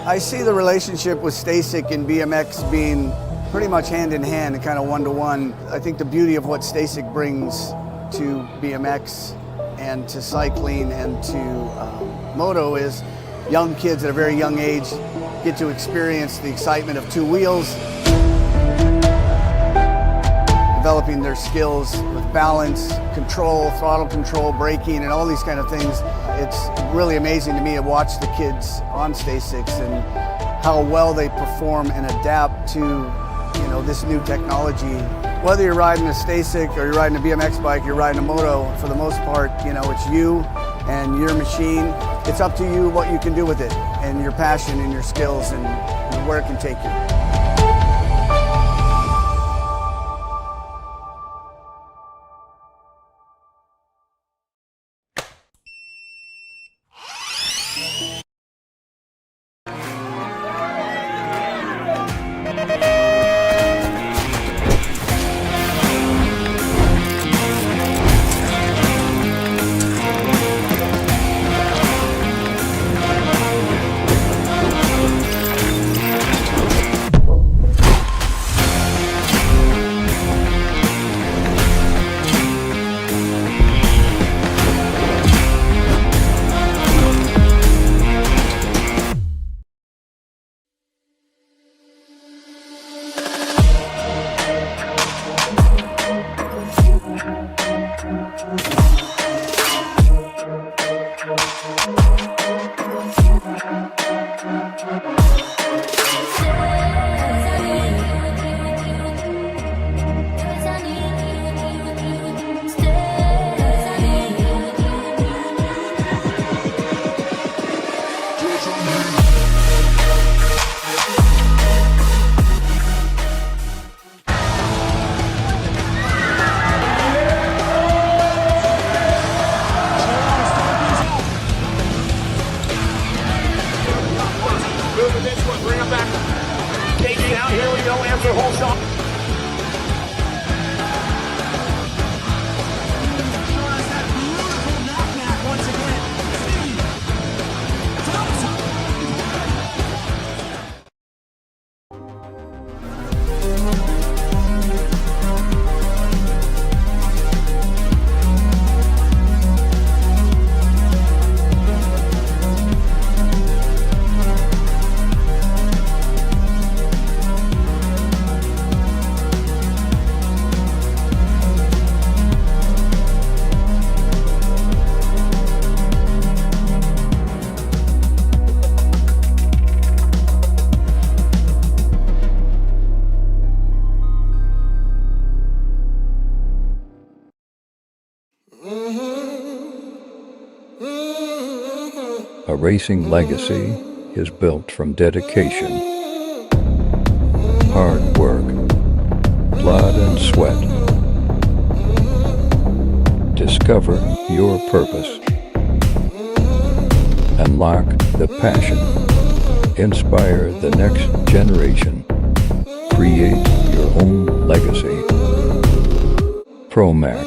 I see the relationship with Stasic and BMX being pretty much hand in hand and kind of one-to-one. I think the beauty of what Stasic brings to BMX and to cycling and to moto is young kids at a very young age get to experience the excitement of two wheels, developing their skills with balance, control, throttle control, braking, and all these kind of things. It's really amazing to me to watch the kids on Stasics and how well they perform and adapt to this new technology. Whether you're riding a Stasic or you're riding a BMX bike, you're riding a moto, for the most part, it's you and your machine. It's up to you what you can do with it and your passion and your skills and where it can take you. Bring him back. KG out here we go after whole shot. A racing legacy is built from dedication, hard work, blood and sweat. Discover your purpose. Unlock the passion. Inspire the next generation. Create your own legacy. ProMax.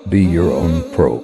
Be your own pro.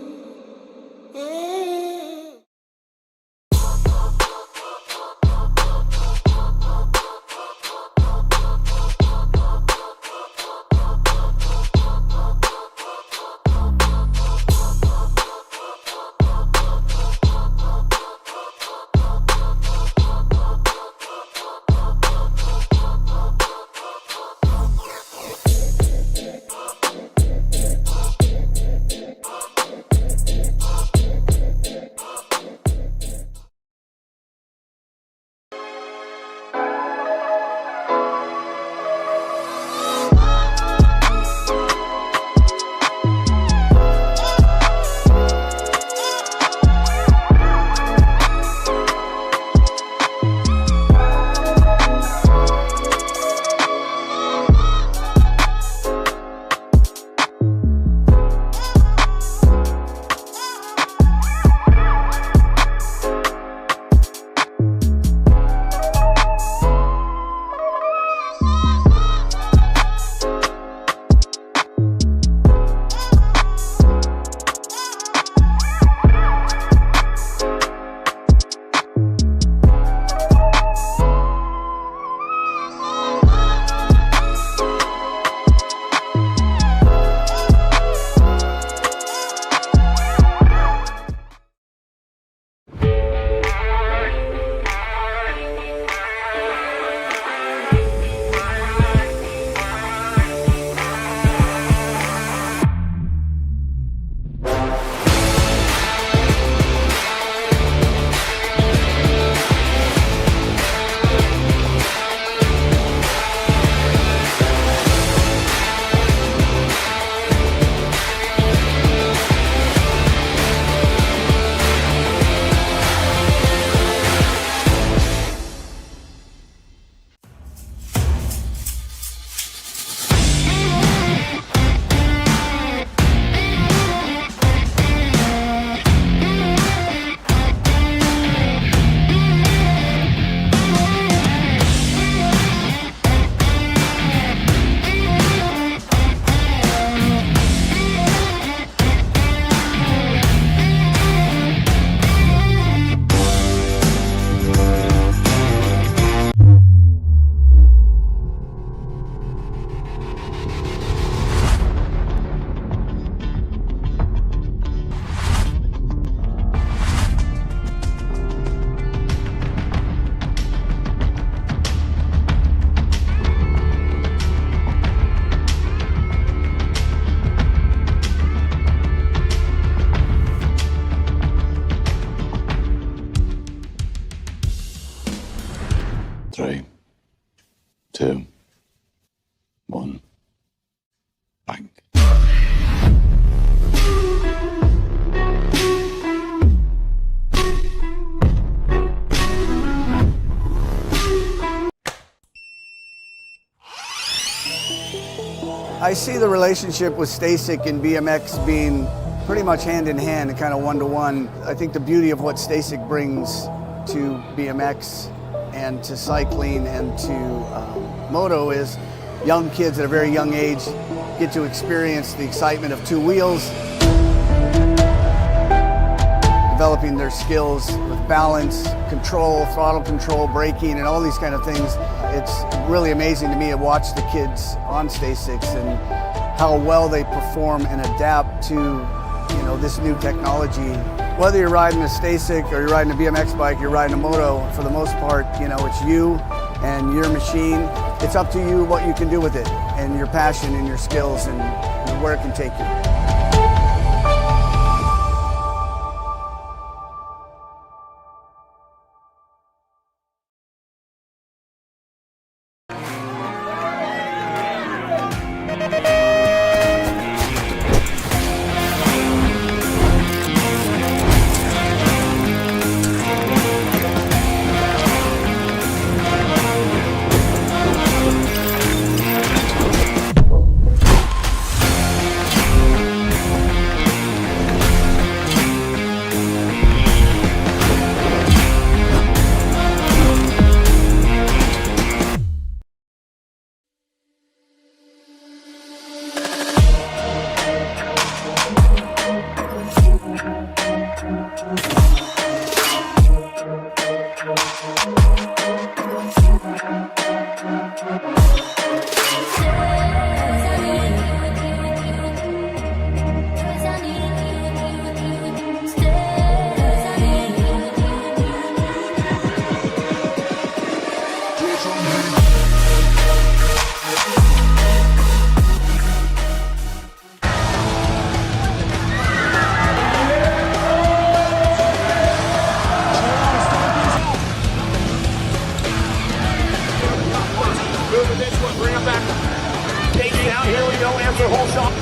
I see the relationship with Stasic and BMX being pretty much hand in hand and kind of one-to-one. I think the beauty of what Stasic brings to BMX and to cycling and to moto is young kids at a very young age get to experience the excitement of two wheels, developing their skills with balance, control, throttle control, braking, and all these kind of things. It's really amazing to me to watch the kids on Stasics and how well they perform and adapt to this new technology. Whether you're riding a Stasic or you're riding a BMX bike, you're riding a moto, for the most part, it's you and your machine. It's up to you what you can do with it and your passion and your skills and where it can take you. Moving this one, bring him back. KG out, here we go, answer whole shot.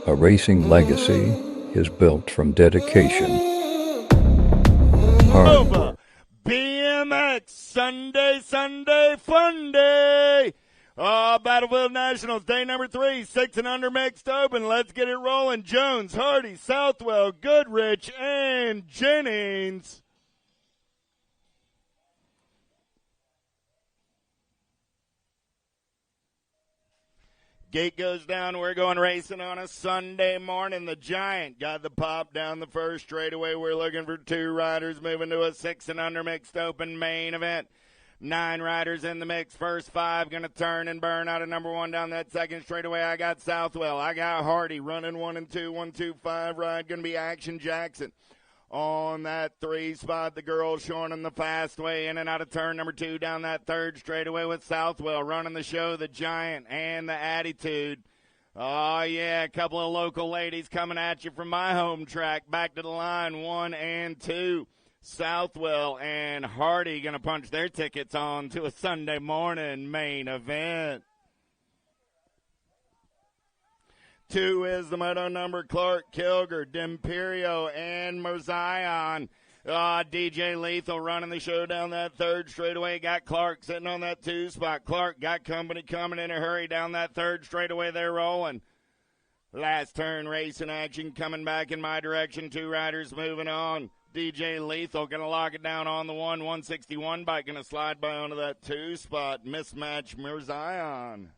A racing legacy is built from dedication, hard work, BMX Sunday Fun Day. Battlefield Nationals, day number 3, 6 and under mixed open. Let's get it rolling. Jones, Hardy, Southwell, Goodrich, and Jennings. Gate goes down. We're going racing on a Sunday morning. The Giant got the pop down the first straightaway. We're looking for 2 riders moving to a 6 and under mixed open main event. 9 riders in the mix. First 5 going to turn and burn out of number 1 down that second straightaway. I got Southwell. I got Hardy running 1 and 2. 1, 2, 5 ride going to be Action Jackson. On that 3 spot, the girls showing them the fast way in and out of turn number 2 down that third straightaway with Southwell running the show, the Giant and the Attitude. Oh, yeah, a couple of local ladies coming at you from my home track. Back to the line, 1 and 2. Southwell and Hardy going to punch their tickets on to a Sunday morning main event. 2 is the moto number, Clark, Kilger, D'Imperio, and Merzion. DJ Lethal running the show down that third straightaway. Got Clark sitting on that 2 spot. Clark got company coming in a hurry down that third straightaway. They're rolling. Last turn racing action coming back in my direction. 2 riders moving on. DJ Lethal going to lock it down on the 161 bike. Going to slide by onto that 2 spot. Mismatch Merzion.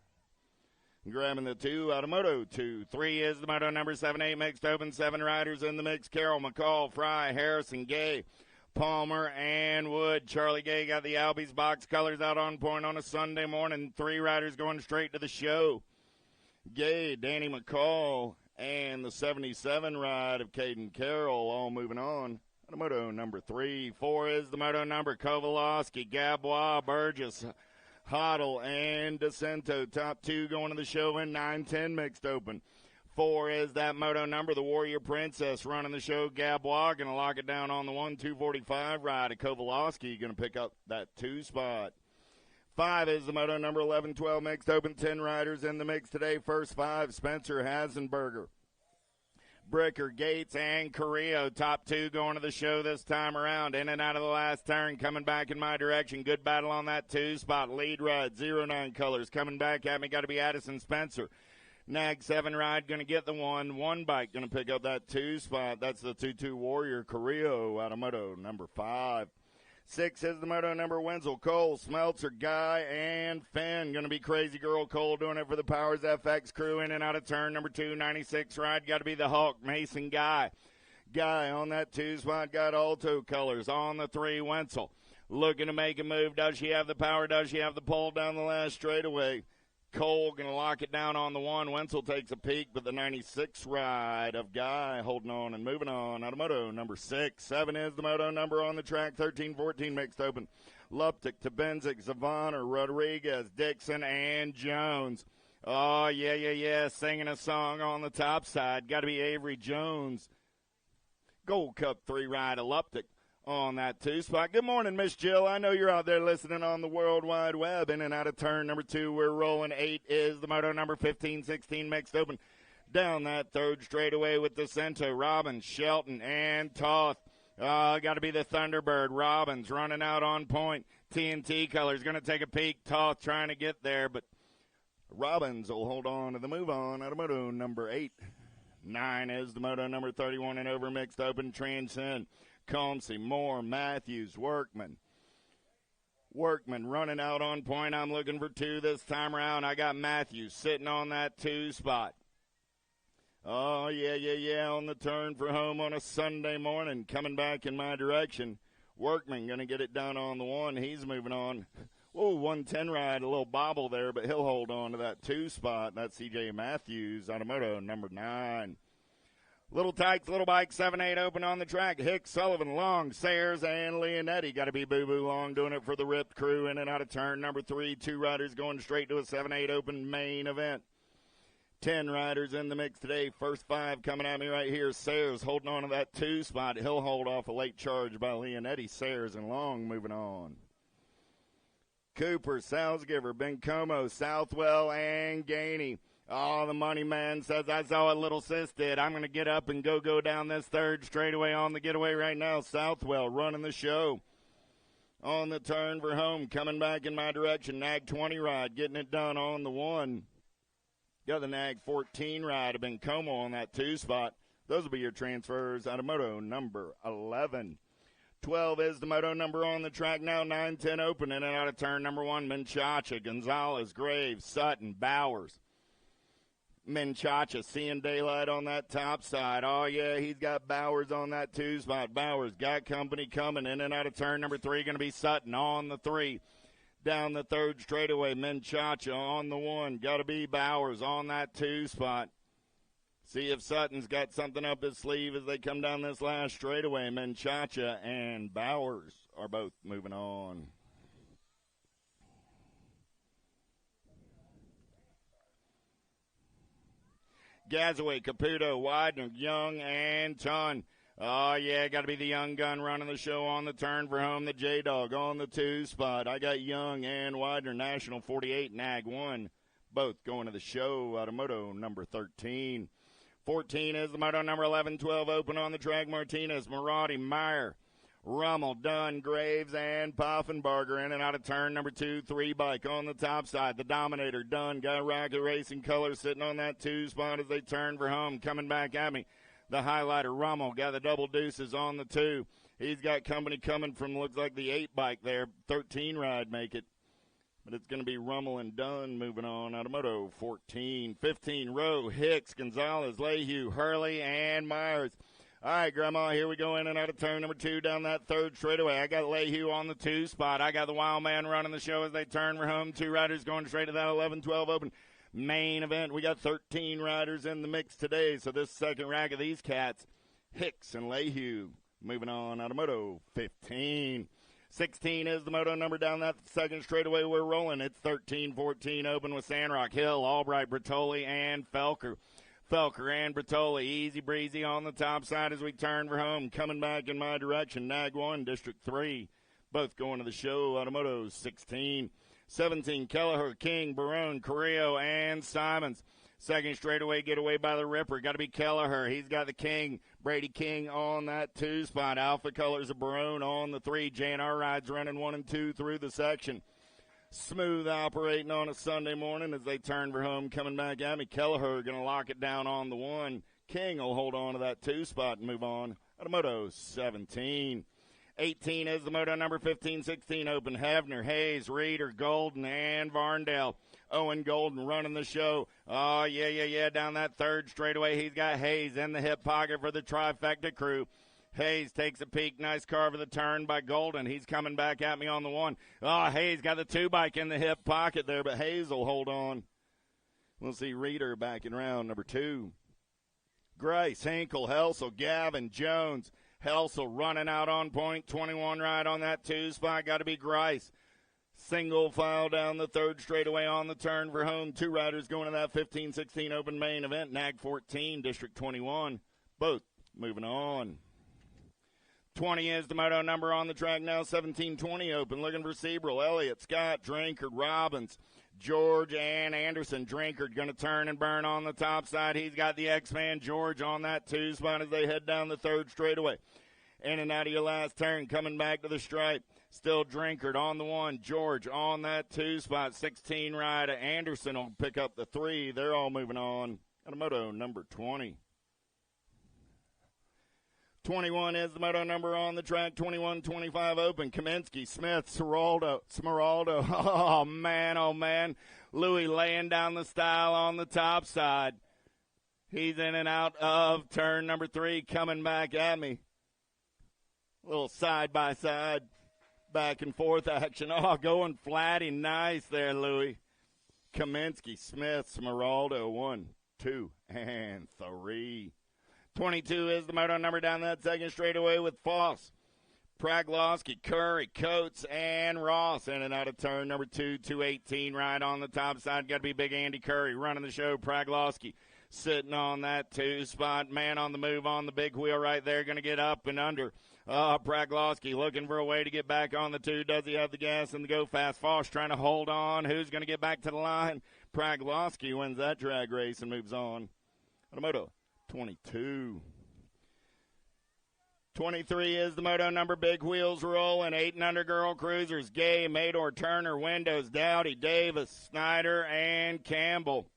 Grabbing the 2 out of Moto 2. 3 is the Moto number 7-8 mixed open. 7 riders in the mix. Carroll, McCall, Fry, Harrison, Gay, Palmer and Wood. Charlie Gay got the Albies box colors out on point on a Sunday morning. 3 riders going straight to the show. Gay, Danny McCall, and the 77 ride of Caden Carroll all moving on. The moto number 3. 4 is the moto number Kovalowski, Gabois, Burgess, Hoddle, and DeCento. Top 2 going to the show in 9-10 mixed open. 4 is that moto number, the Warrior Princess, running the show. Gabois going to lock it down on the 1-245 ride. Kovalowski going to pick up that 2 spot. 5 is the moto number 11-12 mixed open. 10 riders in the mix today. First 5, Spencer Hasenberger, Bricker, Gates, and Carrillo. Top 2 going to the show this time around. In and out of the last turn, coming back in my direction. Good battle on that 2 spot. Lead ride, 09 colors. Coming back at me, got to be Addison Spencer. Nag 7 ride going to get the 1 bike going to pick up that 2 spot. That's the 2-2 Warrior Carrillo out of moto number 5. 6 is the moto number Wenzel, Cole, Smeltzer, Guy, and Finn. Going to be Crazy Girl Cole doing it for the Powers FX crew. In and out of turn number 2, 96 ride. Got to be the Hulk, Mason Guy. Guy on that 2 spot got Alto colors. On the 3, Wenzel. Looking to make a move. Does she have the power? Does she have the pull down the last straightaway? Cole going to lock it down on the 1. Wenzel takes a peek, but the 96 ride of Guy holding on and moving on out of moto number 6. 7 is the moto number on the track. 13-14 mixed open. Luptic to Benzik, Zavon, Rodriguez, Dixon, and Jones. Oh, yeah. Singing a song on the top side. Got to be Avery Jones. Gold Cup 3 ride of Luptic on that 2 spot. Good morning, Miss Jill. I know you're out there listening on the World Wide Web. In and out of turn number 2, we're rolling. 8 is the moto number 15-16 mixed open. Down that 3rd straightaway with DeCento, Robbins, Shelton, and Toth. Got to be the Thunderbird. Robbins running out on point. TNT colors going to take a peek. Toth trying to get there, but Robbins will hold on to the move on out of moto number 8. 9 is the moto number 31 and over mixed open. Transcend. Comsey, Moore, Matthews, Workman. Workman running out on point. I'm looking for 2 this time around. I got Matthews sitting on that 2 spot. Oh, yeah, on the turn for home on a Sunday morning. Coming back in my direction. Workman going to get it done on the 1. He's moving on. Whoa, 110 ride, a little bobble there, but he'll hold on to that 2 spot. That's C.J. Matthews out of moto number 9. Little Tykes, Little Bike, 7-8 open on the track. Hicks, Sullivan, Long, Sayers, and Leonetti. Got to be Boo Boo Long doing it for the Ripped crew. In and out of turn number 3. 2 riders going straight to a 7-8 open main event. 10 riders in the mix today. First 5 coming at me right here. Sayers holding on to that 2 spot. He'll hold off a late charge by Leonetti. Sayers and Long moving on. Cooper, Salzgiver, Bencomo, Southwell, and Gainey. Oh, the money man says, I saw what little sis did. I'm going to get up and go down this 3rd straightaway on the getaway right now. Southwell running the show. On the turn for home, coming back in my direction. Nag 20 ride, getting it done on the 1. Got the Nag 14 ride of Bencomo on that 2 spot. Those will be your transfers out of moto number 11. 12 is the moto number on the track now. 9-10 open in and out of turn number 1. Menchaca, Gonzalez, Graves, Sutton, Bowers. Menchaca seeing daylight on that top side. Oh, yeah, he's got Bowers on that 2 spot. Bowers got company coming in and out of turn number 3. Going to be Sutton on the 3. Down the 3rd straightaway, Menchaca on the 1. Got to be Bowers on that 2 spot. See if Sutton's got something up his sleeve as they come down this last straightaway. Menchaca and Bowers are both moving on. Gazaway, Caputo, Widener, Young, and Ton. Oh, yeah, got to be the young gun running the show on the turn for home. The J-Dog on the 2 spot. I got Young and Widener, National 48, Nag 1. Both going to the show out of moto number 13. 14 is the moto number 11-12 open on the track. Martinez, Marotti, Meyer, Rummel, Dunn, Graves, and Poffenbarger in and out of turn number 2. 3 bike on the top side. The Dominator, Dunn, got Rocket Racing Colors sitting on that 2 spot as they turn for home. Coming back at me. The highlighter, Rummel, got the double deuces on the 2. He's got company coming from, looks like the 8 bike there. 13 ride make it. But it's going to be Rummel and Dunn moving on out of moto 14. 15, Rowe, Hicks, Gonzalez, Lehue, Hurley, and Myers. All right, Grandma, here we go in and out of turn number 2 down that third straightaway. I got Lehue on the 2 spot. I got the Wild Man running the show as they turn for home. 2 riders going straight to that 11-12 open main event. We got 13 riders in the mix today, so this second rack of these cats, Hicks and Lehue, moving on out of Moto 15. 16 is the moto number down that second straightaway. We're rolling. It's 13-14 open with Sandrock, Hill, Albright, Bertoli, and Felker. Felker and Bertoli, easy breezy on the top side as we turn for home. Coming back in my direction, Nag 1, District 3. Both going to the show out of Moto 16. 17, Kelleher, King, Barone, Carrillo, and Simons. Second straightaway getaway by the Ripper. Got to be Kelleher. He's got the King, Brady King on that 2 spot. Alpha Colors of Barone on the 3. J&R rides running 1 and 2 through the section. Smooth operating on a Sunday morning as they turn for home. Coming back at me, Kelleher going to lock it down on the 1. King will hold on to that 2 spot and move on out of Moto 17. 18 is the moto number 15-16 open. Hefner, Hayes, Reeder, Golden, and Varndale. Owen Golden running the show. Oh, yeah. Down that third straightaway, he's got Hayes in the hip pocket for the trifecta crew. Hayes takes a peek. Nice carve of the turn by Golden. He's coming back at me on the 1. Oh, Hayes got the 2-bike in the hip pocket there, but Hayes will hold on. We'll see Reeder back in round number 2. Grice, Hinkle, Helsel, Gavin, Jones. Helsel running out on point. 21 ride on that 2 spot. Got to be Grice. Single file down the third straightaway on the turn for home. 2 riders going to that 15-16 open main event. Nag 14, District 21. Both moving on. 20 is the moto number on the track now. 17-20 open. Looking for Sebrel, Elliott, Scott, Drinkard, Robbins, George, and Anderson. Drinkard going to turn and burn on the top side. He's got the X-Man George on that 2 spot as they head down the third straightaway. In and out of your last turn, coming back to the stripe. Still Drinkard on the 1. George on that 2 spot. 16 ride. Anderson will pick up the 3. They're all moving on. Out of moto number 20. 21 is the moto number on the track. 21-25 open. Kaminsky, Smith, Smeraldo. Oh, man. Louis laying down the style on the top side. He's in and out of turn number 3. Coming back at me. A little side-by-side, back-and-forth action. Oh, going flatty. Nice there, Louis. Kaminsky, Smith, Smeraldo. 1, 2, and 3. 22 is the moto number down that second straightaway with Foss, Praglowski, Curry, Coates, and Ross. In and out of turn number 2, 218 right on the top side. Got to be Big Andy Curry running the show. Praglowski sitting on that 2 spot. Man on the move on the big wheel right there. Going to get up and under. Praglowski looking for a way to get back on the 2. Does he have the gas and the go fast? Foss trying to hold on. Who's going to get back to the line? Praglowski wins that drag race and moves on. Moto 22. 23 is the moto number. Big wheels rolling. 8 and under girl cruisers. Gay, Mador, Turner, Windows, Dowdy, Davis, Snyder, and Campbell.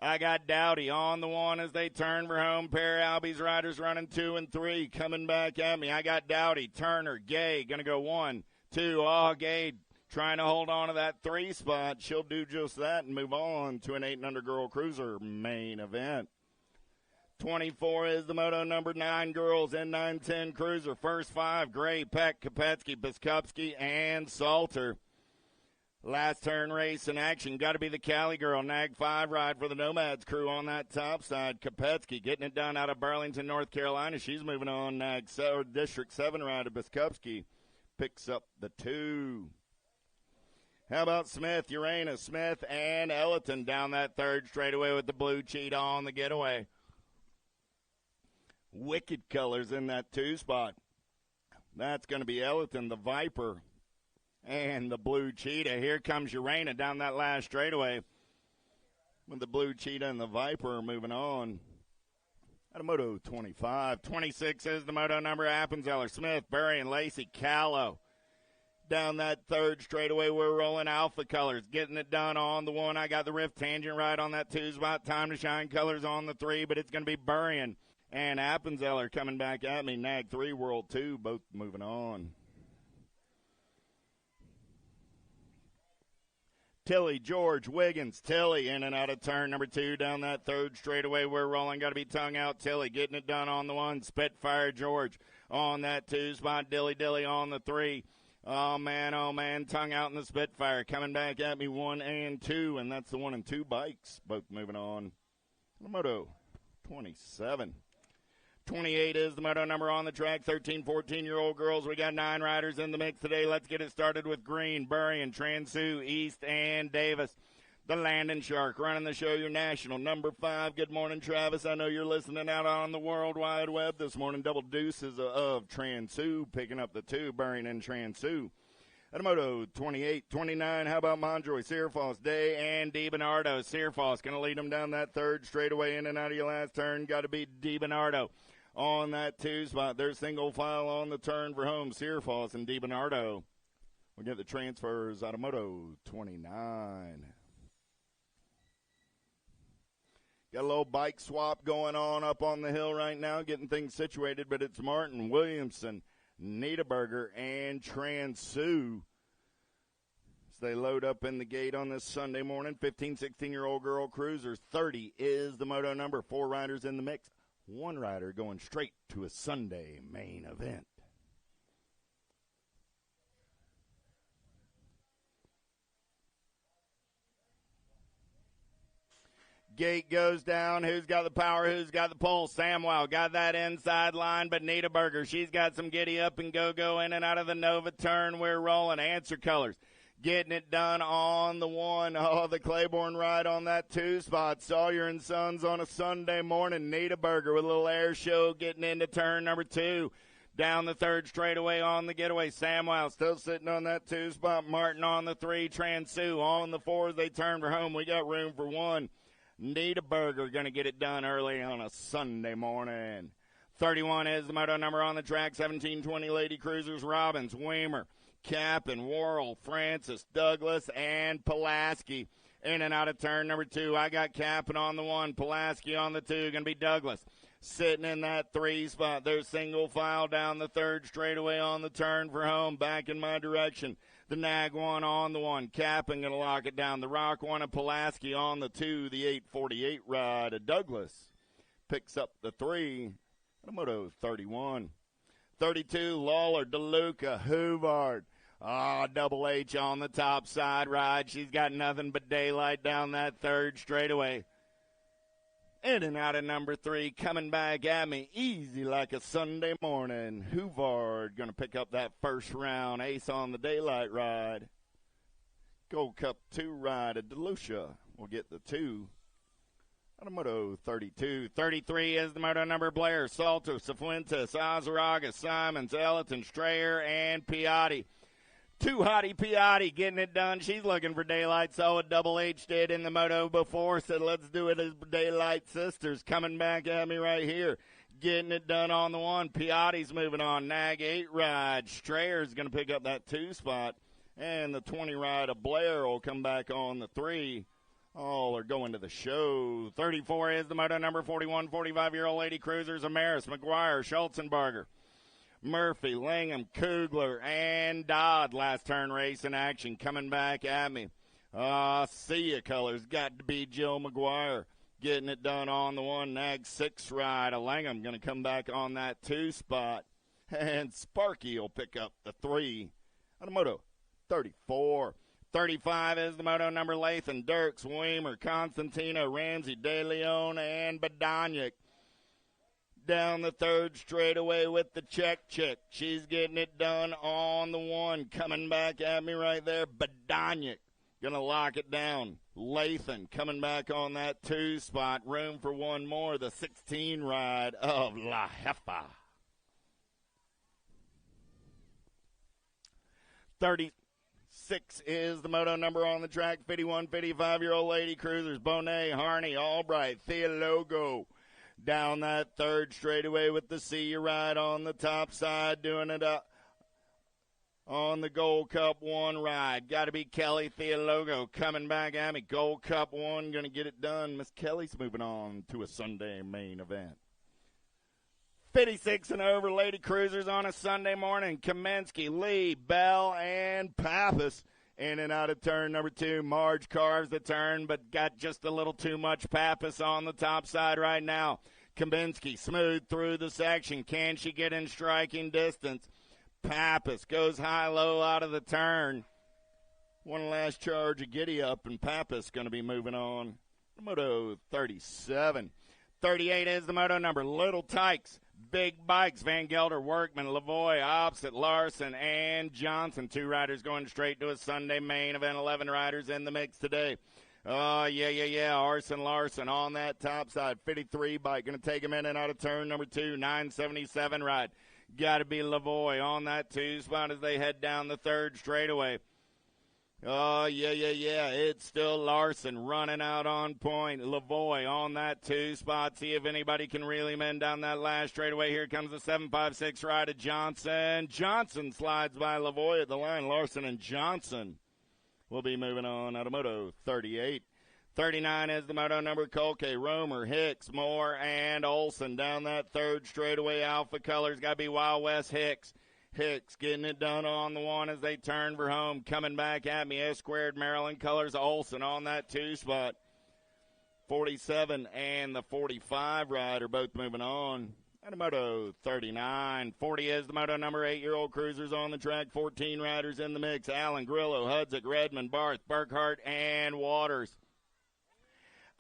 I got Dowdy on the 1 as they turn for home. Pair Albie's riders running 2 and 3. Coming back at me. I got Dowdy, Turner, Gay. Going to go 1, 2. Oh, Gay trying to hold on to that 3 spot. She'll do just that and move on to an 8 and under girl cruiser main event. 24 is the moto number 9 girls and 9-10 cruiser. First 5, Gray, Peck, Kopetsky, Biskupski, and Salter. Last turn race in action. Got to be the Cali girl. Nag 5 ride for the Nomads crew on that top side. Kopetsky getting it done out of Burlington, North Carolina. She's moving on. District 7 ride of Biskupski picks up the 2. How about Smith, Uranus, Smith, and Ellerton down that third straightaway with the blue cheetah on the getaway. Wicked colors in that 2 spot. That's going to be Ellerton, the Viper, and the blue cheetah. Here comes Urana down that last straightaway with the blue cheetah and the Viper moving on. Out of moto 25. 26 is the moto number. Appenzeller, Smith, Berry, and Lacey, Callow. Down that third straightaway, we're rolling Alpha colors, getting it done on the 1. I got the Rift Tangent right on that 2 spot. Time to Shine colors on the 3, but it's going to be Burrian and Appenzeller coming back at me. Nag 3, World 2, both moving on. Tilly, George, Wiggins, Tilly in and out of turn number 2 down that third straightaway. We're rolling. Got to be tongue out. Tilly getting it done on the 1. Spitfire, George on that 2 spot. Dilly on the 3. Oh, man, tongue out in the Spitfire. Coming back at me 1 and 2, and that's the 1 and 2 bikes. Both moving on. The Moto 27. 28 is the moto number on the track. 13, 14-year-old girls. We got 9 riders in the mix today. Let's get it started with Green, Burrion, Transu, East, and Davis. The Landing Shark running the show, your national number 5. Good morning, Travis. I know you're listening out on the World Wide Web this morning. Double deuces of Transu picking up the 2, Burrion and Transu. At Moto 28, 29, how about Monjoy, Searfoss, Day, and DiBernardo. Searfoss going to lead them down that third straightaway in and out of your last turn. Got to be DiBernardo on that 2 spot. They're single file on the turn for home. Searfoss and DiBernardo. We'll get the transfers out of Moto 29. Got a little bike swap going on up on the hill right now, getting things situated, but it's Martin, Williamson, Niederberger, and Transu. So they load up in the gate on this Sunday morning. 15, 16-year-old girl cruisers. 30 is the moto number. 4 riders in the mix. 1 rider going straight to a Sunday main event. Gate goes down. Who's got the power? Who's got the pulse? Samwell got that inside line, but Niederberger, she's got some giddy up and go in and out of the Nova turn. We're rolling. Answer colors. Getting it done on the 1. Oh, the Claiborne ride on that 2 spot. Sawyer and Sons on a Sunday morning. Niederberger with a little air show getting into turn number 2. Down the third straightaway on the getaway. Samwell still sitting on that 2 spot. Martin on the 3. Transu on the 4 as they turn for home. We got room for 1. Niederberger going to get it done early on a Sunday morning. 31 is the moto number on the track. 17-20 Lady Cruisers. Robbins, Weimer, Cap'n, Worrell, Francis, Douglas, and Pulaski. In and out of turn number 2. I got Cap'n on the 1. Pulaski on the 2. Going to be Douglas. Sitting in that 3 spot. They're single file down the third straightaway on the turn for home. Back in my direction. The Nag 1 on the 1. Cap'n going to lock it down. The Rock 1 of Pulaski on the 2. The 848 ride of Douglas picks up the 3. The Moto 31. 32, Lawler, DeLuca, Hoovard. Double H on the top side ride. She's got nothing but daylight down that third straightaway. In and out of number 3, coming back at me, easy like a Sunday morning. Hoovard going to pick up that first round. Ace on the daylight ride. Gold Cup 2 ride of DeLucia will get the 2. Out of Moto 32. 33 is the moto number. Blair, Salto, Cifuentes, Azaraga, Simons, Ellerton, Strayer, and Piatti. 2 hottie Piatti getting it done. She's looking for daylight. So what Double H did in the moto before. Said, let's do it as Daylight Sisters. Coming back at me right here. Getting it done on the 1. Piatti's moving on. Nag 8 ride. Strayer's going to pick up that 2 spot. And the 20 ride of Blair will come back on the 3. All are going to the show. 34 is the moto number. 41, 45-year-old Lady Cruisers. Amaris, McGuire, Schulzenberger, Murphy, Langham, Kugler, and Dodd. Last turn race in action coming back at me. See ya colors. Got to be Jill McGuire. Getting it done on the 1. Nag 6 ride. Langham going to come back on that 2 spot. And Sparky will pick up the 3. On the Moto 34. 35 is the moto number. Lathan, Dirks, Weimer, Constantino, Ramsey, De Leon, and Badanic. Down the third straightaway with the check. She's getting it done on the 1. Coming back at me right there. Badanic going to lock it down. Lathan coming back on that 2 spot. Room for 1 more. The 16 ride of La Jefa. 36 is the moto number on the track. 51, 55-year-old Lady Cruisers. Bonet, Harney, Albright, Theologo. Down that third straightaway with the See You ride on the top side. Doing it up on the Gold Cup 1 ride. Got to be Kelly Theologo coming back at me. Gold Cup 1 going to get it done. Miss Kelly's moving on to a Sunday main event. 56 and over Lady Cruisers on a Sunday morning. Kamensky, Lee, Bell, and Pappas In and out of turn number 2. Marge carves the turn, but got just a little too much Pappas on the top side right now. Kaminsky smooth through the section. Can she get in striking distance? Pappas goes high-low out of the turn. One last charge of giddy up, and Pappas going to be moving on. Moto 37. 38 is the moto number. Little Tykes, Big Bikes, Van Gelder, Workman, Lavoie, opposite Larson, and Johnson. 2 riders going straight to a Sunday main event. 11 riders in the mix today. Oh, yeah. Arson Larson on that top side. 53 bike going to take him in and out of turn number 2. 977 ride. Got to be Lavoie on that 2 spot as they head down the 3rd straightaway. Oh, yeah. It's still Larson running out on point. Lavoie on that 2 spot. See if anybody can reel him in down that last straightaway. Here comes the 756 ride of Johnson. Johnson slides by Lavoie at the line. Larson and Johnson will be moving on out of Moto 38. 39 is the moto number. Kolke, Romer, Hicks, Moore, and Olson down that 3rd straightaway. Alpha Colors got to be Wild West Hicks. Hicks getting it done on the 1 as they turn for home. Coming back at me, S-squared Maryland Colors. Olson on that 2 spot. 47 and the 45 ride are both moving on. At a Moto 39. 40 is the moto number. 8-year-old cruisers on the track. 14 riders in the mix. Allen, Grillo, Hudzik, Redmond, Barth, Burkhart, and Waters.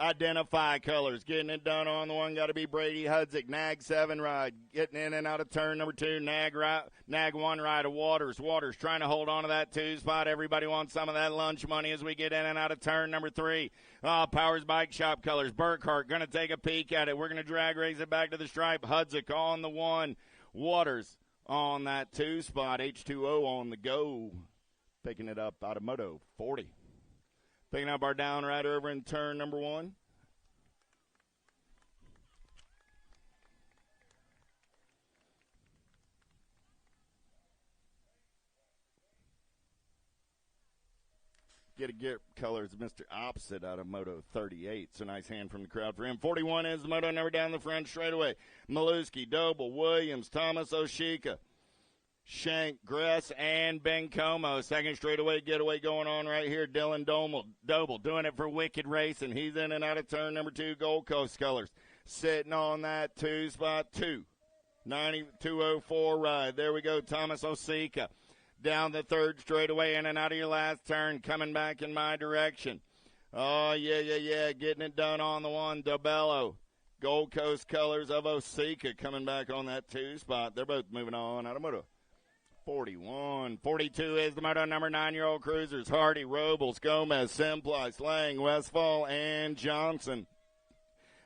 Identify Colors. Getting it done on the 1. Got to be Brady Hudzik. Nag 7 ride. Getting in and out of turn number 2. Nag 1 ride of Waters. Waters trying to hold on to that 2 spot. Everybody wants some of that lunch money as we get in and out of turn number 3. Powers Bike Shop Colors. Burkhart going to take a peek at it. We're going to drag race it back to the stripe. Hudzik on the 1. Waters on that 2 spot. H2O on the go. Picking it up out of Moto 40. Picking up our down rider over in turn number 1. Get Colors, Mr. Opposite out of Moto 38. So nice hand from the crowd for him. 41 is the moto number down the front straightaway. Maluski, Doble, Williams, Thomas Oshika, Shank, Gress, and Bencomo. 2nd straightaway getaway going on right here. Dylan Doble doing it for Wicked Racing. He's in and out of turn number 2. Gold Coast Colors sitting on that 2 spot. 204 ride. There we go. Thomas Osika down the 3rd straightaway, in and out of your last turn, coming back in my direction. Oh, yeah. Getting it done on the 1. Dobello. Gold Coast Colors of Osika coming back on that 2 spot. They're both moving on out of Moto 41. 42 is the moto number. 9-year-old cruisers. Hardy, Robles, Gomez, Simplice, Lang, Westfall, and Johnson.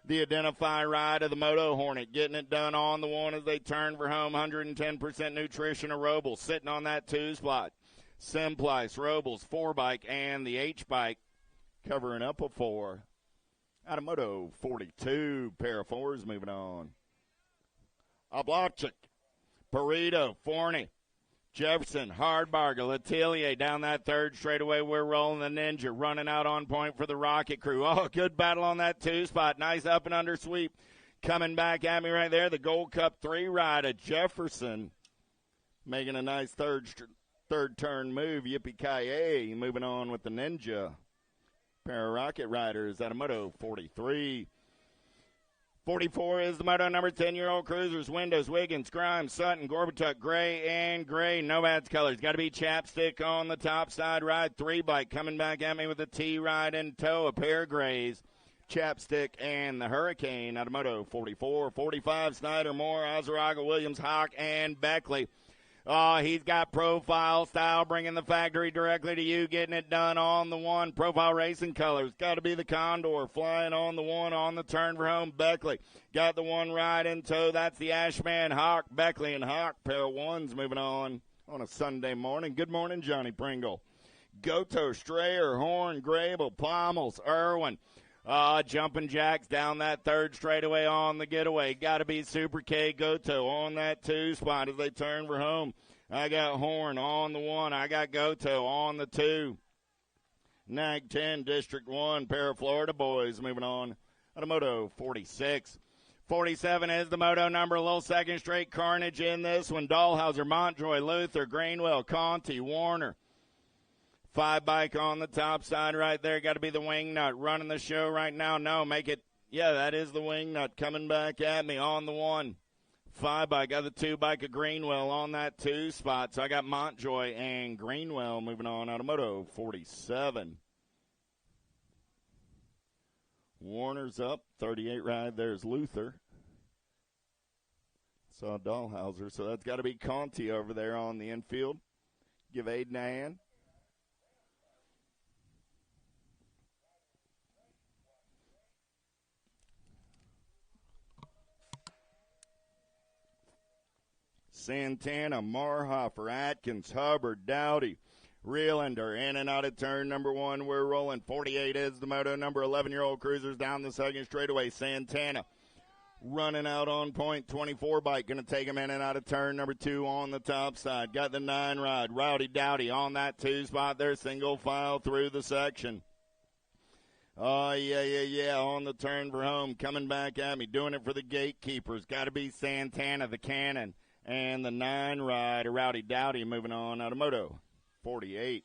The Identify ride of the Moto Hornet. Getting it done on the 1 as they turn for home. 110% nutrition of Robles. Sitting on that 2 spot. Simplice, Robles, 4-bike, and the H-bike covering up a 4. Out of Moto 42. Pair of 4s moving on. Oblachik, Burrito, Forney, Jefferson, Hardbarger, Letelier down that 3rd straightaway. We're rolling the Ninja, running out on point for the Rocket Crew. Oh, good battle on that 2 spot. Nice up and under sweep. Coming back at me right there, the Gold Cup 3 ride of Jefferson. Making a nice third turn move. Yippee-ki-yay. Moving on with the Ninja. Pair of Rocket Riders out of Moto 43. 44 is the moto number. 10-year-old cruisers. Windows, Wiggins, Grimes, Sutton, Gorbatuk, Gray, and Gray. Nomad's Colors. Got to be Chapstick on the top side ride. 3-bike coming back at me with the T-ride in tow. A pair of Grays. Chapstick and the Hurricane out of Moto 44. 45, Snyder, Moore, Azaraga, Williams, Hawk, and Beckley. Oh, he's got Profile Style bringing the factory directly to you, getting it done on the 1. Profile Racing Colors. Got to be the Condor flying on the 1 on the turn for home. Beckley got the 1 ride in tow. That's the Ashman, Hawk, Beckley, and Hawk. Pair of 1s moving on a Sunday morning. Good morning, Johnny Pringle. Goto, Strayer, Horn, Grable, Pommels, Irwin. Jumping Jacks down that 3rd straightaway on the getaway. Got to be Super K Goto on that 2 spot as they turn for home. I got Horn on the 1. I got Goto on the 2. Nag 10, District 1, pair of Florida boys moving on. Out of Moto 46. 47 is the moto number. A little 2nd straight carnage in this one. Dahlhauser, Montjoy, Luther, Greenwell, Conti, Warner. 5 bike on the top side right there. Got to be the wing nut running the show right now. No, make it. Yeah, that is the wing nut coming back at me on the 1. 5 bike. Got the 2 bike of Greenwell on that 2 spot. So I got Montjoy and Greenwell moving on out of Moto 47. Warner's up. 38 ride. There's Luther. Saw Dahlhauser. So that's got to be Conti over there on the infield. Give Aiden a hand. Santana, Marhofer, Atkins, Hubbard, Dowdy, Reelander, in and out of turn number 1. We're rolling. 48 is the moto number. 11-year-old cruisers down the second straightaway. Santana running out on point. 24 bike going to take him in and out of turn number 2 on the top side. Got the 9 ride. Rowdy Dowdy on that 2 spot there. Single file through the section. Oh, yeah, on the turn for home. Coming back at me. Doing it for the gatekeepers. Got to be Santana, the cannon. And the 9 ride, Rowdy Dowdy, moving on out of Moto 48.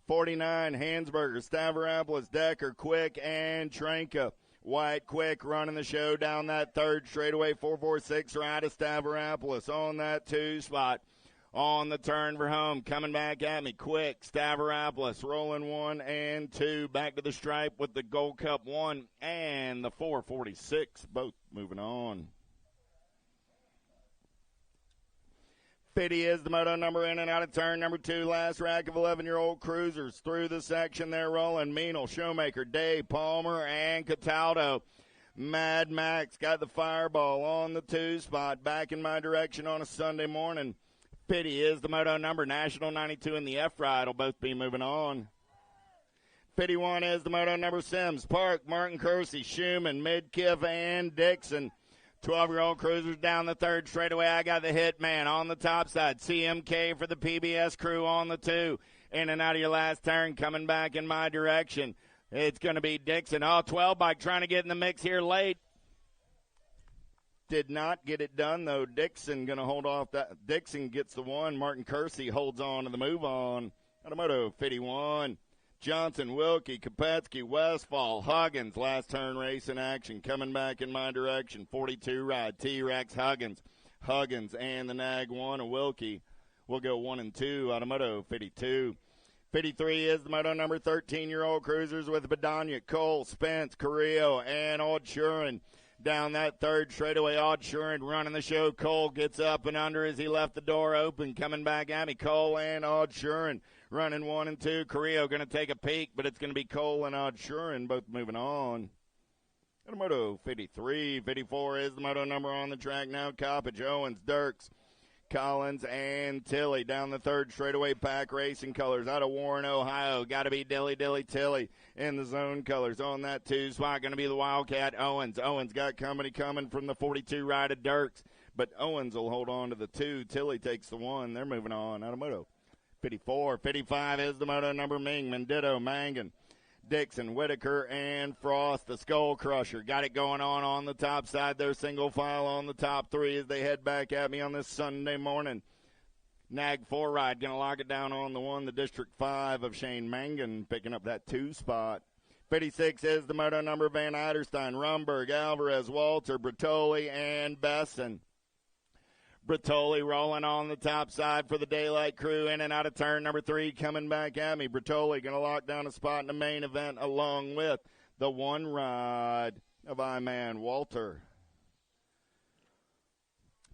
49, Hansberger, Stavropoulos, Decker, Quick, and Trenka. White Quick running the show down that third straightaway. 446 ride of Stavropoulos on that 2 spot. On the turn for home, coming back at me. Quick, Stavropoulos, rolling 1 and 2. Back to the stripe with the Gold Cup 1 and the 446, both moving on. 50 is the moto number in and out of turn number 2. Last rack of 11-year-old cruisers through the section. They're rolling. Meanel, Showmaker, Day, Palmer, and Cataldo. Mad Max got the fireball on the 2 spot. Back in my direction on a Sunday morning. 50 is the moto number. National 92 and the F ride will both be moving on. 51 is the moto number. Sims, Park, Martin Kersey, Schumann, Midkiff, and Dixon. 12-year-old cruisers down the third straightaway. I got the Hitman on the top side. CMK for the PBS crew on the 2. In and out of your last turn, coming back in my direction. It's going to be Dixon. Oh, 12 bike trying to get in the mix here late. Did not get it done, though. Dixon going to hold off that. Dixon gets the 1. Martin Kersey holds on to the move on. Automoto 51. Johnson, Wilkie, Kopetsky, Westfall, Huggins, last turn race in action, coming back in my direction. 42 ride, T-Rex, Huggins, and the Nag 1, and Wilkie will go 1 and 2, Automoto 52. 53 is the moto number. 13-year-old cruisers with Bedania, Cole, Spence, Carrillo, and Odd Shuren. Down that third straightaway, Odd Shuren running the show. Cole gets up and under as he left the door open, coming back at me. Cole and Odd Shuren. Running 1 and 2. Carrillo going to take a peek, but it's going to be Cole and Odd Shuren both moving on. And Moto 53. 54 is the moto number on the track now. Coppage, Owens, Dirks, Collins, and Tilley. Down the third straightaway, Pack Racing colors out of Warren, Ohio. Got to be Dilly Tilly in the zone colors. On that 2 spot, going to be the Wildcat Owens. Owens got company coming from the 42 ride of Dirks, but Owens will hold on to the 2. Tilley takes the 1. They're moving on out of Moto 54. 55 is the moto number. Ming, Mendito, Mangan, Dixon, Whitaker, and Frost, the Skull Crusher. Got it going on the top side there. Single file on the top 3 as they head back at me on this Sunday morning. Nag 4 ride, going to lock it down on the 1. The District 5 of Shane Mangan picking up that 2 spot. 56 is the moto number. Van Eiderstein, Rumberg, Alvarez, Walter, Bertoli, and Besson. Bertoli rolling on the top side for the Daylight crew. In and out of turn number 3, coming back at me. Bertoli going to lock down a spot in the main event along with the 1 ride of I-Man Walter.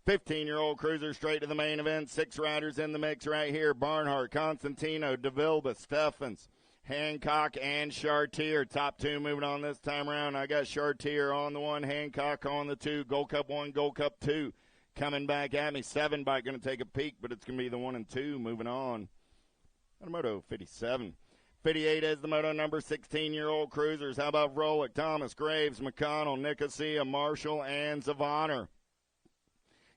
15-year-old cruiser straight to the main event. 6 riders in the mix right here. Barnhart, Constantino, DeVilba, Steffens, Hancock, and Chartier. Top 2 moving on this time around. I got Chartier on the 1, Hancock on the 2. Gold Cup 1, Gold Cup 2. Coming back at me, 7 bike going to take a peek, but it's going to be the 1 and 2 moving on. Moto 57. 58 is the moto number. 16-year-old cruisers. How about Vrolick, Thomas, Graves, McConnell, Nicosia, Marshall, and Zavaner.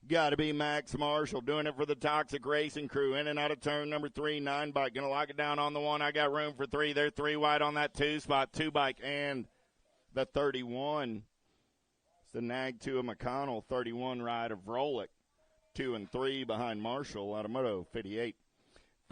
Got to be Max Marshall doing it for the Toxic Racing crew. In and out of turn number 3, 9 bike. Going to lock it down on the 1. I got room for 3. They're 3 wide on that 2 spot. 2 bike and the 31. The Nag 2 of McConnell, 31 ride of Vrolick, 2 and 3 behind Marshall, Automoto 58.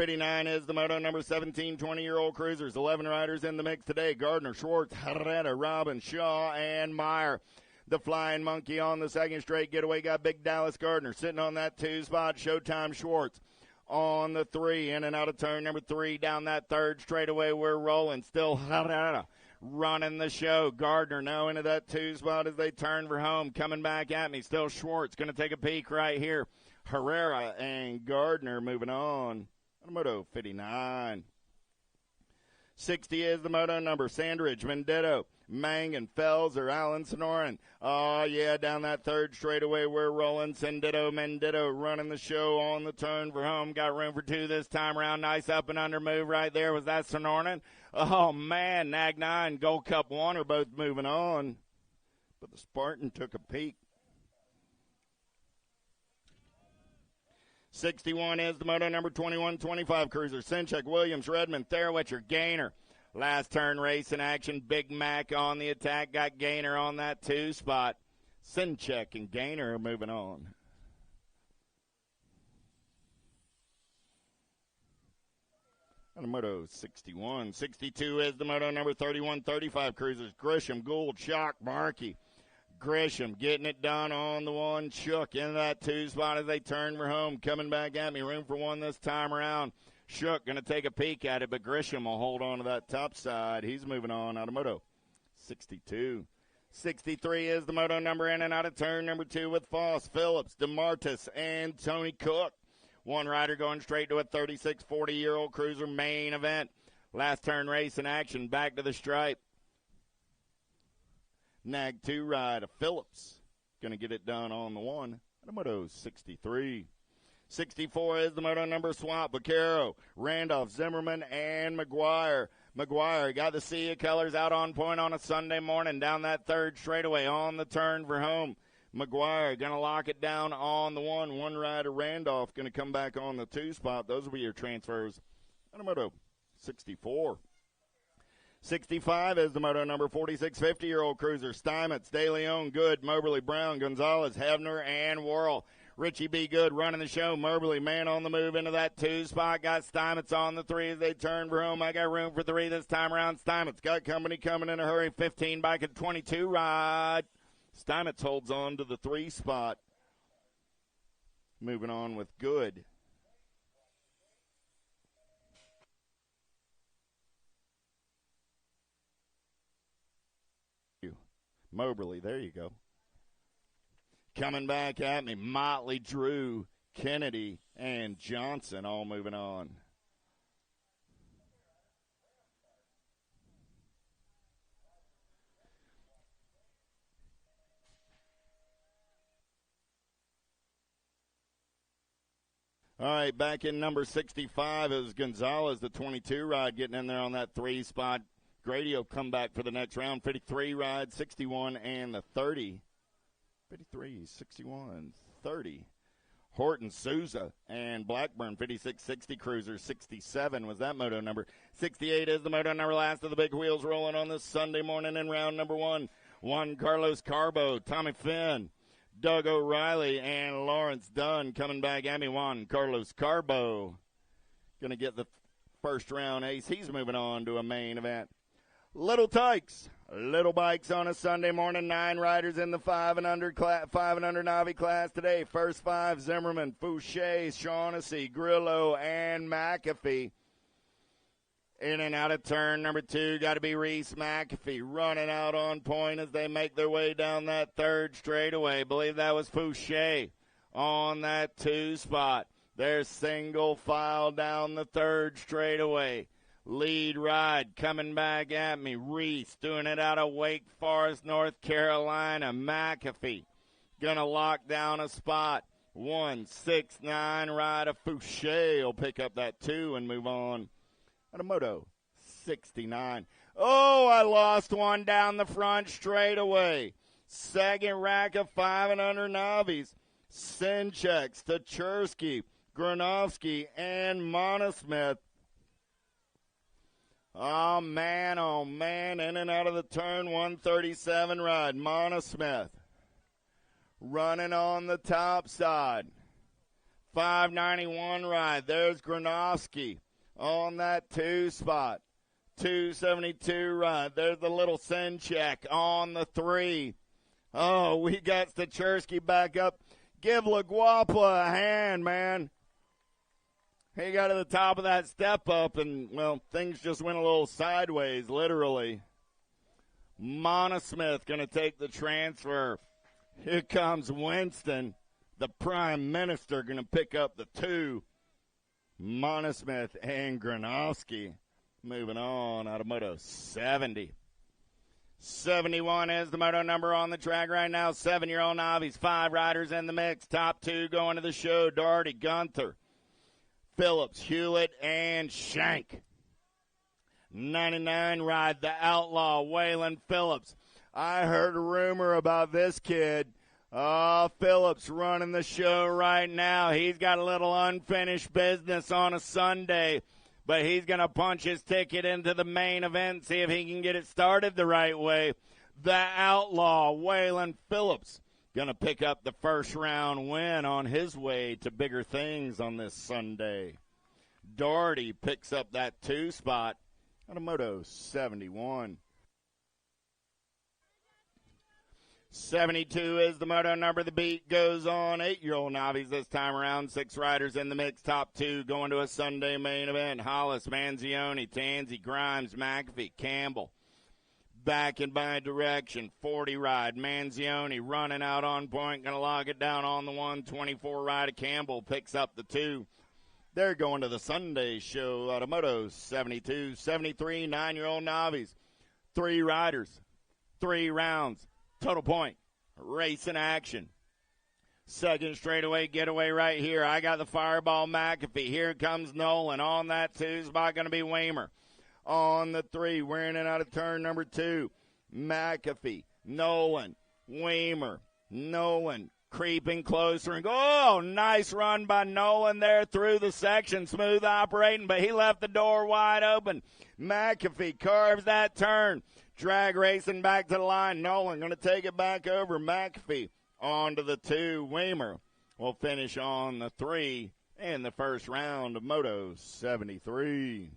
59 is the moto number 17, 20-year-old cruisers. 11 riders in the mix today. Gardner, Schwartz, Herrera, Robbins, Shaw, and Meyer. The Flying Monkey on the second straight getaway got Big Dallas Gardner sitting on that 2 spot. Showtime Schwartz on the 3, in and out of turn number 3 down that third straightaway. We're rolling. Still Herrera running the show. Gardner now into that 2 spot as they turn for home. Coming back at me. Still Schwartz going to take a peek right here. Herrera and Gardner moving on. Moto 59. 60 is the moto number. Sandridge, Mendito, Mang, and Fells or Allen Sonoran. Oh, yeah, down that third straightaway we're rolling. Mendito running the show on the turn for home. Got room for 2 this time around. Nice up and under move right there. Was that Sonoran? Oh, man, Nagna and Gold Cup 1 are both moving on. But the Spartan took a peek. 61 is the moto number 21, 25 cruiser. Sinchek, Williams, Redmond, Therwitcher, Gainer. Last turn race in action. Big Mac on the attack. Got Gainer on that 2 spot. Sinchek and Gainer are moving on. And the moto 61. 62 is the moto number 31, 35 cruisers. Grisham, Gould, Shock, Markey. Grisham getting it done on the 1. Shook into that 2 spot as they turn for home. Coming back at me. Room for 1 this time around. Shook going to take a peek at it, but Grisham will hold on to that top side. He's moving on out of moto 62. 63 is the moto number in and out of turn number 2 with Foss, Phillips, DeMartis, and Tony Cook. 1 rider going straight to a 36, 40-year-old cruiser main event. Last turn race in action. Back to the stripe. Nag 2 ride of Phillips. Going to get it done on the 1. The moto 63. 64 is the moto number swap. Vaquero, Randolph, Zimmerman, and McGuire. McGuire got the Sea colors out on point on a Sunday morning down that third straightaway on the turn for home. McGuire going to lock it down on the 1. 1 rider, Randolph, going to come back on the 2 spot. Those will be your transfers. The moto 64. 65 is the moto number 46, 50-year-old cruiser. Steinmetz, De Leon, Good, Moberly, Brown, Gonzalez, Hebner, and Worrell. Richie B. Good running the show. Moberly, man on the move into that 2 spot. Got Steinmetz on the 3 as they turn for home. I got room for 3 this time around. Steinmetz got company coming in a hurry. 15 bike at 22 ride. Steinmetz holds on to the 3 spot. Moving on with Good. Moberly, there you go. Coming back at me, Motley, Drew, Kennedy, and Johnson all moving on. All right, back in number 65 is Gonzalez, the 22 ride, getting in there on that 3 spot. Grady will come back for the next round. 53 ride, 61, and the 30. 53, 61, 30. Horton, Souza, and Blackburn, 56, 60 cruiser. 67 was that moto number. 68 is the moto number. Last of the big wheels rolling on this Sunday morning in round number 1. Juan Carlos Carbo, Tommy Finn, Doug O'Reilly, and Lawrence Dunn coming back at me. Juan Carlos Carbo going to get the first round ace. He's moving on to a main event. Little Tykes, little bikes on a Sunday morning. 9 riders in the 5 and under Nobby class today. First 5, Zimmerman, Fouché, Shaughnessy, Grillo, and McAfee. In and out of turn number 2, got to be Reese McAfee running out on point as they make their way down that third straightaway. Believe that was Fouché on that 2 spot. They're single file down the third straightaway. Lead ride coming back at me. Reese doing it out of Wake Forest, North Carolina. McAfee going to lock down a spot. 169 ride of Fouché will pick up that 2 and move on. And a moto 69. Oh, I lost one down the front straightaway. Second rack of 5 and under Nobbies. Sinchek, Stachersky, Granovsky, and Monosmith. Oh, man, in and out of the turn, 137 ride. Monosmith running on the top side. 591 ride. There's Gronowski on that 2 spot. 272 ride. There's the little Sinchek on the 3. Oh, we got Stachersky back up. Give LaGuapa a hand, man. He got to the top of that step up, and, well, things just went a little sideways, literally. Monosmith going to take the transfer. Here comes Winston, the Prime Minister, going to pick up the 2. Monosmith and Gronowski moving on out of Moto 70. 71 is the moto number on the track right now. 7-year-old Nobbies, 5 riders in the mix. Top 2 going to the show. Doherty, Gunther, Phillips, Hewlett, and Shank. 99 ride, the Outlaw, Waylon Phillips. I heard a rumor about this kid. Phillips running the show right now. He's got a little unfinished business on a Sunday, but he's going to punch his ticket into the main event, see if he can get it started the right way. The Outlaw, Waylon Phillips, going to pick up the first round win on his way to bigger things on this Sunday. Doherty picks up that 2 spot on a Moto 71. 72 is the moto number. The beat goes on. 8-year-old Nobbies this time around. 6 riders in the mix. Top 2 going to a Sunday main event. Hollis, Manzioni, Tansy, Grimes, McAfee, Campbell. Back in my direction. 40 ride. Manzioni running out on point. Going to log it down on the 124 ride of Campbell. Picks up the 2. They're going to the Sunday show out of Moto 72. 73, 9-year-old Nobbies. 3 riders. 3 rounds. Total point, race in action. Second straightaway getaway right here. I got the Fireball McAfee. Here comes Nolan. On that 2 spot, going to be Weimer. On the 3, we're in and out of turn number 2. McAfee, Nolan, Weimer, Nolan creeping closer. And oh, nice run by Nolan there through the section. Smooth operating, but he left the door wide open. McAfee carves that turn. Drag racing back to the line. Nolan going to take it back over. McAfee on to the 2. Weimer will finish on the 3 in the first round of Moto 73.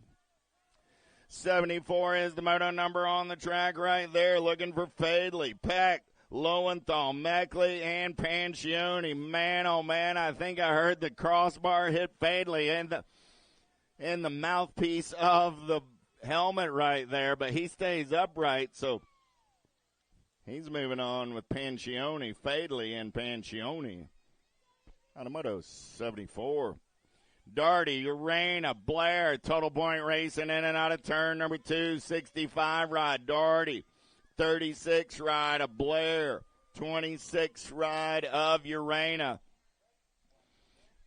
74 is the moto number on the track right there. Looking for Fadley, Peck, Lowenthal, Meckley, and Pancioni. Man, oh man, I think I heard the crossbar hit Fadley in the mouthpiece of the helmet right there, but he stays upright, so he's moving on with Pancioni, Fadley, and Pancioni. On a Moto 74. Darty, Urena, Blair, total point racing in and out of turn number 2, 65 ride, Darty, 36 ride of Blair, 26 ride of Urena.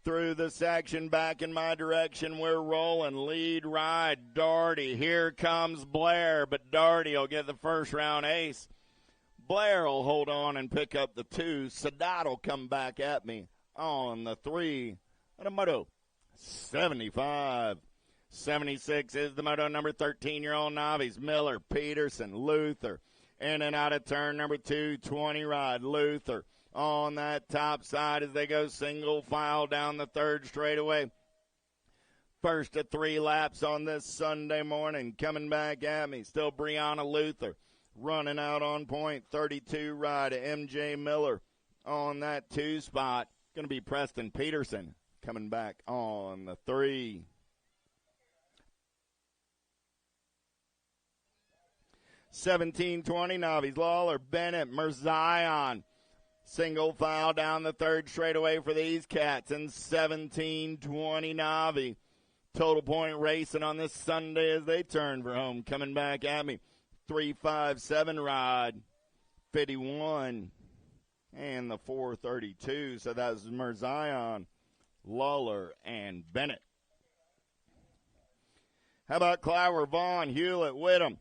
Through the section, back in my direction, we're rolling. Lead ride, Darty. Here comes Blair, but Darty will get the first round ace. Blair will hold on and pick up the 2. Sadat will come back at me on the 3. And a Moto 75. 76 is the moto number. 13-year-old Nobbies. Miller, Peterson, Luther. In and out of turn number 2, 20 ride, Luther. On that top side as they go single file down the 3rd straightaway. First of 3 laps on this Sunday morning. Coming back at me, still Brianna Luther. Running out on point, 32 ride of MJ Miller. On that 2 spot, going to be Preston Peterson. Coming back on the 3. $17.20 Nobbies, Lawler, Bennett, Mirzion. Single file down the 3rd straightaway for these cats, and 17-20 Nobby. Total point racing on this Sunday as they turn for home. Coming back at me, 357 ride, 51, and the 432. So that was Mirzion, Lawler, and Bennett. How about Clower, Vaughn, Hewlett, Whittam,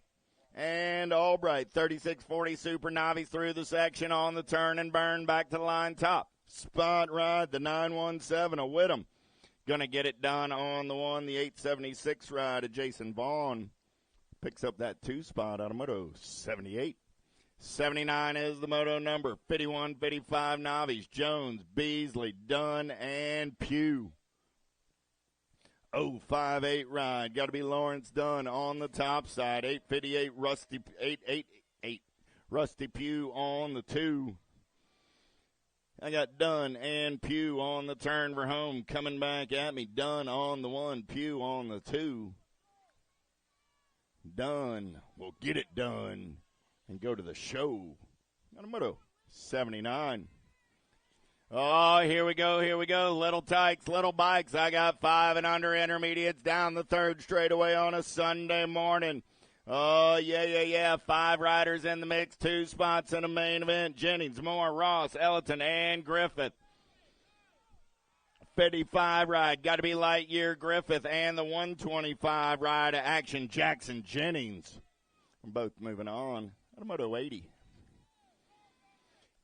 and Albright? 36-40 Super Nobbies through the section on the turn and burn back to the line top. Spot ride, the 917 of Whittam. Going to get it done on the the 876 ride of Jason Vaughn. Picks up that 2 spot out of Moto 78. 79 is the moto number. 51, 55, Nobbies, Jones, Beasley, Dunn, and Pugh. 058 ride. Got to be Lawrence Dunn on the top side. 858 Rusty 888 Rusty Pugh on the 2. I got Dunn and Pugh on the turn for home. Coming back at me. Dunn on the 1, Pugh on the 2. Dunn will get it done and go to the show. Moto 79. Oh, here we go. Little tykes, little bikes. I got 5 and under intermediates down the third straightaway on a Sunday morning. Oh, yeah. 5 riders in the mix, 2 spots in the main event. Jennings, Moore, Ross, Ellerton, and Griffith. 55 ride, got to be Lightyear, Griffith, and the 125 ride of Action, Jackson, Jennings. We're both moving on. Moto 80.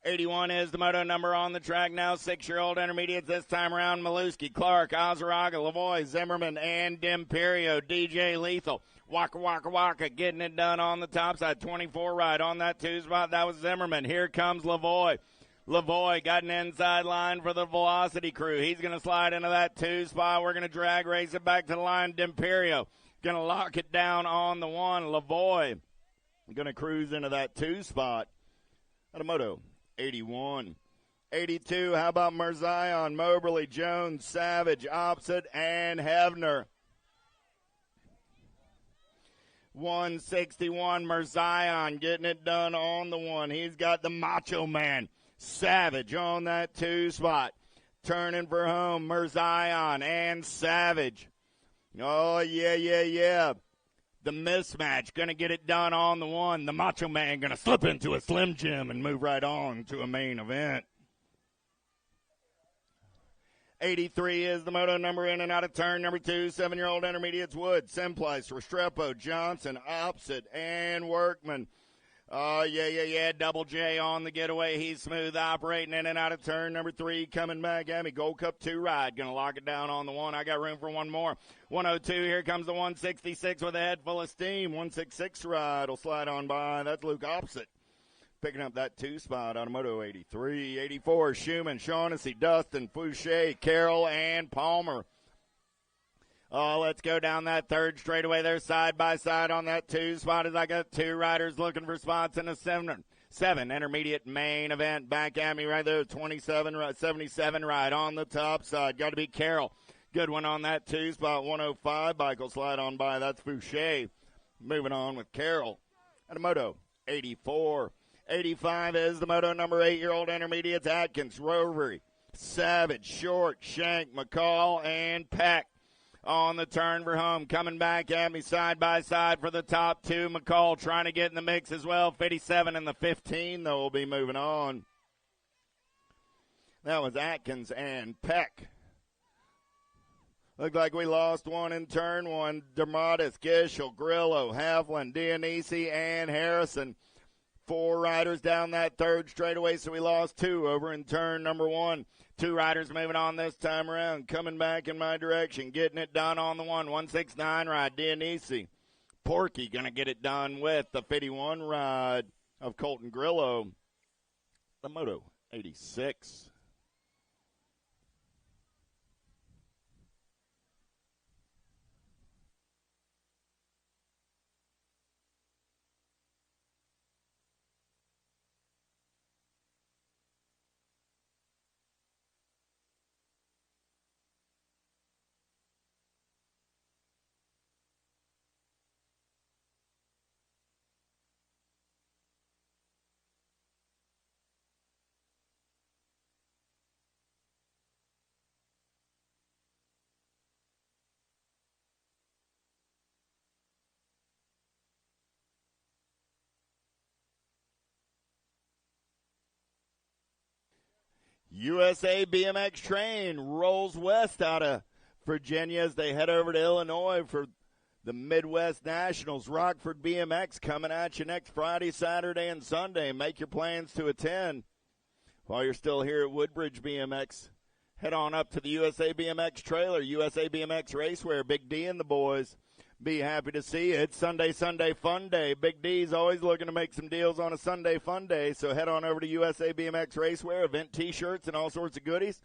81 is the moto number on the track now. 6-year-old intermediates this time around. Maluski, Clark, Azaraga, Lavoie, Zimmerman, and D'Imperio. DJ Lethal. Waka, getting it done on the top side. 24 ride on that 2 spot. That was Zimmerman. Here comes Lavoie. Lavoie got an inside line for the Velocity crew. He's going to slide into that 2 spot. We're going to drag race it back to the line. D'Imperio going to lock it down on the 1. Lavoie going to cruise into that 2 spot. Moto 81. 82, how about Mirzion, Moberly, Jones, Savage, Opposite, and Hevner. 161, Mirzion getting it done on the 1. He's got the Macho Man, Savage on that 2 spot. Turning for home, Mirzion and Savage. Oh, yeah. The mismatch going to get it done on the 1. The Macho Man going to slip into a Slim Jim and move right on to a main event. 83 is the moto number in and out of turn number 2. 7-year-old intermediates Wood, Simplice, Restrepo, Johnson, Opposite, and Workman. Oh, yeah. Double J on the getaway. He's smooth operating in and out of turn number 3. Coming back at me. Gold Cup 2 ride. Going to lock it down on the 1. I got room for one more. 102. Here comes the 166 with a head full of steam. 166 ride will slide on by. That's Luke Opposite. Picking up that 2 spot on Moto 83. 84. Schumann, Shaughnessy, Dustin, Fouché, Carroll, and Palmer. Oh, let's go down that third straightaway there side by side on that 2 spot as I got 2 riders looking for spots in a 7 intermediate main event. Back at me right there, 77 ride on the top side. Got to be Carroll. Good one on that 2 spot. 105 bike will slide on by. That's Fouché. Moving on with Carroll. At a Moto 84. 85 is the moto number 8-year-old intermediates. Atkins, Rovery, Savage, Short, Shank, McCall, and Peck. On the turn for home, coming back at me side by side for the top 2. McCall trying to get in the mix as well. 57 and the 15, though, will be moving on. That was Atkins and Peck. Looked like we lost one in turn 1. Dermatis, Gishel, Grillo, Havlin, Dionisi, and Harrison. 4 riders down that third straightaway, so we lost 2 over in turn number 1. 2 riders moving on this time around, coming back in my direction, getting it done on the 1. 169 ride, Dionisi. Porky going to get it done with the 51 ride of Colton Grillo. The Moto 86. USA BMX train rolls west out of Virginia as they head over to Illinois for the Midwest Nationals. Rockford BMX coming at you next Friday, Saturday, and Sunday. Make your plans to attend. While you're still here at Woodbridge BMX, head on up to the USA BMX trailer, USA BMX Racewear, Big D and the boys. Be happy to see you. It's Sunday Fun Day. Big D's always looking to make some deals on a Sunday Fun Day, so head on over to USA BMX Racewear, event T-shirts, and all sorts of goodies.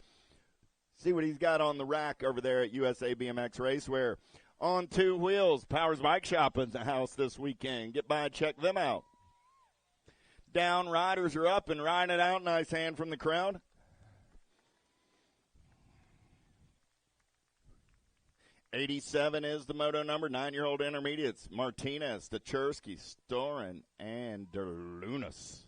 See what he's got on the rack over there at USA BMX Racewear. On Two Wheels, Powers Bike Shop in the house this weekend. Get by and check them out. Down riders are up and riding it out. Nice hand from the crowd. '87 is the moto number. 9-year-old intermediates. Martinez, Stachersky, Storin, and DeLunas.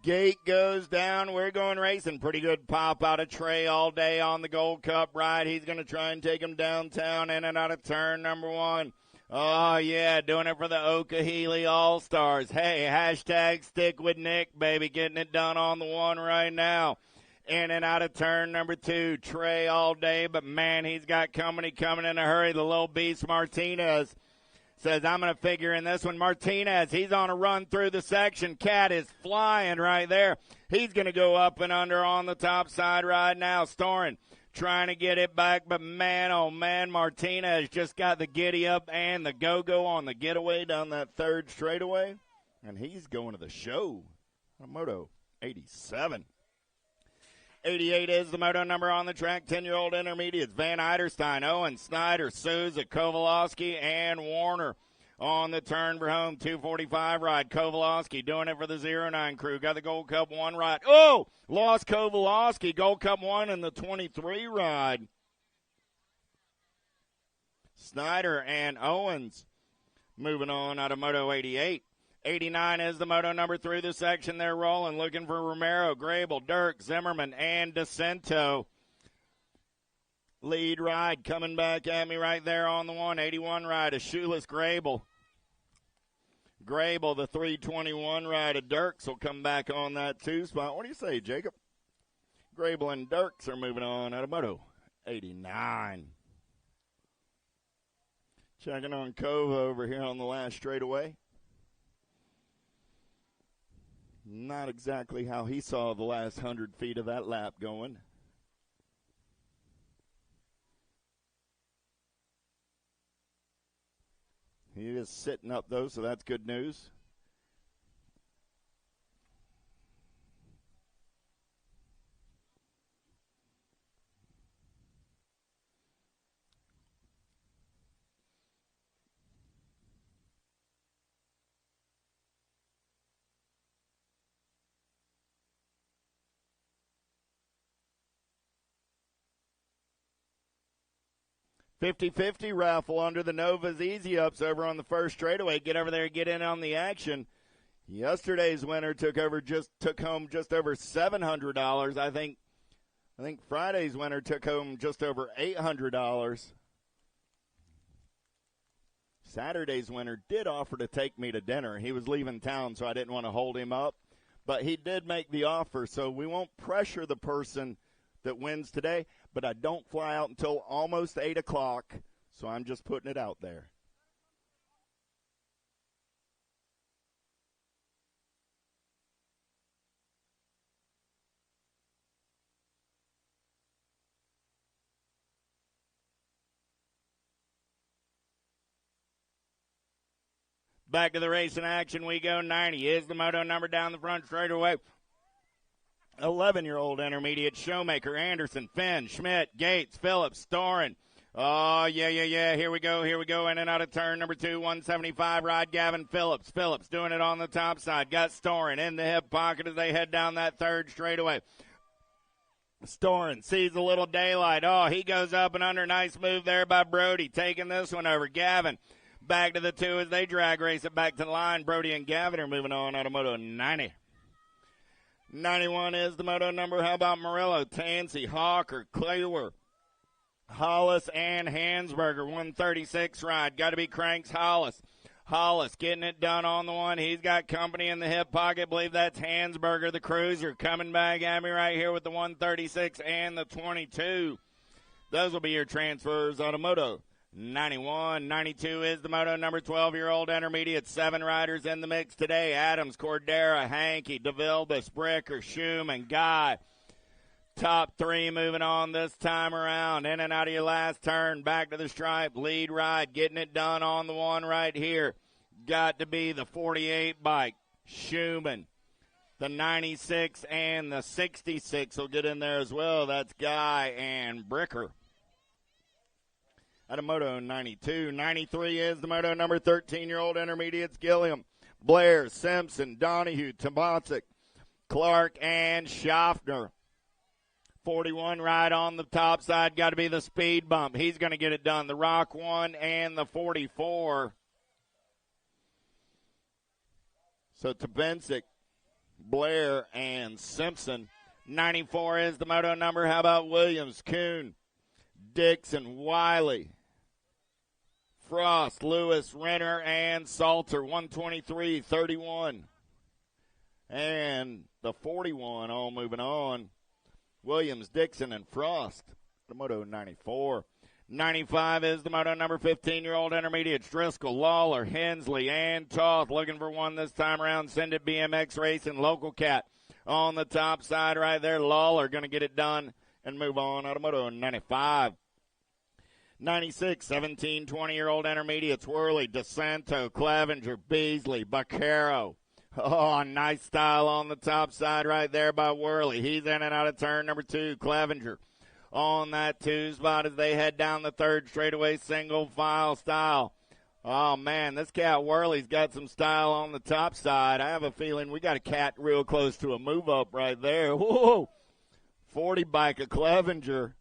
Gate goes down. We're going racing. Pretty good pop out of Trey all day on the Gold Cup ride. He's going to try and take him downtown in and out of turn number 1. Oh, yeah, doing it for the Okahili All-Stars. Hey, hashtag stick with Nick, baby. Getting it done on the 1 right now. In and out of turn number 2. Trey all day, but, man, he's got company coming in a hurry. The little beast Martinez says, I'm going to figure in this one. Martinez, he's on a run through the section. Cat is flying right there. He's going to go up and under on the top side right now. Storin trying to get it back, but man, oh man, Martinez just got the giddy up and the go-go on the getaway down that third straightaway, and he's going to the show on Moto 87. 88 is the moto number on the track. 10-year-old intermediates. Van Eiderstein, Owen, Snyder, Souza, Kowalowski, and Warner on the turn for home. 245 ride. Kowalowski doing it for the 09 crew. Got the Gold Cup 1 ride. Oh! Lost Kowalowski. Gold Cup 1 in the 23 ride. Snyder and Owens moving on out of Moto 88. 89 is the moto number through the section. They're rolling, looking for Romero, Grable, Dirk, Zimmerman, and DeCento. Lead ride coming back at me right there on the 181 ride. A shoeless Grable. Grable, the 321 ride of Dirks will come back on that 2 spot. What do you say, Jacob? Grable and Dirks are moving on out of Moto 89. Checking on Cove over here on the last straightaway. Not exactly how he saw the last 100 feet of that lap going. He is sitting up, though, so that's good news. .50 raffle under the Nova's Easy Ups over on the first straightaway. Get over there and get in on the action. Yesterday's winner took home just over $700. I think Friday's winner took home just over $800. Saturday's winner did offer to take me to dinner. He was leaving town, so I didn't want to hold him up. But he did make the offer, so we won't pressure the person that wins today, but I don't fly out until almost 8 o'clock, so I'm just putting it out there. Back to the racing action we go. 90 is the moto number down the front straightaway. 11-year-old intermediate. Showmaker, Anderson, Finn, Schmidt, Gates, Phillips, Storin. Oh, yeah. Here we go. In and out of turn number 2, 175 ride. Gavin Phillips. Phillips doing it on the top side. Got Storin in the hip pocket as they head down that third straightaway. Storin sees a little daylight. Oh, he goes up and under. Nice move there by Brody. Taking this one over. Gavin back to the 2 as they drag race it back to the line. Brody and Gavin are moving on out of Moto 90. 91 is the moto number. How about Murillo, Tansy, Hawker, Clewer, Hollis, and Hansberger. 136 ride. Got to be Cranks Hollis. Hollis getting it done on the 1. He's got company in the hip pocket. Believe that's Hansberger, the cruiser, coming back at me right here with the 136 and the 22. Those will be your transfers out of Moto 91, 92 is the moto number 12-year-old intermediate. 7 riders in the mix today. Adams, Cordera, Hankey, DeVilbiss, Bricker, Schumann, Guy. Top 3 moving on this time around. In and out of your last turn. Back to the stripe. Lead ride. Getting it done on the one right here. Got to be the 48 bike. Schumann. The 96 and the 66 will get in there as well. That's Guy and Bricker. Out of Moto 92. 93 is the Moto number 13-year-old intermediates. Gilliam, Blair, Simpson, Donahue, Tomacic, Clark, and Schaffner. 41 right on the top side. Got to be the speed bump. He's going to get it done. The Rock 1 and the 44. So Tomacic, Blair, and Simpson. 94 is the moto number. How about Williams, Kuhn, Dixon, Wiley, Frost, Lewis, Renner, and Salter. 123, 31. And the 41 all moving on. Williams, Dixon, and Frost. The moto 94. 95 is the moto number 15-year-old intermediates. Driscoll, Lawler, Hensley, and Toth looking for one this time around. Send it BMX Racing, Local Cat on the top side right there. Lawler going to get it done and move on. Out of moto 95. 96, 17, 20-year-old intermediates. Worley, DeSanto, Clevenger, Beasley, Baccaro. Oh, nice style on the top side right there by Worley. He's in and out of turn number 2. Clevenger on that 2 spot as they head down the third straightaway, single file style. Oh, man, this cat Worley's got some style on the top side. I have a feeling we got a cat real close to a move-up right there. Whoa, 40 bike of Clevenger.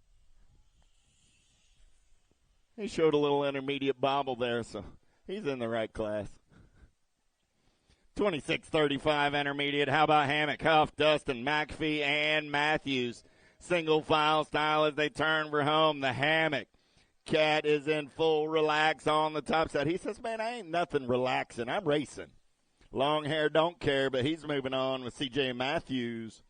He showed a little intermediate bobble there, so he's in the right class. 26-35 intermediate. How about Hammock, Huff, Dustin, McAfee, and Matthews? Single file style as they turn for home. The Hammock cat is in full relax on the top side. He says, man, I ain't nothing relaxing. I'm racing. Long hair don't care, but he's moving on with C.J. Matthews.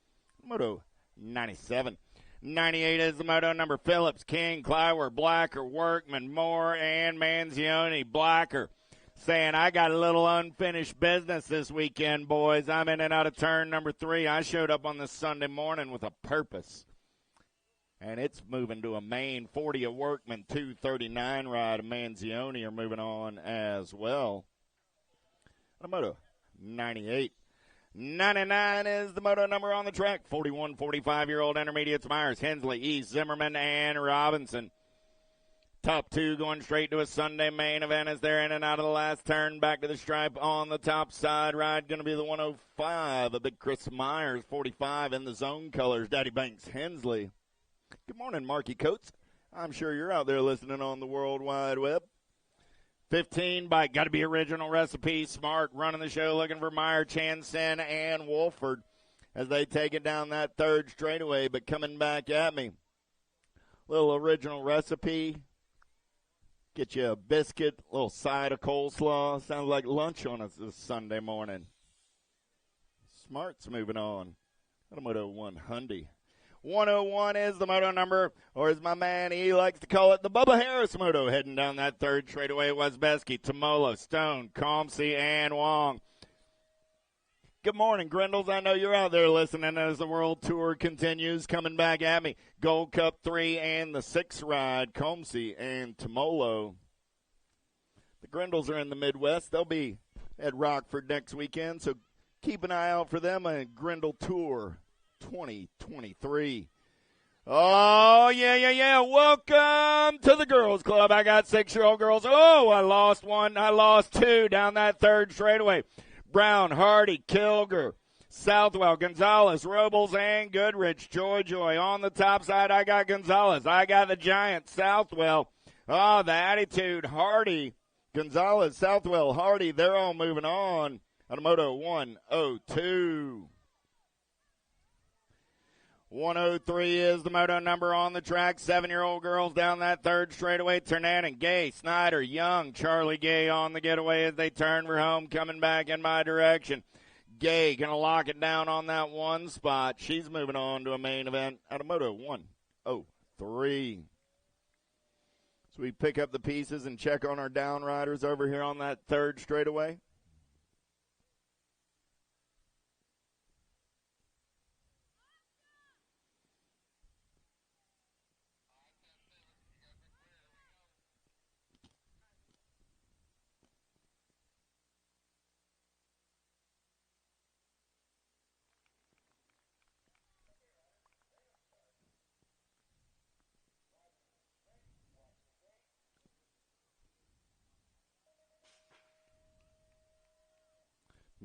Moto 97. 98 is the moto number. Phillips, King, Clywer, Blacker, Workman, Moore, and Manzioni. Blacker saying, I got a little unfinished business this weekend, boys. I'm in and out of turn number 3. I showed up on this Sunday morning with a purpose. And it's moving to a main 40 of Workman, 239 ride of Manzioni are moving on as well. The moto 98. 99 is the moto number on the track. 41, 45-year-old intermediates. Myers, Hensley, East, Zimmerman, and Robinson. Top 2 going straight to a Sunday main event as they're in and out of the last turn. Back to the stripe on the top side. Ride going to be the 105. A big Chris Myers, 45 in the zone colors. Daddy Banks, Hensley. Good morning, Marky Coates. I'm sure you're out there listening on the World Wide Web. 15 bike, got to be original recipe. Smart running the show, looking for Meyer, Chansen, and Wolford as they take it down that third straightaway. But coming back at me, little original recipe. Get you a biscuit, a little side of coleslaw. Sounds like lunch on us this Sunday morning. Smart's moving on. Moto 100. 101 is the moto number, or as my man he likes to call it, the Bubba Harris moto. Heading down that third straightaway, Wesbeski, Tamolo, Stone, Comsey, and Wong. Good morning, Grindles. I know you're out there listening as the World Tour continues. Coming back at me, Gold Cup 3 and the 6 ride, Comsey and Tamolo. The Grindles are in the Midwest. They'll be at Rockford next weekend, so keep an eye out for them on Grindle Tour 2023. Oh, yeah. Welcome to the girls club. I got 6-year-old girls. Oh, I lost one. I lost 2 down that third straightaway. Brown, Hardy, Kilger, Southwell, Gonzalez, Robles, and Goodrich. Joy. On the top side, I got Gonzalez. I got the giant, Southwell. Oh, the attitude, Hardy, Gonzalez, Southwell, Hardy. They're all moving on. Moto 102. 103 is the moto number on the track. 7-year-old girls down that third straightaway. Ternanen, Gay, Snyder, Young, Charlie Gay on the getaway as they turn for home, coming back in my direction. Gay going to lock it down on that 1 spot. She's moving on to a main event out of moto 103. So we pick up the pieces and check on our down riders over here on that third straightaway.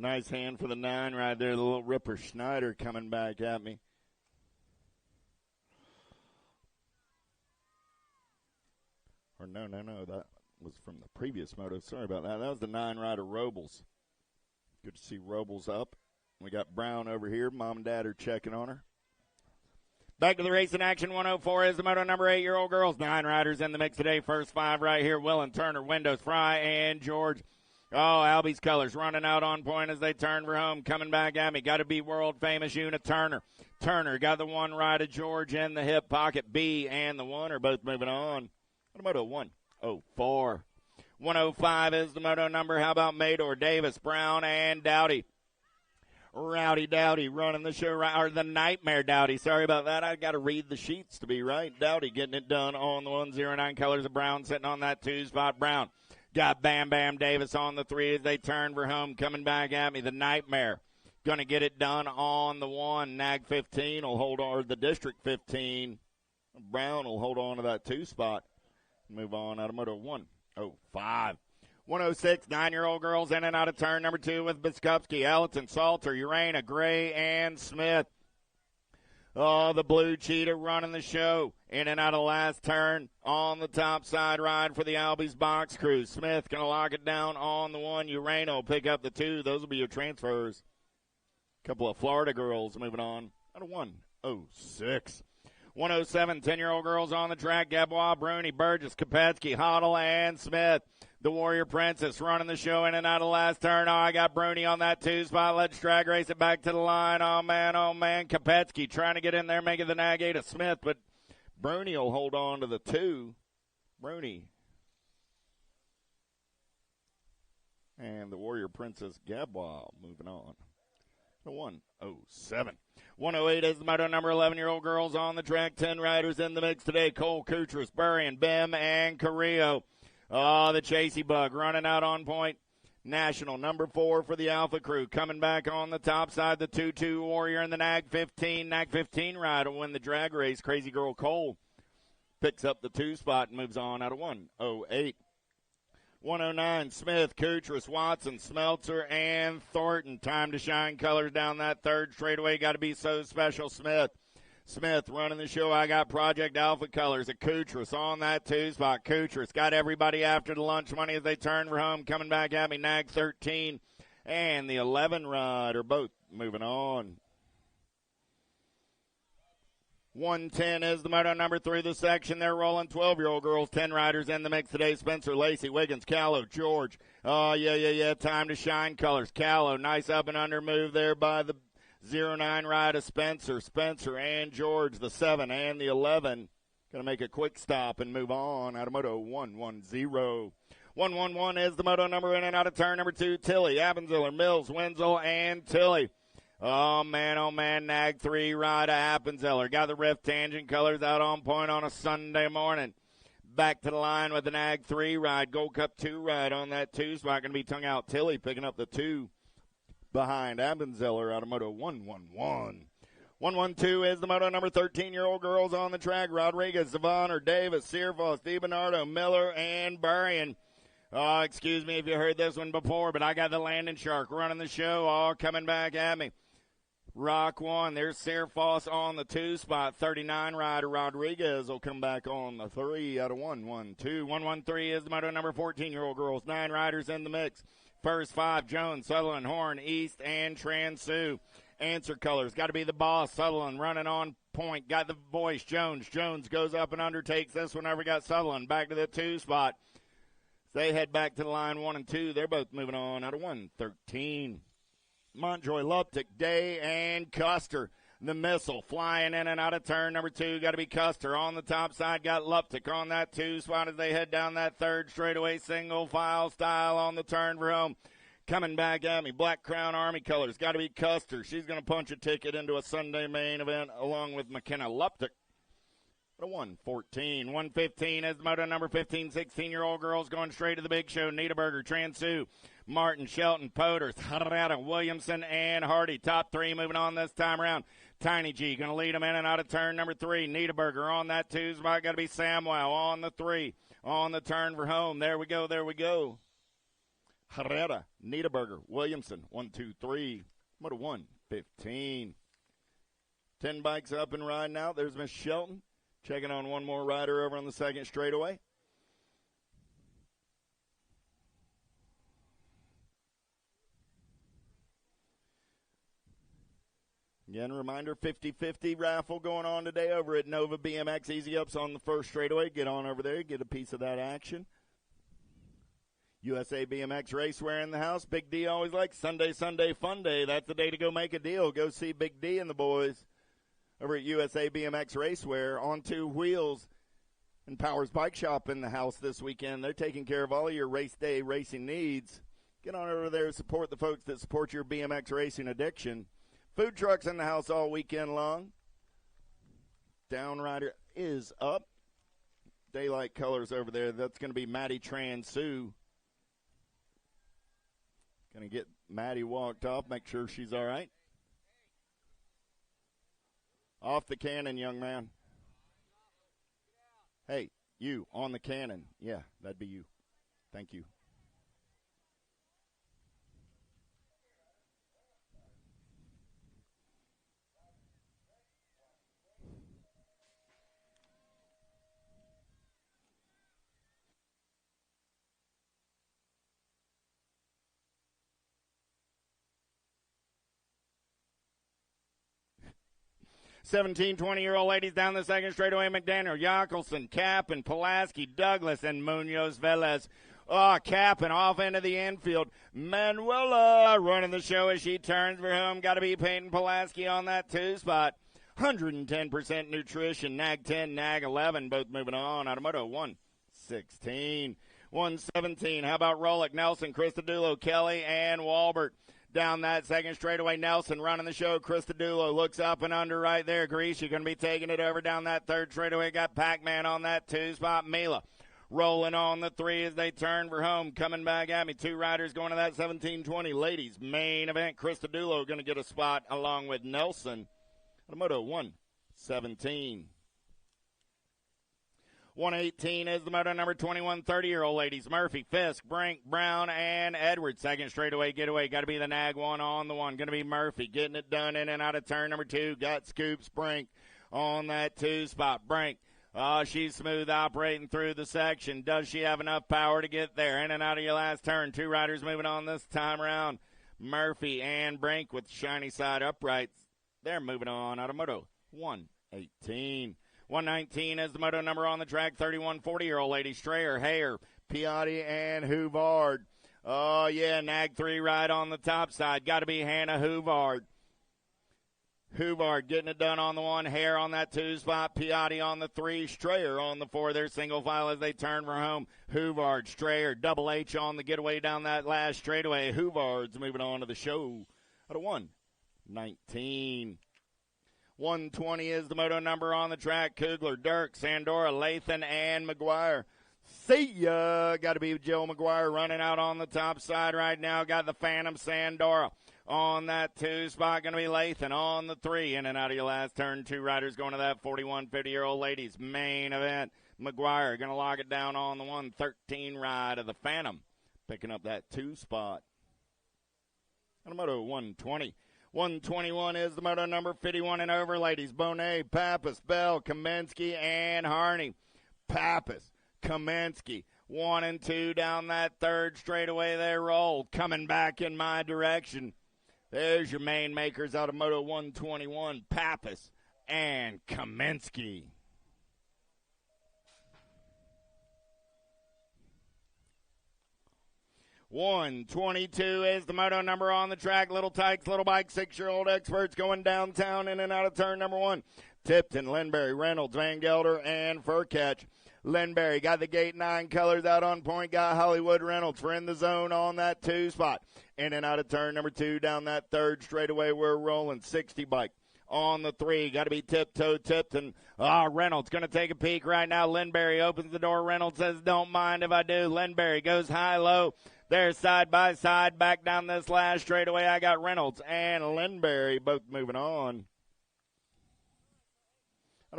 Nice hand for the 9 right there, the little Ripper Schneider coming back at me. Or no, that was from the previous moto. Sorry about that. That was the 9 rider Robles. Good to see Robles up. We got Brown over here. Mom and Dad are checking on her. Back to the racing action. 104 is the moto number 8-year-old girls. 9 riders in the mix today. First 5 right here. Willen, Turner, Windows, Fry, and George. Oh, Albie's colors running out on point as they turn for home. Coming back at me. Got to be world famous Una Turner. Turner got the 1 right of George in the hip pocket. B and the 1 are both moving on. Moto 104. 105 is the moto number. How about Mador, Davis, Brown, and Dowdy? Rowdy Dowdy running the show, or the Nightmare Dowdy. Sorry about that. I got to read the sheets to be right. Dowdy getting it done on the 109 colors of Brown, sitting on that 2 spot. Brown got Bam Bam Davis on the 3 as they turn for home. Coming back at me, the Nightmare. Going to get it done on the 1. Nag 15 will hold on, or the District 15. Brown will hold on to that 2 spot. Move on out of moto 105. 106, 9-year-old girls in and out of turn number 2 with Biskupski, Elton, Salter, Urena, Gray, and Smith. Oh, the Blue Cheetah running the show. In and out of last turn on the top side ride for the Albies box crew. Smith going to lock it down on the 1. Urena will pick up the 2. Those will be your transfers. Couple of Florida girls moving on out of 106. 107, 10-year-old girls on the track. Gabois, Bruni, Burgess, Kopetsky, Hoddle, and Smith. The Warrior Princess running the show in and out of last turn. Oh, I got Bruni on that 2 spot. Let's drag race it back to the line. Oh, man. Kopetsky trying to get in there, making the nag 8 of Smith, but Bruni will hold on to the 2. Bruni. And the Warrior Princess Gabois moving on. 107. 108 is the moto number 11-year-old girls on the track. 10 riders in the mix today. Cole, Kutras, Burrian, Bim, and Carrillo. Oh, the Chasey Bug running out on point. National number 4 for the Alpha crew. Coming back on the top side, the 2-2 Warrior and the Nag 15. Nag 15 ride will win the drag race. Crazy Girl Cole picks up the 2 spot and moves on out of 108. 109, Smith, Kutras, Watson, Smeltzer, and Thornton. Time to shine colors down that third straightaway. Got to be so special, Smith. Smith running the show. I got Project Alpha colors at Kutras on that 2 spot. Kutras got everybody after the lunch money as they turn for home. Coming back at me, Nag 13 and the 11 ride are both moving on. 110 is the moto number 3 the section. They're rolling 12-year-old girls, 10 riders in the mix today. Spencer, Lacey, Wiggins, Callow, George. Oh, yeah. Time to shine colors. Callow, nice up and under move there by the 09 ride of Spencer. Spencer and George, the 7 and the 11. Going to make a quick stop and move on out of moto 110. 111 is the moto number in and out of turn number 2. Tilly, Appenziller, Mills, Wenzel, and Tilly. Oh, man, Nag 3 ride of Appenziller. Got the Rift Tangent colors out on point on a Sunday morning. Back to the line with the Nag 3 ride. Gold Cup 2 ride on that 2 spot. Going to be tongue out Tilly picking up the 2 behind Appenziller out of moto 111. 112 is the moto number 13-year-old girls on the track. Rodriguez, Zavon, Davis, Searfoss, DiBernardo, Miller, and Burrian. Oh, excuse me if you heard this one before, but I got the Landing Shark running the show. Oh, coming back at me. Rock 1. There's Searfoss on the 2 spot. 39 rider Rodriguez will come back on the 3 out of 112. 113 is the moto number 14-year-old girls. 9 riders in the mix. First 5, Jones, Sutherland, Horn, East, and Transu. Answer colors. Got to be the boss. Sutherland running on point. Got the voice. Jones. Jones goes up and undertakes this one. Never got Sutherland back to the 2 spot. They head back to the line 1 and 2. They're both moving on out of 113. Montjoy, Luptic, Day, and Custer. The missile flying in and out of turn number 2. Got to be Custer. On the top side, got Luptic on that 2 spot as they head down that third straightaway, single file style on the turn for home. Coming back at me, Black Crown Army colors. Got to be Custer. She's going to punch a ticket into a Sunday main event along with McKenna Luptic. A 114. 115 is the moto number 15, 16-year-old girls going straight to the big show. Niederberger, Transu, Martin, Shelton, Poders, Harada, Williamson, and Hardy. Top 3 moving on this time around. Tiny G going to lead them in and out of turn number 3. Niederberger on that 2 spot. Got to be Samwell on the 3. On the turn for home. There we go. There we go. Herrera, Niederberger, Williamson. 1, 2, 3. Moto 115. 10 bikes up and riding out. There's Miss Shelton. Checking on one more rider over on the second straightaway. Again, reminder, 50-50 raffle going on today over at Nova BMX. Easy ups on the first straightaway. Get on over there, get a piece of that action. USA BMX Racewear in the house. Big D always likes Sunday, Sunday Fun Day. That's the day to go make a deal. Go see Big D and the boys over at USA BMX Racewear on 2 wheels and Powers Bike Shop in the house this weekend. They're taking care of all your race day racing needs. Get on over there, support the folks that support your BMX racing addiction. Food trucks in the house all weekend long. Downrider is up. Daylight colors over there. That's going to be Maddie Transu. Going to get Maddie walked off, make sure she's all right. Off the cannon, young man. Hey, you, on the cannon. Yeah, that'd be you. Thank you. Seventeen, 20-year-old ladies down the second straightaway. McDaniel, Jockelson, Kappen, Pulaski, Douglas, and Munoz Velez. Kappen off into the infield. Manuela running the show as she turns for home. Got to be Peyton Pulaski on that 2 spot. 110% nutrition. Nag 10, Nag 11. Both moving on. Automoto 116. 117. How about Rolick, Nelson, Christodoulou, Kelly, and Walbert? Down that second straightaway, Nelson running the show. Christodoulou looks up and under right there. Grease, you're going to be taking it over down that third straightaway. Got Pac-Man on that 2 spot. Mila rolling on the 3 as they turn for home. Coming back at me. 2 riders going to that 17-20. Ladies main event. Christodoulou going to get a spot along with Nelson. Automoto 117. 118 is the moto number 21, 30-year-old ladies. Murphy, Fisk, Brink, Brown, and Edwards. Second straightaway getaway. Got to be the Nag 1 on the 1. Going to be Murphy getting it done in and out of turn number 2. Got Scoops Brink on that 2 spot. Brink, she's smooth operating through the section. Does she have enough power to get there? In and out of your last turn. 2 riders moving on this time around. Murphy and Brink with shiny side uprights. They're moving on. Automoto 118. 119 is the moto number on the track. 31, 40-year-old lady. Strayer, Hayer, Piatti, and Huvard. Oh, yeah, Nag 3 right on the top side. Got to be Hannah Huvard. Huvard getting it done on the 1. Hare on that 2 spot. Piatti on the 3. Strayer on the 4. They're single file as they turn for home. Huvard, Strayer, Double H on the getaway down that last straightaway. Huvard's moving on to the show at a 119. 120 is the moto number on the track. Kugler, Dirk, Sandora, Lathan, and McGuire. See ya. Got to be Joe McGuire running out on the top side right now. Got the Phantom Sandora on that 2 spot. Going to be Lathan on the 3. In and out of your last turn. 2 riders going to that 41, 50-year-old ladies main event. McGuire going to lock it down on the 113 ride of the Phantom. Picking up that 2 spot. On the moto 120. 121 is the moto number 51 and over, ladies. Bonet, Pappas, Bell, Kamensky, and Harney. Pappas, Kamensky, 1 and 2 down that third straightaway. They roll. Coming back in my direction. There's your main makers out of Moto 121, Pappas and Kamensky. 122 is the moto number on the track. Little Tykes, Little Bike, 6-year-old experts going downtown in and out of turn number 1. Tipton, Lindberry, Reynolds, Van Gelder, and Furcatch. Lindberry got the gate 9 colors out on point. Got Hollywood Reynolds for in the zone on that 2 spot. In and out of turn number 2 down that 3rd straightaway. We're rolling 60 bike. On the 3, got to be tiptoe Tipton. Reynolds going to take a peek right now. Lindberry opens the door. Reynolds says, don't mind if I do. Lindberry goes high-low. They're side by side. Back down this last straightaway, I got Reynolds and Lindberry both moving on.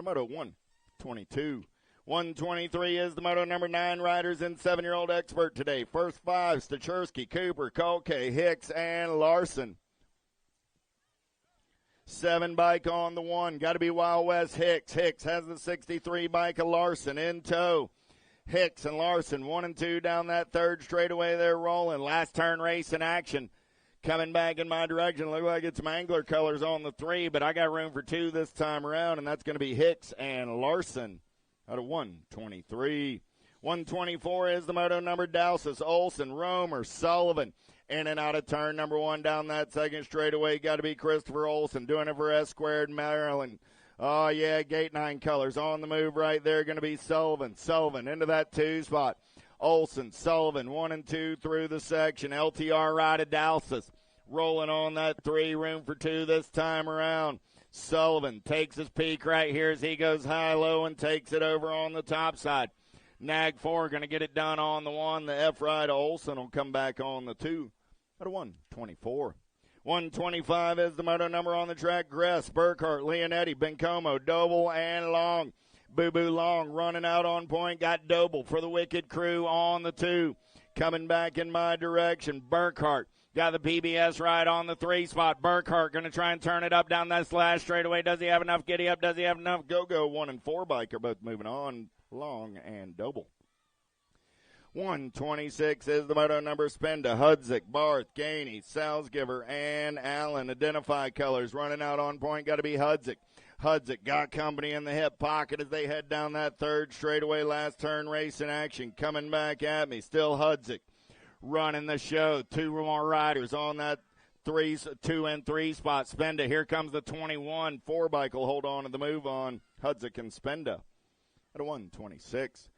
Moto 122. 123 is the moto number 9 riders and 7-year-old expert today. First 5, Stachersky, Cooper, Kolke, Hicks, and Larson. 7 bike on the 1. Got to be Wild West Hicks. Hicks has the 63 bike of Larson in tow. Hicks and Larson 1 and 2 down that 3rd straightaway. They're rolling. Last turn race in action. Coming back in my direction. Look like it's Mangler colors on the 3, but I got room for 2 this time around, and that's going to be Hicks and Larson out of 123. 124 is the moto number Dowses, Olson, Romer, Sullivan. In and out of turn number 1 down that 2nd straightaway. Got to be Christopher Olson doing it for S Squared Maryland. Oh, yeah, gate 9 colors on the move right there. Going to be Sullivan. Sullivan into that 2 spot. Olson, Sullivan, 1 and 2 through the section. LTR ride of Dowses. Rolling on that 3, room for 2 this time around. Sullivan takes his peak right here as he goes high-low and takes it over on the top side. Nag 4 going to get it done on the 1. The F ride of Olson will come back on the 2. Out of 124. 125 is the moto number on the track. Gress, Burkhart, Leonetti, Bencomo, Doble, and Long. Boo-Boo Long running out on point. Got Doble for the Wicked Crew on the 2. Coming back in my direction. Burkhart got the PBS ride on the 3 spot. Burkhart going to try and turn it up down that last straightaway. Does he have enough giddy up? Does he have enough go-go? 1 and 4 bike are both moving on. Long and Doble. 126 is the moto number. Spenda, Hudzik, Barth, Gainey, Salzgiver, and Allen. Identify colors running out on point. Got to be Hudzik. Hudzik got company in the hip pocket as they head down that 3rd straightaway. Last turn race in action. Coming back at me. Still Hudzik running the show. 2 more riders on that 2 and 3 spot. Spenda. Here comes the 21. 4 bike will hold on to the move on Hudzik and Spenda. At a 126.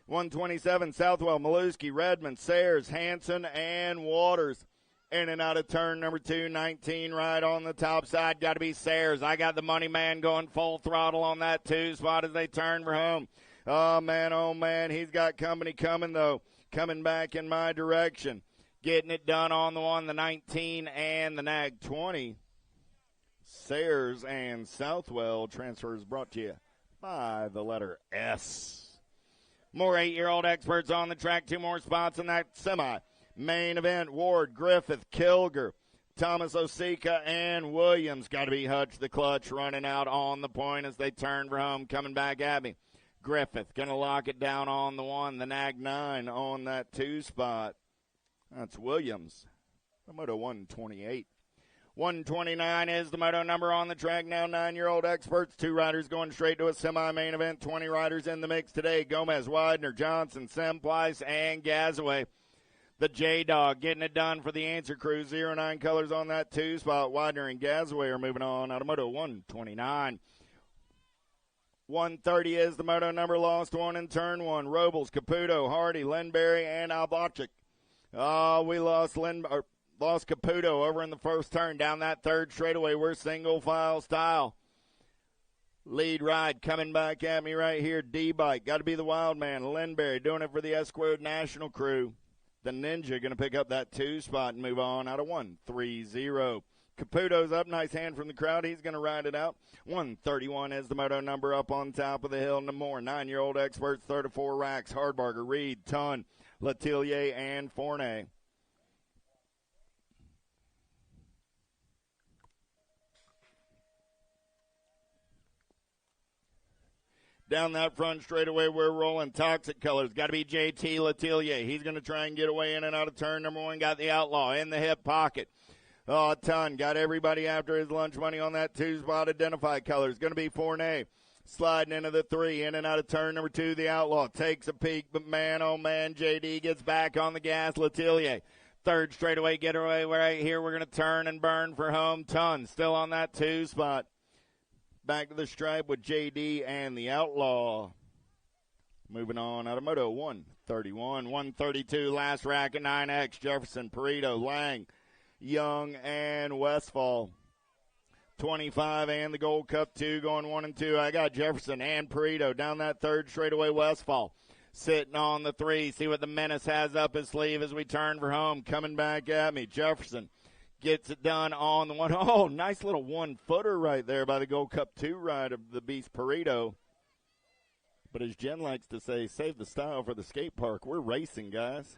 127, Southwell, Maluski, Redmond, Sayers, Hanson, and Waters. In and out of turn number 2, 19 right on the top side. Got to be Sayers. I got the money man going full throttle on that 2 spot as they turn for home. Oh, man, he's got company coming, though. Coming back in my direction. Getting it done on the 1, the 19, and the Nag 20. Sayers and Southwell transfers brought to you by the letter S. More 8-year-old experts on the track. 2 more spots in that semi. Main event, Ward, Griffith, Kilger, Thomas Osika, and Williams. Got to be Hutch the Clutch running out on the point as they turn for home. Coming back at me. Griffith going to lock it down on the 1. The Nag 9 on that 2 spot. That's Williams. The moto 128. 129 is the moto number on the track now. 9-year-old experts. 2 riders going straight to a semi-main event. 20 riders in the mix today. Gomez, Widener, Johnson, Semplice, and Gazaway. The J-Dog getting it done for the Answer Crew. 09 colors on that 2 spot. Widener and Gazaway are moving on. Out of moto 129. 130 is the moto number. Lost 1 in turn 1. Robles, Caputo, Hardy, Lindberry, and Albachik. We lost Caputo over in the first turn down that 3rd straightaway. We're single file style. Lead ride coming back at me right here. D-Bike. Got to be the wild man. Lindberry doing it for the S-Squared National Crew. The Ninja going to pick up that 2 spot and move on out of 130. Caputo's up. Nice hand from the crowd. He's going to ride it out. 131 is the moto number up on top of the hill. No more. 9-year-old experts. 34 racks. Hardbarger, Reed, Ton, Letellier, and Fournay. Down that front straightaway, we're rolling toxic colors. Got to be JT Letellier. He's going to try and get away in and out of turn number 1. Got the Outlaw in the hip pocket. Oh, Ton got everybody after his lunch money on that 2 spot. Identify colors. Going to be Fournay. Sliding into the 3, in and out of turn number 2. The Outlaw takes a peek, but man, oh man, JD gets back on the gas. Letellier Third straightaway getaway right here. We're going to turn and burn for home. Ton still on that 2 spot. Back to the stripe with JD and the Outlaw. Moving on out of Moto 131, 132, last rack at 9X. Jefferson, Perito, Lang, Young, and Westfall. 25 and the Gold Cup 2 going 1 and 2. I got Jefferson and Perito down that third straightaway. Westfall sitting on the 3. See what the Menace has up his sleeve as we turn for home. Coming back at me. Jefferson gets it done on the 1. Oh, nice little 1-footer right there by the Gold Cup 2 ride of the Beast Perito. But as Jen likes to say, save the style for the skate park. We're racing, guys.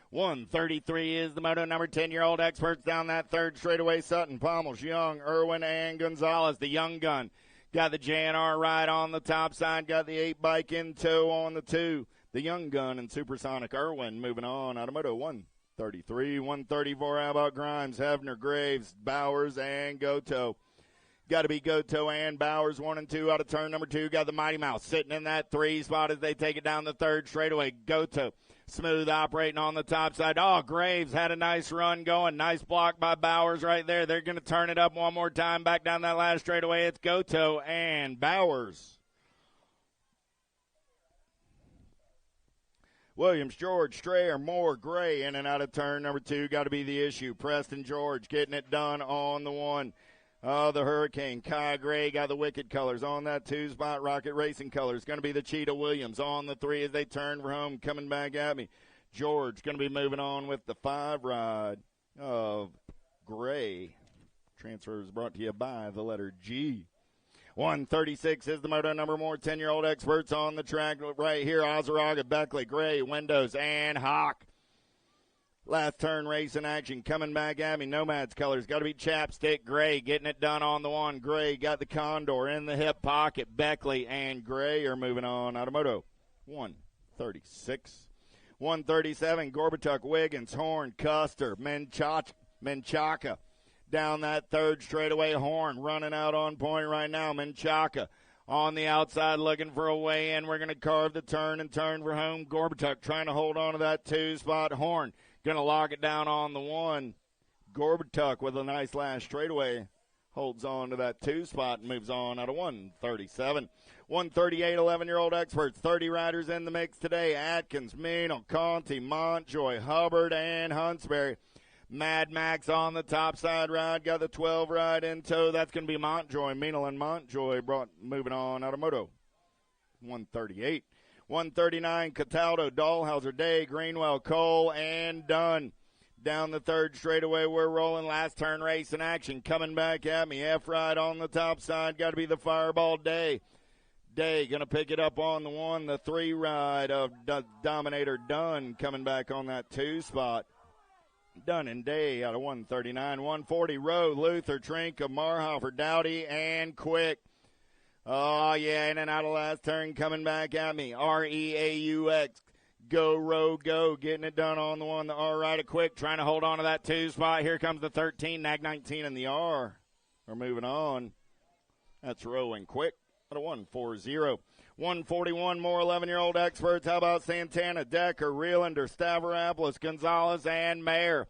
133 is the moto number. 10-year-old experts down that third straightaway. Sutton, Pommels, Young, Irwin, and Gonzalez. The Young gun got the JNR ride on the top side. Got the 8 bike in tow on the 2. The Young gun and Supersonic Irwin moving on out of moto 133. 134, how about Grimes, Hefner, Graves, Bowers, and Goto. Got to be Goto and Bowers, 1 and 2 out of turn number 2. Got the Mighty Mouse sitting in that 3 spot as they take it down the third straightaway. Goto smooth operating on the top side. Oh, Graves had a nice run going. Nice block by Bowers right there. They're going to turn it up one more time back down that last straightaway. It's Goto and Bowers. Williams, George, Strayer, Moore, Gray in and out of turn number 2. Got to be the issue. Preston George getting it done on the 1. Oh, the Hurricane. Kai Gray got the Wicked colors on that 2 spot. Rocket Racing colors. Going to be the Cheetah Williams on the 3 as they turn for home. Coming back at me. George going to be moving on with the 5 ride of Gray. Transfer is brought to you by the letter G. 136 is the moto number. More 10-year-old experts on the track right here. Ozaraga, Beckley, Gray, Windows, and Hawk. Last turn race in action coming back at me. Nomads colors. Got to be Chapstick. Gray getting it done on the 1. Gray got the Condor in the hip pocket. Beckley and Gray are moving on out of moto 136. 137, Gorbatuk, Wiggins, Horn, Custer, Menchaca. Down that third straightaway. Horn running out on point right now. Menchaca on the outside looking for a way in. We're going to carve the turn and turn for home. Gorbatuk trying to hold on to that 2 spot. Horn going to lock it down on the 1. Gorbatuk with a nice last straightaway holds on to that 2 spot and moves on out of 137. 138, 11-year-old experts. 30 riders in the mix today. Atkins, Meanle, Conti, Montjoy, Hubbard, and Huntsberry. Mad Max on the top side ride. Got the 12 ride in tow. That's going to be Montjoy. Meanle and Montjoy moving on out of moto 138. 139, Cataldo, Dahlhauser, Day, Greenwell, Cole, and Dunn. Down the third straightaway, we're rolling. Last turn race in action. Coming back at me. F-ride on the top side. Got to be the Fireball Day. Day going to pick it up on the 1. The 3 ride of Dominator Dunn coming back on that 2 spot. Dunn and Day out of 139. 140, Rowe, Luther, Trinka, Marhofer, Dowdy, and Quick. Oh, yeah, in and out of last turn coming back at me. R-E-A-U-X. Go, Rowe, go. Getting it done on the 1. The R rider Quick trying to hold on to that 2 spot. Here comes the 13. Nag 19 and the R. We're moving on. That's Rowe and Quick out of 140. 141 more 11-year-old experts. How about Santana, Decker, Reelander, Stavropoulos, Gonzalez, and Mayer?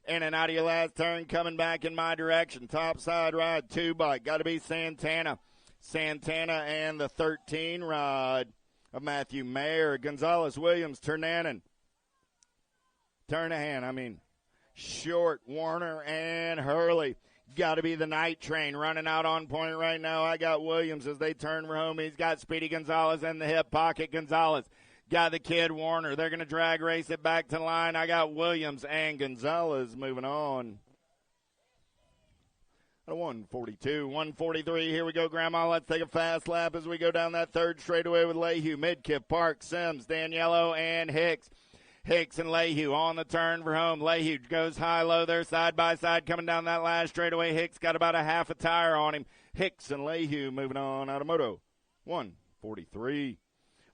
In and out of your last turn coming back in my direction. Top side ride, 2 bike. Got to be Santana. Santana and the 13 ride of Matthew Mayer. Gonzalez, Williams, Turnahan, Short, Warner, and Hurley. Got to be the Night Train running out on point right now. I got Williams as they turn for home. He's got Speedy Gonzalez in the hip pocket. Gonzalez got the kid Warner. They're going to drag race it back to the line. I got Williams and Gonzalez moving on. 142, 143. Here we go, Grandma. Let's take a fast lap as we go down that third straightaway with Lehue, Midkiff, Park, Sims, Daniello, and Hicks. Hicks and Lehue on the turn for home. Lehue goes high-low there, side by side, coming down that last straightaway. Hicks got about a half a tire on him. Hicks and Lehue moving on out of moto 143.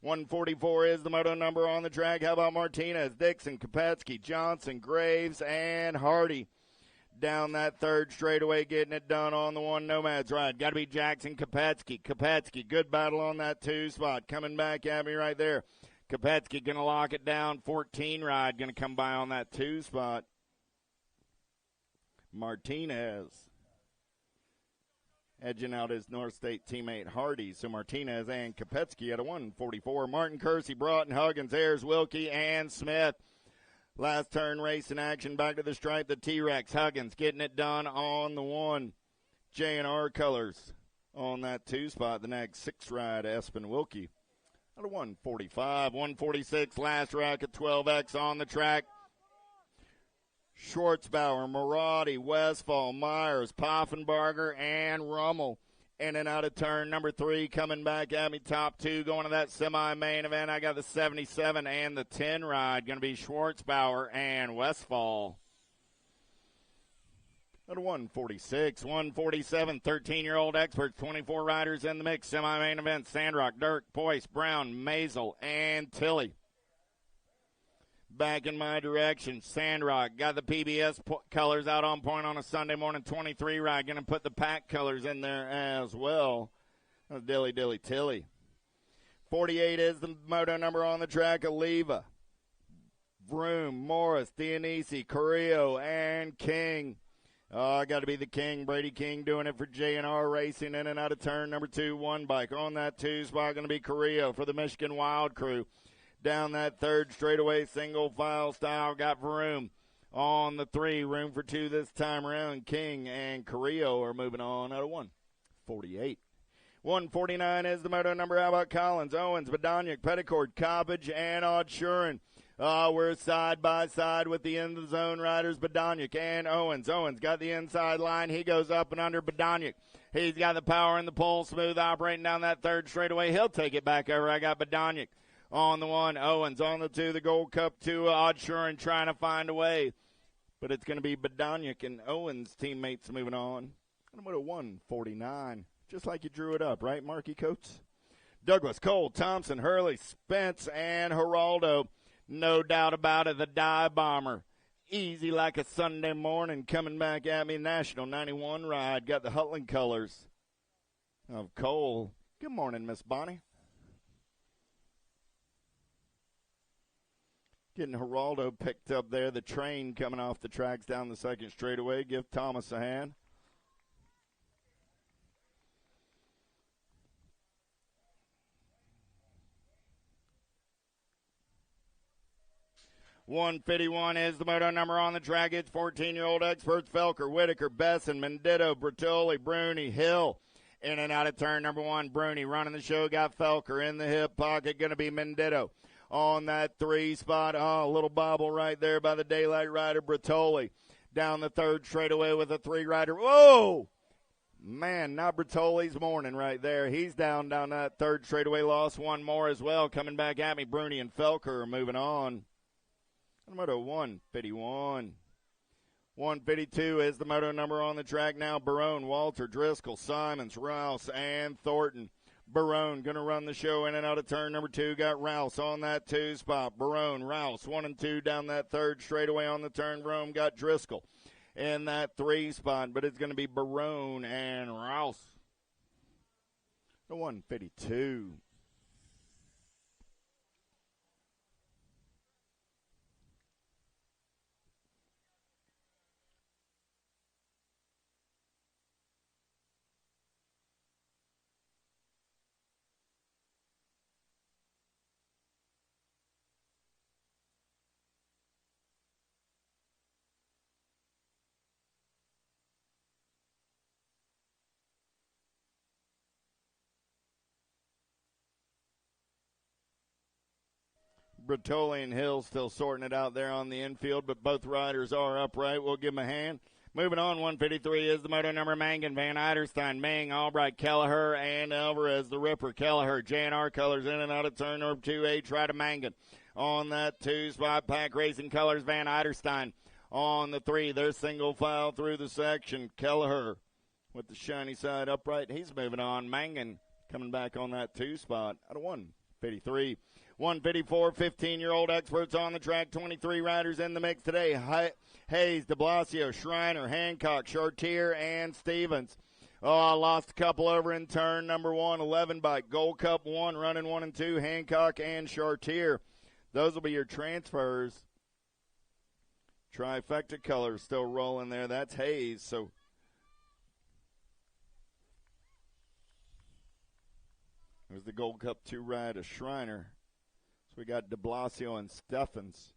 144 is the moto number on the track. How about Martinez, Dixon, Kopetsky, Johnson, Graves, and Hardy? Down that third straightaway, getting it done on the 1 Nomads ride. Got to be Jackson, Kopetsky. Kopetsky, good battle on that 2 spot. Coming back at me right there. Kopetsky going to lock it down. 14 ride going to come by on that 2 spot. Martinez. Edging out his North State teammate Hardy. So Martinez and Kopetsky at a 144. Martin, Kersey, Broughton, Huggins, Ayers, Wilkie, and Smith. Last turn race in action. Back to the stripe. The T-Rex. Huggins getting it done on the 1. J&R colors on that 2 spot. The next 6 ride, Espen Wilkie. At a 145. 146. Last rack at 12X on the track. Schwartzbauer, Marotti, Westfall, Myers, Poffenbarger, and Rummel. In and out of turn number 3, coming back at me, top 2, going to that semi-main event. I got the 77 and the 10 ride. Going to be Schwartzbauer and Westfall. At 146, 147, 13-year-old experts, 24 riders in the mix. Semi-main event, Sandrock, Dirk, Boyce, Brown, Maisel, and Tilley. Back in my direction, Sandrock got the PBS colors out on point on a Sunday morning 23 ride. Going to put the pack colors in there as well. Dilly Tilly. 48 is the moto number on the track. Oliva, Vroom, Morris, Dionisi, Carrillo, and King. Oh, got to be the King. Brady King doing it for J&R Racing in and out of turn number 2. 1 bike on that 2 spot. Going to be Carrillo for the Michigan Wild Crew. Down that 3rd straightaway single file style, got Vroom on the 3. Room for 2 this time around. King and Carrillo are moving on out of 148. 149 is the moto number. How about Collins, Owens, Badoniak, Petticord, Coppage, and Odshuren. We're side by side with the end of the zone riders, Badoniak and Owens. Owens got the inside line. He goes up and under Badoniak. He's got the power and the pull, smooth operating down that 3rd straightaway. He'll take it back over. I got Badoniak. On the 1, Owens. On the 2, the Gold Cup 2, Odshuren trying to find a way. But it's going to be Badoniak and Owens' teammates moving on. And I'm going to 149. Just like you drew it up, right, Marky Coates? Douglas, Cole, Thompson, Hurley, Spence, and Geraldo. No doubt about it, the dive bomber. Easy like a Sunday morning coming back at me. National 91 ride. Got the Hutland colors of Cole. Good morning, Miss Bonnie. Getting Geraldo picked up there. The train coming off the tracks down the 2nd straightaway. Give Thomas a hand. $151 is the moto number on the track. It's 14-year-old experts. Felker, Whitaker, Besson, Menditto, Bertoli, Bruni, Hill. In and out of turn number 1. Bruni running the show. Got Felker in the hip pocket. Going to be Menditto. On that 3 spot, a little bobble right there by the Daylight Rider, Bertoli. Down the 3rd straightaway with a 3 rider. Whoa! Man, not Bertoli's morning right there. He's down that 3rd straightaway. Lost 1 more as well. Coming back at me, Bruni and Felker are moving on. Moto 151. 152 is the moto number on the track now. Barone, Walter, Driscoll, Simons, Rouse, and Thornton. Barone going to run the show in and out of turn number 2. Got Rouse on that 2 spot. Barone, Rouse, 1 and 2 down that 3rd straightaway on the turn. Barone got Driscoll in that 3 spot, but it's going to be Barone and Rouse. The 152. Bertoli and Hill still sorting it out there on the infield, but both riders are upright. We'll give them a hand. Moving on, 153 is the moto number. Mangan, Van Eiderstein, Ming, Albright, Kelleher, and Alvarez, the Ripper. Kelleher, J&R colors in and out of turn number 2. Try to Mangan. On that 2 spot, Pack Racing colors, Van Eiderstein. On the 3, they're single file through the section. Kelleher with the shiny side upright. He's moving on. Mangan coming back on that 2 spot out of 153. 154, 15-year-old experts on the track, 23 riders in the mix today. Hayes, de Blasio, Schreiner, Hancock, Chartier, and Stevens. I lost a couple over in turn number 1, 11 bike. Gold Cup 1, running 1 and 2, Hancock and Chartier. Those will be your transfers. Trifecta colors still rolling there. That's Hayes. So there's the Gold Cup 2 ride of Schreiner. So we got de Blasio and Steffens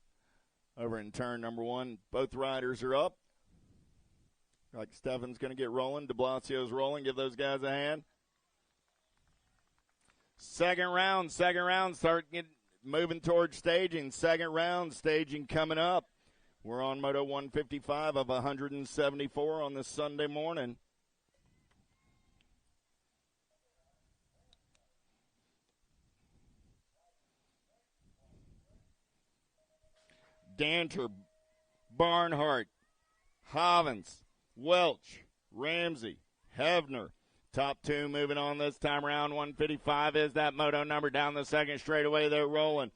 over in turn number 1. Both riders are up. Like Steffens going to get rolling. De Blasio's rolling. Give those guys a hand. Second round. Start moving towards staging. Second round staging coming up. We're on Moto 155 of 174 on this Sunday morning. Danter, Barnhart, Hovens, Welch, Ramsey, Hevner. Top 2 moving on this time around. 155 is that moto number down the second straightaway. They're rolling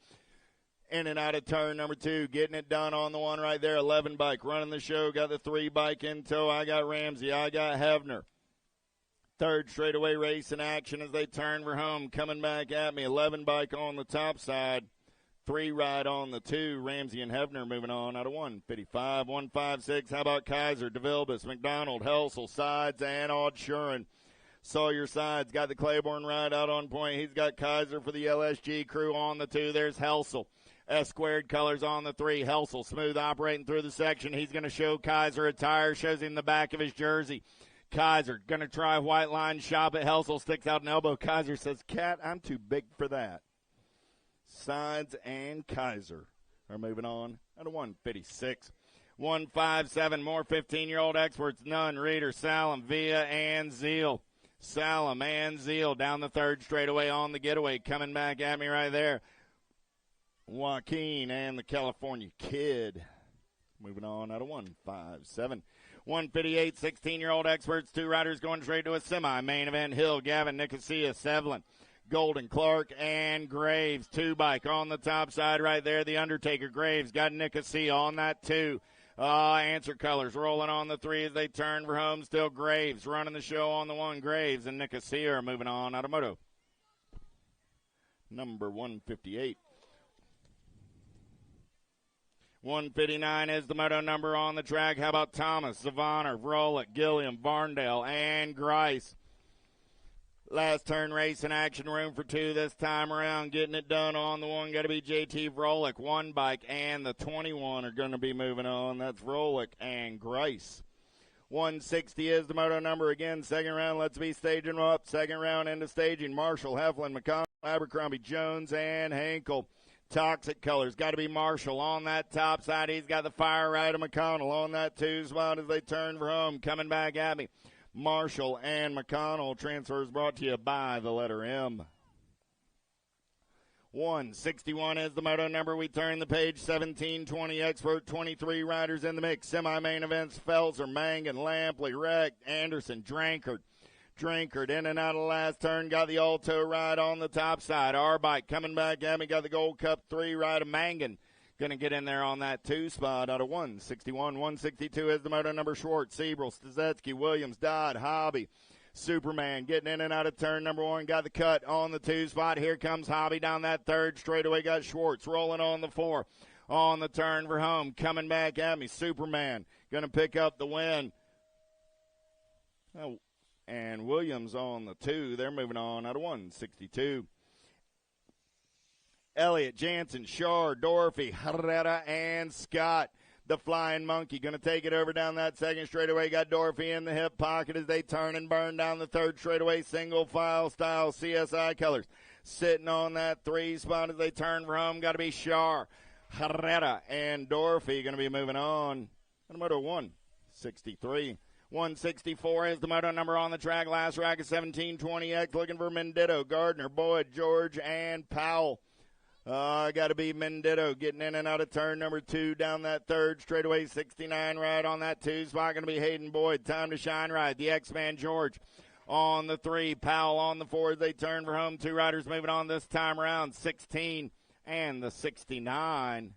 in and out of turn number 2. Getting it done on the one right there. 11 bike running the show. Got the 3 bike in tow. I got Ramsey. I got Hevner. Third straightaway race in action as they turn for home. Coming back at me. 11 bike on the top side. 3 ride on the 2. Ramsey and Hevner moving on out of 155. 156. How about Kaiser, DeVilbiss, McDonald, Helsel, Sides, and Odd Shuren. Sawyer Sides got the Claiborne ride out on point. He's got Kaiser for the LSG crew on the 2. There's Helsel. S-squared colors on the 3. Helsel smooth operating through the section. He's going to show Kaiser a tire. Shows him the back of his jersey. Kaiser going to try white line shop at Helsel. Sticks out an elbow. Kaiser says, "Cat, I'm too big for that." Sides and Kaiser are moving on at a 156. 157, more 15-year-old experts, Nunn, Reeder, Salem, Villa, and Zeal. Salem and Zeal down the third straightaway on the getaway. Coming back at me right there. Joaquin and the California Kid. Moving on out of 157. 158, 16-year-old experts, 2 riders going straight to a semi. Main event, Hill, Gavin, Nicosia, Sevlin. Golden, Clark, and Graves. 2 bike on the top side right there. The Undertaker. Graves got Nicosia on that 2. Answer colors rolling on the 3 as they turn for home. Still Graves running the show on the 1. Graves and Nicosia are moving on out of moto number 158. 159 is the moto number on the track. How about Thomas, Zavaner, Vrolik, Gilliam, Varndale, and Grice? Last turn race in action, room for 2 this time around. Getting it done on the 1. Got to be JT Vrolik. 1 bike and the 21 are going to be moving on. That's Vrolik and Grice. 160 is the moto number again. Second round, let's be staging up. Second round into staging. Marshall, Heflin, McConnell, Abercrombie, Jones, and Hankel. Toxic colors. Got to be Marshall on that top side. He's got the fire right of McConnell on that 2 spot as they turn for home. Coming back at me. Marshall and McConnell. Transfers brought to you by the letter M. 161 is the moto number. We turn the page. 17-20 expert. 23 riders in the mix. Semi-main events. Felser, Mangan, Lampley, Reck, Anderson, Drankard. In and out of the last turn. Got the Alto ride on the top side. Our bike coming back at me. Got the Gold Cup 3 ride of Mangan. Going to get in there on that 2 spot out of 161. 162 is the moto number. Schwartz, Siebel, Stazetsky, Williams, Dodd, Hobby, Superman getting in and out of turn number 1. Got the cut on the 2 spot. Here comes Hobby down that third straightaway. Got Schwartz rolling on the 4. On the turn for home. Coming back at me. Superman going to pick up the win. Oh, and Williams on the 2. They're moving on out of 162. Elliott, Jansen, Shar, Dorfy, Herrera, and Scott. The Flying Monkey going to take it over down that second straightaway. Got Dorfy in the hip pocket as they turn and burn down the third straightaway. Single file style CSI colors. Sitting on that 3 spot as they turn for home. Got to be Shar, Herrera, and Dorfy going to be moving on. And moto 163. 164 is the moto number on the track. Last rack is 1720X. Looking for Menditto, Gardner, Boyd, George, and Powell. Got to be Menditto getting in and out of turn number 2 down that third straightaway. 69 ride on that 2 spot. Going to be Hayden Boyd. Time to shine ride. The X-Man George on the 3. Powell on the 4 as they turn for home. 2 riders moving on this time around. 16 and the 69.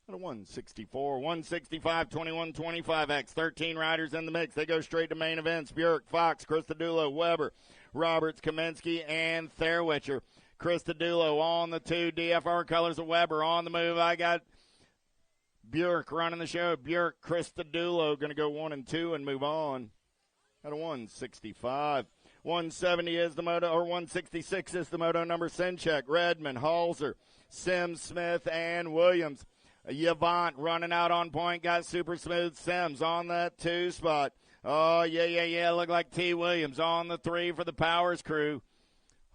164, 165, 21, 25X. 13 riders in the mix. They go straight to main events. Bjork, Fox, Christodoulou, Weber, Roberts, Kaminsky, and Therwitcher. Christodoulou on the 2. DFR Colors of Weber on the move. I got Bjork running the show. Bjork, Christodoulou going to go 1 and 2 and move on at a 165. 170 is the moto, or 166 is the moto number. Sinchek, Redmond, Halser, Sims, Smith, and Williams. Yavant running out on point, got Super Smooth Sims on that 2 spot. Oh, yeah. Look like T. Williams on the 3 for the Powers crew.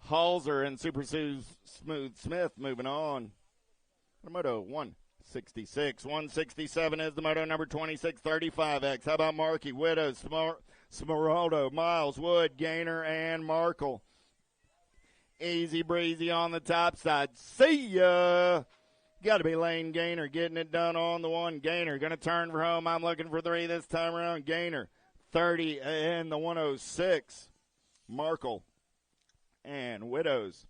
Halser and Super Smooth Smith moving on. Moto 166. 167 is the moto number 2635X. How about Markey, Widows, Smeraldo, Miles, Wood, Gaynor, and Markle. Easy breezy on the top side. See ya! Got to be Lane Gaynor getting it done on the 1. Gaynor going to turn for home. I'm looking for 3 this time around. Gaynor 30 and the 106. Markle and Widows.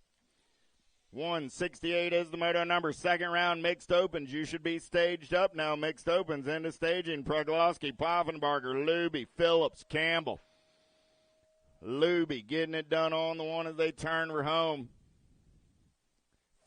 168 is the moto number. Second round mixed opens. You should be staged up now. Mixed opens into staging. Proglowski, Poffenbarger, Luby, Phillips, Campbell. Luby getting it done on the 1 as they turn for home.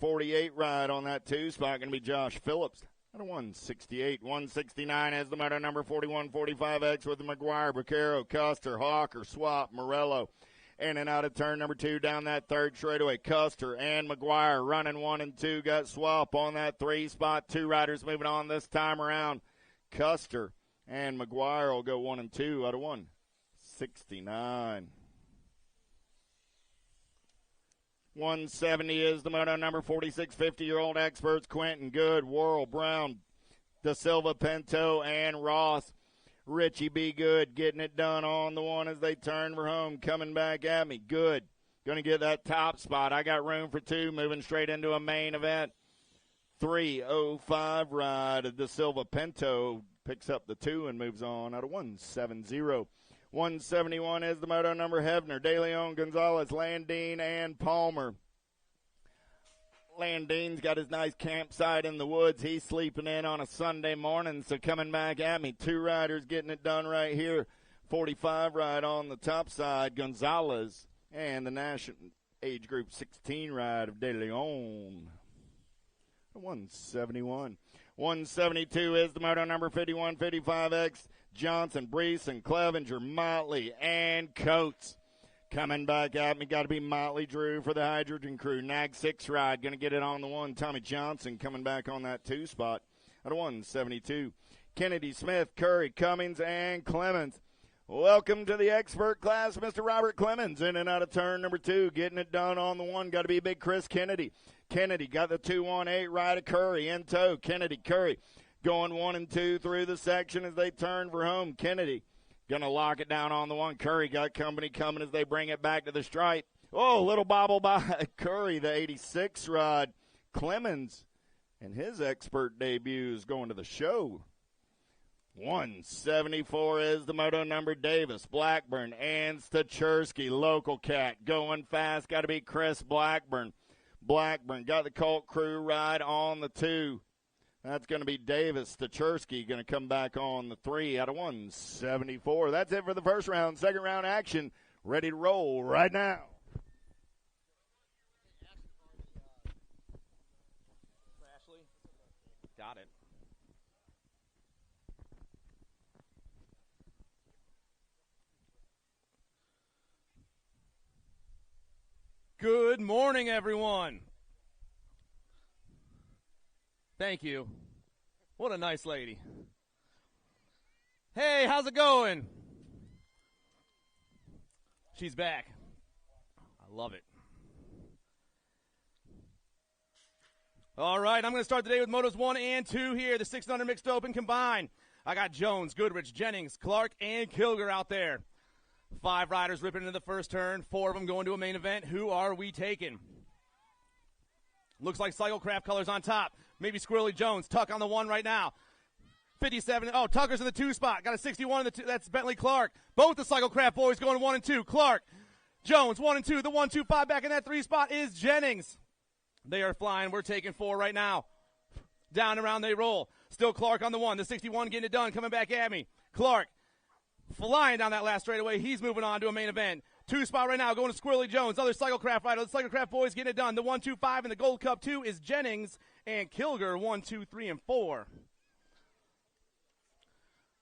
48 ride on that 2 spot. Going to be Josh Phillips at a 168. 169 is the moto number 4145X with the McGuire, Baccaro, Custer, Hawker, Swap, Morello. In and out of turn number 2 down that 3rd straightaway. Custer and McGuire running 1 and 2. Got Swap on that 3 spot. 2 riders moving on this time around. Custer and McGuire will go 1 and 2 out of 169. 170 is the moto number. 4650-year-old experts Quentin Good, Worrell, Brown, Da Silva, Pinto, and Ross. Richie B. Good getting it done on the 1 as they turn for home. Coming back at me. Good. Going to get that top spot. I got room for 2. Moving straight into a main event. 3:05 ride. Da Silva Pinto picks up the 2 and moves on out of 170. 171 is the moto number. Hebner, De Leon, Gonzalez, Landine, and Palmer. Landine's got his nice campsite in the woods. He's sleeping in on a Sunday morning, so coming back at me. 2 riders getting it done right here. 45 ride on the top side, Gonzalez, and the national age group 16 ride of De Leon. 171. 172 is the moto number 5155X. Johnson, Breeson, Clevenger, Motley, and Coates. Coming back at me, got to be Motley Drew for the Hydrogen Crew. Nag 6 ride, going to get it on the 1. Tommy Johnson coming back on that 2 spot at 172. Kennedy, Smith, Curry, Cummings, and Clemens. Welcome to the expert class, Mr. Robert Clemens. In and out of turn number 2, getting it done on the 1. Got to be big Chris Kennedy. Kennedy got the 218 ride of Curry in tow. Kennedy, Curry going 1 and 2 through the section as they turn for home. Kennedy going to lock it down on the 1. Curry got company coming as they bring it back to the stripe. Oh, little bobble by Curry, the 86 ride. Clemens and his expert debuts going to the show. 174 is the moto number. Davis, Blackburn, and Stachersky. Local cat going fast. Got to be Chris Blackburn. Blackburn got the Colt Crew ride on the 2. That's going to be Davis. Stachersky going to come back on the 3 out of 174. That's it for the first round. Second round action. Ready to roll right now. Got it. Good morning, everyone. Thank you. What a nice lady. Hey, how's it going? She's back. I love it. All right, I'm going to start the day with Motos 1 and 2 here, the 600 mixed open combined. I got Jones, Goodrich, Jennings, Clark, and Kilger out there. 5 riders ripping into the first turn, 4 of them going to a main event. Who are we taking? Looks like Cyclecraft colors on top. Maybe Squirrely Jones. Tuck on the 1 right now. 57. Oh, Tucker's in the 2 spot. Got a 61 in the 2. That's Bentley Clark. Both the Cyclecraft boys going 1 and 2. Clark, Jones, 1 and 2. The 1-2-5 back in that 3 spot is Jennings. They are flying. We're taking 4 right now. Down and around they roll. Still Clark on the 1. The 61 getting it done. Coming back at me. Clark flying down that last straightaway. He's moving on to a main event. 2 spot right now, going to Squirrely Jones. Other Cyclecraft rider. The Cyclecraft boys getting it done. The 1, 2, 5 in the Gold Cup 2 is Jennings and Kilger, 1, 2, 3, and 4.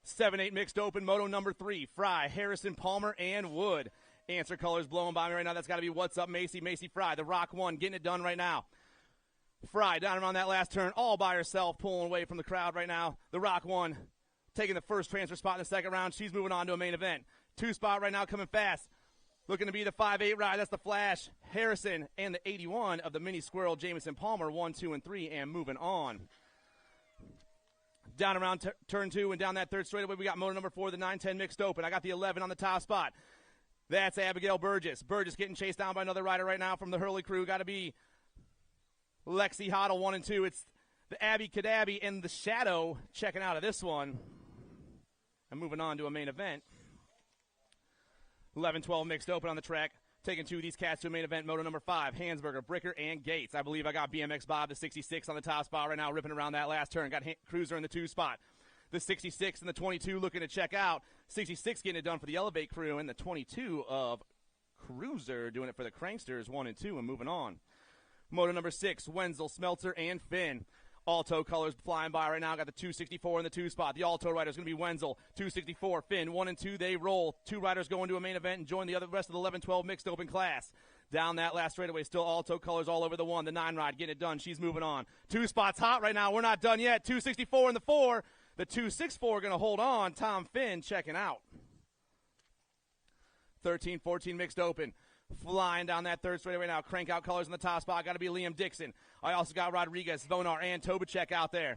7-8 mixed open, moto number 3. Fry, Harrison, Palmer, and Wood. Answer colors blowing by me right now. That's got to be What's Up, Macy. Macy Fry, the Rock 1, getting it done right now. Fry down around that last turn, all by herself, pulling away from the crowd right now. The Rock 1 taking the first transfer spot in the second round. She's moving on to a main event. 2 spot right now coming fast. Looking to be the 5-8 ride. That's the Flash, Harrison, and the 81 of the Mini Squirrel, Jamison Palmer, 1, 2, and 3, and moving on. Down around turn 2 and down that third straightaway, we got motor number 4, the 9-10 mixed open. I got the 11 on the top spot. That's Abigail Burgess. Burgess getting chased down by another rider right now from the Hurley crew. Got to be Lexi Hoddle, 1 and 2. It's the Abby Kadabby and the Shadow checking out of this one. And moving on to a main event. 11-12 mixed open on the track. Taking 2 of these cats to a main event, moto number 5, Hansberger, Bricker, and Gates. I believe I got BMX Bob, the 66 on the top spot right now, ripping around that last turn. Got Cruiser in the 2 spot. The 66 and the 22 looking to check out. 66 getting it done for the Elevate crew, and the 22 of Cruiser doing it for the Cranksters, 1 and 2, and moving on. Moto number 6, Wenzel, Smeltzer, and Finn. Alto colors flying by right now. Got the 264 in the 2 spot. The Alto rider is going to be Wenzel. 264, Finn, 1 and 2. They roll. 2 riders go into a main event and join the rest of the 11-12 mixed open class. Down that last straightaway, still Alto colors all over the 1. The 9 ride, getting it done. She's moving on. 2 spots hot right now. We're not done yet. 264 in the 4. The 264 going to hold on. Tom Finn checking out. 13-14 mixed open. Flying down that third straightaway now. Crank out colors in the top spot. Got to be Liam Dixon. I also got Rodriguez, Vonar, and Tobacek out there.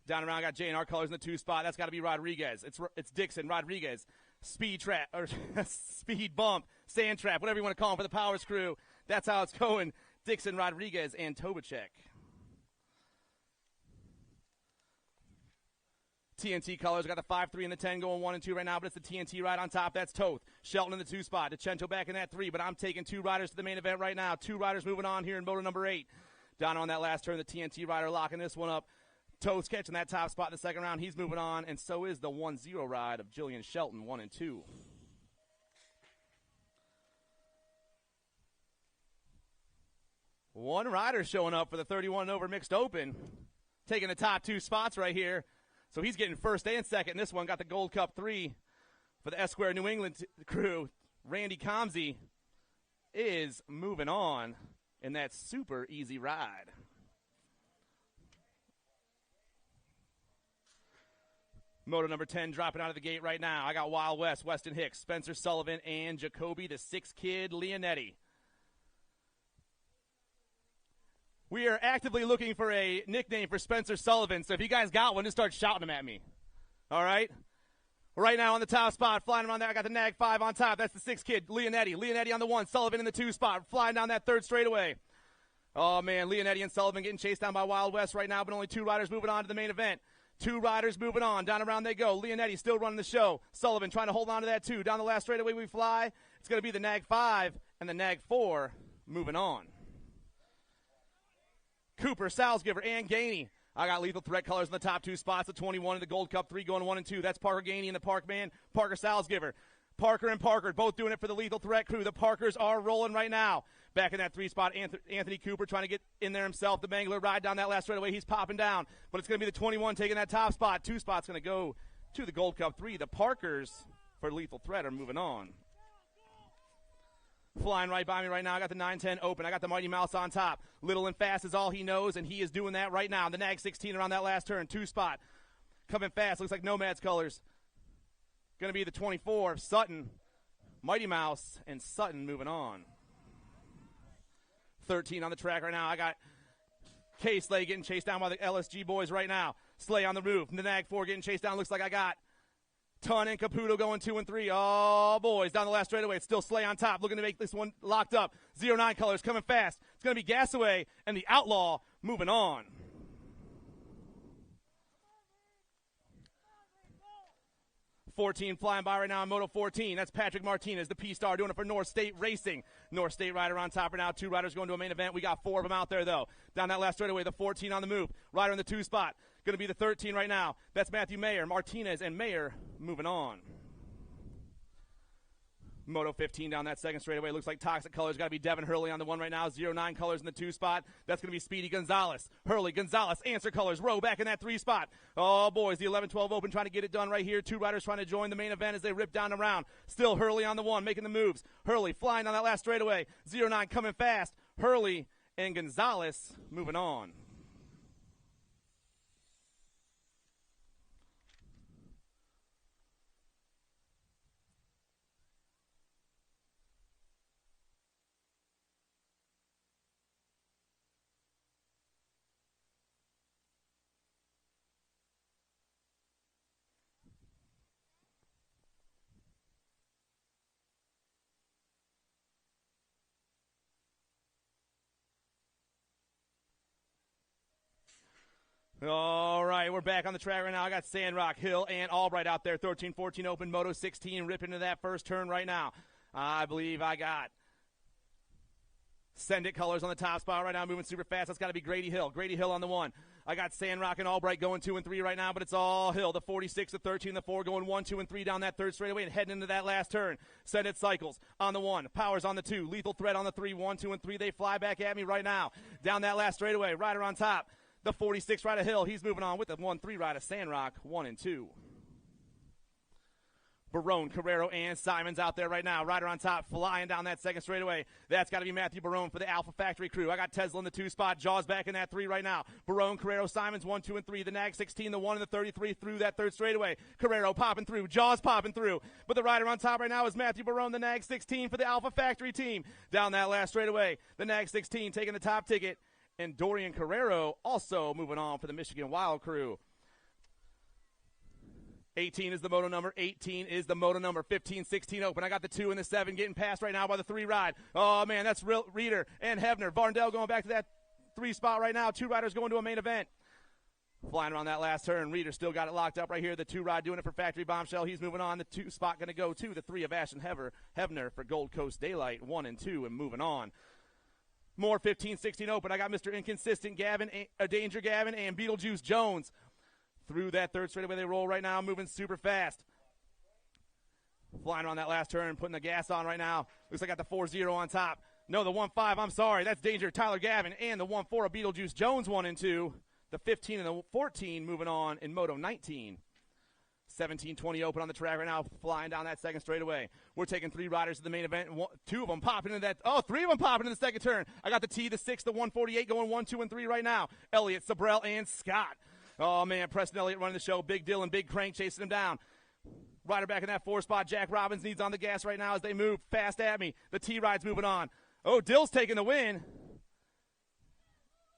Down around, I got J&R colors in the 2 spot. That's got to be Rodriguez. It's Dixon, Rodriguez. Speed trap, or speed bump, sand trap, whatever you want to call them for the Powers crew. That's how it's going. Dixon, Rodriguez, and Tobacek. TNT colors. Got the 5-3 and the 10 going 1 and 2 right now, but it's the TNT ride on top. That's Toth. Shelton in the 2 spot. DeCento back in that 3, but I'm taking 2 riders to the main event right now. 2 riders moving on here in motor number 8. Down on that last turn, the TNT rider locking this one up. Toth's catching that top spot in the second round. He's moving on, and so is the 1-0 ride of Jillian Shelton, 1 and 2. One rider showing up for the 31 over mixed open, taking the top 2 spots right here. So he's getting first and second. This one got the Gold Cup 3 for the Esquire New England crew. Randy Comsey is moving on in that super easy ride. Moto number 10 dropping out of the gate right now. I got Wild West, Weston Hicks, Spencer Sullivan, and Jacoby, the 6 kid, Leonetti. We are actively looking for a nickname for Spencer Sullivan, so if you guys got one, just start shouting them at me. All right? Right now on the top spot, flying around there, I got the Nag 5 on top. That's the 6 kid, Leonetti. Leonetti on the 1, Sullivan in the 2 spot, flying down that third straightaway. Oh, man, Leonetti and Sullivan getting chased down by Wild West right now, but only 2 riders moving on to the main event. 2 riders moving on. Down around they go. Leonetti still running the show. Sullivan trying to hold on to that 2. Down the last straightaway we fly. It's going to be the Nag 5 and the Nag 4 moving on. Cooper, Salzgiver, and Gainey. I got Lethal Threat colors in the top 2 spots. The 21 in the Gold Cup 3 going 1 and 2. That's Parker Gainey and the Parkman. Parker Salzgiver. Parker and Parker both doing it for the Lethal Threat crew. The Parkers are rolling right now. Back in that 3 spot, Anthony Cooper trying to get in there himself. The Mangler ride down that last straightaway. He's popping down. But it's going to be the 21 taking that top spot. 2 spots going to go to the Gold Cup 3. The Parkers for Lethal Threat are moving on. Flying right by me right now. I got the 9-10 open. I got the Mighty Mouse on top. Little and fast is all he knows, and he is doing that right now. The Nag 16 around that last turn. 2 spot. Coming fast. Looks like Nomad's colors. Going to be the 24. Sutton. Mighty Mouse and Sutton moving on. 13 on the track right now. I got K. Slay getting chased down by the LSG boys right now. Slay on the roof. The Nag 4 getting chased down. Looks like I got Ton and Caputo going 2 and 3. Oh, boys, down the last straightaway. It's still Slay on top, looking to make this one locked up. 09 colors coming fast. It's going to be Gasaway and the Outlaw moving on. .14 flying by right now in Moto 14. That's Patrick Martinez, the P-Star, doing it for North State Racing. North State rider on top right now. 2 riders going to a main event. We got 4 of them out there, though. Down that last straightaway, the 14 on the move. Rider in the 2 spot. Going to be the 13 right now. That's Matthew Mayer, Martinez, and Mayer moving on. Moto 15 down that second straightaway. Looks like Toxic Colors. Got to be Devin Hurley on the 1 right now. 09 Colors in the 2 spot. That's going to be Speedy Gonzalez. Hurley, Gonzalez, Answer Colors. Rowe back in that 3 spot. Oh, boys, the 11-12 Open trying to get it done right here. 2 riders trying to join the main event as they rip down the round. Still Hurley on the 1, making the moves. Hurley flying on that last straightaway. 09 coming fast. Hurley and Gonzalez moving on. All right, we're back on the track right now. I got Sandrock, Hill, and Albright out there. 13-14 Open, Moto 16, ripping into that first turn right now. I believe I got Send It Colors on the top spot right now, moving super fast. That's got to be Grady Hill. Grady Hill on the 1. I got Sandrock and Albright going 2 and 3 right now, but it's all Hill. The 46, the 13, the 4 going 1, 2, and 3 down that third straightaway and heading into that last turn. Send It Cycles on the 1. Powers on the 2. Lethal Threat on the 3. 1, 2, and 3. They fly back at me right now. Down that last straightaway. Rider on top. The 46 rider Hill, he's moving on with the 1-3 rider Sandrock, 1 and 2. Barone, Carrero, and Simons out there right now. Rider on top, flying down that second straightaway. That's got to be Matthew Barone for the Alpha Factory crew. I got Tesla in the 2 spot. Jaws back in that 3 right now. Barone, Carrero, Simons, 1, 2, and 3. The Nag 16, the 1, and the 33 through that third straightaway. Carrero popping through. Jaws popping through. But the rider on top right now is Matthew Barone, the Nag 16 for the Alpha Factory team. Down that last straightaway, the Nag 16 taking the top ticket. And Dorian Carrero also moving on for the Michigan Wild crew. 18 is the moto number. 18 is the moto number. 15, 16 Open. I got the 2 and the 7 getting passed right now by the 3 ride. Oh, man, that's Reeder and Hebner. Varndell going back to that 3 spot right now. 2 riders going to a main event. Flying around that last turn. Reeder still got it locked up right here. The 2 ride doing it for Factory Bombshell. He's moving on. The 2 spot going to go to the 3 of Ashton Hebner for Gold Coast Daylight. 1 and 2 and moving on. More 15, 16 Open. I got Mr. Inconsistent Gavin, Danger Gavin, and Beetlejuice Jones. Through that third straightaway they roll right now, moving super fast. Flying around that last turn, putting the gas on right now. Looks like I got the 4-0 on top. No, the 1-5, I'm sorry. That's Danger Tyler Gavin, and the 1-4 of Beetlejuice Jones, 1 and 2. The 15 and the 14 moving on in Moto 19. 17-20 Open on the track right now, flying down that second straightaway. We're taking 3 riders to the main event. 2 of them popping into that. Oh, 3 of them popping in the second turn. I got the T, the 6, the 148 going 1, 2, and 3 right now. Elliott, Sabrell, and Scott. Oh, man, Preston Elliott running the show. Big Dylan, Big Crank chasing him down. Rider back in that 4 spot. Jack Robbins needs on the gas right now as they move fast at me. The T-Ride's moving on. Oh, Dill's taking the win.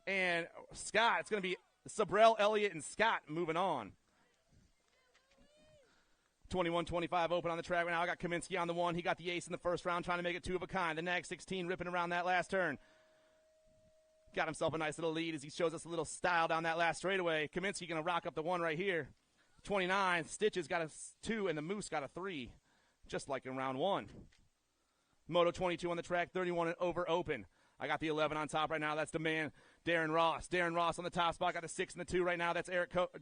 And Scott, it's going to be Sabrell, Elliott, and Scott moving on. 21-25 Open on the track right now. I got Kaminsky on the 1. He got the ace in the first round, trying to make it 2 of a kind. The Nag 16 ripping around that last turn. Got himself a nice little lead as he shows us a little style down that last straightaway. Kaminsky going to rock up the 1 right here. 29, Stitches got a 2, and the Moose got a 3, just like in round 1. Moto 22 on the track, 31 and over Open. I got the 11 on top right now. That's the man, Darren Ross. Darren Ross on the top spot. Got the 6 and the 2 right now. That's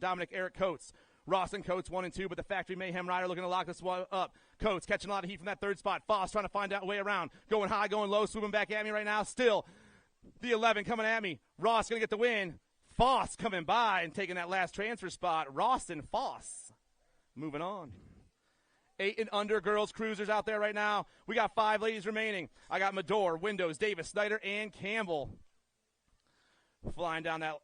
Dominic Eric Coates. Ross and Coates 1 and 2, but the Factory Mayhem rider looking to lock this one up. Coates catching a lot of heat from that 3rd spot. Foss trying to find out way around. Going high, going low, swooping back at me right now. Still, the 11 coming at me. Ross going to get the win. Foss coming by and taking that last transfer spot. Ross and Foss moving on. 8 and under girls cruisers out there right now. We got 5 ladies remaining. I got Medor, Windows, Davis, Snyder, and Campbell. Flying down that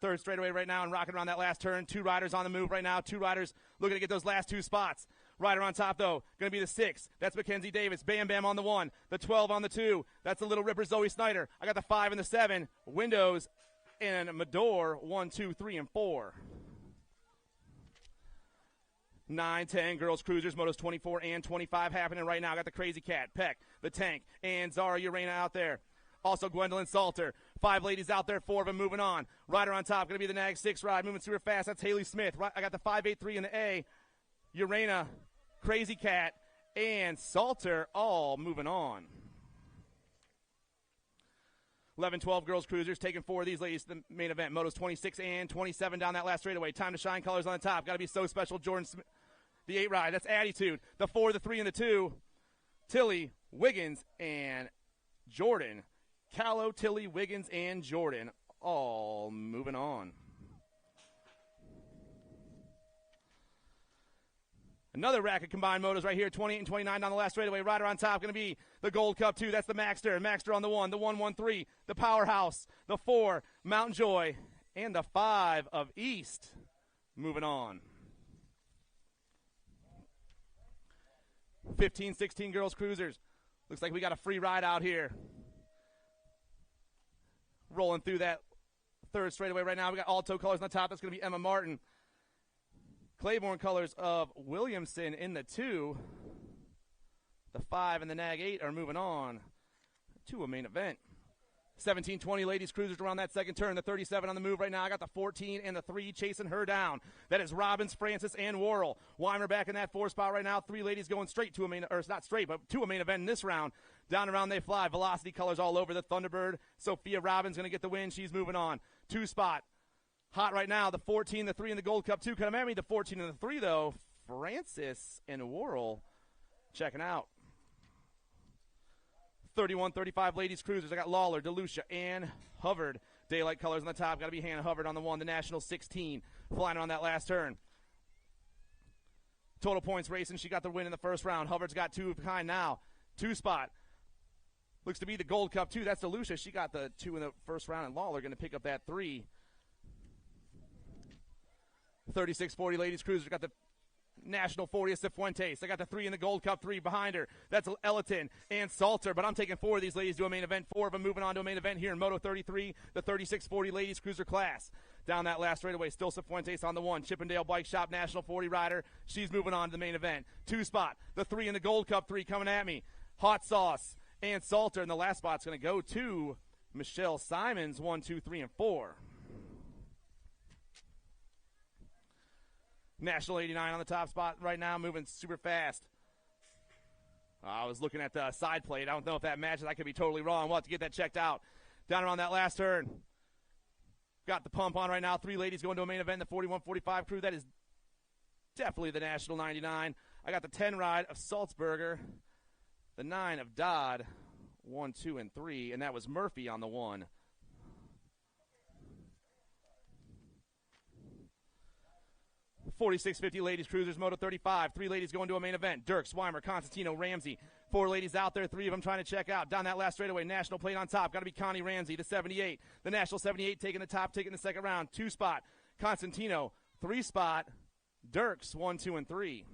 third straightaway right now and rocking around that last turn. 2 riders on the move right now. 2 riders looking to get those last 2 spots. Rider on top, though, going to be the 6. That's Mackenzie Davis. Bam Bam on the 1. The 12 on the 2. That's the Little Ripper Zoe Snyder. I got the 5 and the 7. Windows and Medor, 1, 2, 3, and 4. 9, 10 girls cruisers, motos 24 and 25 happening right now. I got the Crazy Cat, Peck, the Tank, and Zara Urena out there. Also Gwendolyn Salter. 5 ladies out there, 4 of them moving on. Rider on top, going to be the Nag 6 ride, moving super fast. That's Haley Smith. I got the 583 in the A. Urena, Crazy Cat, and Salter all moving on. 11-12 girls cruisers, taking 4 of these ladies to the main event. Motos 26 and 27 down that last straightaway. Time to shine, colors on the top. Got to be so special. Jordan Smith, the 8 ride. That's Attitude. The 4, the 3, and the 2. Tilly, Wiggins, and Jordan. Callow, Tilly, Wiggins, and Jordan all moving on. Another rack of combined motos right here, 28 and 29 down the last straightaway. Rider on top going to be the Gold Cup 2. That's the Maxter. Maxter on the 1, the 113, the Powerhouse, the 4, Mountain Joy, and the 5 of East. Moving on. 15, 16 girls cruisers. Looks like we got a free ride out here. Rolling through that third straightaway right now. We got Alto colors on the top. That's going to be Emma Martin. Claiborne colors of Williamson in the 2. The 5 and the Nag 8 are moving on to a main event. 17, 20 ladies cruisers around that second turn. The 37 on the move right now. I got the 14 and the 3 chasing her down. That is Robbins, Francis, and Worrell. Weimer back in that 4 spot right now. 3 ladies going straight to a main, or it's not straight, but to a main event in this round. Down around they fly. Velocity colors all over the Thunderbird. Sophia Robbins going to get the win. She's moving on. 2 spot. Hot right now, the 14, the 3, and the Gold Cup 2 coming at me. The 14 and the 3, though, Francis and Worrell checking out. 31, 35 ladies cruisers. I got Lawler, DeLucia, and Hubbard. Daylight colors on the top. Got to be Hannah Hubbard on the 1. The National 16, flying on that last turn. Total points racing. She got the win in the first round. Hubbard's got 2 of kind now. 2 spot. Looks to be the Gold Cup 2. That's DeLucia. She got the 2 in the first round, and Lawler going to pick up that 3. 36-40 ladies cruiser. Got the National 40 of Cifuentes. I got the 3 in the Gold Cup 3 behind her. That's Ellerton and Salter. But I'm taking 4 of these ladies to a main event. 4 of them moving on to a main event here in Moto 33, the 36-40 ladies cruiser class. Down that last straightaway, still Cifuentes on the 1. Chippendale Bike Shop National 40 rider. She's moving on to the main event. 2 spot. The 3 in the Gold Cup 3 coming at me. Hot Sauce and Salter. And the last spot's going to go to Michelle Simons, 1, 2, 3, and 4. National 89 on the top spot right now, moving super fast. I was looking at the side plate. I don't know if that matches. I could be totally wrong. We'll have to get that checked out. Down around that last turn. Got the pump on right now. 3 ladies going to a main event. The 41-45 crew. That is definitely the National 99. I got the 10 ride of Salzburger. The 9 of Dodd. 1, 2, and 3. And that was Murphy on the 1. 46-50 ladies cruisers, Moto 35. 3 ladies going to a main event. Dirks, Weimer, Constantino, Ramsey. 4 ladies out there, 3 of them trying to check out. Down that last straightaway, National plate on top. Got to be Connie Ramsey, the 78. The National 78 taking the top, taking the second round. 2 spot, Constantino. 3 spot, Dirks, 1, 2, and 3.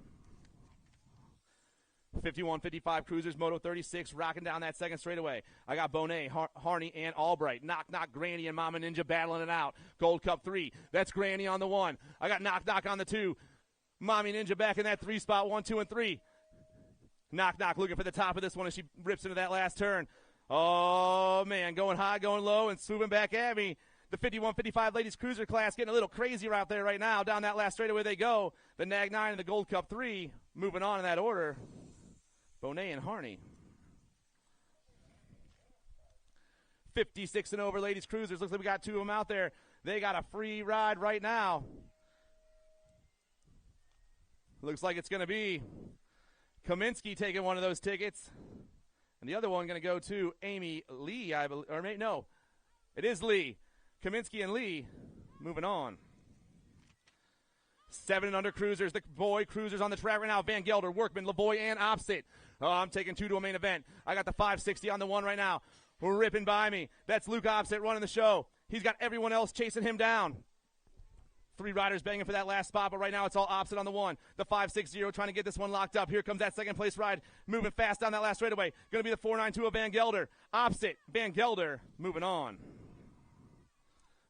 51-55 cruisers, Moto 36, rocking down that second straightaway. I got Bonet, Harney, and Albright. Knock, Granny, and Mama Ninja battling it out. Gold Cup 3. That's Granny on the 1. I got Knock on the 2. Mommy Ninja back in that 3 spot, 1, 2, and 3. Knock looking for the top of this one as she rips into that last turn. Oh, man, going high, going low, and swooping back at me. The 51-55 ladies cruiser class getting a little crazy out there right now. Down that last straightaway they go. The Nag 9 and the Gold Cup 3 moving on in that order. Bonet and Harney. 56 and over ladies cruisers. Looks like we got 2 of them out there. They got a free ride right now. Looks like it's going to be Kaminsky taking one of those tickets. And the other one going to go to Amy Lee, I believe. Or no, it is Lee. Kaminsky and Lee moving on. 7 and under cruisers. The boy cruisers on the track right now. Van Gelder, Workman, LaVoy, and Opposite. Oh, I'm taking 2 to a main event. I got the 560 on the 1 right now. Ripping by me. That's Luke Opposite running the show. He's got everyone else chasing him down. 3 riders banging for that last spot, but right now it's all Opposite on the 1. The 560 trying to get this one locked up. Here comes that second place ride. Moving fast down that last straightaway. Going to be the 492 of Van Gelder. Opposite, Van Gelder moving on.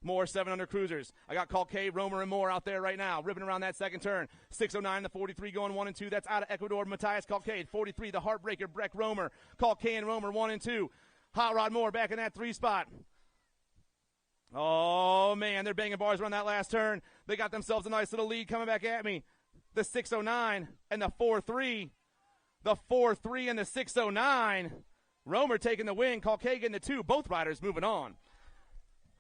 More 7 under cruisers. I got Calque, Romer, and Moore out there right now, ripping around that second turn. 609, the 43 going 1 and 2. That's out of Ecuador, Matthias Calque. 43, the Heartbreaker, Breck Romer. Calque and Romer 1 and 2. Hot Rod Moore back in that 3 spot. Oh, man, they're banging bars around that last turn. They got themselves a nice little lead coming back at me. The 609 and the 4-3. The 4-3 and the 609. Romer taking the win. Calque getting the 2. Both riders moving on.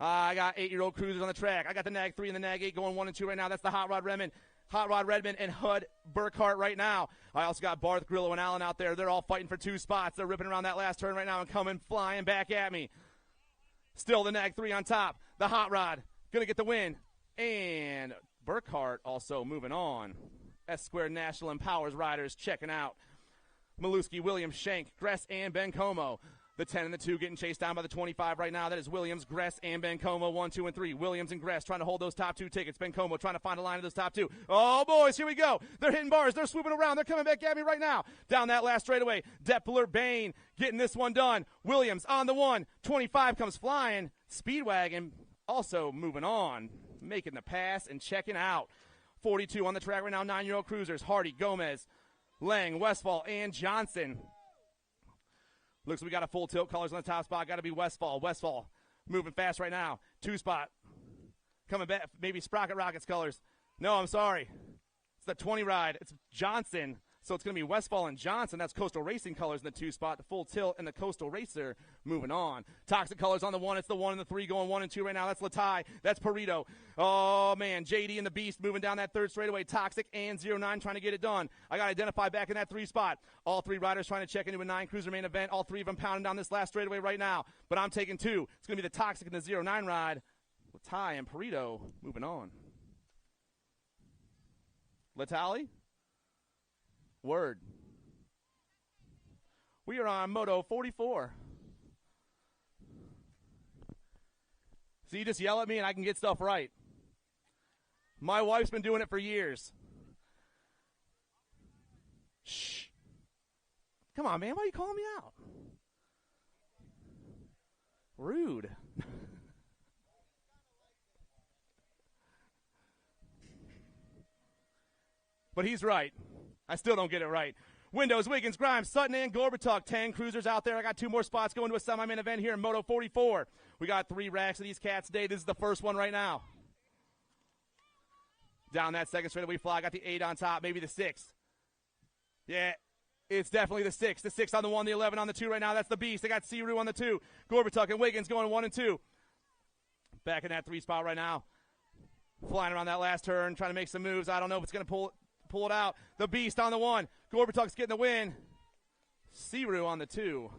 I got 8-year-old cruisers on the track. I got the Nag 3 and the Nag 8 going 1 and 2 right now. That's the Hot Rod Redmond. Hot Rod Redmond and Hud Burkhart right now. I also got Barth, Grillo, and Allen out there. They're all fighting for 2 spots. They're ripping around that last turn right now and coming flying back at me. Still the Nag 3 on top. The Hot Rod going to get the win. And Burkhart also moving on. S Squared National Empowers riders checking out. Maluski, Williams, Shank, Gress, and Ben Como. The 10 and the 2 getting chased down by the 25 right now. That is Williams, Gress, and Ben Como, 1, 2, and 3. Williams and Gress trying to hold those top 2 tickets. Ben Como trying to find a line of those top 2. Oh, boys, here we go. They're hitting bars. They're swooping around. They're coming back at me right now. Down that last straightaway. Depler, Bain getting this one done. Williams on the 1. 25 comes flying. Speedwagon also moving on, making the pass and checking out. 42 on the track right now. 9-year-old cruisers. Hardy, Gomez, Lang, Westfall, and Johnson. Looks like we got a full tilt. Colors on the top spot. Got to be Westfall. Westfall moving fast right now. 2 spot. Coming back. Maybe Sprocket Rockets colors. No, I'm sorry. It's the 20 ride. It's Johnson. So it's going to be Westfall and Johnson. That's Coastal Racing colors in the 2 spot. The full tilt and the Coastal Racer moving on. Toxic colors on the 1. It's the 1 and the 3 going 1 and 2 right now. That's Latai. That's Perito. Oh, man. JD and the Beast moving down that 3rd straightaway. Toxic and 09 trying to get it done. I got to identify back in that 3 spot. All 3 riders trying to check into a 9 cruiser main event. All 3 of them pounding down this last straightaway right now. But I'm taking 2. It's going to be the Toxic and the 09 ride. Latai and Perito moving on. Latali? Word. We are on Moto 44. So you just yell at me and I can get stuff right. My wife's been doing it for years. Shh. Come on, man. Why are you calling me out? Rude. But he's right. I still don't get it right. Windows, Wiggins, Grimes, Sutton, and Gorbatuk. 10 cruisers out there. I got 2 more spots going to a semi-main event here in Moto 44. We got 3 racks of these cats today. This is the first one right now. Down that 2nd straightaway fly. I got the 8 on top, maybe the 6. Yeah, it's definitely the 6. The 6 on the 1, the 11 on the 2 right now. That's the Beast. I got Siru on the 2. Gorbatuk and Wiggins going 1 and 2. Back in that 3 spot right now. Flying around that last turn, trying to make some moves. I don't know if it's going to pull it out. The Beast on the 1. Gorbatuk's getting the win. Siru on the 2.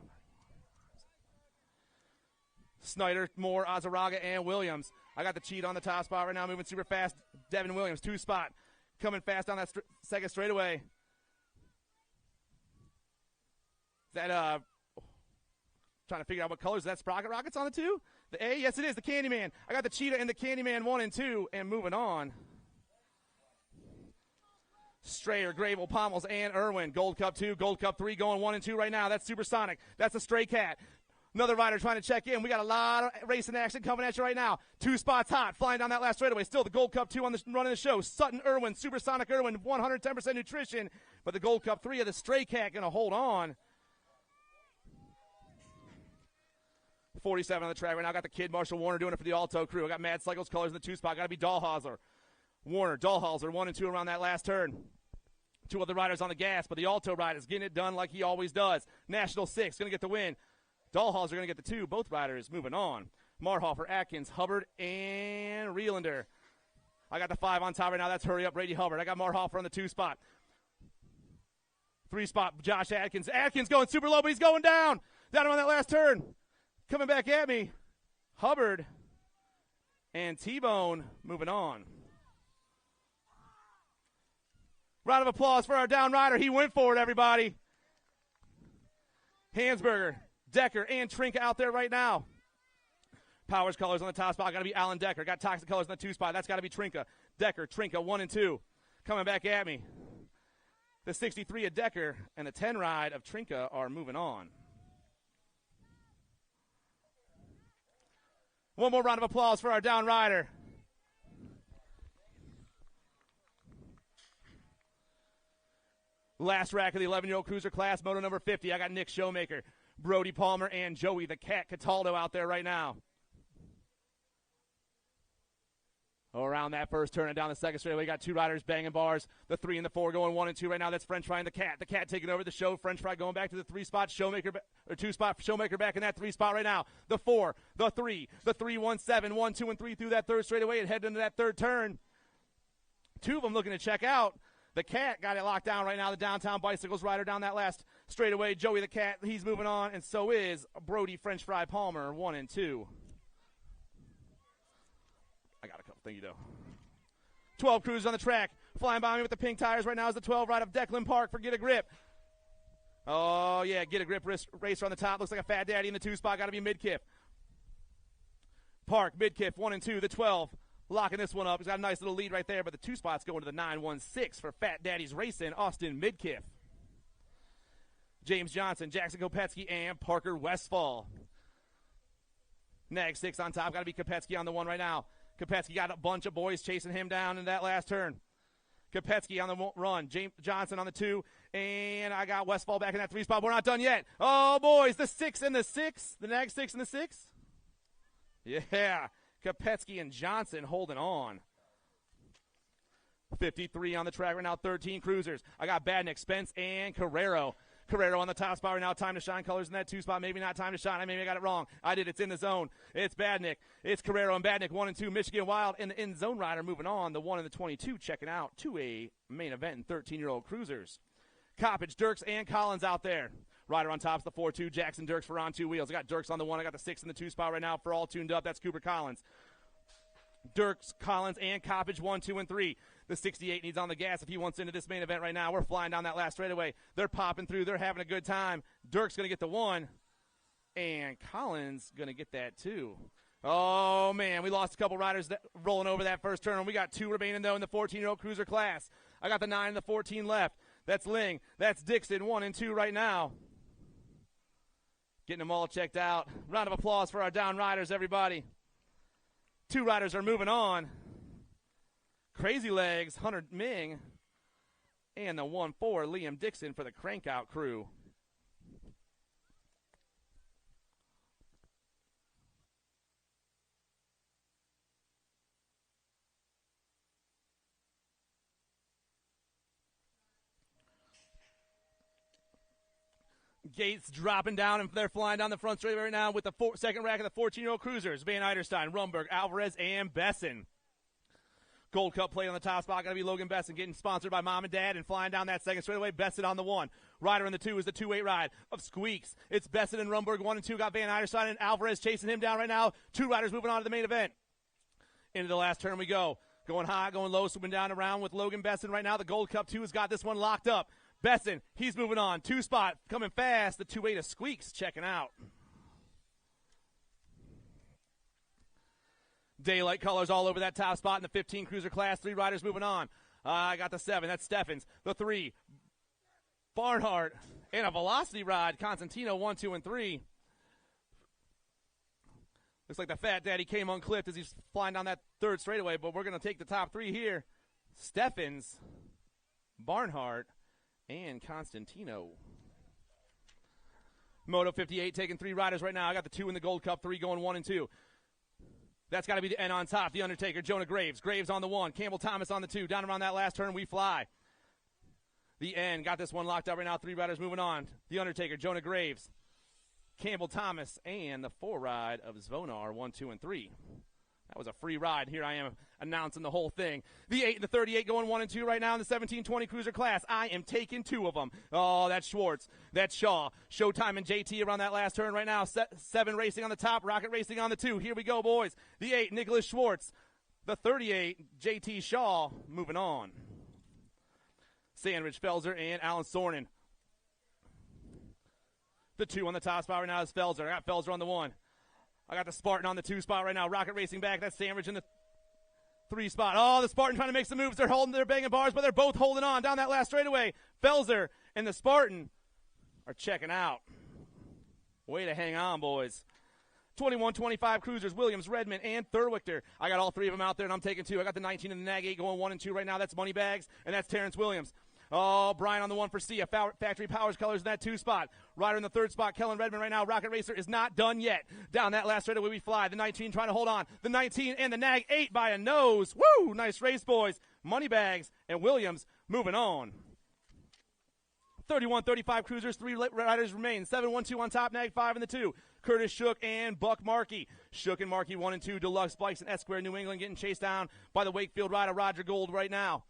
Snyder, Moore, Azaraga, and Williams. I got the cheat on the top spot right now, moving super fast. Devin Williams, 2 spot. Coming fast on that 2nd straightaway. That, trying to figure out what colors. Is that Sprocket Rockets on the 2? The A? Yes, it is. The Candyman. I got the Cheetah and the Candyman 1 and 2, and moving on. Strayer, Gravel, Pommels, and Irwin. Gold Cup 2, Gold Cup 3 going 1 and 2 right now. That's Supersonic. That's a Stray Cat. Another rider trying to check in. We got a lot of racing action coming at you right now. 2 spots hot, flying down that last straightaway. Still the Gold Cup 2 on the run of the show. Sutton, Irwin, Supersonic Irwin, 110% nutrition. But the Gold Cup 3 of the Stray Cat going to hold on. 47 on the track right now. I got the kid Marshall Warner doing it for the Alto crew. I got Mad Cycles colors in the 2 spot. Got to be Dahlhauser. Warner, Dahlhauser, 1 and 2 around that last turn. 2 other riders on the gas, but the Alto rider is getting it done like he always does. National 6 going to get the win. Dahlhauser going to get the 2. Both riders moving on. Marhofer, Atkins, Hubbard, and Reelander. I got the 5 on top right now. That's Hurry Up, Brady Hubbard. I got Marhofer on the 2 spot. 3 spot, Josh Atkins. Atkins going super low, but he's going down. Down on that last turn. Coming back at me. Hubbard and T-Bone moving on. Round of applause for our down rider. He went for it, everybody. Hansberger, Decker, and Trinka out there right now. Powers colors on the top spot. Got to be Alan Decker. Got Toxic colors on the 2 spot. That's got to be Trinka. Decker, Trinka, 1 and 2. Coming back at me. The 63 of Decker and the 10 ride of Trinka are moving on. One more round of applause for our down rider. Last rack of the 11-year-old cruiser class, moto number 50. I got Nick Showmaker, Brody Palmer, and Joey the Cat Cataldo out there right now. Around that first turn and down the 2nd straightaway, we got 2 riders banging bars. The 3 and the 4 going 1 and 2 right now. That's French Fry and the Cat. The Cat taking over the show. French Fry going back to the 3 spot. Showmaker, or 2 spot. Showmaker back in that 3 spot right now. The 4, the 3, the 3, 1, 7, 1, 2, and 3 through that 3rd straightaway and heading into that 3rd turn. Two of them looking to check out. The Cat got it locked down right now. The Downtown Bicycles rider down that last straightaway. Joey the Cat, he's moving on, and so is Brody French Fry Palmer, 1 and 2. I got a couple. Thank you, though. 12 cruisers on the track. Flying by me with the pink tires right now is the 12 ride of Declan Park for Get a Grip. Oh, yeah, Get a Grip racer on the top. Looks like a Fat Daddy in the 2 spot. Got to be mid-kip. Park, mid-kip, 1 and 2. The 12 locking this one up. He's got a nice little lead right there, but the 2 spots going to the 916 for Fat Daddy's Racing, Austin Midkiff. James Johnson, Jackson Kopetsky, and Parker Westfall. Nag 6 on top. Got to be Kopetsky on the 1 right now. Kopetsky got a bunch of boys chasing him down in that last turn. Kopetsky on the run. James Johnson on the 2. And I got Westfall back in that 3 spot. We're not done yet. Oh, boys, the 6 and the 6. The Nag 6 and the 6. Yeah. Kopetsky and Johnson holding on. 53 on the track right now, 13 cruisers. I got Badnick, Spence, and Carrero. Carrero on the top spot right now. Time to shine colors in that 2 spot. Maybe not time to shine. Maybe I got it wrong. I did. It's in the zone. It's Badnick. It's Carrero and Badnick. 1 and 2. Michigan Wild and the in-zone rider moving on. The 1 and the 22 checking out to a main event in 13-year-old cruisers. Coppage, Dirks, and Collins out there. Rider on top is the 4-2. Jackson Dirks for on 2 wheels. I got Dirks on the 1. I got the 6 in the 2 spot right now for all tuned up. That's Cooper Collins. Dirks, Collins, and Coppage 1, 2, and 3. The 68 needs on the gas if he wants into this main event right now. We're flying down that last straightaway. They're popping through. They're having a good time. Dirk's going to get the 1, and Collins going to get that 2. Oh, man, we lost a couple riders rolling over that first turn, and we got 2 remaining, though, in the 14-year-old cruiser class. I got the 9 and the 14 left. That's Ling. That's Dixon, 1 and 2 right now. Getting them all checked out. Round of applause for our down riders, everybody. 2 riders are moving on. Crazy Legs, Hunter Ming, and the 1-4, Liam Dixon for the Crankout crew. Gates dropping down, and they're flying down the front straight right now with the second rack of the 14-year-old cruisers. Van Eiderstein, Rumberg, Alvarez, and Besson. Gold Cup plate on the top spot. Got to be Logan Besson getting sponsored by Mom and Dad and flying down that second straightaway. Besson on the 1. Rider in the 2 is the 2-8 ride of Squeaks. It's Besson and Rumberg 1 and 2. Got Van Eiderstein and Alvarez chasing him down right now. 2 riders moving on to the main event. Into the last turn we go. Going high, going low, swooping down around with Logan Besson right now. The Gold Cup 2 has got this one locked up. Besson, he's moving on. 2 spot coming fast. The 2-8 of Squeaks checking out. Daylight colors all over that top spot in the 15 cruiser class. 3 riders moving on. I got the 7. That's Steffens. The 3, Barnhart. And a velocity ride. Constantino 1, 2, and 3. Looks like the Fat Daddy came unclipped as he's flying down that 3rd straightaway, but we're going to take the top 3 here. Steffens, Barnhart, and Constantino. Moto 58 taking 3 riders right now. I got the 2 in the Gold Cup, 3 going 1 and 2. That's got to be the N on top. The Undertaker, Jonah Graves. Graves on the 1. Campbell Thomas on the 2. Down around that last turn, we fly. The N got this one locked up right now. 3 riders moving on. The Undertaker, Jonah Graves, Campbell Thomas, and the 4 ride of Zvonar, 1, 2, and 3. That was a free ride. Here I am announcing the whole thing. The 8 and the 38 going 1 and 2 right now in the 1720 cruiser class. I am taking 2 of them. Oh, that's Schwartz. That's Shaw. Showtime and JT around that last turn right now. 7 racing on the top. Rocket racing on the 2. Here we go, boys. The 8, Nicholas Schwartz. The 38, JT Shaw, moving on. Sandridge, Felser, and Alan Sornin. The 2 on the top spot right now is Felser. I got Felser on the 1. I got the Spartan on the 2 spot right now. Rocket racing back. That's Sandridge in the 3 spot. Oh, the Spartan trying to make some moves. They're holding, they're banging bars, but they're both holding on down that last straightaway. Felser and the Spartan are checking out. Way to hang on, boys. 21-25 cruisers, Williams, Redmond, and Thurwichter. I got all 3 of them out there, and I'm taking 2. I got the 19 and the Nag 8 going 1 and 2 right now. That's Moneybags, and that's Terrence Williams. Oh, Brian on the 1 for Sia. Factory Powers colors in that 2 spot. Rider in the 3rd spot, Kellen Redmond right now. Rocket Racer is not done yet. Down that last straightaway we fly. The 19 trying to hold on. The 19 and the Nag 8 by a nose. Woo! Nice race, boys. Moneybags and Williams moving on. 31-35 cruisers, 3 riders remain. 7-1-2 on top, Nag 5 in the 2. Curtis Shook and Buck Markey. Shook and Markey 1 and 2. Deluxe Bikes and S Square New England getting chased down by the Wakefield rider Roger Gold right now.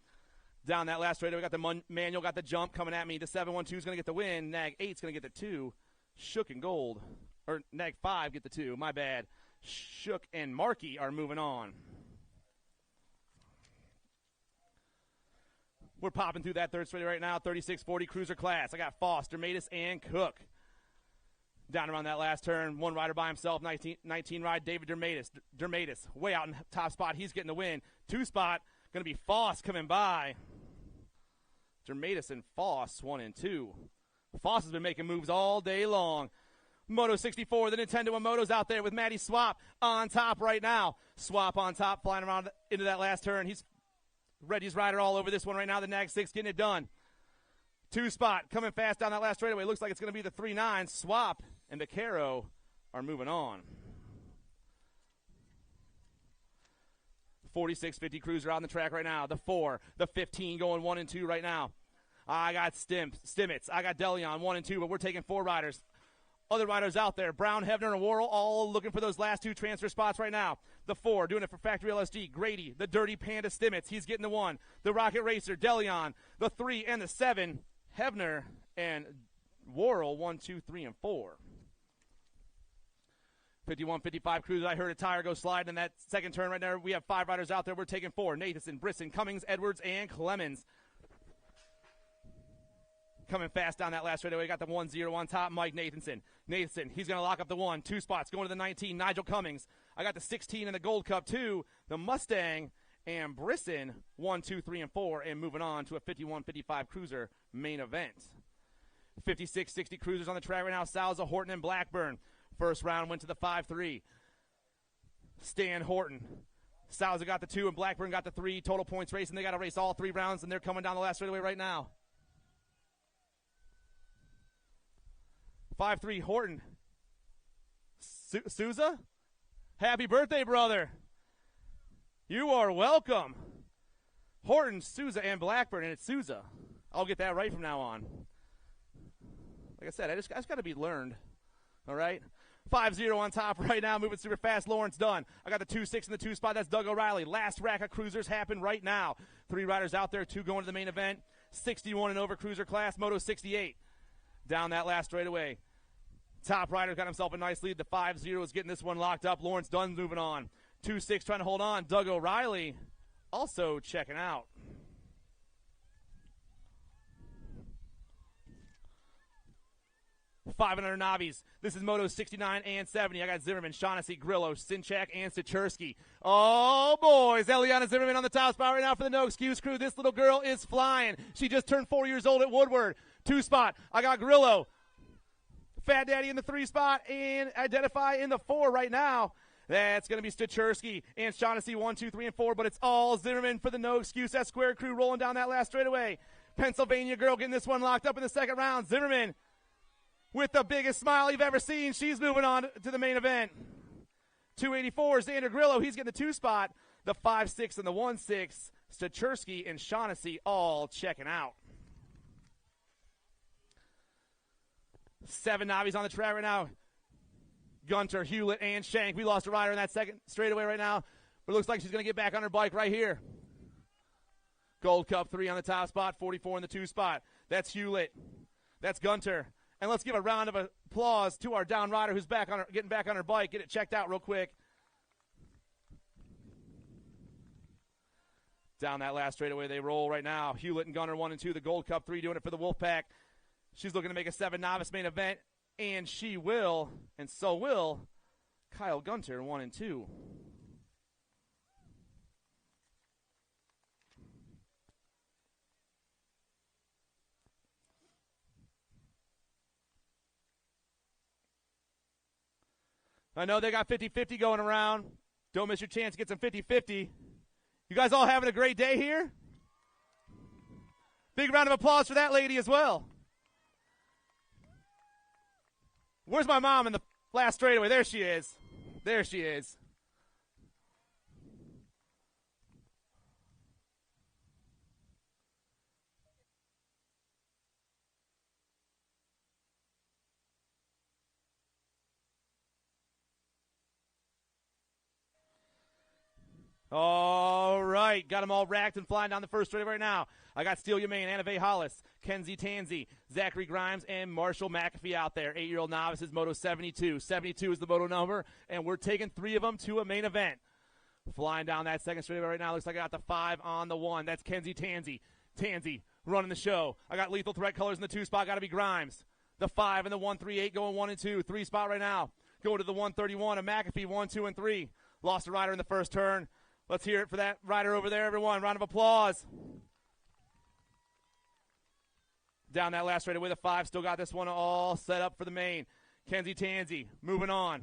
Down that last straightaway, we got the Manual, got the jump coming at me. The 7-1-2 is going to get the win. Nag 8's going to get the 2. Shook and Gold, or Nag 5 get the 2. My bad. Shook and Markey are moving on. We're popping through that third straightaway right now. 36-40 cruiser class. I got Foss, Dermatis, and Cook. Down around that last turn, one rider by himself, 19 ride, David Dermatis. Dermatis, way out in top spot. He's getting the win. 2 spot, going to be Foss coming by. Dermatis and Foss, 1 and 2. Foss has been making moves all day long. Moto 64, the Nintendo and Moto's out there with Matty Swap on top right now. Swap on top, flying around into that last turn. He's Reggie's rider all over this one right now. The Nag 6 getting it done. 2 spot, coming fast down that last straightaway. Looks like it's going to be the 3-9. Swap and Vaquero are moving on. 46-50 cruiser on the track right now. The 4, the 15 going 1 and 2 right now. I got Stimmitz. I got Deleon 1 and 2, but we're taking 4 riders. Other riders out there, Brown, Hebner, and Worrell, all looking for those last 2 transfer spots right now. The 4, doing it for Factory LSD, Grady, the Dirty Panda Stimmitz, he's getting the 1. The Rocket Racer, Deleon, the 3 and the 7, Hebner and Worrell, 1, 2, 3, and 4. 51-55 cruiser, I heard a tire go slide in that second turn right there. We have 5 riders out there, we're taking 4. Nathanson, Brisson, Cummings, Edwards, and Clemens. Coming fast down that last straightaway. Got the 1-0 on top, Mike Nathanson. Nathanson, he's going to lock up the 1. 2 spots, going to the 19, Nigel Cummings. I got the 16 in the Gold Cup, 2. The Mustang and Brisson, 1, 2, 3, and 4. And moving on to a 51-55 cruiser main event. 56-60 cruisers on the track right now. Salza, Horton, and Blackburn. First round went to the 5-3. Stan Horton. Salza got the 2, and Blackburn got the 3. Total points race, and they got to race all 3 rounds, and they're coming down the last straightaway right now. 5-3 Horton. Souza? Happy birthday, brother. You are welcome. Horton, Souza, and Blackburn, and it's Souza. I'll get that right from now on. Like I said, I just got to be learned. All right? 5-0 on top right now, moving super fast. Lawrence done. I got the 2-6 in the 2 spot. That's Doug O'Reilly. Last rack of cruisers happen right now. 3 riders out there, 2 going to the main event. 61 and over cruiser class, Moto 68. Down that last straightaway. Top rider got himself a nice lead. The 5-0 is getting this one locked up. Lawrence Dunn moving on. 2-6 trying to hold on. Doug O'Reilly also checking out. $500 Nobbies. This is Moto 69 and 70. I got Zimmerman, Shaughnessy, Grillo, Sinchak, and Satursky. Oh, boys. Eliana Zimmerman on the top spot right now for the No Excuse crew. This little girl is flying. She just turned 4 years old at Woodward. 2 spot. I got Grillo. Fat Daddy in the 3 spot, and Identify in the 4 right now. That's going to be Stachersky and Shaughnessy 1, 2, 3, and 4, but it's all Zimmerman for the No Excuse. That square crew rolling down that last straightaway. Pennsylvania girl getting this one locked up in the second round. Zimmerman with the biggest smile you've ever seen. She's moving on to the main event. 284, Xander Grillo. He's getting the 2 spot. The 5-6 and the 1-6. Stachersky and Shaughnessy all checking out. 7 Nobbies on the track right now. Gunter, Hewlett, and Shank. We lost a rider in that second straightaway right now, but it looks like she's going to get back on her bike right here. Gold Cup 3 on the top spot, 44 in the 2 spot. That's Hewlett. That's Gunter. And let's give a round of applause to our down rider who's getting back on her bike. Get it checked out real quick. Down that last straightaway they roll right now. Hewlett and Gunter 1 and 2. The Gold Cup 3 doing it for the Wolfpack. She's looking to make a 7 novice main event, and she will, and so will Kyle Gunter 1 and 2. I know they got 50-50 going around. Don't miss your chance to get some 50-50. You guys all having a great day here? Big round of applause for that lady as well. Where's my mom in the last straightaway? There she is. There she is. All right. Got them all racked and flying down the first straight right now. I got Steele Yamain, Anna Vay Hollis, Kenzie Tansey, Zachary Grimes, and Marshall McAfee out there. 8-year-old novices, Moto 72. 72 is the moto number, and we're taking 3 of them to a main event. Flying down that second straightaway right now. Looks like I got the 5 on the 1. That's Kenzie Tansey. Tansey running the show. I got Lethal Threat colors in the 2 spot. Got to be Grimes. The 5 and the 138 going 1 and 2. 3 spot right now. Going to the 131 of McAfee, 1, 2, and 3. Lost a rider in the first turn. Let's hear it for that rider over there, everyone. Round of applause. Down that last straightaway, the 5. Still got this one all set up for the main. Kenzie Tansey moving on.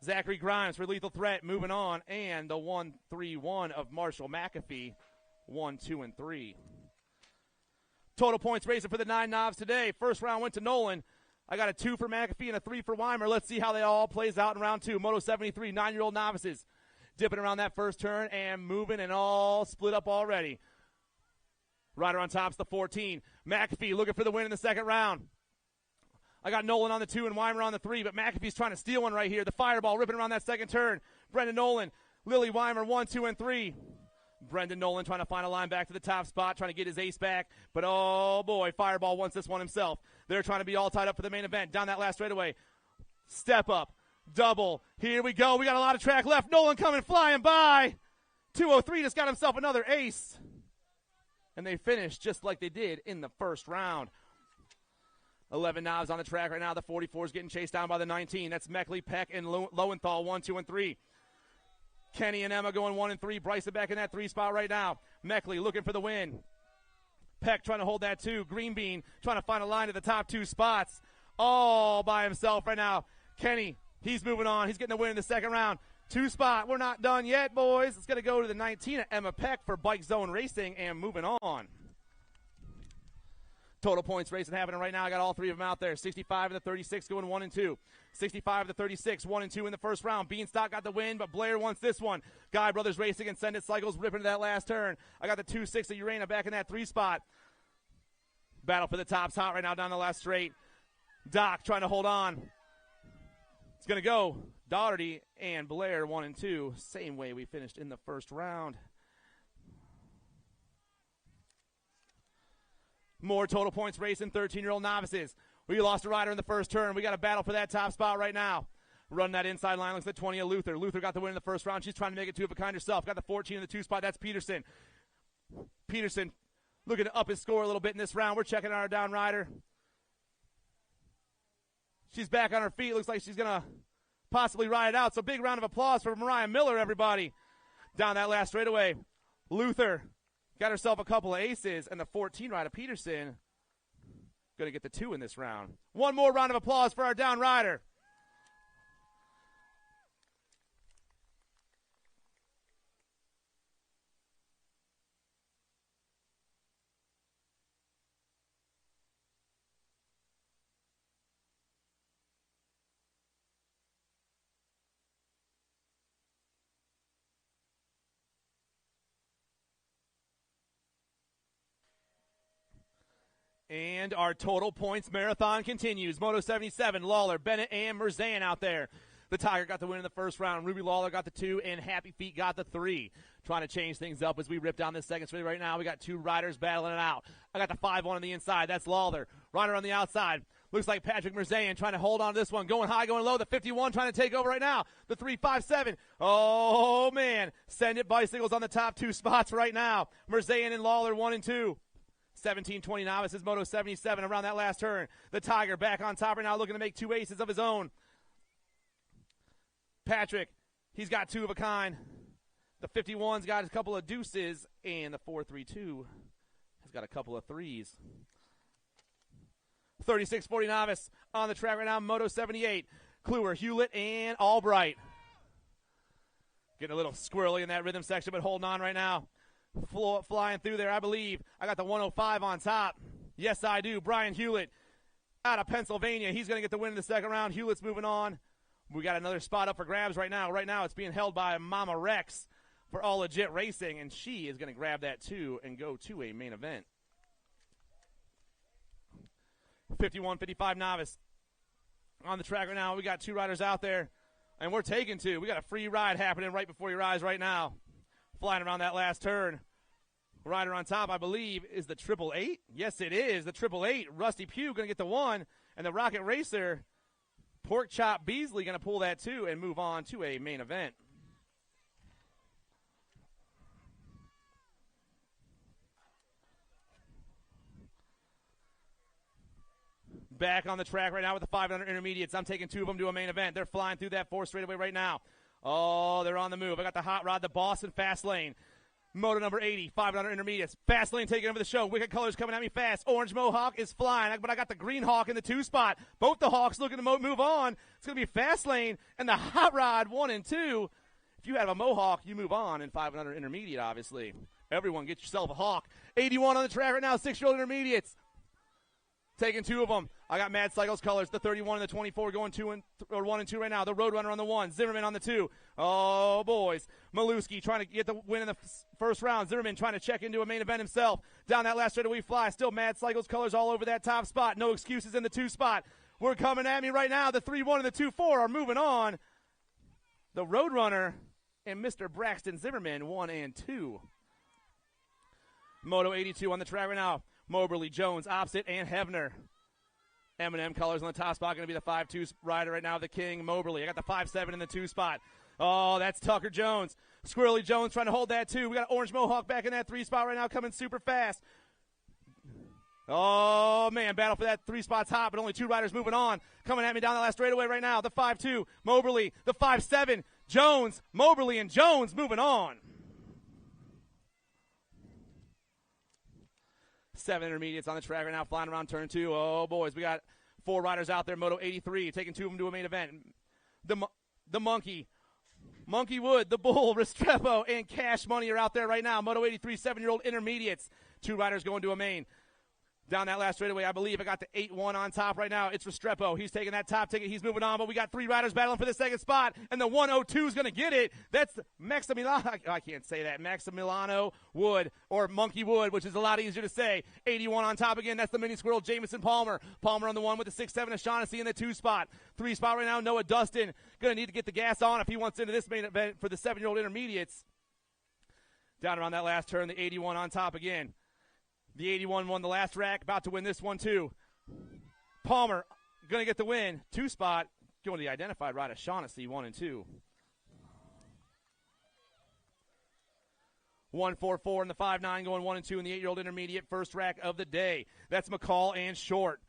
Zachary Grimes for Lethal Threat moving on. And the 131 of Marshall McAfee, 1, 2, and 3. Total points racing for the 9 knobs today. First round went to Nolan. I got a 2 for McAfee and a 3 for Weimer. Let's see how they all plays out in round 2. Moto 73, 9-year-old novices. Dipping around that first turn and moving and all split up already. Rider on top's the 14. McAfee looking for the win in the second round. I got Nolan on the 2 and Weimer on the 3, but McAfee's trying to steal one right here. The fireball ripping around that second turn. Brendan Nolan, Lily Weimer, 1, 2, and 3. Brendan Nolan trying to find a line back to the top spot, trying to get his ace back. But, oh, boy, Fireball wants this one himself. They're trying to be all tied up for the main event. Down that last straightaway. Step up. Double. Here we go. We got a lot of track left. Nolan coming flying by. 203 just got himself another ace. And they finished just like they did in the first round. 11 knobs on the track right now. The 44 is getting chased down by the 19. That's Meckley, Peck, and Lowenthal, 1, 2, and 3. Kenny and Emma going 1 and 3. Bryson back in that 3 spot right now. Meckley looking for the win. Peck trying to hold that 2. Greenbean trying to find a line to the top 2 spots. All by himself right now. Kenny, he's moving on. He's getting the win in the second round. 2 spot. We're not done yet, boys. It's going to go to the 19 of Emma Peck for Bike Zone Racing and moving on. Total points racing happening right now. I got all 3 of them out there. 65 and the 36 going 1 and 2. 65 to 36, 1 and 2 in the first round. Beanstalk got the win, but Blair wants this one. Guy Brothers Racing and Send It Cycles ripping to that last turn. I got the 2-6 of Urena back in that 3 spot. Battle for the top's hot right now down the last straight. Doc trying to hold on. It's going to go. Doherty and Blair 1 and 2. Same way we finished in the first round. More total points racing, 13-year-old novices. We lost a rider in the first turn. We got a battle for that top spot right now. Running that inside line looks like 20 of Luther. Luther got the win in the first round. She's trying to make it 2 of a kind herself. Got the 14 in the 2 spot. That's Peterson. Peterson looking to up his score a little bit in this round. We're checking on our down rider. She's back on her feet. Looks like she's going to possibly ride it out. So big round of applause for Mariah Miller, everybody. Down that last straightaway. Luther got herself a couple of aces, and the 14 rider, Peterson, going to get the 2 in this round. One more round of applause for our down rider. And our total points marathon continues. Moto 77, Lawler, Bennett, and Merzan out there. The Tiger got the win in the first round. Ruby Lawler got the 2, and Happy Feet got the 3. Trying to change things up as we rip down this second straight right now. We got 2 riders battling it out. I got the 5-1 on the inside. That's Lawler. Rider on the outside. Looks like Patrick Merzan trying to hold on to this one. Going high, going low. The 51 trying to take over right now. The 357. Oh, man. Send It Bicycles on the top 2 spots right now. Merzan and Lawler 1 and 2. 17-20 novices, Moto 77 around that last turn. The Tiger back on top right now, looking to make 2 aces of his own. Patrick, he's got 2 of a kind. The 51's got a couple of deuces, and the 432 has got a couple of 3s. 36-40 novice on the track right now, Moto 78. Kluwer, Hewlett, and Albright. Getting a little squirrely in that rhythm section, but holding on right now. Flying through there, I believe. I got the 105 on top. Yes, I do. Brian Hewlett out of Pennsylvania. He's going to get the win in the second round. Hewlett's moving on. We got another spot up for grabs right now. Right now it's being held by Mama Rex for All Legit Racing, and she is going to grab that too and go to a main event. 51-55 novice on the track right now. We got 2 riders out there, and we're taking 2. We got a free ride happening right before your eyes right now. Flying around that last turn. Rider on top, I believe, is the 888. Yes, it is. The 888. Rusty Pugh going to get the 1. And the Rocket Racer, Pork Chop Beasley, going to pull that 2 and move on to a main event. Back on the track right now with the 500 intermediates. I'm taking 2 of them to a main event. They're flying through that 4 straightaway right now. Oh, they're on the move. I got the Hot Rod, the Boston Fast Lane. Moto number 80, 500 intermediates. Fast Lane taking over the show. Wicked Colors coming at me fast. Orange Mohawk is flying, but I got the Green Hawk in the 2 spot. Both the Hawks looking to move on. It's going to be Fast Lane and the Hot Rod 1 and 2. If you have a Mohawk, you move on in 500 intermediate, obviously. Everyone get yourself a Hawk. 81 on the track right now, 6-year-old intermediates. Taking 2 of them. I got Mad Cycles colors, the 31 and the 24 going 1 and 2 right now. The Roadrunner on the 1, Zimmerman on the 2. Oh, boys. Maluski trying to get the win in the first round. Zimmerman trying to check into a main event himself. Down that last straightaway fly. Still Mad Cycles colors all over that top spot. No excuses in the 2 spot. We're coming at me right now. The 3-1 and the 2-4 are moving on. The Roadrunner and Mr. Braxton Zimmerman, 1 and 2. Moto 82 on the track right now. Moberly, Jones, Opsit, and Hevner. M&M colors on the top spot. Going to be the 5-2 rider right now, the King, Moberly. I got the 5-7 in the 2 spot. Oh, that's Tucker Jones. Squirrely Jones trying to hold that 2. We got Orange Mohawk back in that 3 spot right now, coming super fast. Oh, man, battle for that 3 spot top, but only 2 riders moving on. Coming at me down the last straightaway right now. The 5-2, Moberly. The 5-7, Jones, Moberly, and Jones moving on. 7 intermediates on the track right now, flying around turn 2. Oh, boys, we got 4 riders out there. Moto 83, taking 2 of them to a main event. The Monkey, Monkey Wood, the Bull, Restrepo, and Cash Money are out there right now. Moto 83, 7-year-old intermediates. 2 riders going to a main. Down that last straightaway, I believe I got the 8-1 on top right now. It's Restrepo. He's taking that top ticket. He's moving on, but we got 3 riders battling for the 2nd spot, and the 102 is going to get it. That's Maximiliano. I can't say that. Maximiliano Wood, or Monkey Wood, which is a lot easier to say. 81 on top again. That's the mini squirrel, Jamison Palmer. Palmer on the 1 with the 6-7, O'Shaughnessy in the 2 spot. 3 spot right now, Noah Dustin. Going to need to get the gas on if he wants into this main event for the 7-year-old intermediates. Down around that last turn, the 81 on top again. The 81 won the last rack, about to win this one too. Palmer going to get the win. 2 spot, going to the identified rider, Shaughnessy, 1 and 2. 1-4-4 in the 5-9, going 1 and 2 in the 8-year-old intermediate, first rack of the day. That's McCall and Short.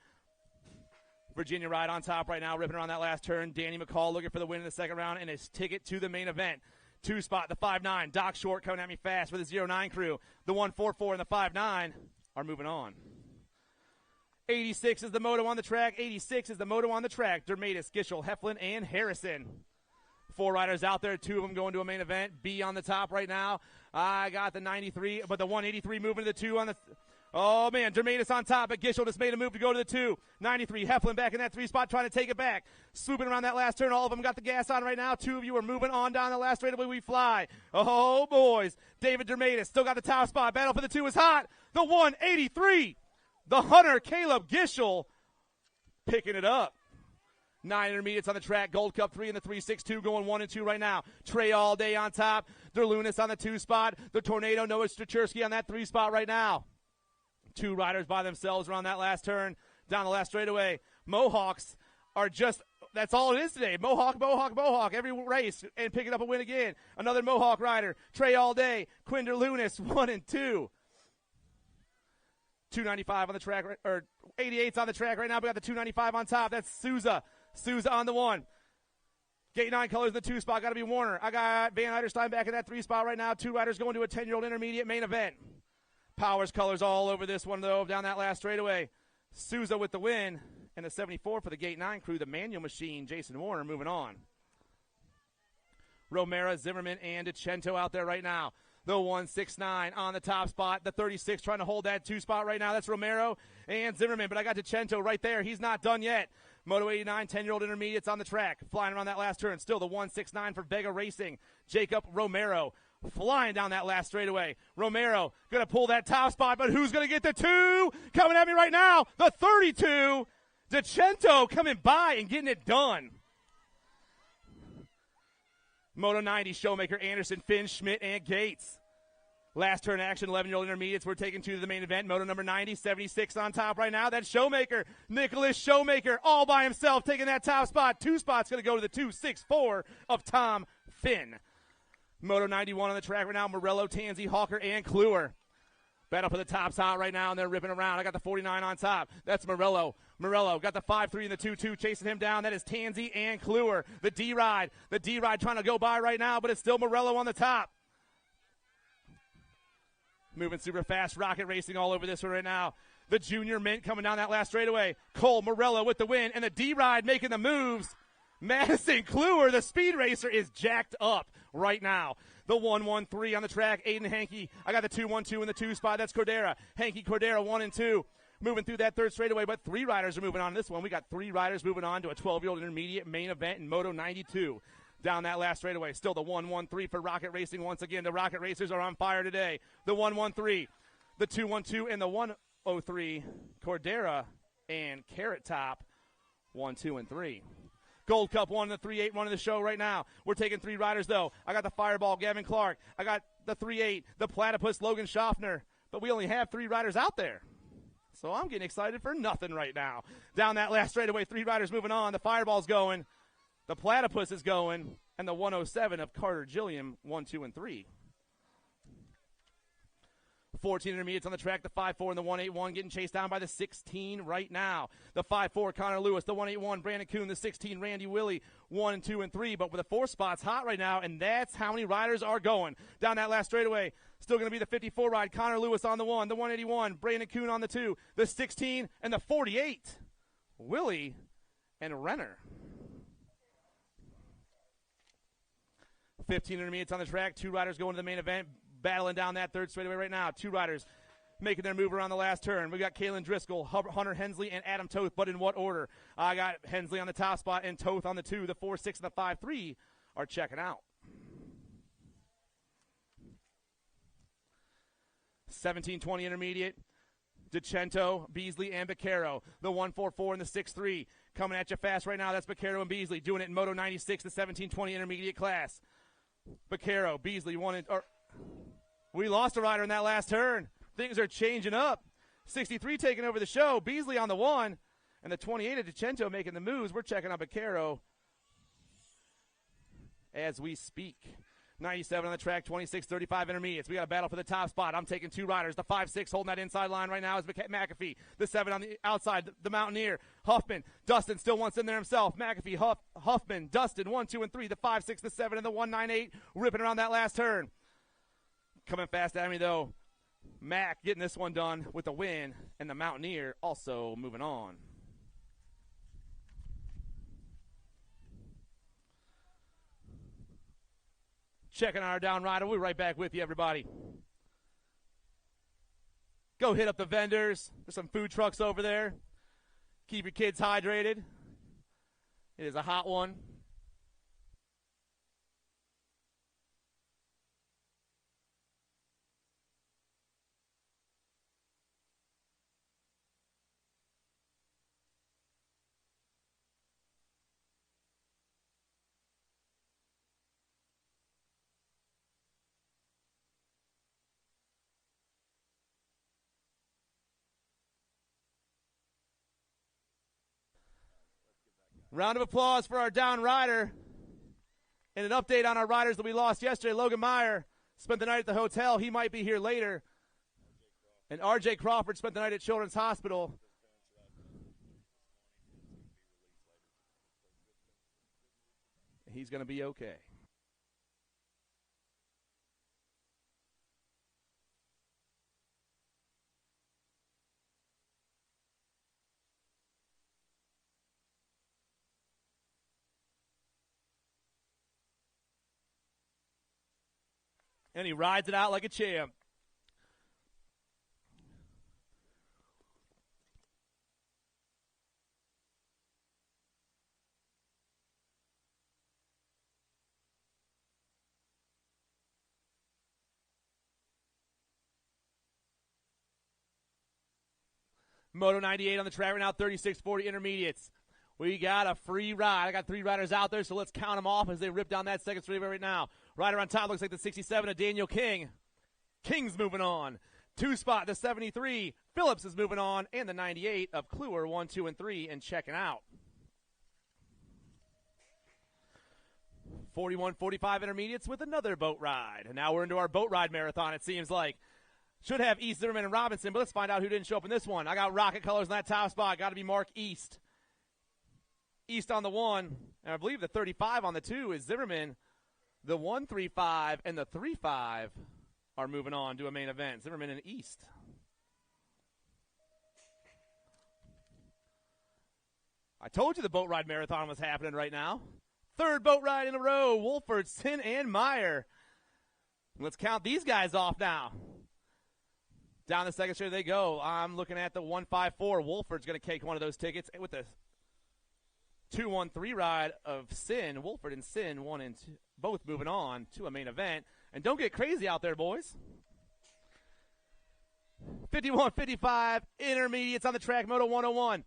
Virginia ride on top right now, ripping around that last turn. Danny McCall looking for the win in the 2nd round and his ticket to the main event. 2 spot, the 5-9. Doc Short coming at me fast for the 09 crew. The 1-4-4 and the 5-9 are moving on. 86 is the moto on the track. 86 is the moto on the track. Dermatis, Gischel, Heflin, and Harrison. 4 riders out there. 2 of them going to a main event. B on the top right now. I got the 93, but the 183 moving to the 2 on the... Oh, man, Dermatis on top, but Gischel just made a move to go to the 2. 93, Heflin back in that 3 spot, trying to take it back. Swooping around that last turn. All of them got the gas on right now. 2 of you are moving on down the last straightaway we fly. Oh, boys. David Dermatis still got the top spot. Battle for the 2 is hot. The 183. The Hunter, Caleb Gischel, picking it up. 9 intermediates on the track. Gold Cup 3 and the 3-6-2 going 1 and 2 right now. Trey All Day on top. Derlunas on the 2 spot. The Tornado, Noah Strachersky on that 3 spot right now. 2 riders by themselves around that last turn. Down the last straightaway. Mohawks are just, that's all it is today. Mohawk, Mohawk, Mohawk. Every race and picking up a win again. Another Mohawk rider. Trey All Day. Quinder Lunas, 1 and 2. 295 on the track, or 88's on the track right now. We got the 295 on top. That's Souza. Souza on the 1. Gate 9 colors in the 2 spot. Got to be Warner. I got Van Eiderstein back in that 3 spot right now. 2 riders going to a 10-year-old intermediate main event. Powers colors all over this one, though, down that last straightaway. Souza with the win, and the 74 for the Gate 9 crew, the manual machine, Jason Warner, moving on. Romero, Zimmerman, and DeCento out there right now. The 169 on the top spot. The 36 trying to hold that 2 spot right now. That's Romero and Zimmerman, but I got DeCento right there. He's not done yet. Moto 89, 10-year-old intermediates on the track. Flying around that last turn. Still the 169 for Vega Racing. Jacob Romero. Flying down that last straightaway. Romero going to pull that top spot, but who's going to get the 2? Coming at me right now, the 32. DeCento coming by and getting it done. Moto 90, Showmaker, Anderson, Finn, Schmidt, and Gates. Last turn action, 11-year-old intermediates. We're taking two to the main event. Moto number 90, 76 on top right now. That's Showmaker. Nicholas Showmaker all by himself taking that top spot. 2 spots going to go to the 2.64 of Tom Finn. Moto 91 on the track right now. Morello, Tanzi, Hawker, and Kluwer. Battle for the top spot right now, and they're ripping around. I got the 49 on top. That's Morello. Morello got the 5-3 and the 2-2, chasing him down. That is Tanzi and Kluwer. The D-Ride. The D-Ride trying to go by right now, but it's still Morello on the top. Moving super fast, rocket racing all over this one right now. The Junior Mint coming down that last straightaway. Cole Morello with the win, and the D-Ride making the moves. Madison Kluwer, the speed racer, is jacked up right now. The 1-1-3 on the track, Aiden Hankey. I got the 2-1-2 in the 2 spot. That's Cordera. Hankey, Cordera, 1 and 2. Moving through that third straightaway, but 3 riders are moving on this one. We got 3 riders moving on to a 12-year-old intermediate main event in Moto 92. Down that last straightaway. Still the 1-1-3 for Rocket Racing once again. The Rocket Racers are on fire today. The 1-1-3, the 2-1-2, and the 1-0-3. Cordera and Carrot Top, 1, 2, and 3. Gold Cup 1 and the 3-8 running the show right now. We're taking 3 riders, though. I got the Fireball, Gavin Clark. I got the 3-8, the Platypus, Logan Schaffner. But we only have 3 riders out there. So I'm getting excited for nothing right now. Down that last straightaway, 3 riders moving on. The Fireball's going. The Platypus is going, and the 107 of Carter Gilliam, 1, 2, and 3. 14 intermediates on the track, the 5-4 and the 1-8-1 getting chased down by the 16 right now. The 5-4, Connor Lewis, the 1-8-1, Brandon Kuhn, the 16, Randy Willie, 1, 2, and 3. But with the 4 spots hot right now, and that's how many riders are going. Down that last straightaway, still going to be the 54 ride, Connor Lewis on the 1, the 181, Brandon Kuhn on the 2, the 16, and the 48, Willie and Renner. 15 intermediates on the track, 2 riders going to the main event, battling down that third straightaway right now. 2 riders making their move around the last turn. We got Kalen Driscoll, Hunter Hensley, and Adam Toth, but in what order? I got Hensley on the top spot and Toth on the 2. The 4-6 and the 5-3 are checking out. 17-20 intermediate. DeCento, Beasley, and Beccaro. The 1-4-4 and the 6-3 coming at you fast right now. That's Beccaro and Beasley doing it in Moto 96, the 17-20 intermediate class. Beccaro, Beasley, we lost a rider in that last turn. Things are changing up. 63 taking over the show. Beasley on the 1, and the 28 of DeCento making the moves. We're checking out Beccaro as we speak. 97 on the track, 26-35 intermediates. We got a battle for the top spot. I'm taking 2 riders. The 5-6 holding that inside line right now is McAfee. The 7 on the outside, the Mountaineer. Huffman, Dustin still wants in there himself. McAfee, Huffman, Dustin, 1, 2, and 3. The 5-6, the 7, and the 1-9-8 ripping around that last turn. Coming fast at me, though. Mac getting this one done with a win, and the Mountaineer also moving on. Checking our down rider. We'll be right back with you, everybody. Go hit up the vendors. There's some food trucks over there. Keep your kids hydrated. It is a hot one. Round of applause for our down rider. And an update on our riders that we lost yesterday. Logan Meyer spent the night at the hotel. He might be here later. And R.J. Crawford spent the night at Children's Hospital. He's going to be okay. And he rides it out like a champ. Moto 98 on the track right now, 36-40 intermediates. We got a free ride. I got 3 riders out there, so let's count them off as they rip down that second straightaway right now. Rider on top looks like the 67 of Daniel King. King's moving on. 2 spot, the 73. Phillips is moving on. And the 98 of Kluwer, 1, 2, and 3, and checking out. 41-45 intermediates with another boat ride. And now we're into our boat ride marathon, it seems like. Should have East, Zimmerman, and Robinson, but let's find out who didn't show up in this one. I got rocket colors in that top spot. Got to be Mark East. East on the 1, and I believe the 35 on the 2 is Zimmerman. The 135 and the 35 are moving on to a main event. Zimmerman and East. I told you the boat ride marathon was happening right now. 3rd boat ride in a row. Wolford, Sin, and Meyer. Let's count these guys off now. Down the second straight they go. I'm looking at the 154. Wolford's going to take one of those tickets with the 2-1-3 ride of Sin. Wolford and Sin, 1 and 2, both moving on to a main event. And don't get crazy out there, boys. 51-55 intermediates on the track, Moto 101.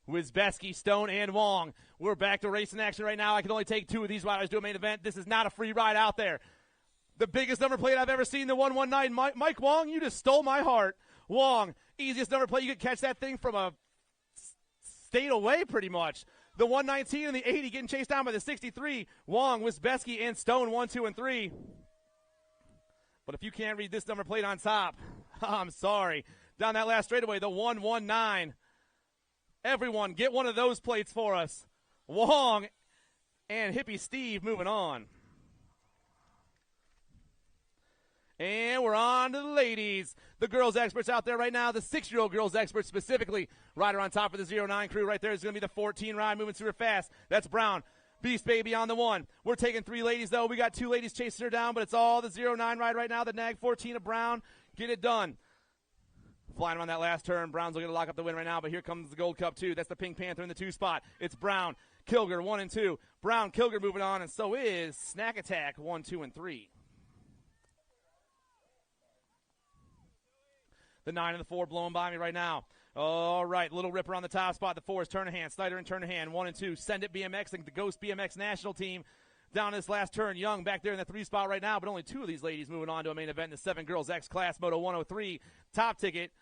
Wisbeski, Stone, and Wong. We're back to racing action right now. I can only take 2 of these riders to a main event. This is not a free ride out there. The biggest number plate I've ever seen, the 119. Mike Wong, you just stole my heart. Wong, easiest number plate. You could catch that thing from a state away pretty much. The 119 and the 80 getting chased down by the 63. Wong, Wisbeski, and Stone, 1, 2, and 3. But if you can't read this number plate on top, I'm sorry. Down that last straightaway, the 119. Everyone, get one of those plates for us. Wong and Hippie Steve moving on. And we're on to the ladies. The girls experts out there right now, the 6-year-old girls experts specifically. Rider on top of the 09 crew right there is going to be the 14 ride moving super fast. That's Brown. Beast Baby on the 1. We're taking 3 ladies, though. We got 2 ladies chasing her down, but it's all the 09 ride right now. The Nag 14 of Brown. Get it done. Flying around that last turn. Brown's looking to lock up the win right now, but here comes the Gold Cup, too. That's the Pink Panther in the 2 spot. It's Brown, Kilger, 1 and 2. Brown, Kilger moving on, and so is Snack Attack, 1, 2, and 3. The 9 and the 4 blowing by me right now. All right, Little Ripper on the top spot. The 4 is Turnahan, Snyder and Turnahan, 1 and 2. Send It BMX, the Ghost BMX national team. Down this last turn, Young back there in the 3 spot right now, but only 2 of these ladies moving on to a main event in the 7 girls X class, Moto 103. Top ticket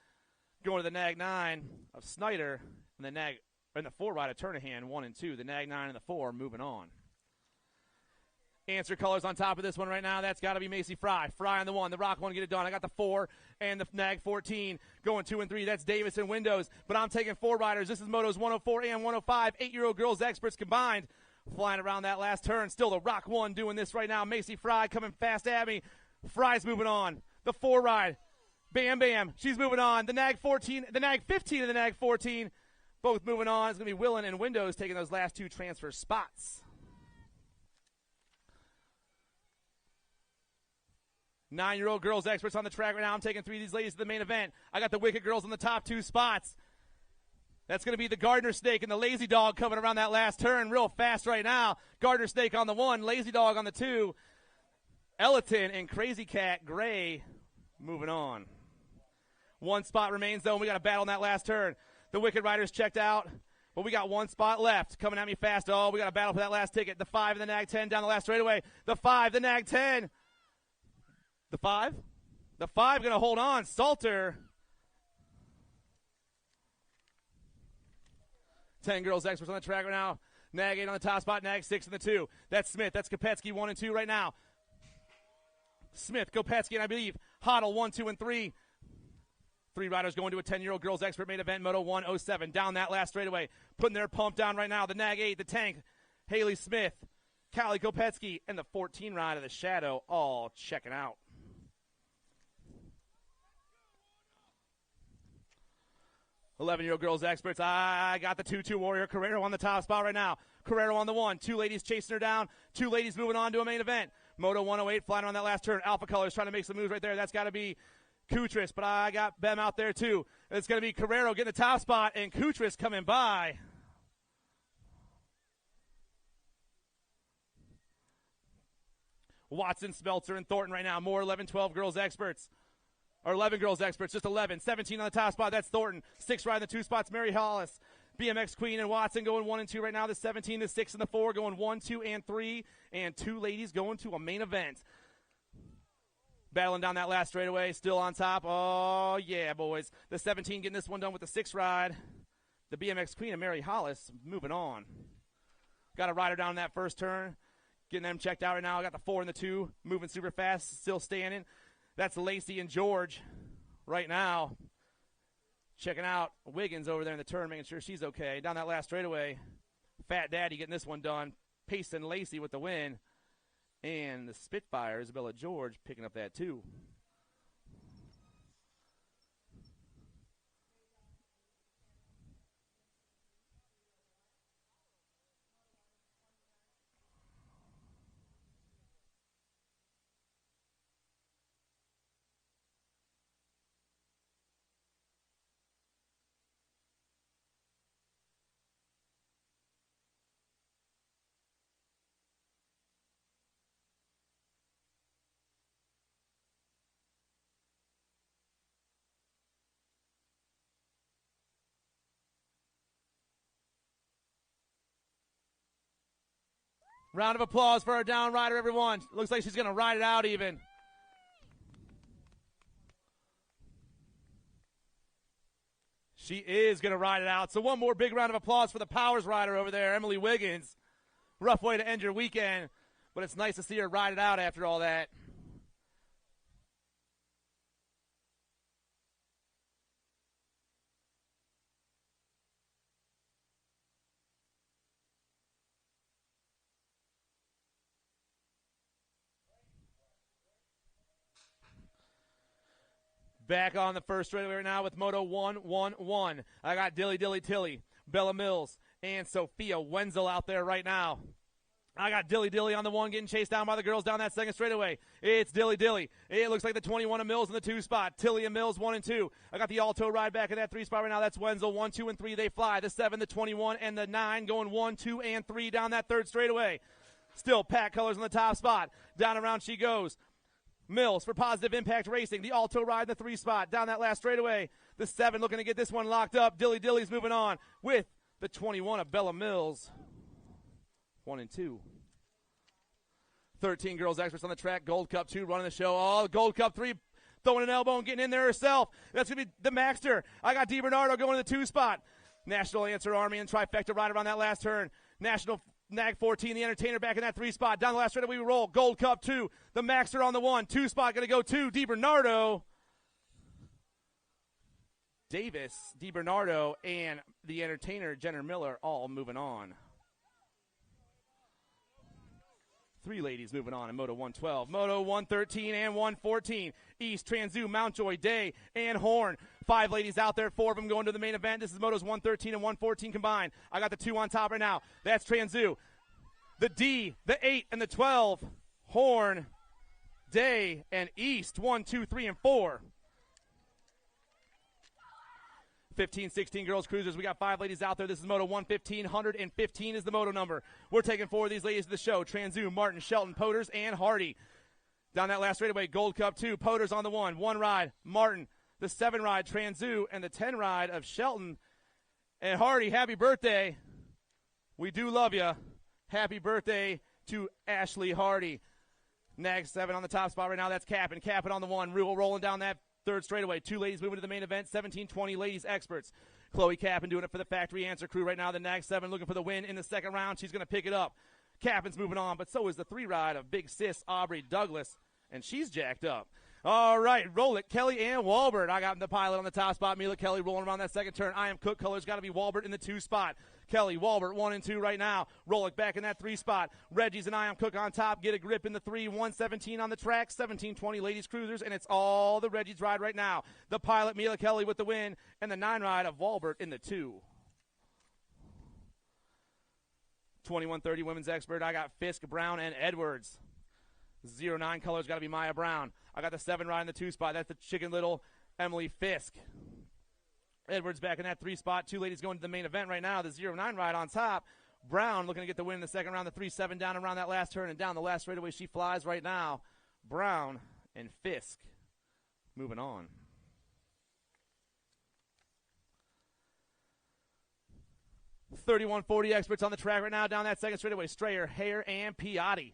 going to the Nag 9 of Snyder and the 4 ride of Turnahan, 1 and 2. The Nag 9 and the 4 moving on. Answer colors on top of this one right now. That's got to be Macy Fry. Fry on the 1. The Rock 1, get it done. I got the 4 and the Nag 14 going 2 and 3. That's Davis and Windows. But I'm taking 4 riders. This is Motos 104 and 105. 8-year-old girls experts combined. Flying around that last turn. Still the Rock 1 doing this right now. Macy Fry coming fast at me. Fry's moving on. The 4 ride. Bam Bam. She's moving on. The Nag 14, the Nag 15 and the Nag 14. Both moving on. It's going to be Willen and Windows taking those last 2 transfer spots. 9-year-old girls experts on the track right now. I'm taking 3 of these ladies to the main event. I got the Wicked girls on the top 2 spots. That's going to be the Gardner Snake and the Lazy Dog coming around that last turn real fast right now. Gardner Snake on the 1, Lazy Dog on the 2. Ellerton and Crazy Cat Gray moving on. 1 spot remains, though, and we got a battle in that last turn. The Wicked Riders checked out, but we got 1 spot left. Coming at me fast. Oh, we got a battle for that last ticket. The 5 and the Nag 10 down the last straightaway. The 5, the Nag 10. The 5? The 5 going to hold on. Salter. 10 girls experts on the track right now. Nag 8 on the top spot. Nag 6 in the 2. That's Smith. That's Kopetsky 1 and 2 right now. Smith, Kopetsky, and I believe Hoddle 1, 2, and 3. 3 riders going to a 10-year-old girls expert main event, Moto 107. Down that last straightaway. Putting their pump down right now. The Nag 8, the Tank, Haley Smith, Callie Kopetsky, and the 14 ride of the Shadow all checking out. 11-year-old girls experts. I got the 2-2 Warrior Carrero on the top spot right now. Carrero on the 1. 2 ladies chasing her down. 2 ladies moving on to a main event. Moto 108 flying on that last turn. Alpha Colors trying to make some moves right there. That's got to be Kutris, but I got Bem out there too. It's going to be Carrero getting the top spot and Kutris coming by. Watson, Smeltzer, and Thornton right now. More 11-12 girls experts. Or 11 girls experts, just 11. 17 on the top spot, that's Thornton. 6 riding the 2 spots, Mary Hollis. BMX Queen and Watson going 1 and 2 right now. The 17, the 6, and the 4 going 1, 2, and 3. And 2 ladies going to a main event. Battling down that last straightaway, still on top. Oh, yeah, boys. The 17 getting this one done with the 6 ride. The BMX Queen and Mary Hollis moving on. Got a rider down in that first turn. Getting them checked out right now. I got the 4 and the 2 moving super fast, still standing. That's Lacey and George right now. Checking out Wiggins over there in the turn, making sure she's okay. Down that last straightaway, Fat Daddy getting this one done. Pacing Lacey with the win. And the Spitfire, Isabella George, picking up that too. Round of applause for our down rider, everyone. Looks like she's going to ride it out even. She is going to ride it out. So one more big round of applause for the Powers rider over there, Emily Wiggins. Rough way to end your weekend, but it's nice to see her ride it out after all that. Back on the first straightaway right now with Moto 111. I got Dilly Dilly Tilly, Bella Mills, and Sophia Wenzel out there right now. I got Dilly Dilly on the 1 getting chased down by the girls down that second straightaway. It's Dilly Dilly. It looks like the 21 of Mills in the 2 spot. Tilly and Mills 1 and 2. I got the Alto ride back in that 3 spot right now. That's Wenzel 1, 2, and 3. They fly. The 7, the 21, and the 9 going 1, 2, and 3 down that third straightaway. Still Pack Colors on the top spot. Down around she goes. Mills for Positive Impact Racing. The Alto ride in the 3 spot. Down that last straightaway. The 7 looking to get this one locked up. Dilly Dilly's moving on with the 21 of Bella Mills. 1 and 2. 13 girls experts on the track. Gold Cup 2 running the show. Oh, Gold Cup 3 throwing an elbow and getting in there herself. That's going to be the Maxter. I got DiBernardo going to the 2 spot. National Answer Army and Trifecta right around that last turn. National Nag 14, the Entertainer back in that 3 spot. Down the last straightaway we roll. Gold Cup 2. The Maxter on the 1. 2 spot going to go 2. DiBernardo. Davis, DiBernardo, and the Entertainer, Jenner Miller, all moving on. 3 ladies moving on in Moto 112. Moto 113 and 114. East, Transu, Mountjoy, Day, and Horn. 5 ladies out there, 4 of them going to the main event. This is Motos 113 and 114 combined. I got the 2 on top right now. That's Transu. The D, the 8, and the 12. Horn, Day, and East. 1, 2, 3, and 4. 15, 16 girls cruisers. We got 5 ladies out there. This is Moto 115. 115 is the Moto number. We're taking 4 of these ladies to the show. Transu, Martin, Shelton, Poters, and Hardy. Down that last straightaway, Gold Cup 2. Poters on the 1. 1 ride, Martin. The 7 ride, Transu, and the 10 ride of Shelton. And Hardy, happy birthday. We do love you. Happy birthday to Ashley Hardy. Nag 7 on the top spot right now. That's Cap'n. Cap'n on the 1. Rule rolling down that third straightaway. 2 ladies moving to the main event. 17-20 ladies experts. Chloe Cap'n doing it for the Factory Answer crew right now. The Nag 7 looking for the win in the second round. She's going to pick it up. Cap'n's moving on, but so is the 3 ride of Big Sis Aubrey Douglas, and she's jacked up. All right, roll it, Kelly and Walbert. I got the pilot on the top spot. Mila Kelly rolling around that second turn. I am Cook colors. Got to be Walbert in the 2 spot. Kelly, Walbert 1 and 2 right now. Rolick back in that 3 spot. Reggie's and I am Cook on top. Get a grip in the 3. 117 on the track. 17-20 ladies cruisers, and it's all the Reggie's ride right now. The pilot, Mila Kelly with the win, and the 9 ride of Walbert in the 2. 2130 women's expert. I got Fisk, Brown, and Edwards. 09 colors got to be Maya Brown. I got the 7 ride in the 2 spot. That's the Chicken Little Emily Fisk. Edwards back in that 3 spot. 2 ladies going to the main event right now. The 09 ride on top. Brown looking to get the win in the second round. The 3-7 down around that last turn and down the last straightaway. She flies right now. Brown and Fisk moving on. 3140 experts on the track right now. Down that second straightaway, Strayer, Hare, and Piatti.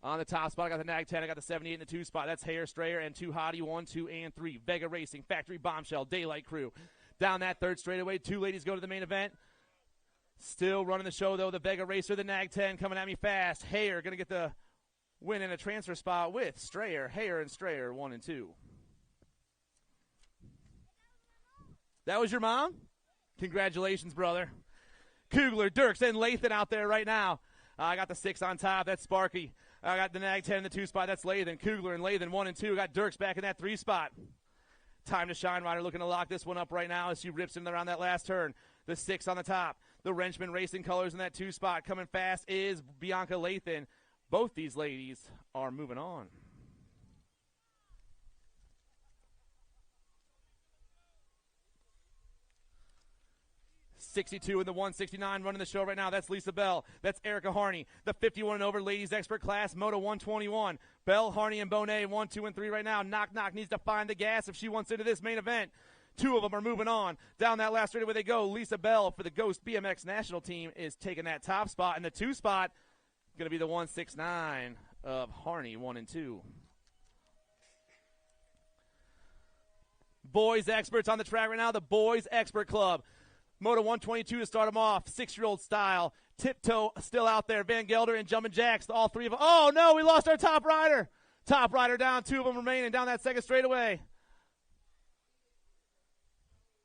On the top spot, I got the Nag 10. I got the 78 in the 2 spot. That's Hare, Strayer, and 2 Hottie, 1, 2, and 3. Vega Racing, Factory Bombshell, Daylight Crew. Down that third straightaway, 2 ladies go to the main event. Still running the show, though, the Vega Racer, the Nag 10 coming at me fast. Hare going to get the win in a transfer spot with Strayer, Hare, and Strayer, 1 and 2. That was your mom? Congratulations, brother. Kugler, Dirks, and Lathan out there right now. I got the 6 on top. That's Sparky. I got the Nag 10 in the 2 spot. That's Lathan. Kugler and Lathan 1 and 2. Got Dirks back in that 3 spot. Time to shine. Ryder looking to lock this one up right now as she rips in around that last turn. The 6 on the top. The Wrenchman Racing colors in that 2 spot. Coming fast is Bianca Lathan. Both these ladies are moving on. 62 in the 169 running the show right now. That's Lisa Bell. That's Erica Harney. The 51 and over ladies expert class, Moto 121. Bell, Harney, and Bonet 1, 2, and 3 right now. Knock Knock needs to find the gas if she wants into this main event. 2 of them are moving on. Down that last straightaway they go. Lisa Bell for the Ghost BMX National Team is taking that top spot. And the 2 spot going to be the 169 of Harney, 1 and 2. Boys experts on the track right now. The Boys Expert Club. Moto 122 to start them off. 6-year-old style. Tiptoe still out there. Van Gelder and Jumpin' Jacks. All 3 of them. Oh, no, we lost our top rider. Top rider down. 2 of them remaining down that second straightaway.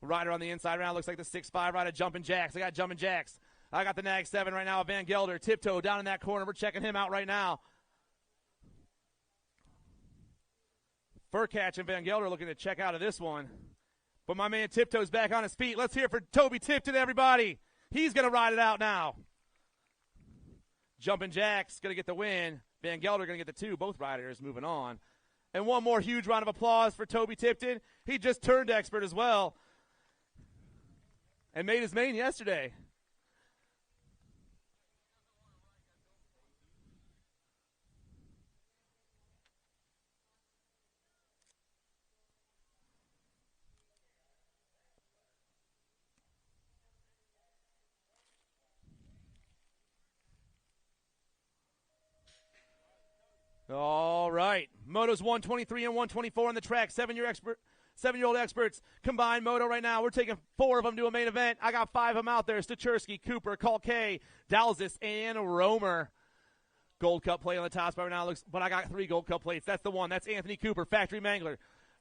Rider on the inside round. Looks like the 6'5 rider. Jumpin' Jacks. I got Jumpin' Jacks. I got the Nag 7 right now. Van Gelder. Tiptoe down in that corner. We're checking him out right now. Furcatch and Van Gelder looking to check out of this one. But my man Tiptoe's back on his feet. Let's hear for Toby Tipton, everybody. He's going to ride it out now. Jumpin' Jack's going to get the win. Van Gelder going to get the 2. Both riders moving on. And one more huge round of applause for Toby Tipton. He just turned expert as well. And made his main yesterday. All right. Motos 123 and 124 on the track. 7-year-old experts combined moto right now. We're taking 4 of them to a main event. I got 5 of them out there. Stachersky, Cooper, Kalkay, Dalzis, and Romer. Gold Cup plate on the top spot right now. But I got 3 Gold Cup plates. That's the one. That's Anthony Cooper, Factory Mangler.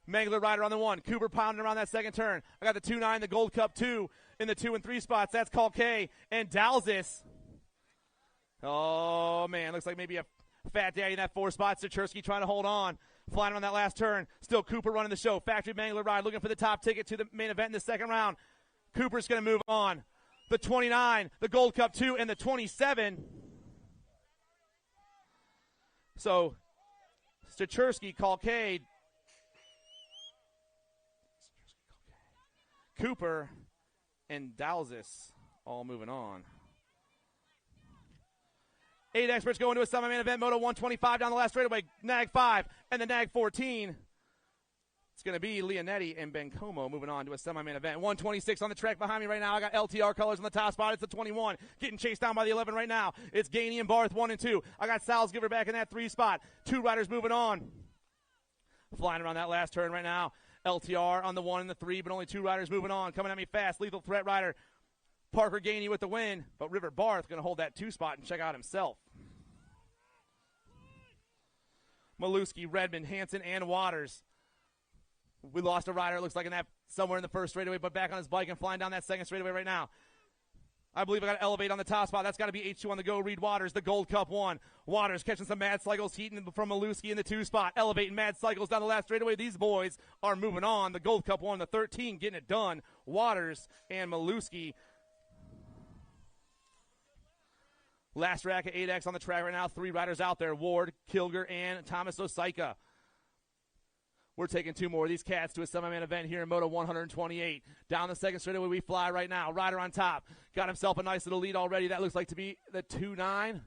Mangler rider on the 1. Cooper pounding around that second turn. I got the 2-9, the Gold Cup 2 in the 2 and 3 spots. That's Kalkay and Dalzis. Oh, man. Looks like maybe a Fat Daddy in that 4 spot. Stachersky trying to hold on. Flying on that last turn. Still Cooper running the show. Factory Mangler ride looking for the top ticket to the main event in the second round. Cooper's going to move on. The 29, the Gold Cup 2, and the 27. So, Stachersky, Kalkay, Cooper, and Dalzis all moving on. 8 experts going to a semi-main event. Moto 125 down the last straightaway. Nag 5 and the Nag 14. It's going to be Leonetti and Bencomo moving on to a semi-main event. 126 on the track behind me right now. I got LTR colors on the top spot. It's the 21. Getting chased down by the 11 right now. It's Gainey and Barth 1 and 2. I got Salzgiver back in that 3 spot. 2 riders moving on. Flying around that last turn right now. LTR on the 1 and the 3, but only 2 riders moving on. Coming at me fast. Lethal Threat rider Parker Gainey with the win. But River Barth going to hold that 2 spot and check out himself. Maluski, Redmond, Hansen, and Waters. We lost a rider, it looks like, in that somewhere in the first straightaway, but back on his bike and flying down that second straightaway right now. I believe I got to elevate on the top spot. That's got to be H2 on the go. Reed Waters, the Gold Cup 1. Waters catching some mad cycles, heating from Maluski in the 2 spot. Elevating mad cycles down the last straightaway. These boys are moving on. The Gold Cup 1, the 13, getting it done. Waters and Maluski. Last rack at 8X on the track right now. 3 riders out there. Ward, Kilger, and Thomas Osaika. We're taking 2 more of these cats to a semi-man event here in Moto 128. Down the second straightaway we fly right now. Rider on top. Got himself a nice little lead already. That looks like to be the 2-9.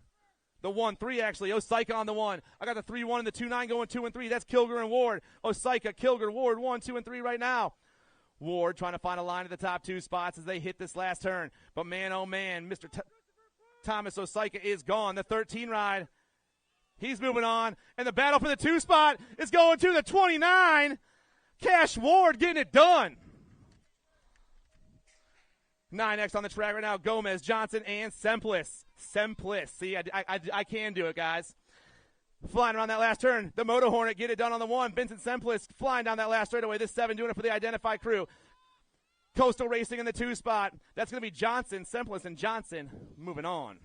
The 1-3, actually. Osaika on the 1. I got the 3-1 and the 2-9 going 2 and 3. That's Kilger and Ward. Osaika, Kilger, Ward, 1, 2, and 3 right now. Ward trying to find a line at the top 2 spots as they hit this last turn. But man, oh man, Mr. Thomas Osaika is gone. The 13 ride, he's moving on. And the battle for the 2 spot is going to the 29. Cash Ward getting it done. 9X on the track right now. Gomez, Johnson, and Semplis. See, I can do it, guys. Flying around that last turn. The Moto Hornet get it done on the 1. Vincent Semplis flying down that last straightaway. This 7 doing it for the Identify crew. Coastal Racing in the 2 spot. That's going to be Johnson, Semplis, and Johnson moving on.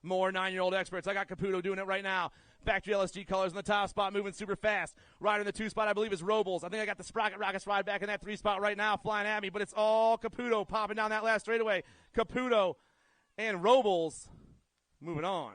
More 9-year-old experts. I got Caputo doing it right now. Factory LSG colors in the top spot, moving super fast. Rider in the 2 spot, I believe, is Robles. I think I got the Sprocket Rockets ride back in that 3 spot right now, flying at me, but it's all Caputo popping down that last straightaway. Caputo and Robles moving on.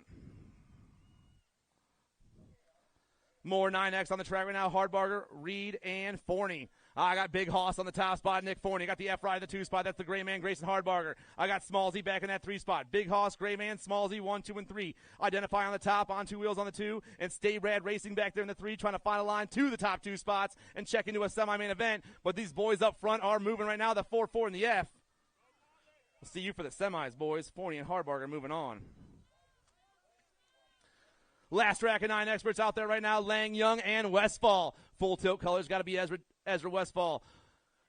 More 9X on the track right now. Hardbarger, Reed, and Forney. I got Big Hoss on the top spot, Nick Forney. I got the F ride in the 2 spot. That's the Gray Man, Grayson Hardbarger. I got Smallsy back in that 3 spot. Big Hoss, Gray Man, Smallsy, 1, 2, and 3. Identify on the top, on 2 wheels on the 2, and Stay Rad Racing back there in the 3, trying to find a line to the top 2 spots and check into a semi-main event. But these boys up front are moving right now. The 4-4 and the F. We'll see you for the semis, boys. Forney and Hardbarger moving on. Last track of 9 experts out there right now, Lang, Young, and Westfall. Full tilt colors, got to be Ezra Westfall.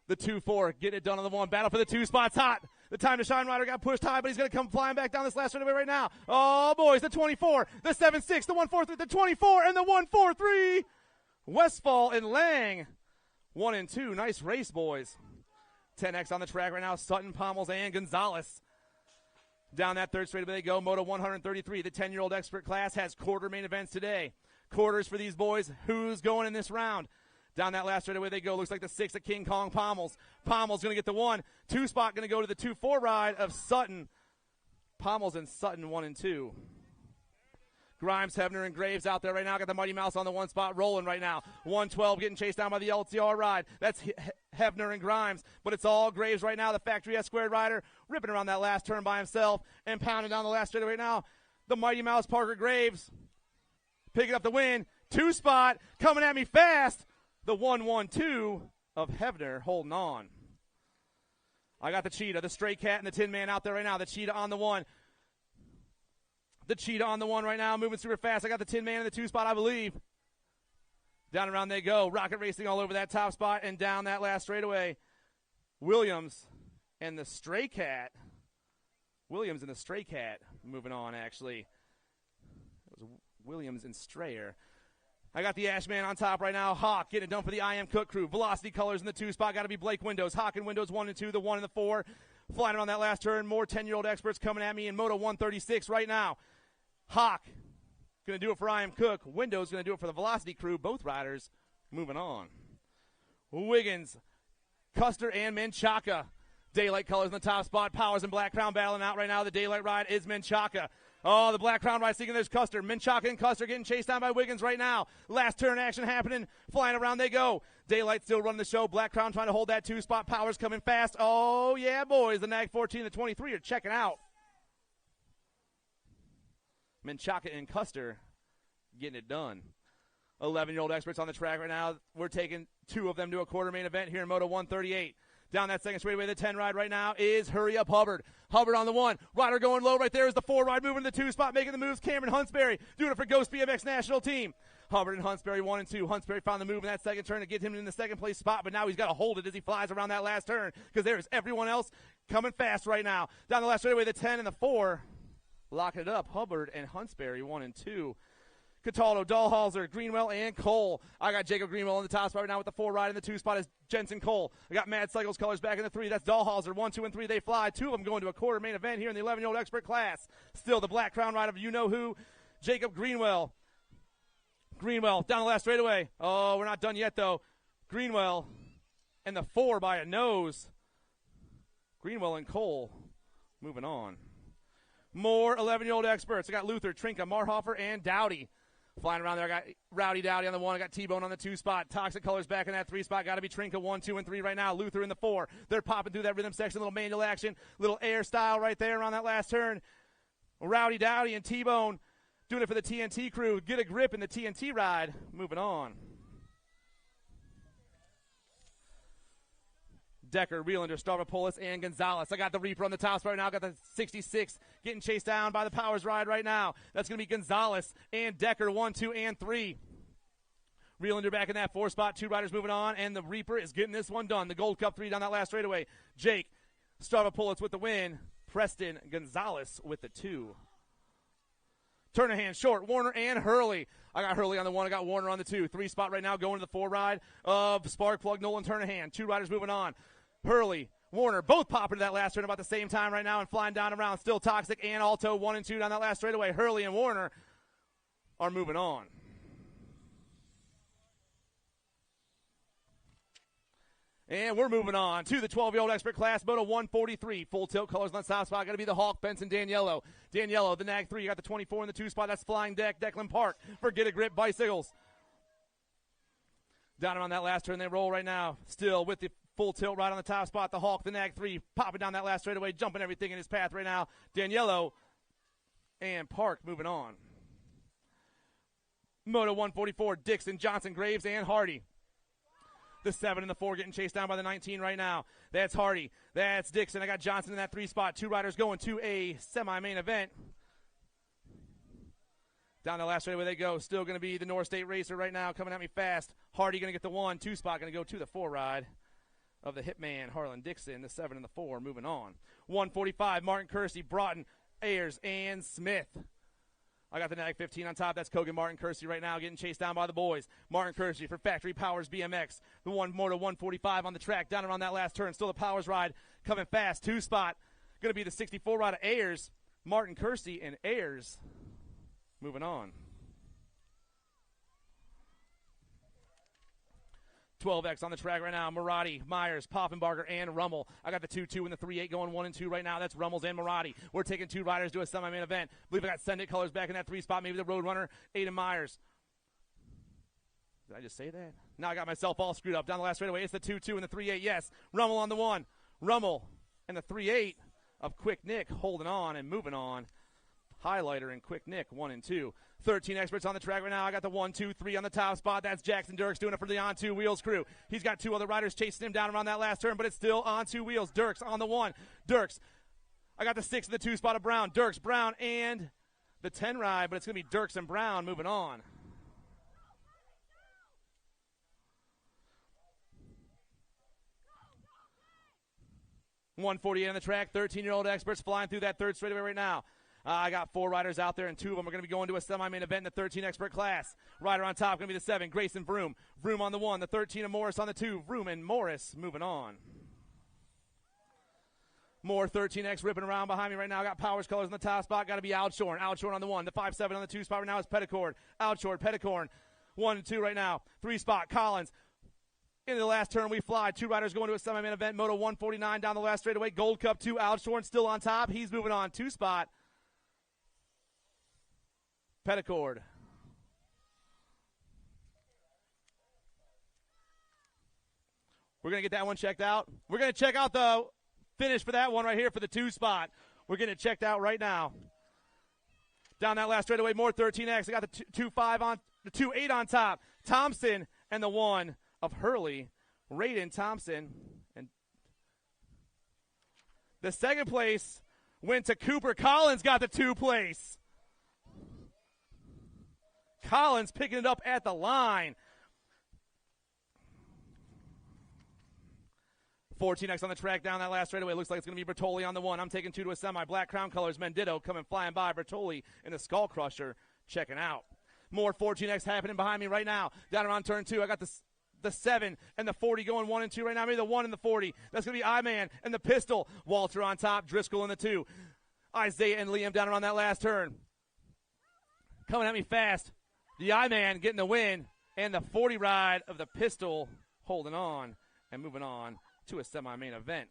The 2-4, getting it done on the 1. Battle for the 2 spots, hot. The Time to Shine rider got pushed high, but he's going to come flying back down this last straightaway right now. Oh, boys, the 24, the 7-6, the 1-4-3, the 24, and the 1-4-3. Westfall and Lang, 1 and 2. Nice race, boys. 10X on the track right now, Sutton, Pommels, and Gonzalez. Down that third straightaway they go. Moto 133, the 10-year-old expert class has quarter main events today. Quarters for these boys. Who's going in this round? Down that last straightaway they go. Looks like the 6 of King Kong Pommels. Pommels going to get the 1. 2 spot going to go to the 2-4 ride of Sutton. Pommels and Sutton 1 and 2. Grimes, Hebner, and Graves out there right now. Got the Mighty Mouse on the 1 spot rolling right now. 112 getting chased down by the LTR ride. That's Hebner and Grimes, but it's all Graves right now. The Factory S-Squared rider ripping around that last turn by himself and pounding down the last straightaway right now. The Mighty Mouse, Parker Graves, picking up the win. 2 spot coming at me fast. The 1-1-2 of Hebner holding on. I got the Cheetah, the Stray Cat, and the Tin Man out there right now. The Cheetah on the 1. The Cheetah on the 1 right now, moving super fast. I got the Tin Man in the 2 spot, I believe. Down and around they go. Rocket racing all over that top spot and down that last straightaway. Williams and the Stray Cat. Williams and the Stray Cat moving on, actually. It was Williams and Strayer. I got the Ashman on top right now. Hawk getting it done for the I Am Cook crew. Velocity colors in the 2 spot. Got to be Blake Windows. Hawk and Windows 1 and 2, the 1 and the 4. Flying around that last turn. More 10-year-old experts coming at me in Moto 136 right now. Hawk going to do it for I Am Cook. Windows going to do it for the Velocity crew. Both riders moving on. Wiggins, Custer, and Menchaca. Daylight colors in the top spot. Powers and Black Crown battling out right now. The Daylight ride is Menchaca. Oh, the Black Crown ride seeking there's Custer. Menchaca and Custer getting chased down by Wiggins right now. Last turn action happening. Flying around they go. Daylight still running the show. Black Crown trying to hold that 2 spot. Powers coming fast. Oh, yeah, boys. The Nag 14 and the 23 are checking out. Menchaca and Custer getting it done. 11-year-old experts on the track right now. We're taking 2 of them to a quarter main event here in Moto 138. Down that second straightaway, the 10 ride right now is Hurry Up Hubbard. Hubbard on the 1. Rider going low right there is the 4 ride moving to the 2 spot, making the moves. Cameron Huntsberry doing it for Ghost BMX National Team. Hubbard and Huntsberry 1 and 2. Huntsberry found the move in that second turn to get him in the second place spot, but now he's got to hold it as he flies around that last turn because there is everyone else coming fast right now. Down the last straightaway, the 10 and the 4. Locking it up, Hubbard and Huntsberry 1 and 2. Cataldo, Dahlhauser, Greenwell, and Cole. I got Jacob Greenwell in the top spot right now with the 4 ride in the 2 spot is Jensen Cole. I got Mad Cycles colors back in the 3. That's Dahlhauser. 1, 2, and 3. They fly. 2 of them going to a quarter main event here in the 11-year-old expert class. Still the Black Crown ride of you-know-who, Jacob Greenwell. Greenwell down the last straightaway. Oh, we're not done yet, though. Greenwell and the 4 by a nose. Greenwell and Cole moving on. More 11-year-old experts. I got Luther, Trinka, Marhofer, and Dowdy. Flying around there, I got Rowdy Dowdy on the 1. I got T-Bone on the 2 spot. Toxic colors back in that 3 spot. Got to be Trinka 1, 2, and 3 right now. Luther in the 4. They're popping through that rhythm section. Little manual action. Little air style right there around that last turn. Rowdy Dowdy and T-Bone doing it for the TNT crew. Get a grip in the TNT ride. Moving on. Decker, Reelander, Stavropoulos, and Gonzalez. I got the Reaper on the top spot right now. I got the 66 getting chased down by the Powers Ride right now. That's going to be Gonzalez and Decker, 1, 2, and 3. Reelander back in that 4 spot. 2 riders moving on, and the Reaper is getting this one done. The Gold Cup 3 down that last straightaway. Jake, Stavropoulos with the win. Preston Gonzalez with the 2. Turnahan, Short, Warner, and Hurley. I got Hurley on the 1. I got Warner on the 2. 3 spot right now going to the 4 ride of Sparkplug, Nolan Turnahan. 2 riders moving on. Hurley, Warner, both popping to that last turn about the same time right now and flying down around. Still Toxic and Alto, 1 and 2 down that last straightaway. Hurley and Warner are moving on. And we're moving on to the 12-year-old expert class, Moto 143. Full tilt colors on the top spot. Got to be the Hawk, Benson, Daniello. Daniello, the Nag 3. You got the 24 in the 2 spot. That's Flying Deck, Declan Park for Get a Grip Bicycles. Down around that last turn, they roll right now. Still with the full tilt right on the top spot. The Hawk, the Nag 3, popping down that last straightaway, jumping everything in his path right now. Daniello and Park moving on. Moto 144, Dixon, Johnson, Graves, and Hardy. The 7 and the 4 getting chased down by the 19 right now. That's Hardy. That's Dixon. I got Johnson in that 3 spot. 2 riders going to a semi-main event. Down the last straightaway they go. Still going to be the North State Racer right now coming at me fast. Hardy going to get the 1. 2 spot going to go to the 4 ride of the Hitman, Harlan Dixon. The 7 and the 4 moving on. 145, Martin Kersey, Broughton, Ayers, and Smith. I got the Nag 15 on top. That's Kogan Martin Kersey right now getting chased down by the boys. Martin Kersey for Factory Powers BMX. The 1 Moto 145 on the track down around that last turn. Still the Powers ride coming fast. 2 spot. Going to be the 64 ride of Ayers. Martin Kersey and Ayers moving on. 12X on the track right now. Marotti, Myers, Poffenbarger, and Rummel. I got the 2-2 and the 3-8 going 1 and 2 right now. That's Rummels and Marotti. We're taking 2 riders to a semi-main event. I believe I got Send It Colors back in that 3 spot. Maybe the Roadrunner, Aiden Myers. Did I just say that? Now I got myself all screwed up. Down the last straightaway, it's the 2-2 and the 3-8. Yes, Rummel on the 1. Rummel and the 3-8 of Quick Nick holding on and moving on. Highlighter and Quick Nick, 1 and 2. 13 experts on the track right now. I got the 1, 2, 3 on the top spot. That's Jackson Dirks doing it for the On 2 Wheels crew. He's got 2 other riders chasing him down around that last turn, but it's still On 2 Wheels. Dirks on the 1. Dirks. I got the 6 in the 2 spot of Brown. Dirks, Brown, and the 10 ride, but it's going to be Dirks and Brown moving on. .148 on the track. 13-year-old experts flying through that 3rd straightaway right now. I got 4 riders out there, and 2 of them are going to be going to a semi-main event in the 13 expert class. Rider on top going to be the 7, Grayson Vroom. Vroom on the 1, the 13 of Morris on the 2. Vroom and Morris moving on. More 13X ripping around behind me right now. I got Powers Colors on the top spot. Got to be Outshorn. Outshorn on the 1. The 5-7 on the 2 spot right now is Petticord. Outshorn, Petticorn. 1 and 2 right now. 3 spot, Collins. Into the last turn, we fly. 2 riders going to a semi-main event. Moto 149 down the last straightaway. Gold Cup 2. Outshorn still on top. He's moving on. 2 spot. Petticord. We're going to get that one checked out. We're going to check out the finish for that one right here for the 2 spot. We're getting it checked out right now. Down that last straightaway, more 13X. I got the 2-5 on, the 2-8 on top. Thompson and the 1 of Hurley. Raiden Thompson. And the 2nd place went to Cooper. Collins got the 2 place. Collins picking it up at the line. 14X on the track down that last straightaway. Looks like it's going to be Bertoli on the 1. I'm taking 2 to a semi. Black Crown Colors. Mendito coming flying by. Bertoli in the Skull Crusher checking out. More 14X happening behind me right now. Down around turn 2. I got the 7 and the 40 going 1 and 2 right now. Maybe the 1 and the 40. That's going to be I-Man and the Pistol. Walter on top. Driscoll in the 2. Isaiah and Liam down around that last turn. Coming at me fast. The I-Man getting the win, and the 40 ride of the Pistol holding on and moving on to a semi-main event.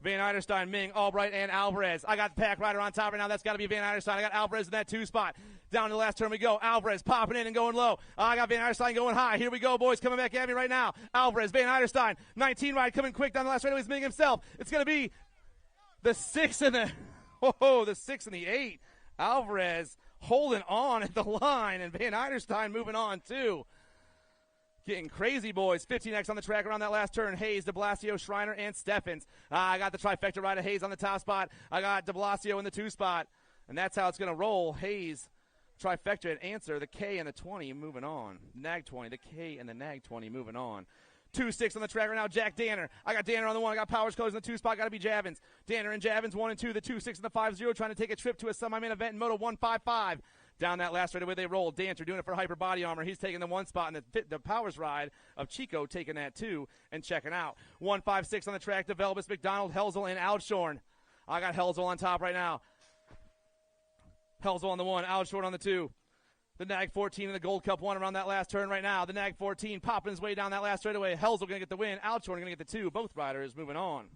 Van Eiderstein, Ming, Albright, and Alvarez. I got the pack rider on top right now. That's got to be Van Eiderstein. I got Alvarez in that 2 spot. Down to the last turn we go. Alvarez popping in and going low. I got Van Eiderstein going high. Here we go, boys, coming back at me right now. Alvarez, Van Eiderstein, 19 ride coming quick down the last straightaway. He's Ming himself. It's going to be the 6 and the 6 and the 8. Alvarez holding on at the line, and Van Eiderstein moving on too. Getting crazy, boys. 15X on the track around that last turn. Hayes, de Blasio, Schreiner, and Steffens. I got the trifecta ride of Hayes on the top spot. I got de Blasio in the 2 spot. And that's how it's going to roll. Hayes, trifecta and answer. The K and the 20 moving on. Nag 20, the K and the Nag 20 moving on. 2-6 on the track right now. Jack Danner. I got Danner on the 1. I got Powers Colors in the 2 spot. Got to be Javins. Danner and Javins 1 and 2. The 2-6 and the 5-0 trying to take a trip to a semi-main event in Moto 155. Down that last straightaway they roll. Dancer doing it for Hyper Body Armor. He's taking the 1 spot, and the Powers ride of Chico taking that 2 and checking out. 156 on the track. Developus, McDonald, Helzel, and Outshorn. I got Helzel on top right now. Helzel on the 1. Outshorn on the 2. The Nag 14 in the Gold Cup 1 around that last turn right now. The Nag 14 popping his way down that last straightaway. Helzel going to get the win. Outshorn going to get the 2. Both riders moving on.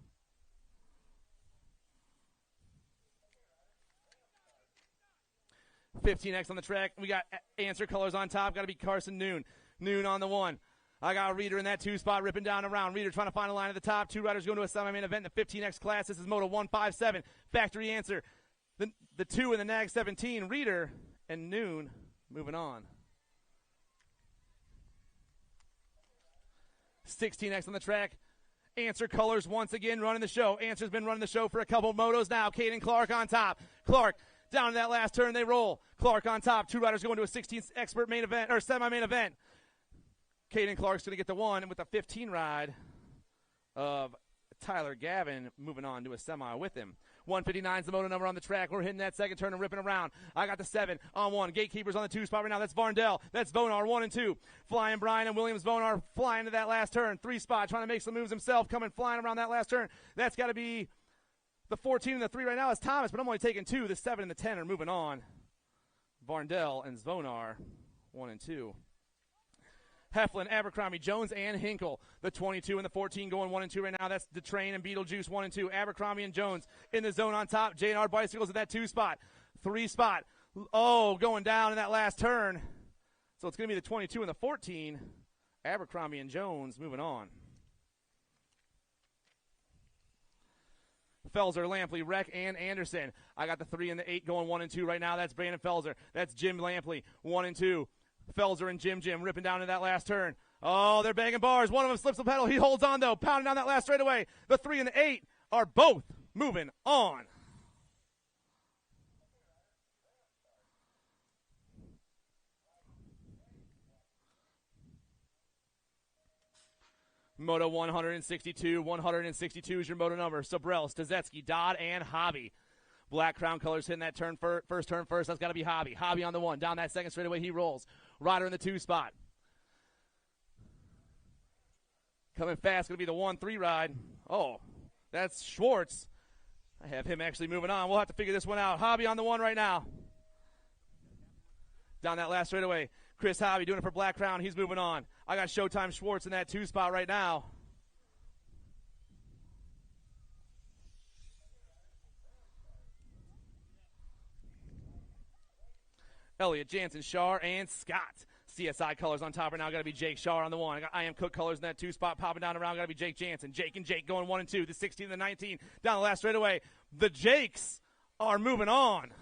$15X on the track. We got answer colors on top. Got to be Carson Noon. Noon on the 1. I got Reader in that 2 spot ripping down around. Reader trying to find a line at the top. 2 riders going to a semi-main event in the 15X class. This is Moto 157. Factory answer. The 2 in the Nag 17. Reader and Noon moving on. 16X on the track. Answer Colors once again running the show. Answer's been running the show for a couple of motos now. Caden Clark on top. Clark down to that last turn. They roll. Clark on top. 2 riders going to a 16th expert main event or semi-main event. Caden Clark's going to get the 1 with a 15 ride of Tyler Gavin moving on to a semi with him. 159 is the moto number on the track. We're hitting that second turn and ripping around. I got the 7 on 1. Gatekeepers on the 2 spot right now. That's Varndell. That's Vonar 1 and 2. Flying Brian and Williams. Vonar flying to that last turn. 3 spot trying to make some moves himself. Coming flying around that last turn. That's got to be the 14 and the 3 right now is Thomas, but I'm only taking 2. The 7 and the 10 are moving on. Varndell and Zvonar 1 and 2. Heflin, Abercrombie, Jones, and Hinkle. The 22 and the 14 going 1 and 2 right now. That's DeTrain and Beetlejuice 1 and 2. Abercrombie and Jones in the zone on top. J&R Bicycles at that 2 spot. 3 spot. Oh, going down in that last turn. So it's going to be the 22 and the 14. Abercrombie and Jones moving on. Felser, Lampley, Reck, and Anderson. I got the 3 and the 8 going 1 and 2 right now. That's Brandon Felser. That's Jim Lampley 1 and 2. Felser and Jim ripping down in that last turn. Oh, they're banging bars. One of them slips the pedal. He holds on, though, pounding down that last straightaway. The 3 and the 8 are both moving on. Moto 162. 162 is your moto number. Sobrell, Stazetsky, Dodd, and Hobby. Black Crown colors hitting that turn first turn first. That's got to be Hobby. Hobby on the 1. Down that second straightaway, he rolls. Ryder in the 2 spot. Coming fast, going to be the 1-3 ride. Oh, that's Schwartz. I have him actually moving on. We'll have to figure this one out. Hobby on the 1 right now. Down that last straightaway. Chris Hobby doing it for Black Crown. He's moving on. I got Showtime Schwartz in that 2 spot right now. Elliott, Jansen, Shar, and Scott. CSI colors on top right now. Got to be Jake Shar on the 1. I got I Am Cook colors in that 2 spot. Popping down around. Got to be Jake Jansen. Jake and Jake going 1 and 2. The 16 and the 19. Down the last straightaway. The Jakes are moving on.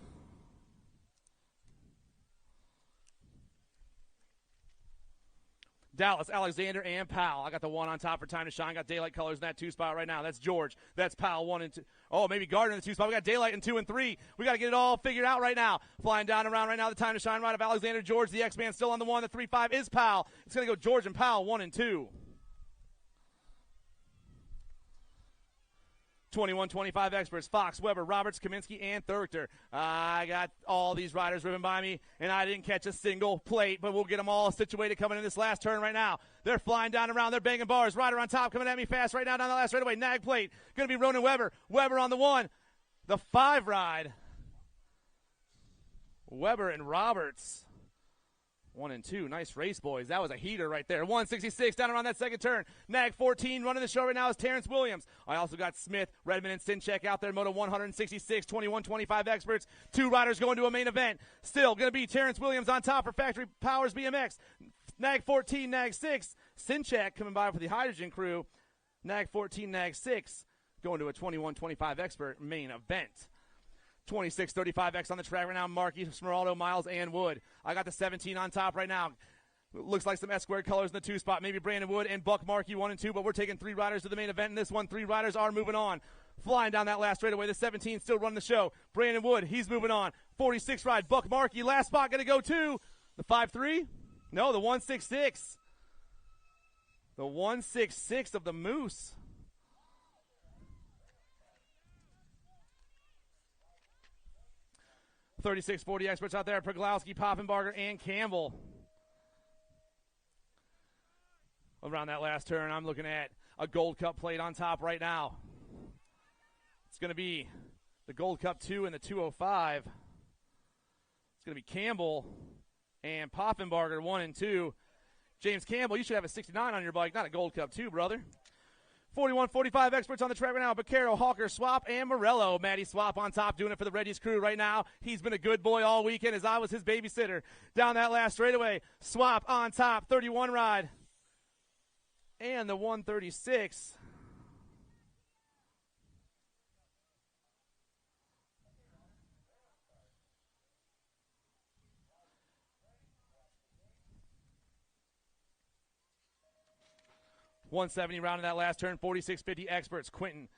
Dallas, Alexander, and Powell. I got the 1 on top for Time to Shine. Got Daylight colors in that 2 spot right now. That's George. That's Powell 1 and 2. Oh, maybe Gardner in the 2 spot. We got Daylight in 2 and 3. We got to get it all figured out right now. Flying down around right now. The Time to Shine ride of Alexander George. The X-Man still on the 1. The 3-5 is Powell. It's going to go George and Powell 1 and 2. 21-25 experts, Fox, Weber, Roberts, Kaminsky, and Thurchter. I got all these riders ripping by me, and I didn't catch a single plate, but we'll get them all situated coming in this last turn right now. They're flying down around. They're banging bars. Rider on top coming at me fast right now down the last straightaway. Nag plate. Going to be Ronan Weber. Weber on the 1. The 5 ride. Weber and Roberts. 1 and 2. Nice race, boys. That was a heater right there. 166 down around that second turn. Nag 14 running the show right now is Terrence Williams. I also got Smith, Redmond, and Sinchek out there. Moto 166, 21-25 experts. 2 riders going to a main event. Still going to be Terrence Williams on top for Factory Powers BMX. Nag 14, Nag 6. Sinchek coming by for the Hydrogen crew. Nag 14, Nag 6 going to a 21-25 expert main event. 26-35X on the track right now. Markey, Smeraldo, Miles, and Wood. I got the 17 on top right now. Looks like some S-squared colors in the 2 spot. Maybe Brandon Wood and Buck Markey 1 and 2, but we're taking 3 riders to the main event in this one. 3 riders are moving on. Flying down that last straightaway. The 17 still running the show. Brandon Wood, he's moving on. 46 ride. Buck Markey, last spot, going to go to the 5-3? No, the 166. The 166 of the Moose. $36.40 experts out there. Proglowski, Poffenbarger, and Campbell. Around that last turn, I'm looking at a Gold Cup plate on top right now. It's going to be the Gold Cup 2 and the 205. It's going to be Campbell and Poffenbarger 1 and 2. James Campbell, you should have a 69 on your bike, not a Gold Cup 2, brother. 41-45 experts on the track right now. Baccaro, Hawker, Swap, and Morello. Matty Swap on top doing it for the Reddy's crew right now. He's been a good boy all weekend as I was his babysitter. Down that last straightaway, Swap on top, 31 ride. And the 136. $170 round in that last turn. 46.50 experts. Quinton,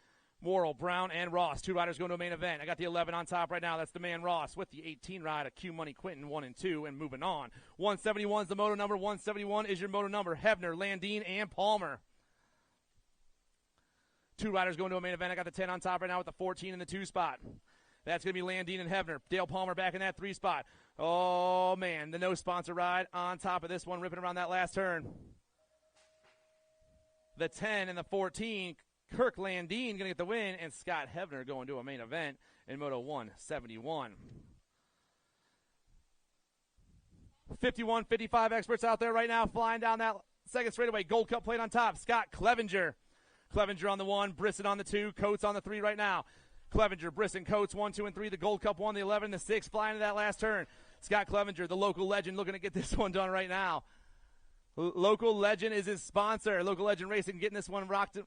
Morrill, Brown, and Ross. 2 riders going to a main event. I got the 11 on top right now. That's the man Ross with the 18 ride. A Q Money Quinton 1 and 2 and moving on. 171 is the moto number. 171 is your moto number. Hebner, Landine, and Palmer. 2 riders going to a main event. I got the 10 on top right now with the 14 in the 2 spot. That's going to be Landine and Hebner. Dale Palmer back in that 3 spot. Oh, man, the no sponsor ride on top of this one, ripping around that last turn. The 10 and the 14, Kirk Landine going to get the win, and Scott Hebner going to a main event in Moto 171. 51-55 experts out there right now flying down that second straightaway. Gold Cup plate on top. Scott Clevenger. Clevenger on the 1, Brisson on the 2, Coates on the 3 right now. Clevenger, Brisson, Coates 1, 2, and 3. The Gold Cup 1, the 11, the 6 flying to that last turn. Scott Clevenger, the local legend, looking to get this one done right now. Local Legend is his sponsor. Local Legend Racing getting this one rocked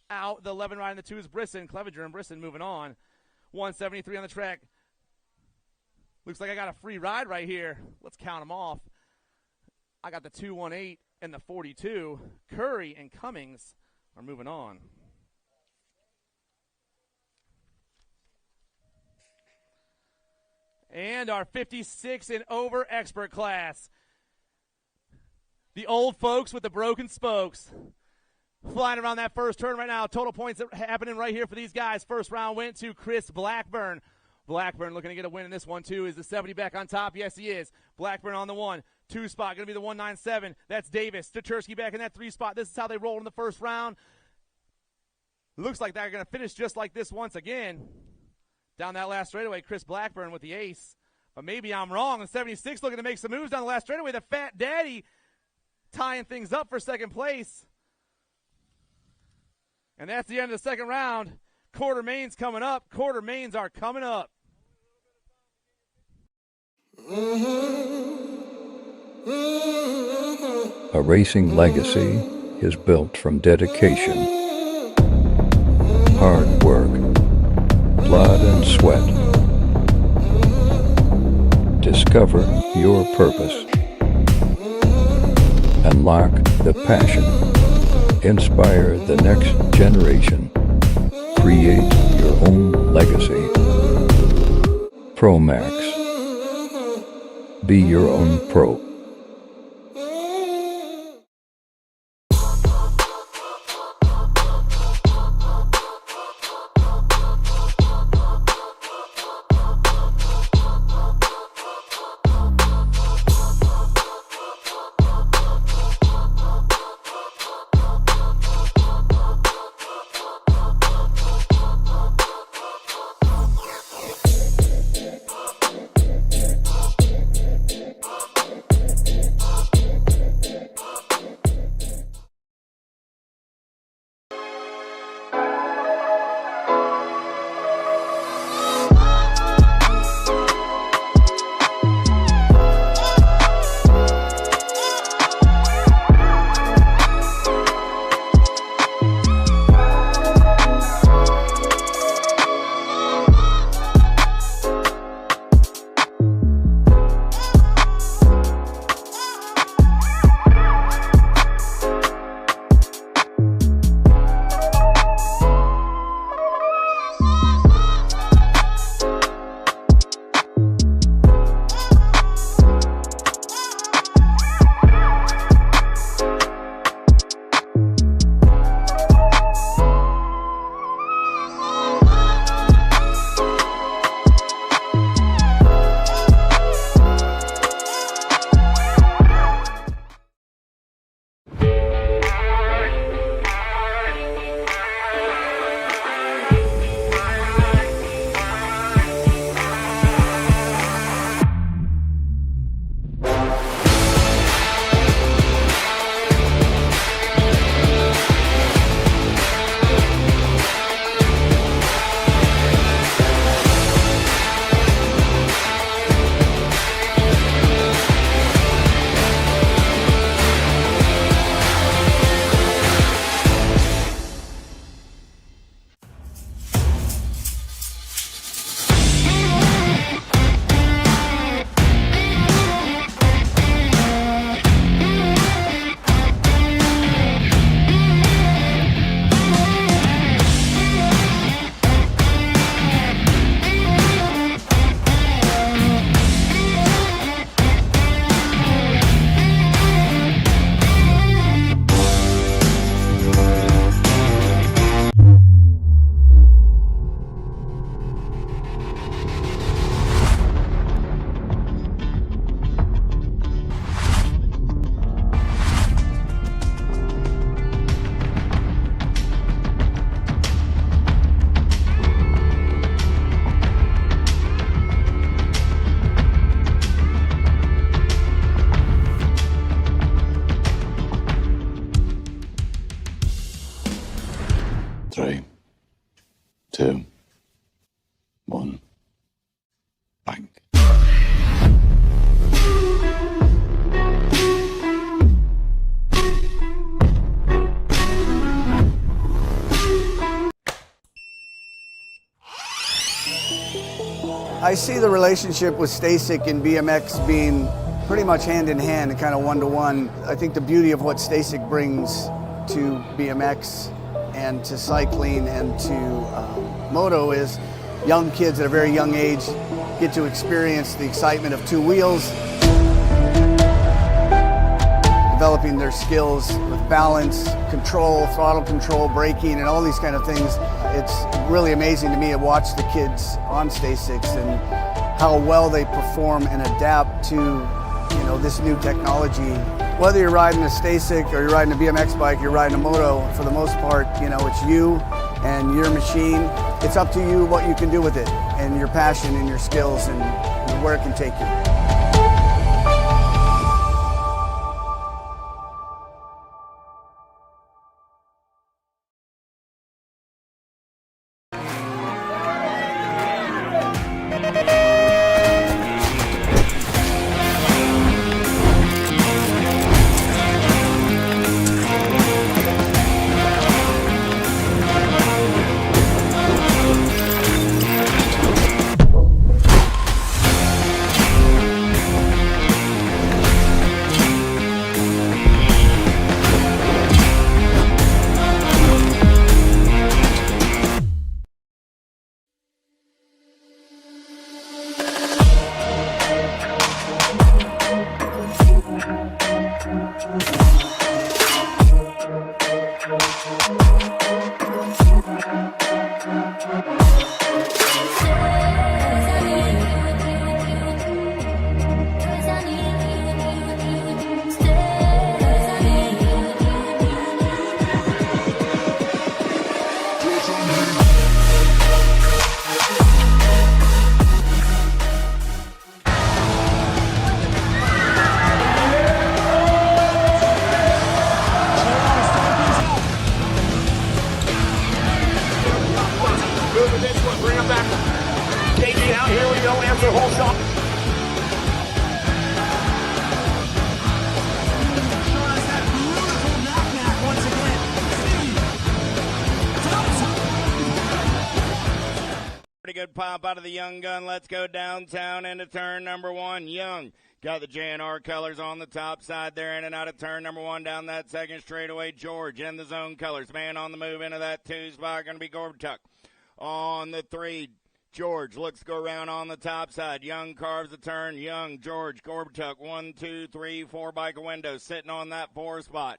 out. The 11 ride in the 2 is Brisson. Clevenger and Brisson moving on. 173 on the track. Looks like I got a free ride right here. Let's count them off. I got the 218 and the 42. Curry and Cummings are moving on. And our 56 and over expert class. The old folks with the broken spokes. Flying around that first turn right now. Total points happening right here for these guys. First round went to Chris Blackburn. Blackburn looking to get a win in this one, too. Is the 70 back on top? Yes, he is. Blackburn on the 1. 2 spot, going to be the 197. That's Davis. Stachersky back in that 3 spot. This is how they rolled in the first round. Looks like they're going to finish just like this once again. Down that last straightaway, Chris Blackburn with the ace. But maybe I'm wrong. The 76 looking to make some moves down the last straightaway. The Fat Daddy tying things up for second place. And that's the end of the second round. Quarter mains coming up. Quarter mains are coming up. A racing legacy is built from dedication, hard work, blood and sweat. Discover your purpose. Unlock the passion. Inspire the next generation. Create your own legacy. ProMax. Be your own pro. I see the relationship with Stasic and BMX being pretty much hand in hand and kind of one-to-one. I think the beauty of what Stasic brings to BMX and to cycling and to moto is young kids at a very young age get to experience the excitement of two wheels, developing their skills with balance, control, throttle control, braking, and all these kind of things. It's really amazing to me to watch the kids on Stasics and how well they perform and adapt to this new technology. Whether you're riding a Stasic or you're riding a BMX bike, you're riding a moto, for the most part, it's you and your machine. It's up to you what you can do with it and your passion and your skills and where it can take you. Moving this one, bring him back. KG out, here we go, after the whole shot. Pretty good pop out of the Young gun. Let's go downtown into turn number one. Young got the JNR colors on the top side there, in and out of turn number one down that second straightaway. George in the zone colors. Man on the move into that two spot. Going to be Gorbatuk. On the three, George looks to go around on the top side. Young carves the turn. Young, George, Gorbatuk, 1, 2, 3, 4 bike windows sitting on that four spot.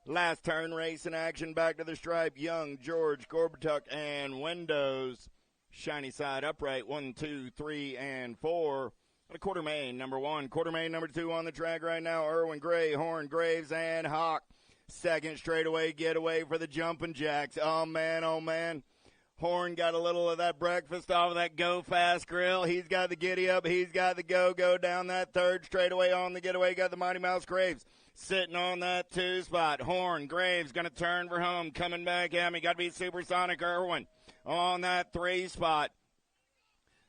Last turn, racing action back to the stripe. Young, George, Gorbatuk, and windows. Shiny side upright, 1, 2, 3, and 4. And a quarter main, number one. Quarter main, number two on the track right now. Irwin, Gray, Horn, Graves, and Hawk. Second straightaway getaway for the Jumpin' Jacks. Oh, man, oh, man. Horn got a little of that breakfast off of that Go Fast grill. He's got the giddy up. He's got the go down that third straightaway on the getaway. Got the Mighty Mouse Graves sitting on that two spot. Horn, Graves going to turn for home. Coming back at me. Got to be Supersonic Irwin on that three spot.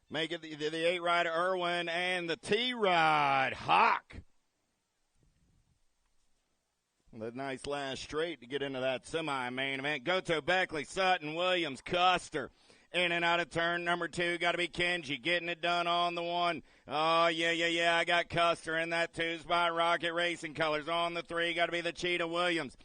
Make it the eight rider Irwin and the T ride Hawk. The nice last straight to get into that semi-main event. Goto, Beckley, Sutton, Williams, Custer. In and out of turn number two. Got to be Kenji getting it done on the one. Oh, yeah. I got Custer in that two spot. Rocket Racing colors on the three. Got to be the Cheetah Williams.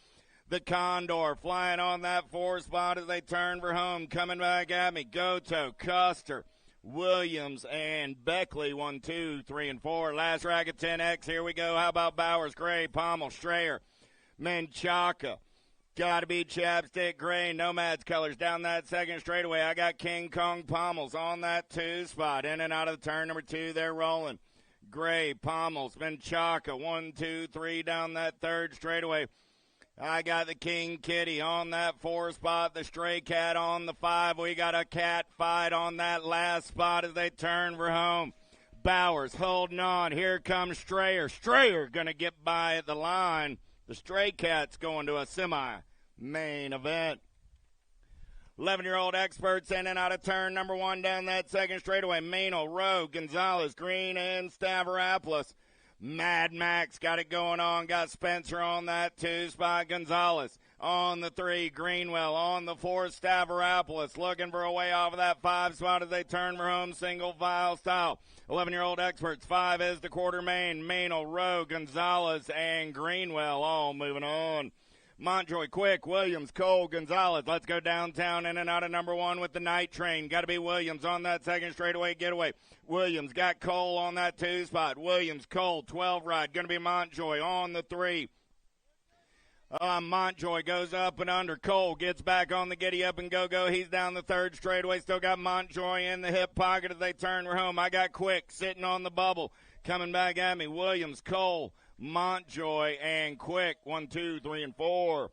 The Condor flying on that four spot as they turn for home. Coming back at me. Goto, Custer, Williams, and Beckley. 1, 2, 3, and 4. Last racket 10X. Here we go. How about Bowers, Gray, Pommel, Strayer, Menchaca. Got to be Chapstick, Gray, Nomads colors down that second straightaway. I got King Kong Pommels on that two spot. In and out of the turn number two, they're rolling. Gray, Pommels, Menchaca, 1, 2, 3 down that third straightaway. I got the King Kitty on that four spot, the Stray Cat on the five. We got a cat fight on that last spot as they turn for home. Bowers holding on. Here comes Strayer. Strayer going to get by at the line. The Stray Cat's going to a semi-main event. 11-year-old experts in and out of turn number one down that second straightaway. Maynell, Rowe, Gonzalez, Green, and Stavropoulos. Mad Max got it going on. Got Spencer on that two spot. Gonzalez On the 3, Greenwell. On the 4, Stavropoulos. Looking for a way off of that 5 spot as they turn for home single file style. 11-year-old experts. 5 is the quarter main. Maynell, Rowe, Gonzalez, and Greenwell all moving on. Montjoy, Quick, Williams, Cole, Gonzalez. Let's go downtown in and out of number 1 with the night train. Got to be Williams on that second straightaway getaway. Williams got Cole on that 2 spot. Williams, Cole, 12 ride. Going to be Montjoy on the 3. Montjoy goes up and under. Cole gets back on the giddy up and go. He's down the 3rd straightaway. Still got Montjoy in the hip pocket as they turn for home. I got Quick sitting on the bubble. Coming back at me. Williams, Cole, Montjoy, and Quick. 1, 2, 3, and 4.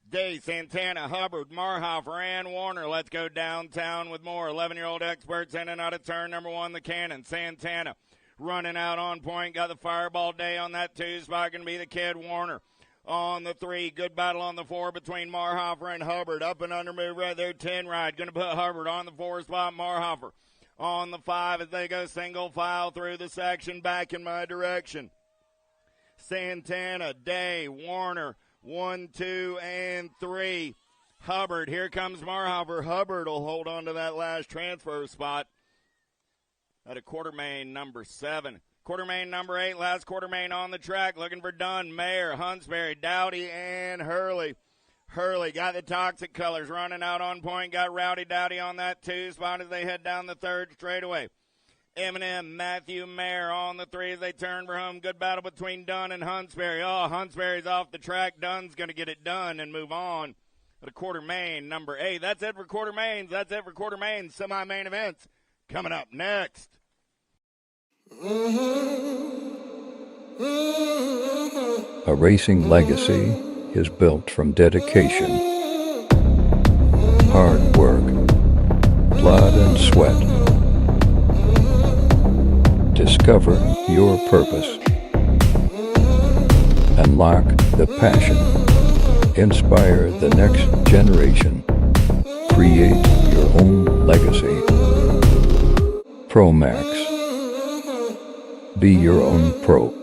Day, Santana, Hubbard, Marhofer, and Warner. Let's go downtown with more. 11-year-old experts in and out of turn number 1, the Cannon. Santana running out on point. Got the Fireball Day on that 2 spot. Going to be the kid Warner. On the 3, good battle on the 4 between Marhofer and Hubbard. Up and under move right there, 10 ride. Going to put Hubbard on the 4 spot, Marhofer. On the 5 as they go single file through the section back in my direction. Santana, Day, Warner, 1, 2, and 3. Hubbard, here comes Marhofer. Hubbard will hold on to that last transfer spot at a quarter main number 7. Quarter main number 8, last quarter main on the track, looking for Dunn, Mayer, Hunsberry, Dowdy, and Hurley. Hurley got the toxic colors running out on point, got Rowdy Dowdy on that 2 spot as they head down the 3rd straightaway. Eminem, Matthew Mayer on the 3 as they turn for home. Good battle between Dunn and Hunsberry. Oh, Hunsberry's off the track. Dunn's going to get it done and move on to quarter main number 8. That's it for quarter mains. That's it for quarter mains. Semi-main events coming up next. A racing legacy is built from dedication, hard work, blood and sweat. Discover your purpose. Unlock the passion. Inspire the next generation. Create your own legacy. ProMax. Be your own pro.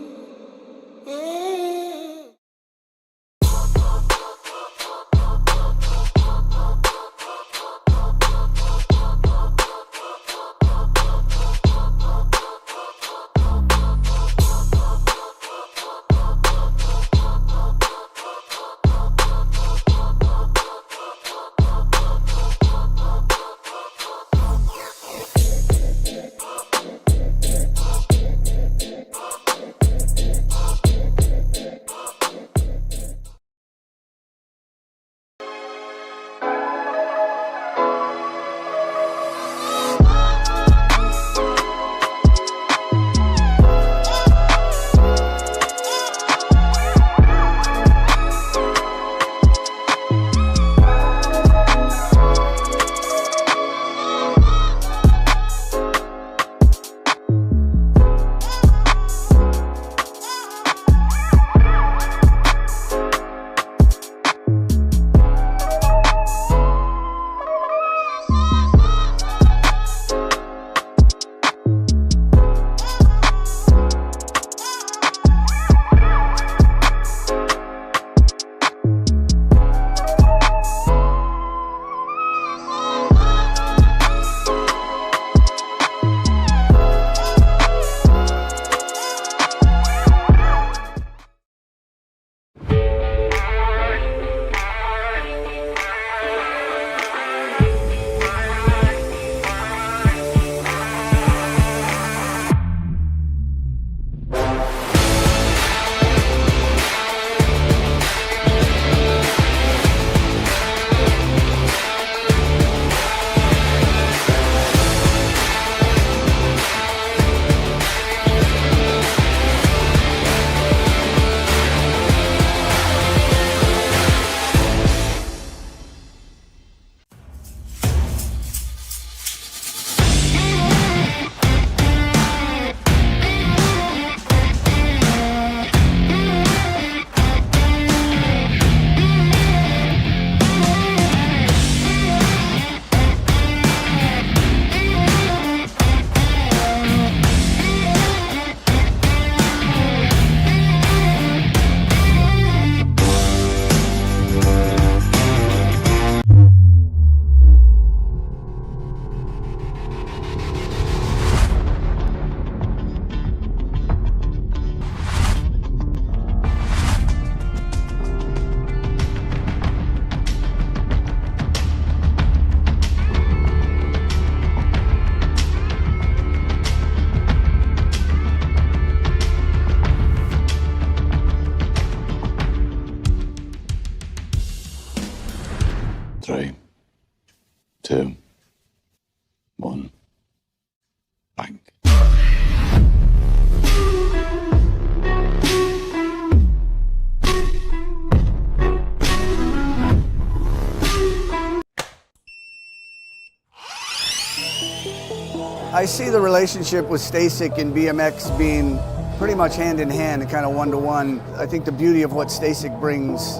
I see the relationship with Stasic and BMX being pretty much hand in hand and kind of one-to-one. I think the beauty of what Stasic brings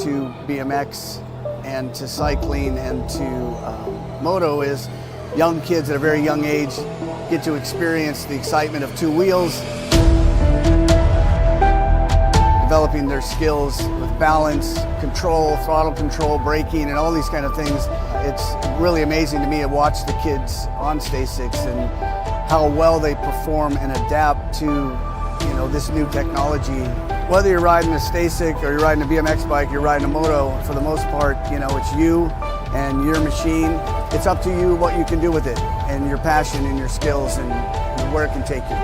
to BMX and to cycling and to moto is young kids at a very young age get to experience the excitement of two wheels, developing their skills with balance, control, throttle control, braking, and all these kind of things. It's really amazing to me to watch the kids on Stasics and how well they perform and adapt to this new technology. Whether you're riding a Stasic or you're riding a BMX bike, you're riding a moto, for the most part, it's you and your machine. It's up to you what you can do with it and your passion and your skills and where it can take you.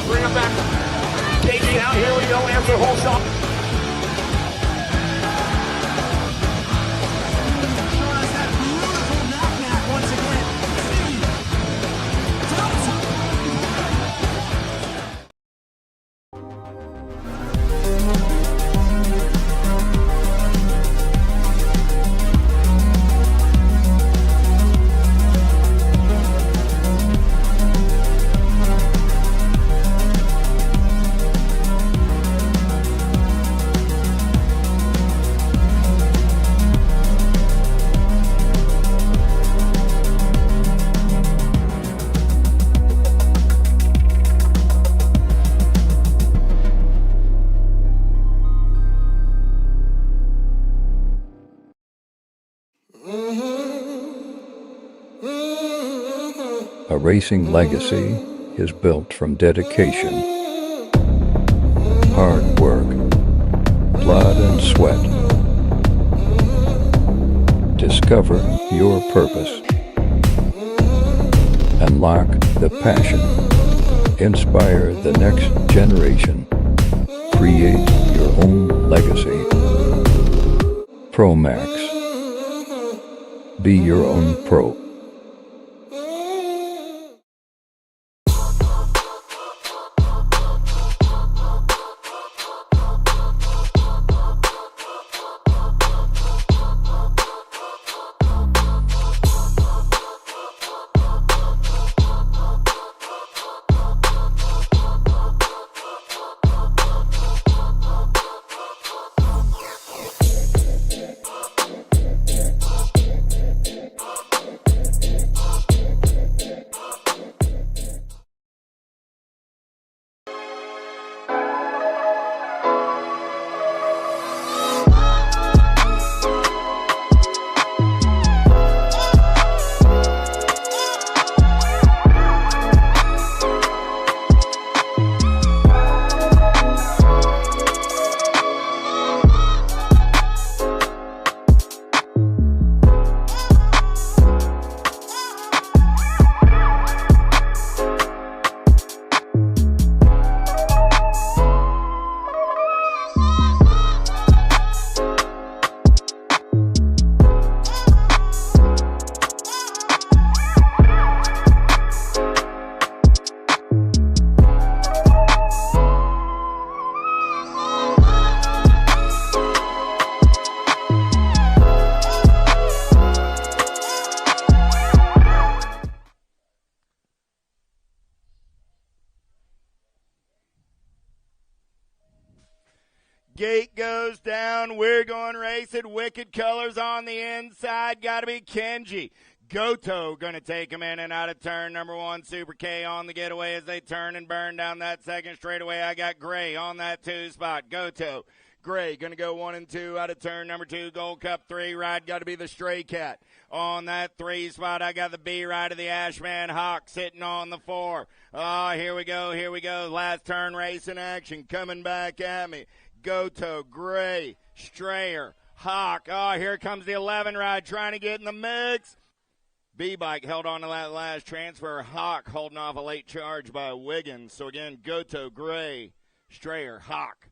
Bring him back. KG out, here we go, answer whole shot. A racing legacy is built from dedication, hard work, blood and sweat. Discover your purpose. Unlock the passion. Inspire the next generation. Create your own legacy. ProMax. Be your own pro. Gate goes down. We're going racing. Wicked Colors on the inside. Got to be Kenji. Goto going to take him in and out of turn number 1. Super K on the getaway as they turn and burn down that second straightaway. I got Gray on that 2 spot. Goto. Gray going to go 1 and 2 out of turn number 2. Gold Cup 3 ride got to be the Stray Cat. On that 3 spot, I got the B ride of the Ashman Hawk sitting on the 4. Oh, here we go. Last turn racing action coming back at me. Goto, Gray, Strayer, Hawk. Oh, here comes the 11 ride trying to get in the mix. B-Bike held on to that last transfer. Hawk holding off a late charge by Wiggins. So again, Goto, Gray, Strayer, Hawk.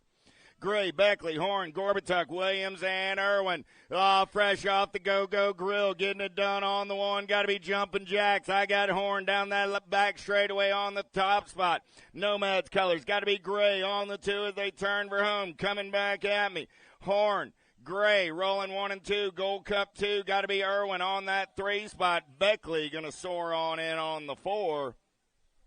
Gray, Beckley, Horn, Gorbatuk, Williams, and Irwin. Oh, fresh off the Go-Go Grill, getting it done on the 1. Got to be Jumpin' Jacks. I got Horn down that back straightaway on the top spot. Nomad's Colors. Got to be Gray on the 2 as they turn for home. Coming back at me. Horn, Gray, rolling 1 and 2. Gold Cup 2. Got to be Irwin on that 3 spot. Beckley going to soar on in on the 4.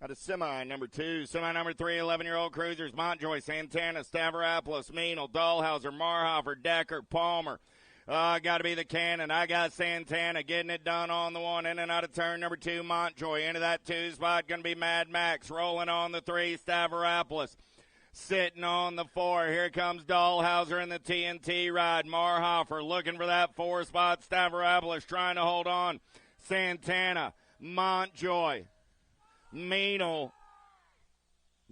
Out of semi number 2, semi number 3, 11-year-old cruisers, Montjoy, Santana, Stavropoulos, Meanel, Dahlhauser, Marhofer, Decker, Palmer. Got to be the Cannon. I got Santana getting it done on the 1, in and out of turn number 2, Montjoy. Into that 2 spot, going to be Mad Max. Rolling on the 3, Stavropoulos. Sitting on the 4, here comes Dahlhauser in the TNT ride. Marhofer looking for that 4 spot. Stavropoulos trying to hold on. Santana, Montjoy. Meanel.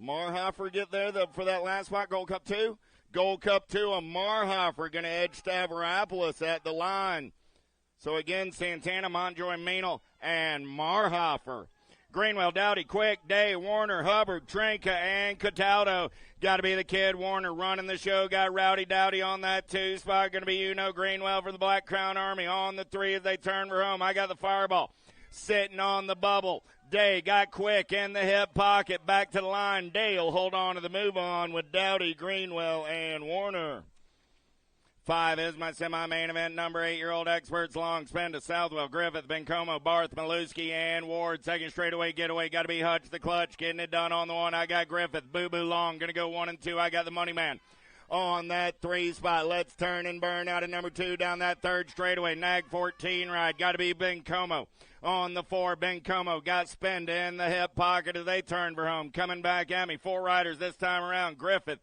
Marhofer get there for that last spot. Gold Cup 2. Gold Cup 2. A Marhofer going to edge Stavropoulos at the line. So again, Santana, Montjoy, Meanel, and Marhofer. Greenwell, Dowdy, Quick, Day, Warner, Hubbard, Trinka, and Cataldo. Got to be the kid. Warner running the show. Got Rowdy Dowdy on that 2 spot. Going to be Greenwell for the Black Crown Army on the 3 as they turn for home. I got the Fireball sitting on the bubble. Day got Quick in the hip pocket. Back to the line. Dale hold on to the move on with Dowdy, Greenwell, and Warner. 5 is my semi-main event. Number 8-year-old Experts Long Spend to Southwell, Griffith, Bencomo, Barth, Maluski, and Ward. Second straightaway getaway. Got to be Hutch the clutch. Getting it done on the 1. I got Griffith. Boo-Boo Long. Going to go 1 and 2. I got the Money Man on that 3 spot. Let's turn and burn out of number 2 down that 3rd straightaway. Nag 14 ride. Got to be Bencomo. On the 4, Bencomo got Spend in the hip pocket as they turn for home. Coming back at me. 4 riders this time around. Griffith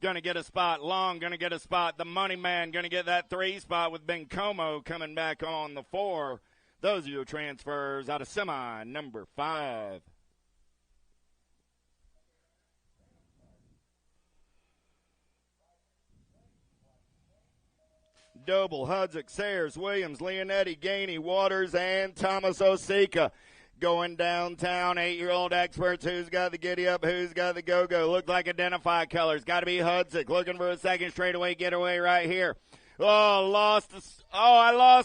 going to get a spot. Long going to get a spot. The Money Man going to get that 3 spot with Bencomo coming back on the 4. Those are your transfers out of semi number 5. Doble, Hudzik, Sayers, Williams, Leonetti, Gainey, Waters, and Thomas Osika. Going downtown, 8-year-old Experts. Who's got the giddy up? Who's got the go-go? Look like Identify Colors. Got to be Hudzik. Looking for a second straightaway getaway right here. I lost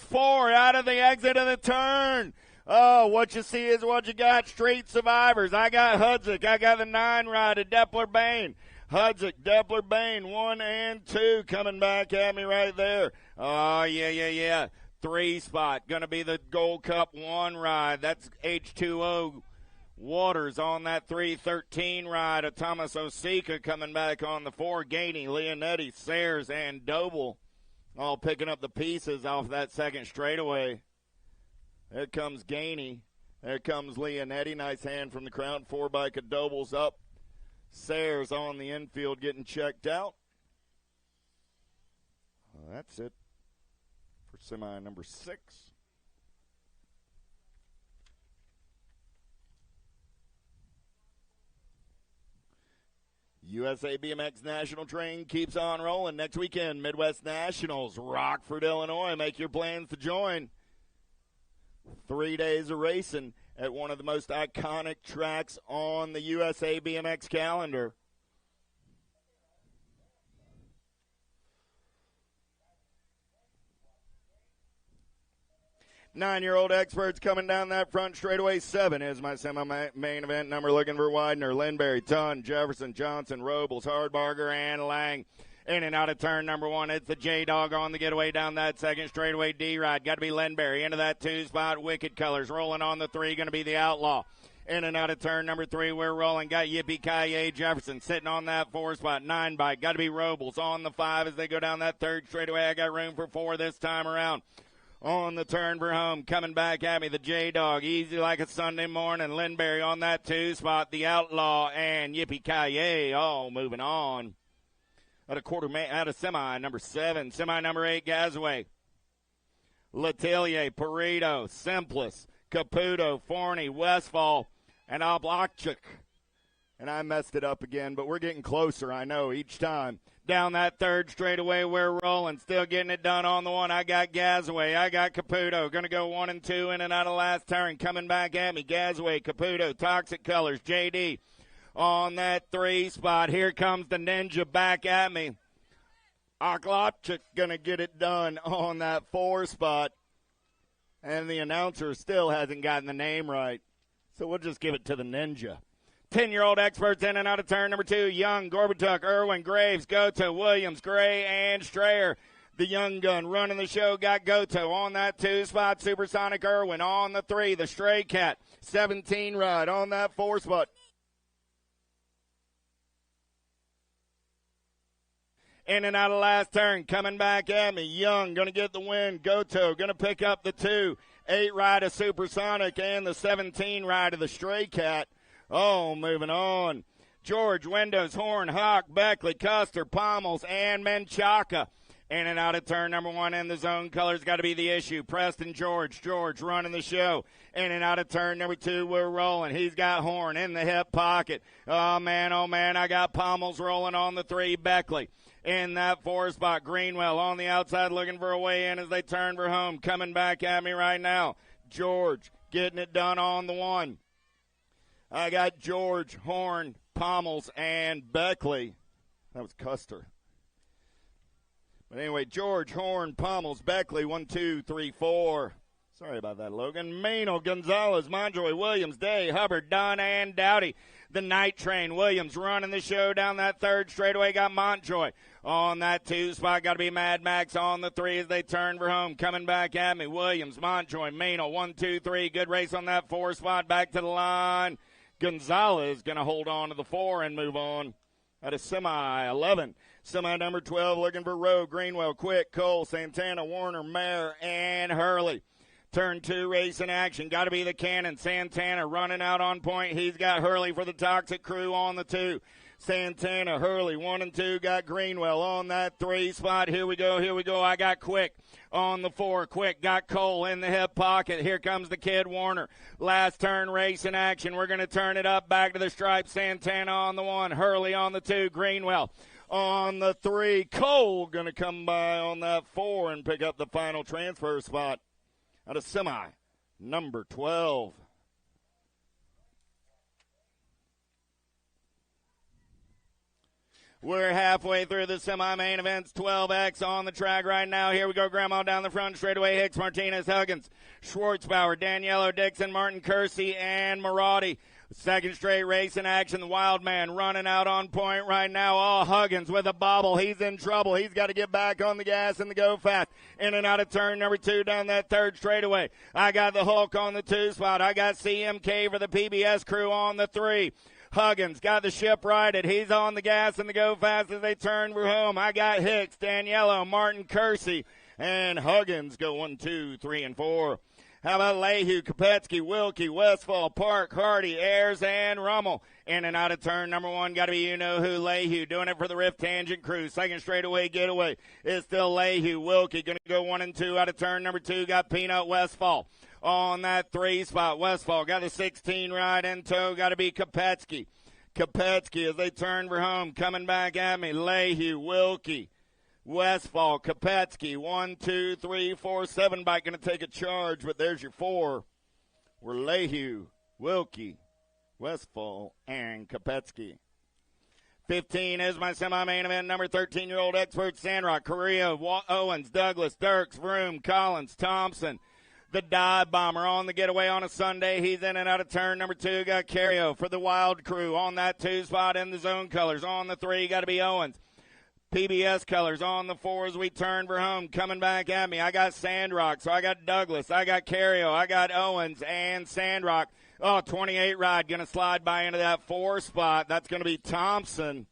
4 out of the exit of the turn. Oh, what you see is what you got. Street Survivors. I got Hudzik. I got the 9 ride of Depler Bain. Hudzik, Depler, Bain, 1 and 2 coming back at me right there. Oh, yeah. 3 spot. Going to be the Gold Cup 1 ride. That's H2O Waters on that 313 ride of Thomas Osika coming back on the 4. Gainey, Leonetti, Sayers, and Doble all picking up the pieces off that second straightaway. There comes Gainey. There comes Leonetti. Nice hand from the crowd. 4 bike of Doble's up. Sayers on the infield getting checked out. That's it for semi number 6. USA BMX National Train keeps on rolling. Next weekend, Midwest Nationals, Rockford, Illinois. Make your plans to join. 3 days of racing at one of the most iconic tracks on the USA BMX calendar. Nine-year-old Experts coming down that front straightaway. 7 is my semi-main event number. Looking for Widener, Lindberry, Tunn, Jefferson, Johnson, Robles, Hardbarger, and Lang. In and out of turn number 1. It's the J-Dog on the getaway down that second straightaway. D-Ride. Got to be Lindberry. Into that 2 spot. Wicked Colors. Rolling on the 3. Going to be the Outlaw. In and out of turn number 3, we're rolling. Got Yippee-Ki-Yay Jefferson sitting on that 4 spot. 9 bike. Got to be Robles on the 5 as they go down that 3rd straightaway. I got room for 4 this time around. On the turn for home, coming back at me, the J-Dog, easy like a Sunday morning. Lindberry on that 2 spot, the Outlaw, and Yippee-Ki-Yay all moving on. Out of semi number 7, semi number 8, Gazaway. Letelier, Perito, Simplus, Caputo, Forney, Westfall, and Oblakchuk. And I messed it up again, but we're getting closer, I know, each time. Down that 3rd straightaway, we're rolling. Still getting it done on the 1. I got Gazaway. I got Caputo. Going to go 1 and 2 in and out of last turn. Coming back at me, Gazaway, Caputo, Toxic Colors, JD. On that 3 spot, here comes the Ninja back at me. Oblakchuk going to get it done on that 4 spot. And the announcer still hasn't gotten the name right. So we'll just give it to the Ninja. 10-year-old experts in and out of turn number 2. Young, Gorbatuk, Irwin, Graves, Goto, Williams, Gray, and Strayer. The young gun running the show got Goto on that 2 spot. Supersonic Irwin on the 3. The Stray Cat, 17 ride on that 4 spot. In and out of last turn, coming back at me. Young going to get the win. Goto going to pick up the 2. 8 ride of Supersonic and the 17 ride of the Stray Cat. Oh, moving on. George, Windows, Horn, Hawk, Beckley, Custer, Pommels, and Menchaca. In and out of turn number 1 in the zone. Colors got to be the issue. Preston George running the show. In and out of turn number 2, we're rolling. He's got Horn in the hip pocket. Oh, man, I got Pommels rolling on the 3, Beckley. In that 4 spot, Greenwell on the outside looking for a way in as they turn for home. Coming back at me right now. George getting it done on the 1. I got George, Horn, Pommels, and Beckley. That was Custer. But anyway, George, Horn, Pommels, Beckley, 1, 2, 3, 4. Sorry about that, Logan. Mano, Gonzalez, Monjoy, Williams, Day, Hubbard, Dunn, and Dowdy. The Night Train, Williams running the show down that 3rd straightaway. Got Montjoy on that 2 spot. Got to be Mad Max on the 3 as they turn for home. Coming back at me, Williams, Montjoy, Mano, 1, 2, 3. Good race on that 4 spot. Back to the line. Gonzalez going to hold on to the 4 and move on. Out of semi 11. Semi number 12 looking for Rowe, Greenwell, Quick, Cole, Santana, Warner, Mayer, and Hurley. Turn 2 race in action. Got to be the Cannon. Santana running out on point. He's got Hurley for the Toxic Crew on the 2. Santana, Hurley, 1 and 2. Got Greenwell on that 3 spot. Here we go. I got Quick on the 4. Quick got Cole in the hip pocket. Here comes the kid Warner. Last turn race in action. We're going to turn it up back to the stripe. Santana on the 1. Hurley on the 2. Greenwell on the 3. Cole going to come by on that 4 and pick up the final transfer spot. Out of semi number 12. We're halfway through the semi-main events. 12X on the track right now. Here we go. Grandma down the front straightaway. Hicks, Martinez, Huggins, Schwartzbauer, Daniello, Dixon, Martin, Kersey, and Marotti. Second straight race in action. The Wild Man running out on point right now. Oh, Huggins with a bobble. He's in trouble. He's got to get back on the gas and go fast. In and out of turn number 2 down that 3rd straightaway. I got the Hulk on the 2 spot. I got CMK for the PBS crew on the 3. Huggins got the ship righted. He's on the gas and go fast as they turn for home. I got Hicks, Daniello, Martin, Kersey, and Huggins go 1, 2, 3, and 4. How about Lehue, Kopetsky, Wilkie, Westfall, Park, Hardy, Ayers, and Rummel. In and out of turn number 1, got to be you-know-who, Lehue, doing it for the Rift Tangent crew. Second straightaway getaway is still Lehue. Wilkie going to go 1 and 2 out of turn number 2. Got Peanut, Westfall on that 3 spot. Westfall got the 16 ride in tow. Got to be Kopetsky. Kopetsky as they turn for home. Coming back at me, Lehue, Wilkie, Westfall, Kopetsky, 1, 2, 3, 4, 7 bike going to take a charge, but there's your 4. We're Lehue, Wilkie, Westfall, and Kopetsky. 15 is my semi-main event. Number 13-year-old expert, Sandrock, Correa, Owens, Douglas, Dirks, Vroom, Collins, Thompson. The Dive Bomber on the getaway on a Sunday. He's in and out of turn number 2. Got Carrio for the Wild Crew on that 2 spot in the zone colors. On the 3, got to be Owens. PBS colors on the 4 as we turn for home. Coming back at me, I got Sandrock. So I got Douglas, I got Carrio, I got Owens, and Sandrock Oh, 28 ride going to slide by into that 4 spot. That's going to be Thompson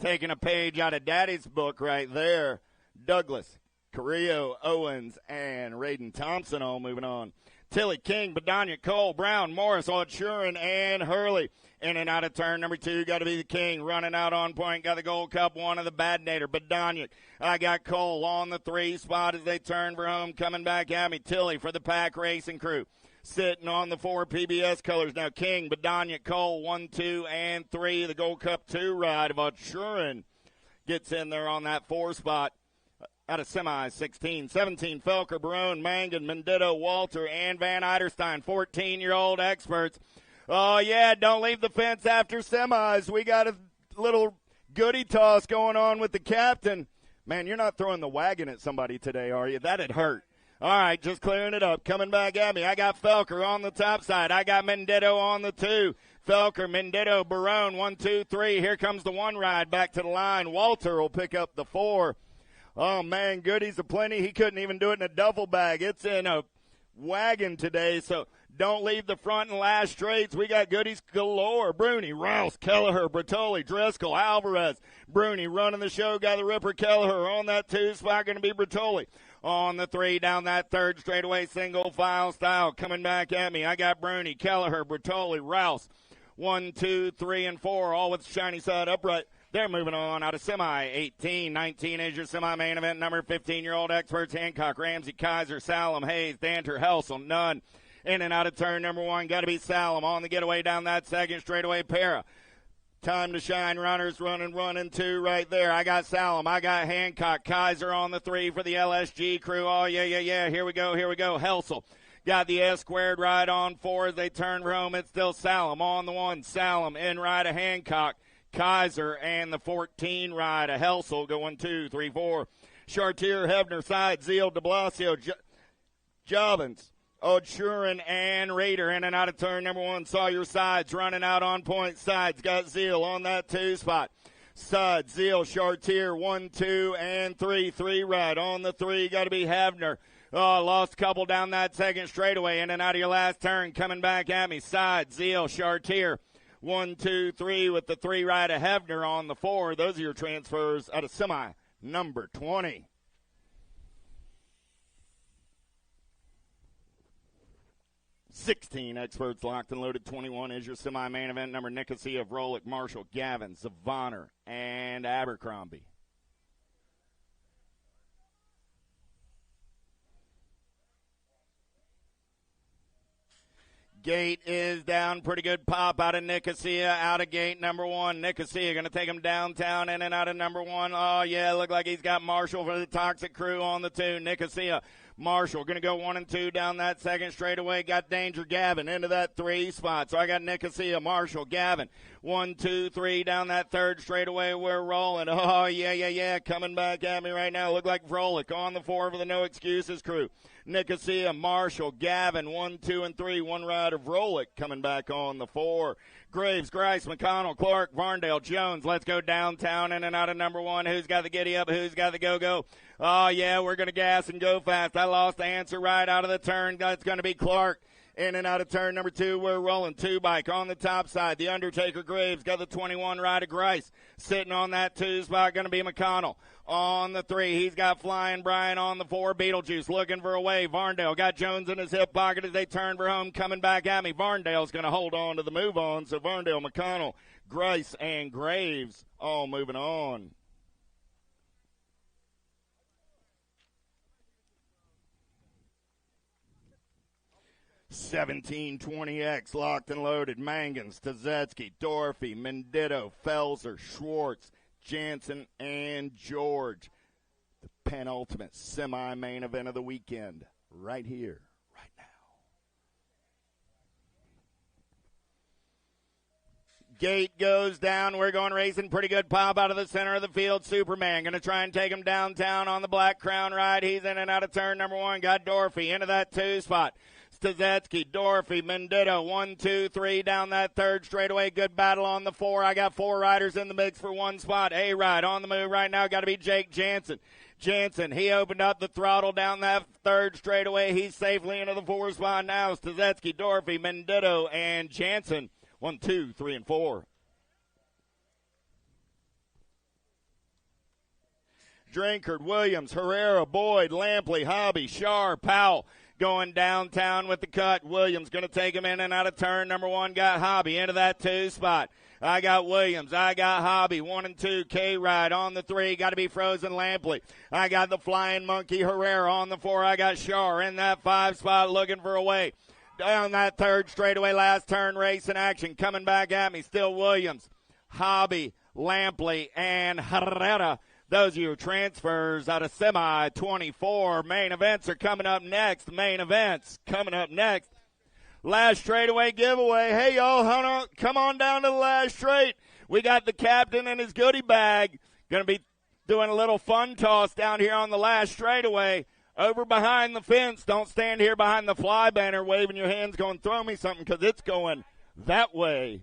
taking a page out of Daddy's book right there. Douglas, Carrillo, Owens, and Raiden Thompson all moving on. Tilly, King, Badania, Cole, Brown, Morris, Alturin, and Hurley. In and out of turn number 2, got to be the King. Running out on point, got the Gold Cup, one of the Bad Nader, Badania. I got Cole on the 3 spot as they turn for home. Coming back at me, Tilly for the Pack Racing Crew. Sitting on the 4 PBS colors now, King, Badania, Cole, 1, 2, and 3. The Gold Cup 2 ride of Alturin gets in there on that 4 spot. Out of semi, 16, 17, Felker, Barone, Mangan, Mendito, Walter, and Van Eiderstein, 14-year-old experts. Oh, yeah, don't leave the fence after semis. We got a little goody toss going on with the captain. Man, you're not throwing the wagon at somebody today, are you? That'd hurt. All right, just clearing it up. Coming back at me, I got Felker on the top side. I got Mendito on the 2. Felker, Mendito, Barone, 1, 2, 3. Here comes the 1 ride back to the line. Walter will pick up the 4. Oh, man, goodies aplenty. He couldn't even do it in a duffel bag. It's in a wagon today, so don't leave the front and last straights. We got goodies galore. Bruni, Rouse, Kelleher, Bertoli, Driscoll, Alvarez. Bruni running the show. Got the Ripper Kelleher on that 2 spot. Going to be Bertoli. On the 3 down that 3rd straightaway single file style. Coming back at me, I got Bruni, Kelleher, Bertoli, Rouse. 1, 2, 3, and 4, all with the shiny side upright. They're moving on out of semi. 18, 19 is your semi-main event number. 15-year-old experts, Hancock, Ramsey, Kaiser, Salem, Hayes, Danter, Helsel, Nunn. In and out of turn number 1, got to be Salem. On the getaway down that 2nd straightaway, Para. Time to shine, runners running 2 right there. I got Salem. I got Hancock. Kaiser on the 3 for the LSG crew. Oh, yeah. Here we go. Helsel. Got the S-squared ride on 4 as they turn for home. It's still Salem on the 1. Salem in ride of Hancock. Kaiser and the 14 ride of Helsel going 2, 3, 4. Chartier, Hebner, side, Zeal, de Blasio, Jobbins, Ochurin, and Raider in and out of turn number 1. Sawyer sides running out on point. Sides got Zeal on that 2 spot. Sud, Zeal, Chartier, 1, 2, and 3. 3 ride on the 3. Got to be Hebner. Oh, lost a couple down that 2nd straightaway. In and out of your last turn. Coming back at me. Side, Zeal, Chartier. 1, 2, 3 with the 3 ride of Hebner on the 4. Those are your transfers out of semi number 20. $16 experts locked and loaded. 21 is your semi-main event number. Nicosia, Rolick, Marshall, Gavin, Zavaner, and Abercrombie. Gate is down. Pretty good pop out of Nicosia. Out of gate number 1. Nicosia going to take him downtown in and out of number 1. Oh, yeah, look like he's got Marshall for the Toxic crew on the 2. Nicosia, Marshall going to go 1 and 2 down that 2nd straightaway. Got Danger Gavin into that 3 spot. So I got Nicosia, Marshall, Gavin. 1, 2, 3 down that 3rd straightaway. We're rolling. Oh, yeah. Coming back at me right now. Look like Vrolic on the 4 for the No Excuses crew. Nicosia, Marshall, Gavin, 1, 2, and 3. 1 ride of Rolick coming back on the 4. Graves, Grice, McConnell, Clark, Varndale, Jones. Let's go downtown in and out of number 1. Who's got the giddy up? Who's got the go-go? Oh, yeah, we're going to gas and go fast. I lost the answer right out of the turn. That's going to be Clark. In and out of turn number 2, we're rolling. 2 bike on the top side. The Undertaker Graves got the 21 ride of Grice. Sitting on that 2 spot, going to be McConnell. On the 3, he's got Flying Brian on the 4. Beetlejuice looking for a way. Varndale got Jones in his hip pocket as they turn for home. Coming back at me. Varndale's going to hold on to the move on. So Varndale, McConnell, Grice, and Graves all moving on. $17.20X locked and loaded. Mangan, Stazetsky, Dorothy, Mendito, Felser, Schwartz, Jansen, and George. The penultimate semi-main event of the weekend right here, right now. Gate goes down. We're going racing. Pretty good pop out of the center of the field. Superman going to try and take him downtown on the Black Crown ride. He's in and out of turn number 1. Got Dorothy into that 2 spot. Stazetsky, Dorothy, Mendito, 1, 2, 3 down that 3rd straightaway. Good battle on the 4. I got 4 riders in the mix for 1 spot. A-Ride on the move right now. Got to be Jake Jansen. Jansen, he opened up the throttle down that third straightaway. He's safely into the 4 spot now. Stasic, Dorothy, Mendito, and Jansen. 1, 2, 3, and 4. Drinkard, Williams, Herrera, Boyd, Lampley, Hobby, Shar, Powell going downtown with the cut. Williams going to take him in and out of turn. Number 1 got Hobby into that 2 spot. I got Williams. I got Hobby. 1 and 2. K-Ride on the 3. Got to be Frozen Lampley. I got the Flying Monkey Herrera on the 4. I got Shar in that 5 spot looking for a way. Down that third straightaway, last turn, race in action. Coming back at me. Still Williams, Hobby, Lampley, and Herrera. Those are your transfers out of semi 24. Main events are coming up next. Main events coming up next. Last straightaway giveaway. Hey, y'all, come on down to the last straight. We got the captain and his goodie bag. Going to be doing a little fun toss down here on the last straightaway. Over behind the fence. Don't stand here behind the fly banner waving your hands going, throw me something, because it's going that way.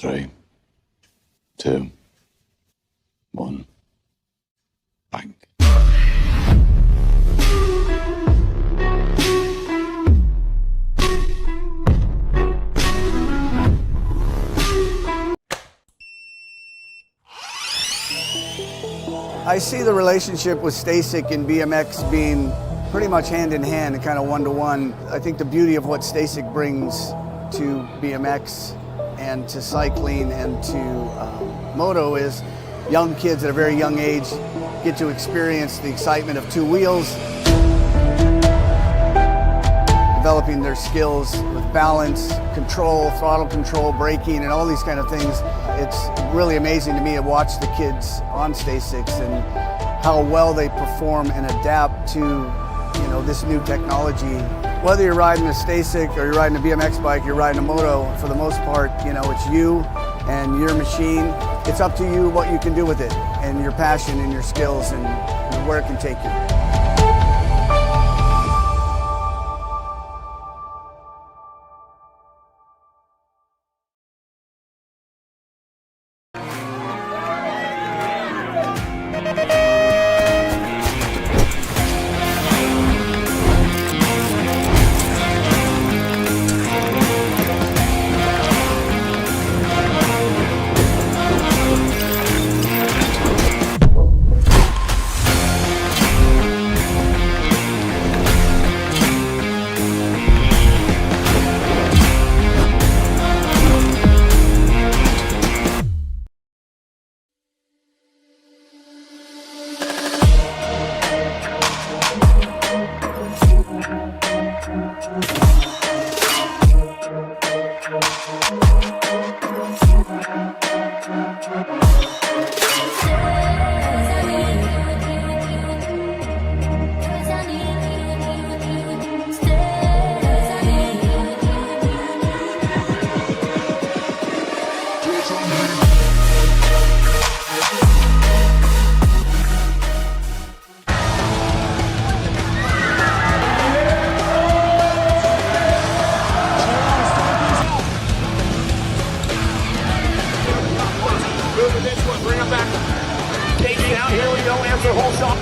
Three, two, one, bang. I see the relationship with Stasic and BMX being pretty much hand in hand and kind of one-to-one. I think the beauty of what Stasic brings to BMX and to cycling and to moto is young kids at a very young age get to experience the excitement of 2 wheels, developing their skills with balance, control, throttle control, braking, and all these kind of things. It's really amazing to me to watch the kids on Stasics and how well they perform and adapt to, this new technology. Whether you're riding a Stasic or you're riding a BMX bike, you're riding a moto, for the most part, it's you and your machine. It's up to you what you can do with it and your passion and your skills and where it can take you. Moving this one, bring him back. KG out here, we go, answer whole shot.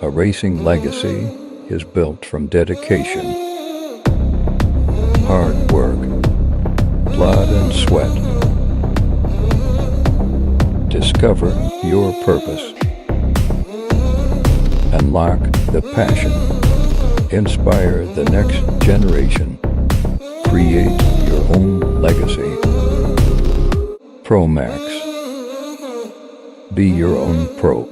A racing legacy is built from dedication, hard work, blood and sweat. Discover your purpose. Unlock the passion. Inspire the next generation. Create your own legacy. ProMax. Be your own pro.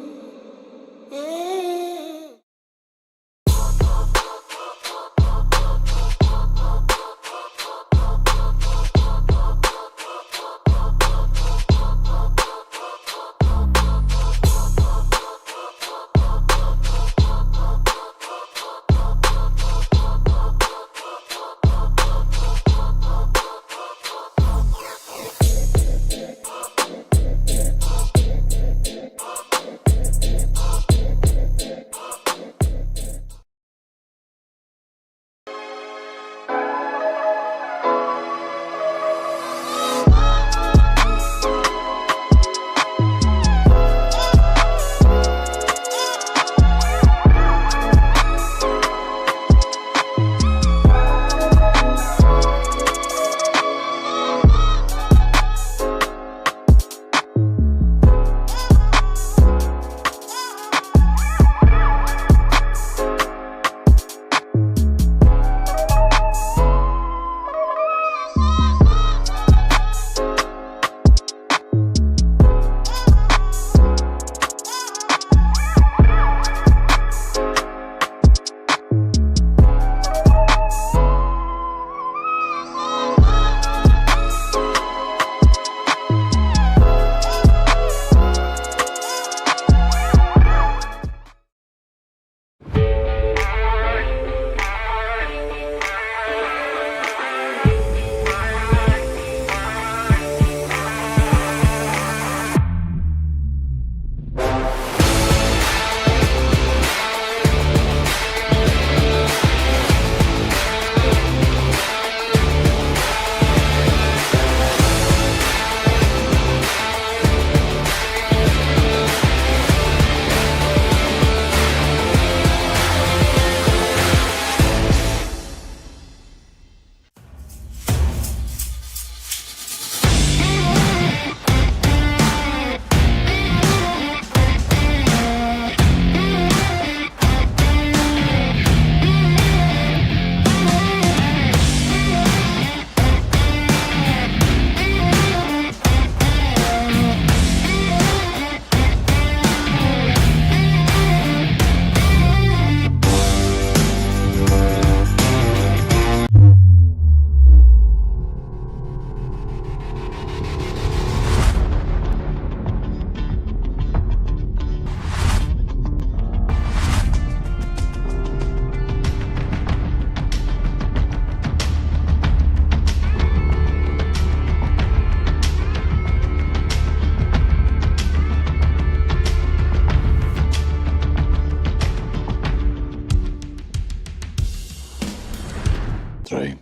Three,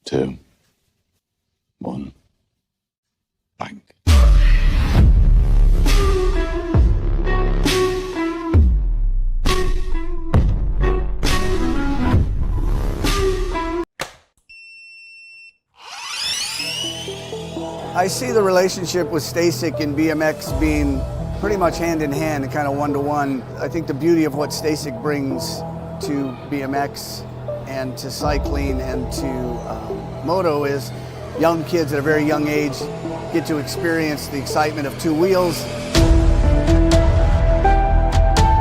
two, one, bang. I see the relationship with Stasic and BMX being pretty much hand in hand and kind of one-to-one. I think the beauty of what Stasic brings to BMX and to cycling and to moto is young kids at a very young age get to experience the excitement of two wheels,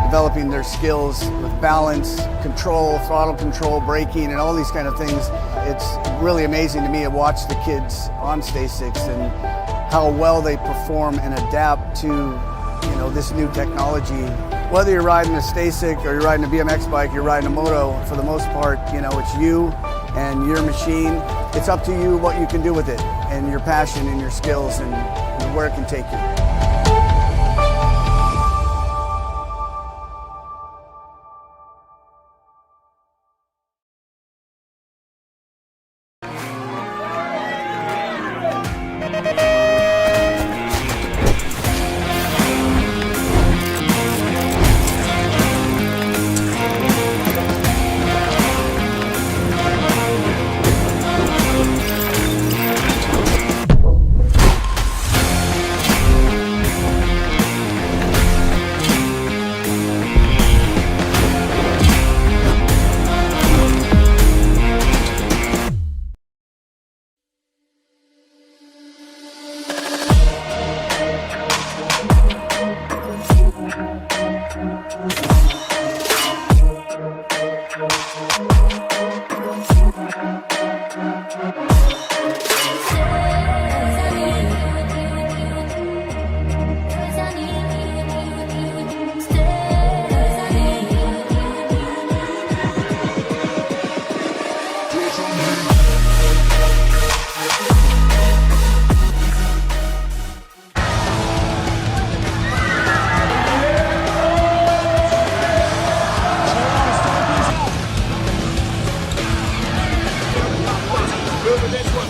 developing their skills with balance, control, throttle control, braking, and all these kind of things. It's really amazing to me to watch the kids on Stasics and how well they perform and adapt to this new technology. Whether you're riding a Stasic or you're riding a BMX bike, you're riding a moto, for the most part, it's you and your machine. It's up to you what you can do with it and your passion and your skills and where it can take you.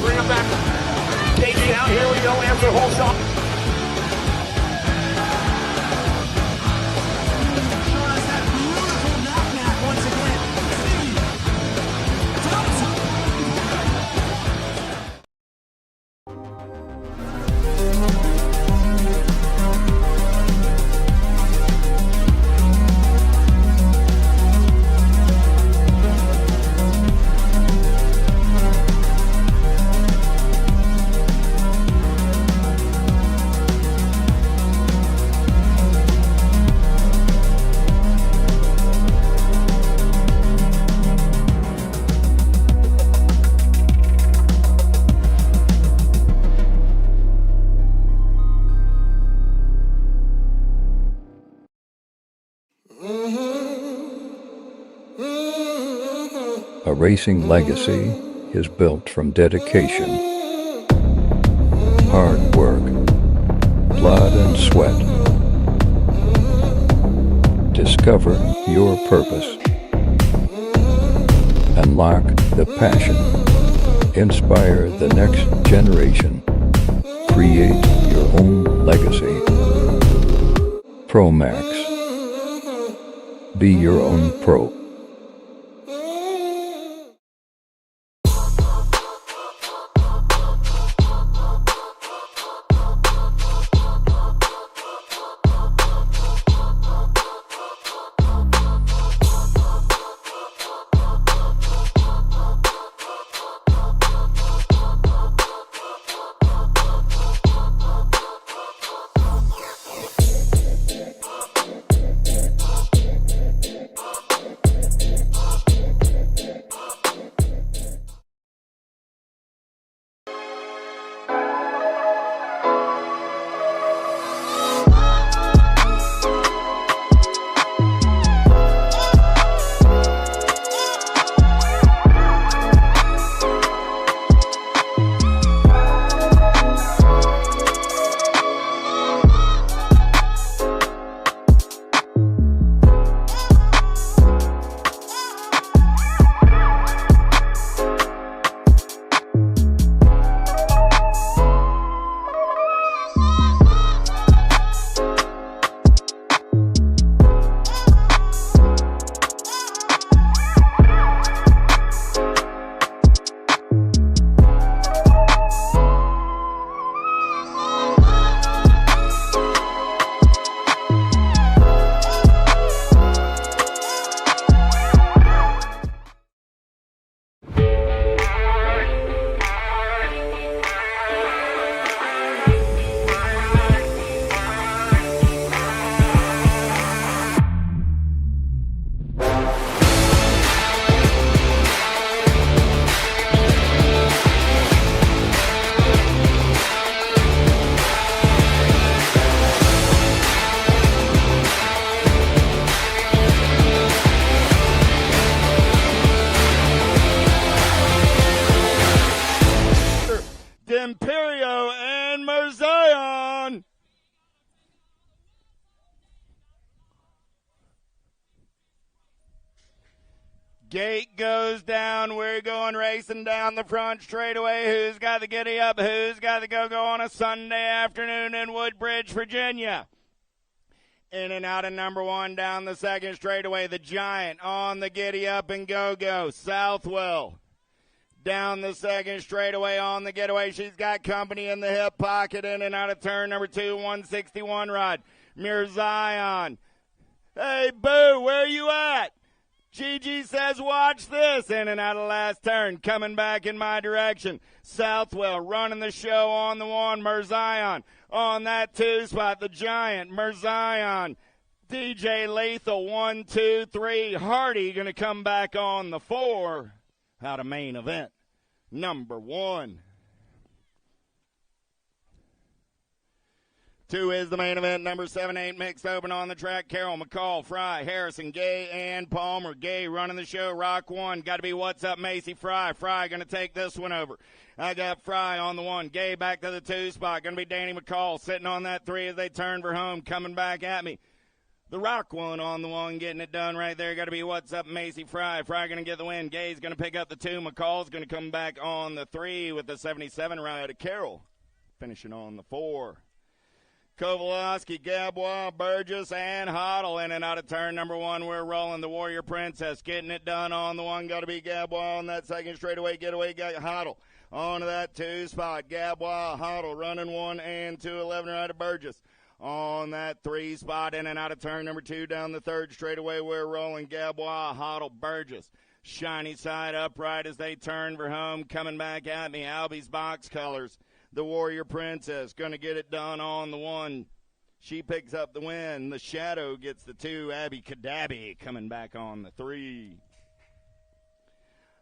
Bring him back. KG out, here we go, answer whole shot. A racing legacy is built from dedication, hard work, blood and sweat. Discover your purpose. Unlock the passion. Inspire the next generation. Create your own legacy. ProMax. Be your own pro. Gate goes down. We're going racing down the front straightaway. Who's got the giddy up? Who's got the go-go on a Sunday afternoon in Woodbridge, Virginia? In and out of number 1 down the second straightaway. The Giant on the giddy up and go-go. Southwell down the second straightaway on the getaway. She's got company in the hip pocket. In and out of turn number 2, 161 rod. Mirzion. Hey, Boo, where you at? Gigi says, watch this. In and out of last turn. Coming back in my direction. Southwell running the show on the 1. Mirzion on that 2 spot. The Giant. Mirzion. DJ Lethal. 1, 2, 3. Hardy going to come back on the 4. Out of main event number 1. 2 is the main event, number 7, 8 mixed open on the track. Carroll, McCall, Fry, Harrison, Gay, and Palmer. Gay running the show, Rock 1. Got to be What's Up, Macy. Fry going to take this one over. I got Fry on the 1. Gay back to the 2 spot. Going to be Danny McCall sitting on that 3 as they turn for home. Coming back at me. The Rock 1 on the 1, getting it done right there. Got to be What's Up, Macy. Fry going to get the win. Gay's going to pick up the 2. McCall's going to come back on the 3 with the 77 ride. Carroll finishing on the 4. Kovalowski, Gabois, Burgess, and Hoddle in and out of turn number 1. We're rolling the Warrior Princess, getting it done on the 1. Got to be Gabois on that second straightaway getaway. Got Hoddle on to that 2 spot. Gabois, Hoddle running 1 and 2, 11 right of Burgess on that 3 spot. In and out of turn number 2 down the third straightaway. We're rolling Gabois, Hoddle, Burgess. Shiny side upright as they turn for home. Coming back at me, Albie's box colors. The Warrior Princess going to get it done on the 1. She picks up the win. The Shadow gets the 2. Abby Kadabi coming back on the 3.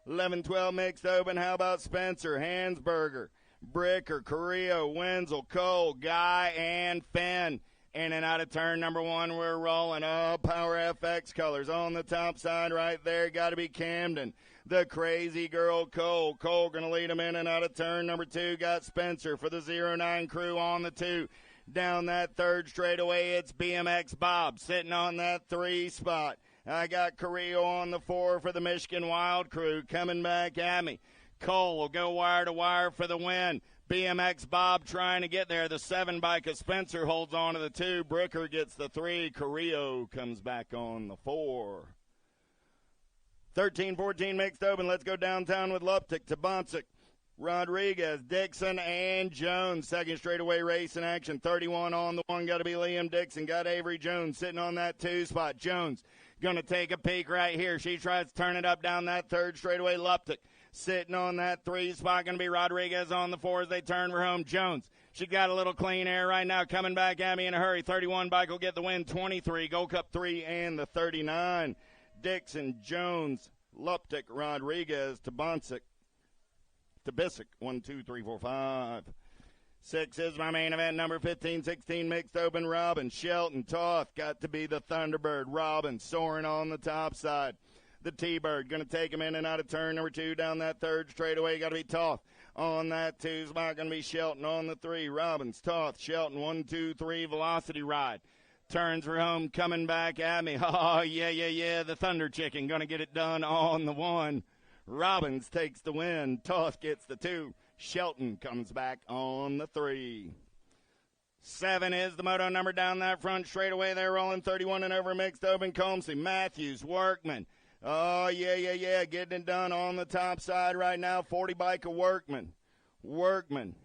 11-12 mixed open. How about Spencer, Hansberger, Bricker, Carrillo, Wenzel, Cole, Guy, and Finn. In and out of turn number 1, we're rolling. Oh, Power FX colors on the top side right there. Got to be Camden. The Crazy Girl, Cole. Cole going to lead him in and out of turn number 2. Got Spencer for the 09 crew on the 2. Down that third straightaway, it's BMX Bob sitting on that 3 spot. I got Carrillo on the 4 for the Michigan Wild crew coming back at me. Cole will go wire to wire for the win. BMX Bob trying to get there. The 7 bike of Spencer holds on to the 2. Bricker gets the 3. Carrillo comes back on the 4. 13-14 mixed open. Let's go downtown with Luptic, Tabonsic, Rodriguez, Dixon, and Jones. Second straightaway race in action. 31 on the 1. Got to be Liam Dixon. Got Avery Jones sitting on that 2 spot. Jones going to take a peek right here. She tries to turn it up down that third straightaway. Luptic sitting on that 3 spot. Going to be Rodriguez on the 4 as they turn for home. Jones, she got a little clean air right now. Coming back at me in a hurry. 31 bike will get the win. 23, Gold Cup 3, and the 39. Dixon, Jones, Luptic, Rodriguez, Tabonsic, Tabisic, 1, 2, 3, 4, 5. 6 is my main event, number 15, 16 mixed open. Robin, Shelton, Toth, got to be the Thunderbird. Robin soaring on the top side. The T-Bird going to take him in and out of turn number 2 down that third straightaway. Got to be Toth on that 2 spot. Going to be Shelton on the 3. Robbins, Toth, Shelton, 1, 2, 3, velocity ride. Turns for home, coming back at me. Oh, yeah. The Thunder Chicken going to get it done on the 1. Robbins takes the win. Toth gets the 2. Shelton comes back on the 3. 7 is the moto number down that front straightaway. They're rolling 31 and over mixed open. Comsey, Matthews, Workman. Oh, yeah. Getting it done on the top side right now. 40 bike of Workman. Workman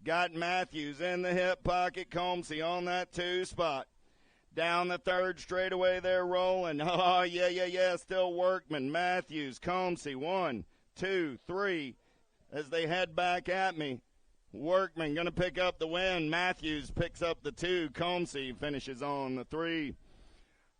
got Matthews in the hip pocket. Comsey on that 2 spot. Down the third straightaway, they're rolling. Oh, yeah. Still Workman, Matthews, Comsey, 1, 2, 3. As they head back at me, Workman going to pick up the win. Matthews picks up the 2. Comsey finishes on the 3.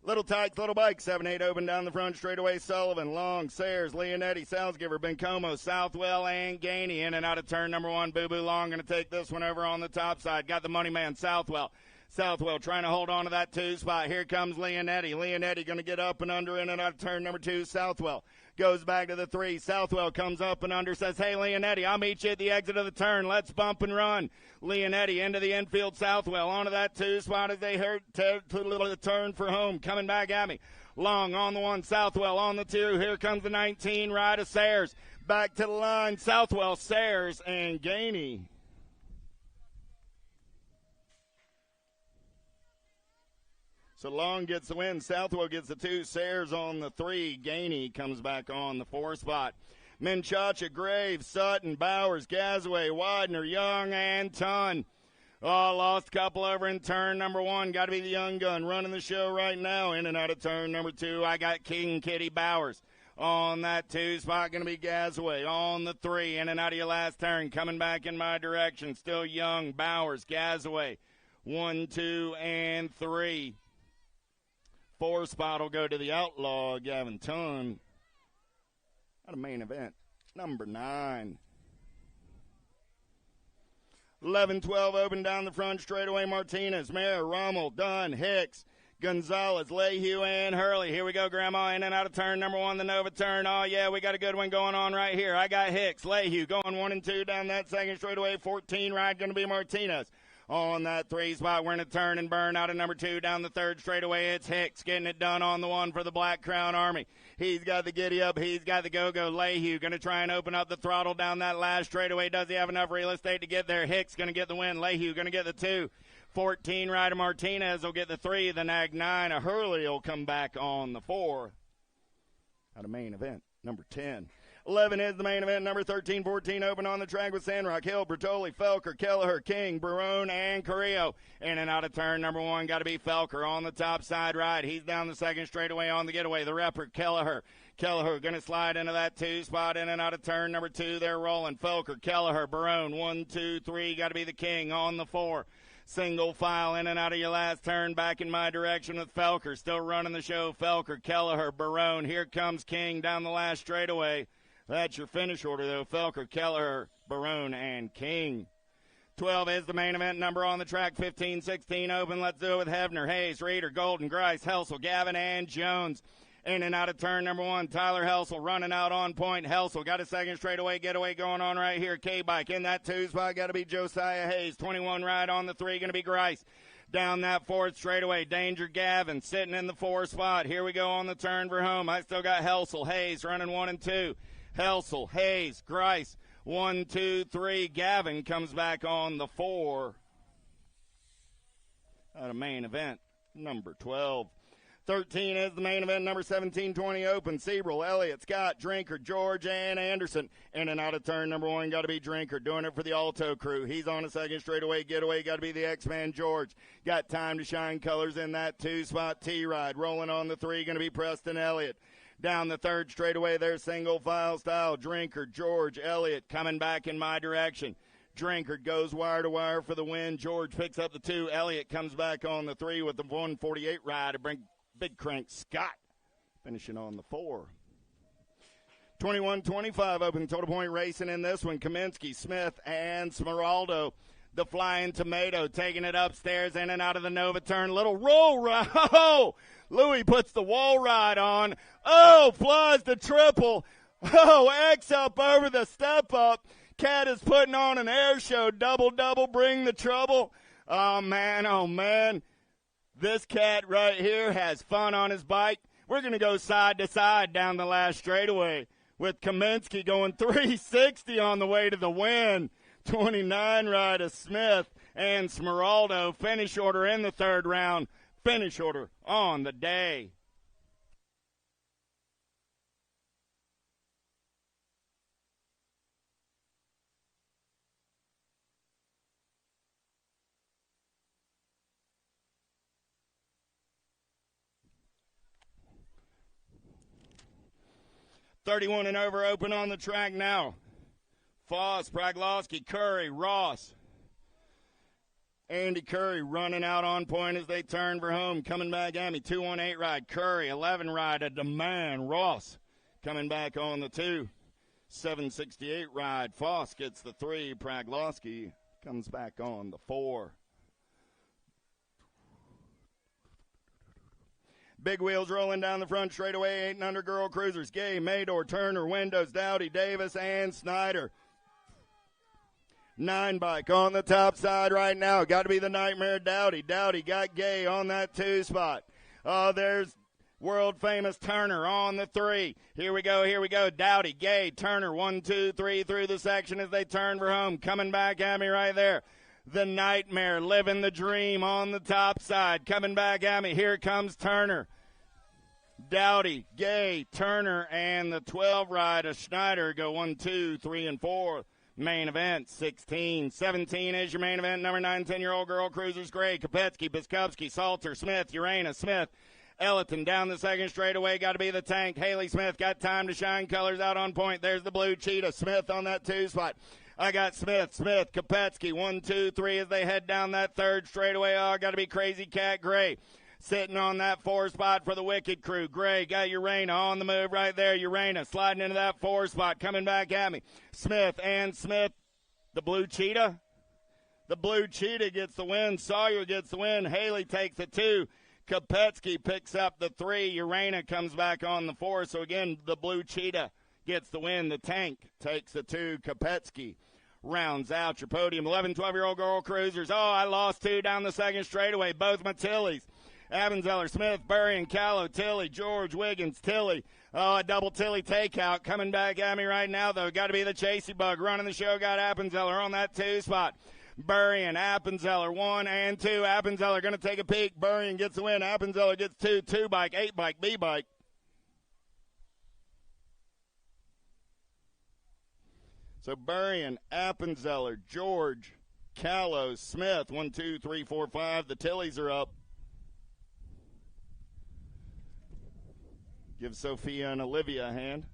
Little Tykes, Little Bike, 7-8 open down the front straightaway. Sullivan, Long, Sayers, Leonetti, Salzgiver, Bencomo, Southwell, and Gainey. In and out of turn number 1. Boo Boo Long going to take this one over on the top side. Got the money man, Southwell. Southwell trying to hold on to that 2 spot. Here comes Leonetti. Leonetti going to get up and under in and out of turn number 2. Southwell goes back to the 3. Southwell comes up and under, says, hey, Leonetti, I'll meet you at the exit of the turn. Let's bump and run. Leonetti into the infield. Southwell onto that 2 spot as they hurt to the turn for home. Coming back at me. Long on the 1. Southwell on the 2. Here comes the 19 ride of Sayers. Back to the line. Southwell, Sayers, and Gainey. So Long gets the win. Southwell gets the 2. Sayers on the 3. Gainey comes back on the 4 spot. Menchaca, Graves, Sutton, Bowers, Gazaway, Widener, Young, and Ton. Oh, lost a couple over in turn number 1. Got to be the young gun running the show right now. In and out of turn number 2. I got King Kitty Bowers. On that 2 spot, going to be Gazaway. On the 3, in and out of your last turn. Coming back in my direction. Still Young, Bowers, Gazaway. 1, 2, and 3. 4 spot will go to the outlaw, Gavin Ton. Out of main event, number 9. 11-12 open down the front straightaway. Martinez, Mayer, Rommel, Dunn, Hicks, Gonzalez, Lehue, and Hurley. Here we go, Grandma, in and out of turn number 1, the Nova turn. Oh, yeah, we got a good one going on right here. I got Hicks, Lehue going 1 and 2 down that second straightaway. 14 ride going to be Martinez. On that 3 spot, we're going to turn and burn out of number 2 down the third straightaway. It's Hicks getting it done on the 1 for the Black Crown Army. He's got the giddy up. He's got the go-go. Lehue going to try and open up the throttle down that last straightaway. Does he have enough real estate to get there? Hicks going to get the win. Lehue going to get the 2. 14 rider Martinez will get the 3. The Nag 9. A Hurley will come back on the 4. Out of main event, number 10. 11 is the main event. Number 13, 14 open on the track with Sandrock, Hill, Bertoli, Felker, Kelleher, King, Barone, and Carrillo. In and out of turn number 1, got to be Felker on the top side ride. He's down the second straightaway on the getaway. The repper, Kelleher. Kelleher going to slide into that 2 spot. In and out of turn number 2, they're rolling. Felker, Kelleher, Barone, 1, 2, 3. Got to be the King on the 4. Single file in and out of your last turn, back in my direction with Felker. Still running the show, Felker, Kelleher, Barone. Here comes King down the last straightaway. That's your finish order, though. Felker, Kelleher, Barone, and King. 12 is the main event number on the track. 15, 16 open. Let's do it with Hebner, Hayes, Reeder, Golden, Grice, Helsel, Gavin, and Jones. In and out of turn number 1, Tyler Helsel running out on point. Helsel got a second straightaway getaway going on right here. K-Bike in that 2 spot. Got to be Josiah Hayes. 21 ride on the 3. Going to be Grice. Down that 4th straightaway, Danger Gavin sitting in the 4 spot. Here we go on the turn for home. I still got Helsel, Hayes running 1 and 2. Helsel, Hayes, Grice, 1, 2, 3. Gavin comes back on the 4. Out of main event, number 12. 13 is the main event, number 17, 20 open. Sebrel, Elliott, Scott, Drinker, George, and Anderson. In and out of turn number 1, got to be Drinker, doing it for the Alto crew. He's on a second straightaway getaway, got to be the X-Man George. Got time to shine colors in that 2 spot. T-Ride, rolling on the 3, going to be Preston Elliott. Down the third straightaway, their single file style. Drinker, George, Elliott coming back in my direction. Drinker goes wire to wire for the win. George picks up the 2. Elliott comes back on the 3 with the 148 ride to bring Big Crank Scott finishing on the 4. 21-25 open total point racing in this one. Kaminsky, Smith, and Smeraldo. The Flying Tomato taking it upstairs in and out of the Nova turn. Little roll ride. Oh, Louis puts the wall ride on. Oh, flies the triple. Oh, X up over the step up. Cat is putting on an air show. Double, bring the trouble. Oh, man. This cat right here has fun on his bike. We're going to go side to side down the last straightaway with Kaminsky going 360 on the way to the win. 29 ride of Smith and Smeraldo. Finish order in the 3rd round. Finish order on the day. $31 and over open on the track now. Foss, Praglowski, Curry, Ross. Andy Curry running out on point as they turn for home. Coming back at me, 218 ride. Curry, 11 ride, a demand. Ross coming back on the 2. 768 ride. Foss gets the 3. Praglowski comes back on the 4. Big wheels rolling down the front straightaway, 8 and under girl cruisers. Gay, Mador, Turner, Windows, Dowdy, Davis, and Snyder. 9 bike on the top side right now. Got to be the Nightmare Dowdy. Dowdy got Gay on that 2 spot. Oh, there's world famous Turner on the 3. Here we go. Dowdy, Gay, Turner, 1, 2, 3 through the section as they turn for home. Coming back at me right there. The Nightmare, living the dream on the top side. Coming back at me. Here comes Turner. Dowdy, Gay, Turner, and the 12 rider Schneider go 1, 2, 3, and 4. Main event, 16. 17 is your main event. Number 9, 10-year-old girl cruisers. Gray, Kopetsky, Biskupski, Salter, Smith, Urana, Smith, Elliton down the second straightaway. Got to be the tank. Haley Smith got time to shine. Colors out on point. There's the blue cheetah. Smith on that 2 spot. I got Smith, Kopetsky, 1, 2, 3 as they head down that third straightaway. Oh, got to be Crazy Cat Gray. Sitting on that 4 spot for the Wicked Crew. Gray got Urana on the move right there. Urana sliding into that 4 spot. Coming back at me. Smith, the blue cheetah. The blue cheetah gets the win. Sawyer gets the win. Haley takes the 2. Kopetsky picks up the 3. Urana comes back on the 4. So again, the blue cheetah gets the win. The tank takes the 2. Kopetsky rounds out your podium. 11, 12-year-old girl cruisers. Oh, I lost 2 down the second straightaway. Both my Tillies. Abenzeller, Smith, Burry, and Callow, Tilly, George, Wiggins, Tilly. Oh, a double Tilly takeout. Coming back at me right now, though. Got to be the Chasey Bug. Running the show, got Appenzeller on that 2 spot. Burry and Appenzeller, 1 and 2. Appenzeller going to take a peek. Burry and gets the win. Appenzeller gets 2. 2 bike, 8 bike, B bike. So Burry and Appenzeller, George, Callow, Smith, 1, 2, 3, 4, 5. The Tillies are up. Give Sophia and Olivia a hand.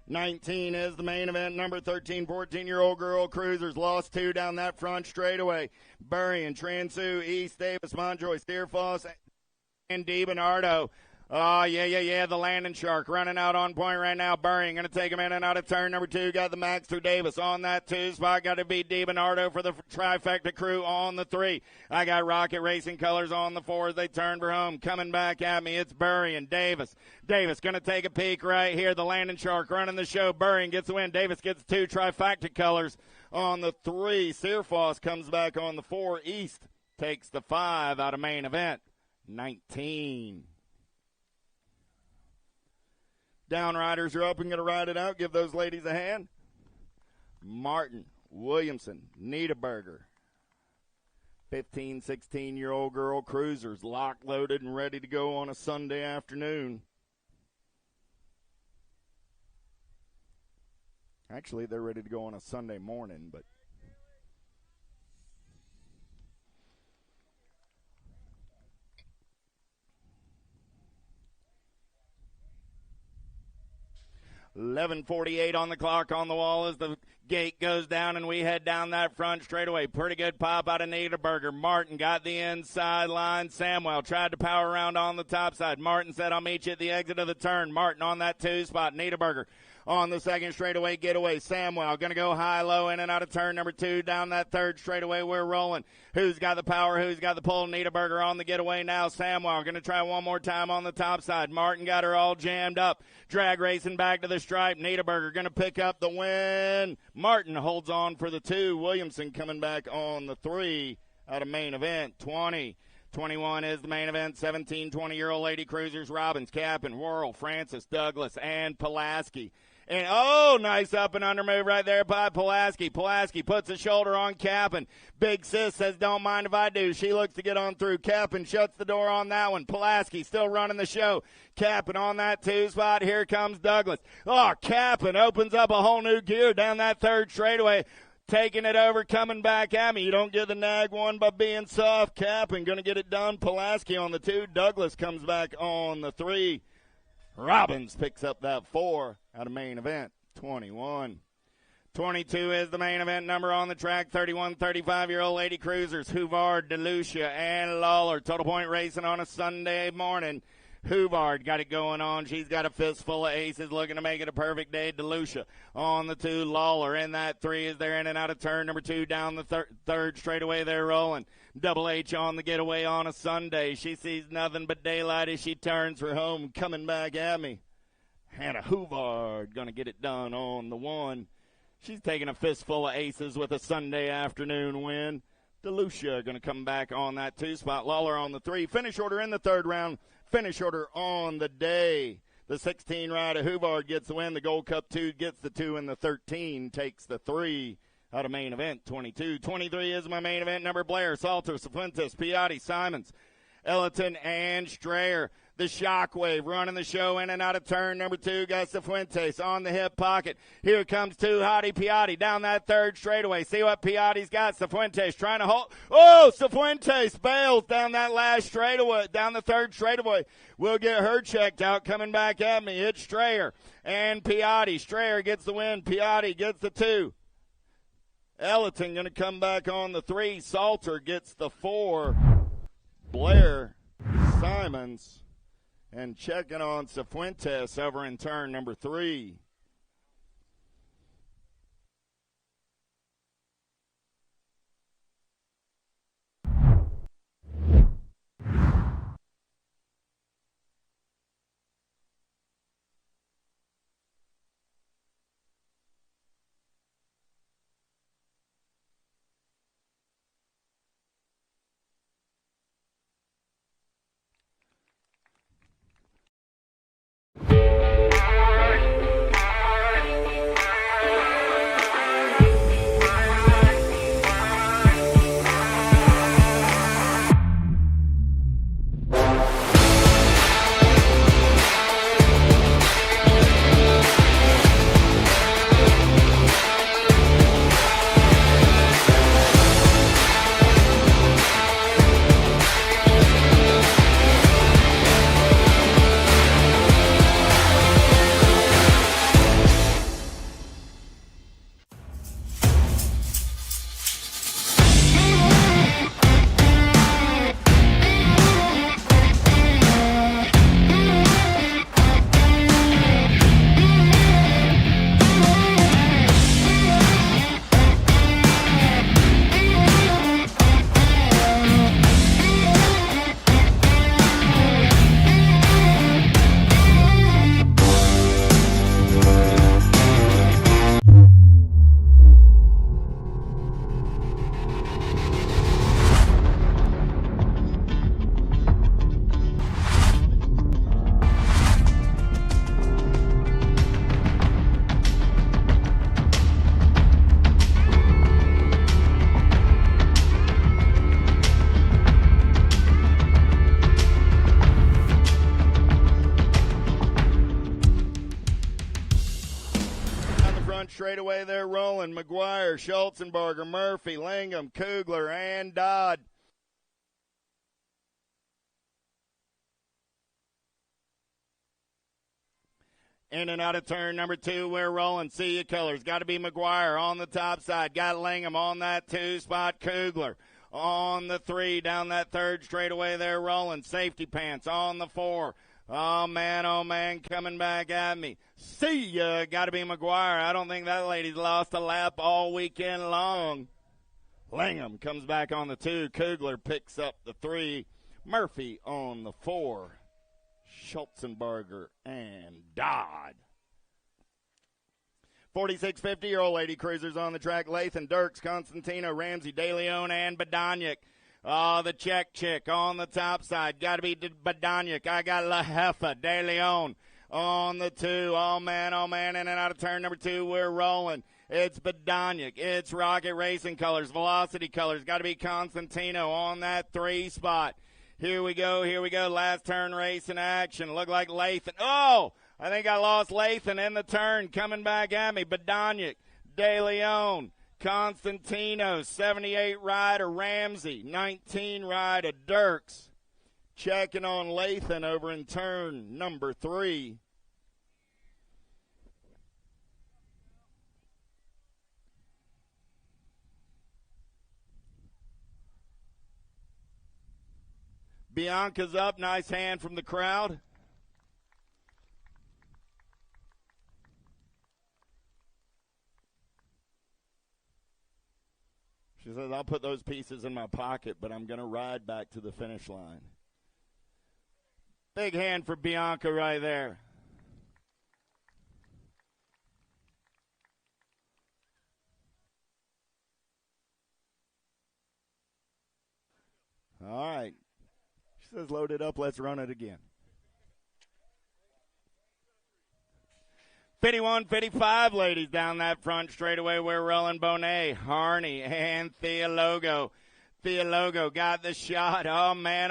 $19 is the main event. Number 13, 14-year-old girl cruisers lost 2 down that front straightaway. Burry and Transu, East Davis, Montjoy, Steerfoss, and DiBernardo. Oh, yeah. The Landing Shark running out on point right now. Burry going to take him in and out of turn number 2. Got the Max through Davis on that 2 spot. Got to be DiBernardo for the trifecta crew on the 3. I got Rocket Racing Colors on the 4 as they turn for home. Coming back at me, it's Burry and Davis. Davis going to take a peek right here. The Landing Shark running the show. Burry gets the win. Davis gets 2 trifecta colors on the 3. Searfoss comes back on the 4. East takes the 5 out of main event. 19. Downriders are up and going to ride it out. Give those ladies a hand. Martin, Williamson, Niederberger. 15, 16-year-old girl cruisers locked, loaded, and ready to go on a Sunday afternoon. Actually, they're ready to go on a Sunday morning, but $11:48 on the clock on the wall as the gate goes down and we head down that front straightaway. Pretty good pop out of Niederberger. Martin got the inside line. Samwell tried to power around on the top side. Martin said, I'll meet you at the exit of the turn. Martin on that 2 spot. Niederberger on the second straightaway getaway. Samwell going to go high-low in and out of turn number 2. Down that third straightaway, we're rolling. Who's got the power? Who's got the pull? Niederberger on the getaway now. Samwell going to try one more time on the top side. Martin got her all jammed up. Drag racing back to the stripe. Niederberger going to pick up the win. Martin holds on for the 2. Williamson coming back on the 3 out of main event. 20. 21 is the main event. 17, 20-year-old lady cruisers. Robbins, Cap'n, Worrell, Francis, Douglas, and Pulaski. And, oh, nice up and under move right there by Pulaski. Pulaski puts a shoulder on Cap'n. Big Sis says, don't mind if I do. She looks to get on through. Cap'n shuts the door on that one. Pulaski still running the show. Cap'n on that 2 spot. Here comes Douglas. Oh, Cap'n opens up a whole new gear down that third straightaway. Taking it over, coming back at me. You don't get the nag one by being soft. Cap'n going to get it done. Pulaski on the 2. Douglas comes back on the 3. Robbins picks up that 4 out of main event. 21. 22 is the main event number on the track. 31, 35-year-old lady cruisers. Huvard, DeLucia, and Lawler. Total Point Racing on a Sunday morning. Huvard got it going on. She's got a fistful of aces, looking to make it a perfect day. DeLucia on the 2. Lawler in that 3 as they're in and out of turn number 2 down the third straightaway. They're rolling. Double H on the getaway on a Sunday. She sees nothing but daylight as she turns for home. Coming back at me. Hannah Huvard going to get it done on the 1. She's taking a fistful of aces with a Sunday afternoon win. DeLucia going to come back on that 2 spot. Lawler on the 3. Finish order in the 3rd round. Finish order on the day. The 16 rider Huvard gets the win. The Gold Cup 2 gets the 2, and the 13 takes the 3 out of main event 22. 23 is my main event number. Blair, Salter, Cifuentes, Piatti, Simons, Ellerton, and Strayer. The Shockwave running the show in and out of turn number 2. Got Cifuentes on the hip pocket. Here comes 2 Hottie Piatti down that 3rd straightaway. See what Piatti's got. Cifuentes trying to hold. Oh, Cifuentes bails down that last straightaway, down the 3rd straightaway. We'll get her checked out. Coming back at me, it's Strayer and Piatti. Strayer gets the win. Piatti gets the 2. Ellerton going to come back on the 3. Salter gets the 4. Blair, Simons, and checking on Cifuentes over in turn number 3. Straightaway they're rolling. McGuire, Schulzenberger, Murphy, Lingham, Kugler, and Dodd. In and out of turn number 2, we're rolling. See you colors. Got to be McGuire on the top side. Got Lingham on that 2 spot. Kugler on the 3. Down that 3rd straightaway they're rolling. Safety pants on the 4. Oh, man, coming back at me. See ya. Got to be McGuire. I don't think that lady's lost a lap all weekend long. Lingham comes back on the 2. Kugler picks up the 3. Murphy on the 4. Schulzenberger and Dodd. 4650-year-old lady cruisers on the track. Lathan, Dirks, Constantino, Ramsey, De Leon, and Badanic. Oh, the Czech chick on the top side. Got to be Badanic. I got La Jefa, De Leon on the 2. Oh, man, in and out of turn number 2. We're rolling. It's Badanic. It's Rocket Racing colors, Velocity colors. Got to be Constantino on that 3 spot. Here we go. Last turn race in action. Look like Lathan. Oh, I think I lost Lathan in the turn. Coming back at me. Badanic, De Leon, Constantino, 78 rider Ramsey, 19 rider Dirks. Checking on Lathan over in turn number 3. Bianca's up. Nice hand from the crowd. She says, I'll put those pieces in my pocket, but I'm going to ride back to the finish line. Big hand for Bianca right there. All right. She says, load it up. Let's run it again. 51-55, ladies, down that front straightaway. We're rolling Bonet, Harney, and Theologo. Theologo got the shot. Oh, man,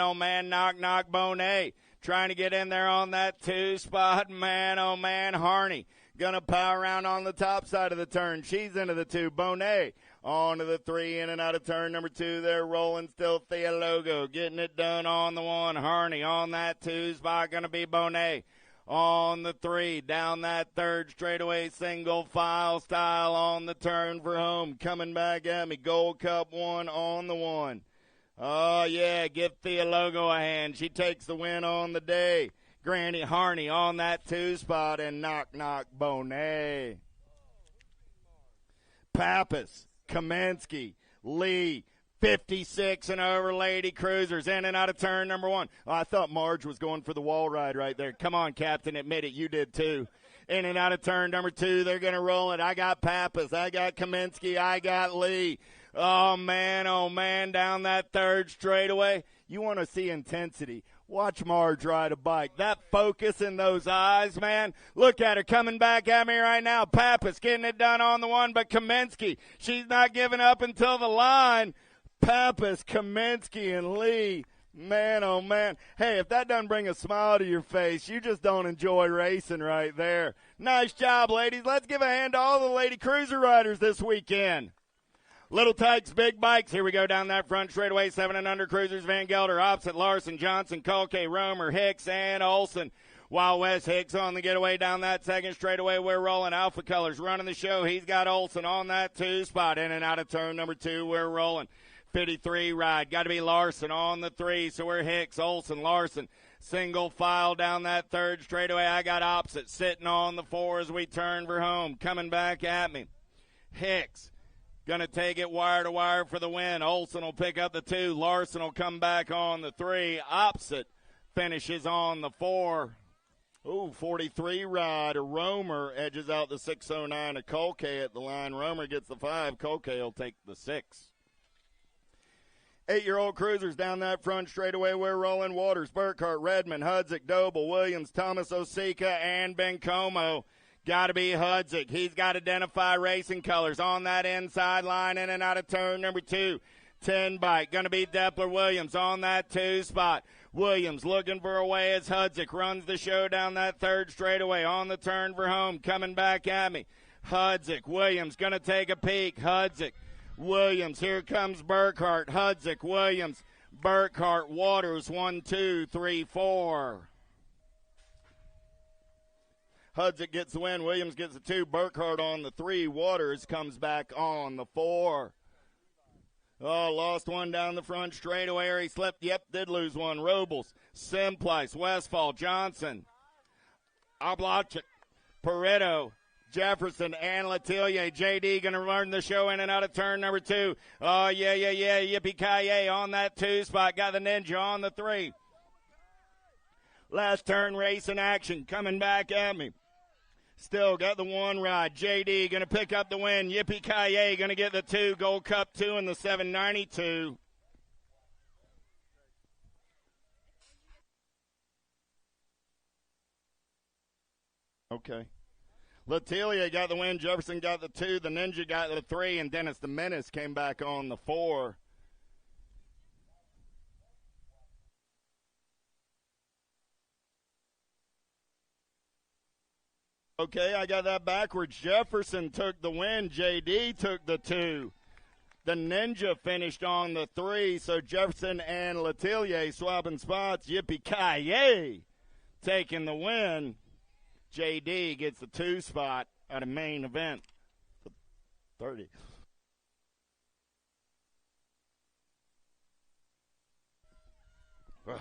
knock, Bonet. Trying to get in there on that 2 spot. Man, oh, man, Harney. Gonna power around on the top side of the turn. She's into the 2. Bonet on to the 3, in and out of turn number 2. They're rolling still. Theologo getting it done on the 1. Harney on that 2 spot. Gonna be Bonet. On the 3, down that 3rd straightaway, single file style on the turn for home. Coming back at me, Gold Cup 1 on the 1. Oh, yeah, give Theologo a hand. She takes the win on the day. Granny Harney on that 2 spot, and knock, Bonet. Pappas, Kaminsky, Lee, 56 and over Lady Cruisers, in and out of turn number 1. Oh, I thought Marge was going for the wall ride right there. Come on, Captain, admit it. You did too. In and out of turn number 2. They're going to roll it. I got Pappas. I got Kaminsky. I got Lee. Oh, man, down that 3rd straightaway. You want to see intensity. Watch Marge ride a bike. That focus in those eyes, man. Look at her coming back at me right now. Pappas getting it done on the 1, but Kaminsky, she's not giving up until the line. Pappas, Kaminsky, and Lee. Man, oh, man. Hey, if that doesn't bring a smile to your face, you just don't enjoy racing right there. Nice job, ladies. Let's give a hand to all the Lady Cruiser riders this weekend. Little Tykes, big bikes. Here we go down that front straightaway. 7 and under cruisers. Van Gelder, opposite Larson, Johnson, Colke, Romer, Hicks, and Olson. Wild West Hicks on the getaway down that 2nd straightaway. We're rolling. Alpha Colors running the show. He's got Olson on that 2 spot. In and out of turn number 2. We're rolling. 53 ride. Got to be Larson on the 3. So we're Hicks, Olson, Larson. Single file down that 3rd straightaway. I got opposite sitting on the 4 as we turn for home. Coming back at me. Hicks. Going to take it wire to wire for the win. Olson will pick up the 2. Larson will come back on the 3. Opposite finishes on the 4. Ooh, 43 ride. A Romer edges out the 609 of Colke at the line. Romer gets the 5. Colke will take the 6. 8-year-old cruisers down that front straightaway. We're rolling. Waters, Burkhart, Redmond, Hudzik, Doble, Williams, Thomas, Osika, and Bencomo. Got to be Hudzik. He's got Identify Racing Colors on that inside line, in and out of turn number 2. 10 bike. Going to be Deppler Williams on that 2 spot. Williams looking for a way as Hudzik runs the show down that 3rd straightaway on the turn for home. Coming back at me. Hudzik. Williams going to take a peek. Hudzik. Williams. Here comes Burkhart. Hudzik. Williams. Burkhart. Waters. 1, 2, 3, 4. Hudzik gets the win. Williams gets the 2. Burkhart on the 3. Waters comes back on the 4. Oh, lost one down the front straightaway. He slipped. Yep, did lose one. Robles, Simplice, Westfall, Johnson, Oblachik, Pareto, Jefferson, and Letellier. JD going to run the show in and out of turn number 2. Oh, yeah. Yippee-ki-yay on that 2 spot. Got the Ninja on the 3. Last turn race in action. Coming back at me. Still got the 1 ride. JD going to pick up the win. Yippee-ki-yay going to get the 2. Gold Cup 2 in the 792. Okay. Letellier got the win. Jefferson got the 2. The Ninja got the 3. And Dennis the Menace came back on the 4. Okay, I got that backwards. Jefferson took the win. JD took the 2. The Ninja finished on the 3. So Jefferson and Letellier swapping spots. Yippee-ki-yay taking the win. JD gets the 2 spot at a main event. 30. Ugh.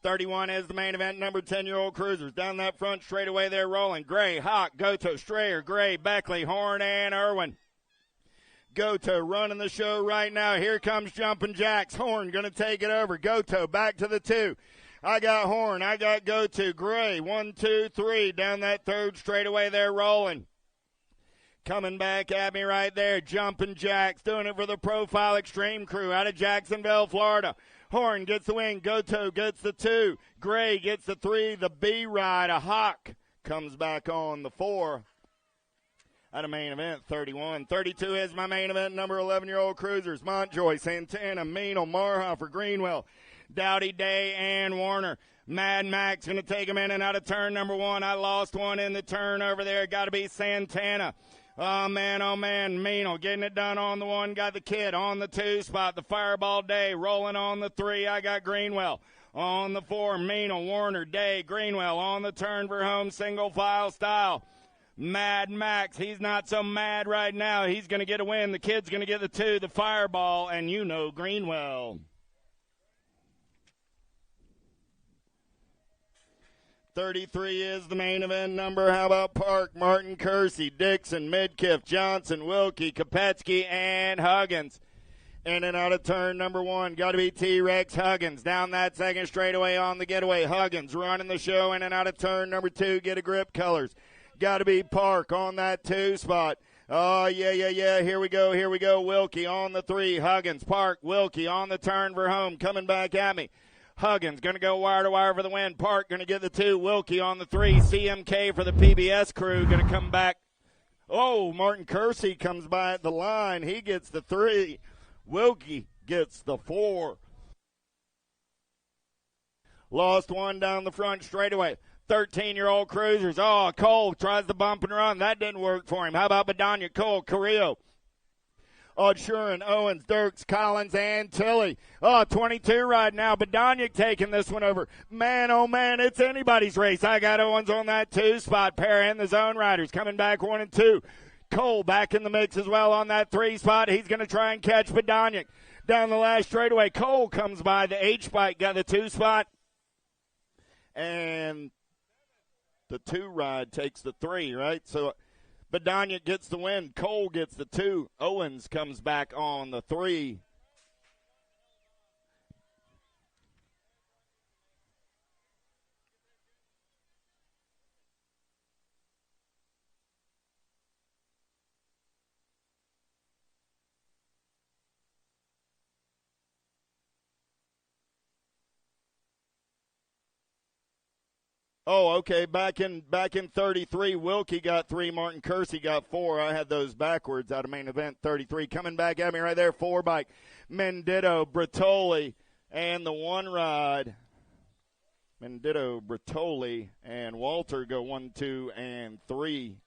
31 is the main event. Number 10-year-old cruisers. Down that front straightaway, they're rolling. Gray, Hawk, Goto, Strayer, Gray, Beckley, Horn, and Irwin. Goto running the show right now. Here comes Jumpin' Jacks. Horn going to take it over. Goto back to the 2. I got Horn. I got Goto. Gray, 1, 2, 3. Down that third straightaway there rolling. Coming back at me right there. Jumpin' Jacks doing it for the Profile Extreme crew out of Jacksonville, Florida. Horn gets the win. Goto gets the 2. Gray gets the 3. The B ride, a Hawk, comes back on the 4. Out of main event, 31. 32 is my main event, number 11-year-old cruisers. Montjoy, Santana, Meanle, Marhofer, Greenwell, Dowdy, Day, and Warner. Mad Max going to take him in and out of turn number 1. I lost one in the turn over there. Got to be Santana. Oh, man, Meanle getting it done on the 1. Got the kid on the 2 spot. The Fireball Day rolling on the 3. I got Greenwell. On the 4, Meanle, Warner, Day, Greenwell on the turn for home, single file style. Mad Max, he's not so mad right now. He's going to get a win. The kid's going to get the 2, the Fireball, and you know Greenwell. 33 is the main event number. How about Park, Martin, Kersey, Dixon, Midkiff, Johnson, Wilkie, Kopetsky, and Huggins. In and out of turn number 1. Got to be T-Rex Huggins. Down that second straightaway on the getaway. Huggins running the show in and out of turn number 2. Get a grip colors. Got to be Park on that 2 spot. Oh, yeah. Here we go. Wilkie on the 3. Huggins, Park, Wilkie on the turn for home. Coming back at me. Huggins going to go wire to wire for the win. Park going to get the 2. Wilkie on the 3. CMK for the PBS crew going to come back. Oh, Martin Kersey comes by at the line. He gets the 3. Wilkie gets the 4. Lost one down the front straightaway. 13-year-old cruisers. Oh, Cole tries to bump and run. That didn't work for him. How about Badania, Cole, Carrillo, Odshurin, Owens, Dirks, Collins, and Tilley. Oh, 22 right now. Badania taking this one over. Man, oh, man, it's anybody's race. I got Owens on that 2 spot. Pair and the Zone Riders coming back 1 and 2. Cole back in the mix as well on that 3 spot. He's going to try and catch Badania. Down the last straightaway, Cole comes by. The H-Bike got the 2 spot. And the 2 ride takes the 3, right? So Badania gets the win. Cole gets the 2. Owens comes back on the 3. Oh, okay. Back in 33, Wilkie got 3. Martin Kersey got 4. I had those backwards out of main event 33. Coming back at me right there, 4 bike. Mendito, Bertoli, and the 1 ride. Mendito, Bertoli, and Walter go 1, 2, and 3.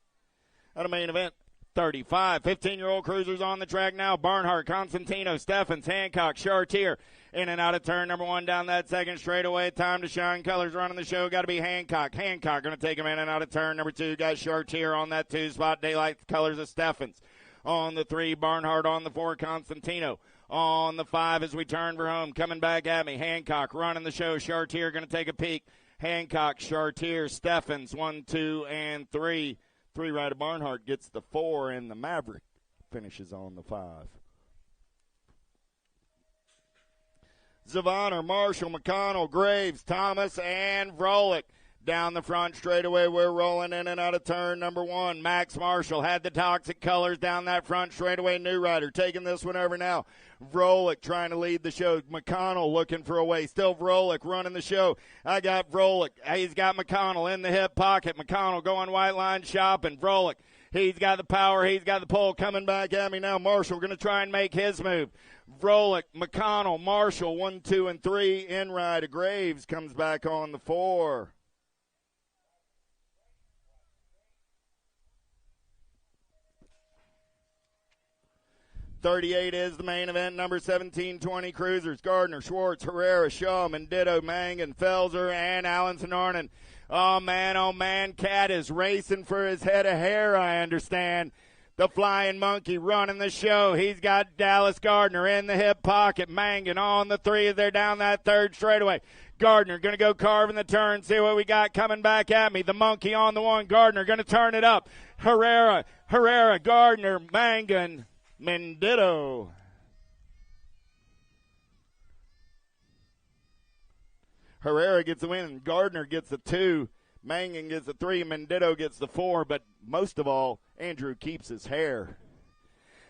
Out of main event 35. 15-year-old cruisers on the track now. Barnhart, Constantino, Steffens, Hancock, Chartier. In and out of turn number 1 down that second straightaway. Time to shine. Colors running the show. Got to be Hancock. Hancock going to take him in and out of turn number 2. Got Chartier on that 2 spot. Daylight colors of Steffens. On the 3, Barnhart. On the 4, Constantino. On the 5 as we turn for home. Coming back at me. Hancock running the show. Chartier going to take a peek. Hancock, Chartier, Steffens. 1, 2, and 3. 3 right of Barnhart gets the 4, and the Maverick finishes on the 5. Zavonner, Marshall, McConnell, Graves, Thomas, and Vrolik. Down the front straightaway, we're rolling in and out of turn number 1. Max Marshall had the toxic colors down that front straightaway. New rider taking this one over now. Vrolik trying to lead the show. McConnell looking for a way. Still Vrolik running the show. I got Vrolik. He's got McConnell in the hip pocket. McConnell going white line shopping. Vrolik. He's got the power. He's got the pull. Coming back at me now. Marshall going to try and make his move. Vrolik, McConnell, Marshall, 1, 2, and 3. In ride of Graves comes back on the 4. .38 is the main event, number 1720 cruisers. Gardner, Schwartz, Herrera, Shaw, Mendito, Mangan, Felser, and Allenson Arnon. Oh, man, Cat is racing for his head of hair, I understand. The Flying Monkey running the show. He's got Dallas Gardner in the hip pocket. Mangan on the 3 as they're down that third straightaway. Gardner going to go carving the turn. See what we got coming back at me. The Monkey on the 1. Gardner going to turn it up. Herrera, Gardner, Mangan. Mendito. Herrera gets the win. Gardner gets the 2. Mangan gets the 3. Mendito gets the 4. But most of all, Andrew keeps his hair.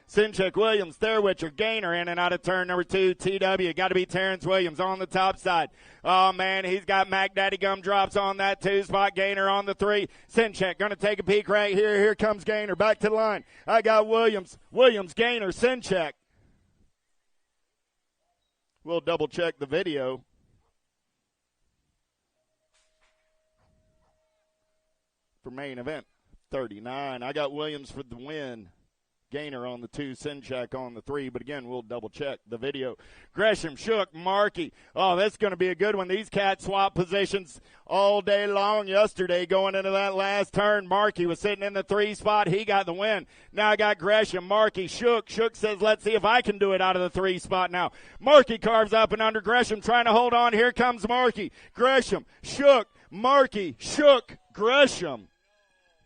Sinchek, Williams, Thurwitcher, Gaynor in and out of turn number 2. TW, got to be Terrence Williams on the top side. Oh, man, he's got Mac Daddy Gumdrops on that 2 spot. Gaynor on the 3. Sinchek going to take a peek right here. Here comes Gaynor. Back to the line. I got Williams, Gaynor, Sinchek. We'll double-check the video. For main event, 39. I got Williams for the win. Gaynor on the 2, Sinchak on the 3, but again, we'll double-check the video. Gresham, Shook, Markey. Oh, that's going to be a good one. These cats swap positions all day long yesterday going into that last turn. Markey was sitting in the 3 spot. He got the win. Now I got Gresham, Markey, Shook. Shook says, let's see if I can do it out of the 3 spot now. Markey carves up and under. Gresham trying to hold on. Here comes Markey. Gresham, Shook, Markey, Shook, Gresham.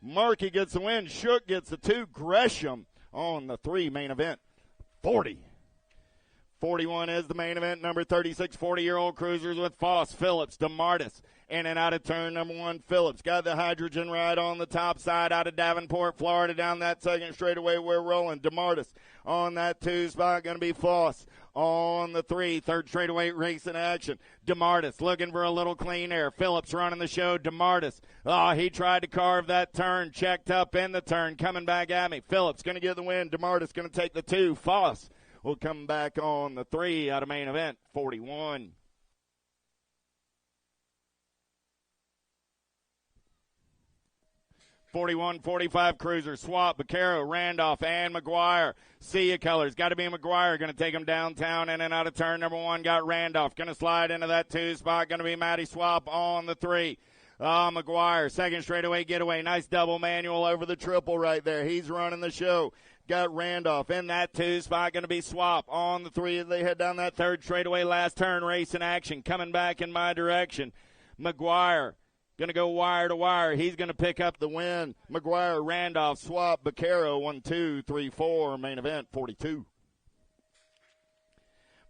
Markey gets the win. Shook gets the 2. Gresham on the 3 main event. 40. 41 is the main event. Number 36, 40-year-old cruisers with Foss, Phillips, DeMartis. In and out of turn number 1, Phillips. Got the hydrogen ride on the top side out of Davenport, Florida. Down that second straightaway, we're rolling. DeMartis on that 2 spot. Going to be Foss on the 3. Third straightaway race in action. DeMartis looking for a little clean air. Phillips running the show. DeMartis. Oh, he tried to carve that turn. Checked up in the turn. Coming back at me. Phillips going to get the win. DeMartis going to take the 2. Foss will come back on the 3 out of main event. 41. .41, .45 cruiser, Swap, Vaquero, Randolph, and McGuire. See ya colors. Got to be McGuire. Going to take him downtown in and out of turn number 1. Got Randolph. Going to slide into that 2 spot. Going to be Matty Swap on the 3. McGuire, second straightaway getaway. Nice double manual over the triple right there. He's running the show. Got Randolph in that 2 spot. Going to be Swap on the 3 as they head down that third straightaway. Last turn race in action. Coming back in my direction. McGuire. Going to go wire to wire. He's going to pick up the win. McGuire, Randolph, Swap, Vaquero, 1, 2, 3, 4. Main event, 42.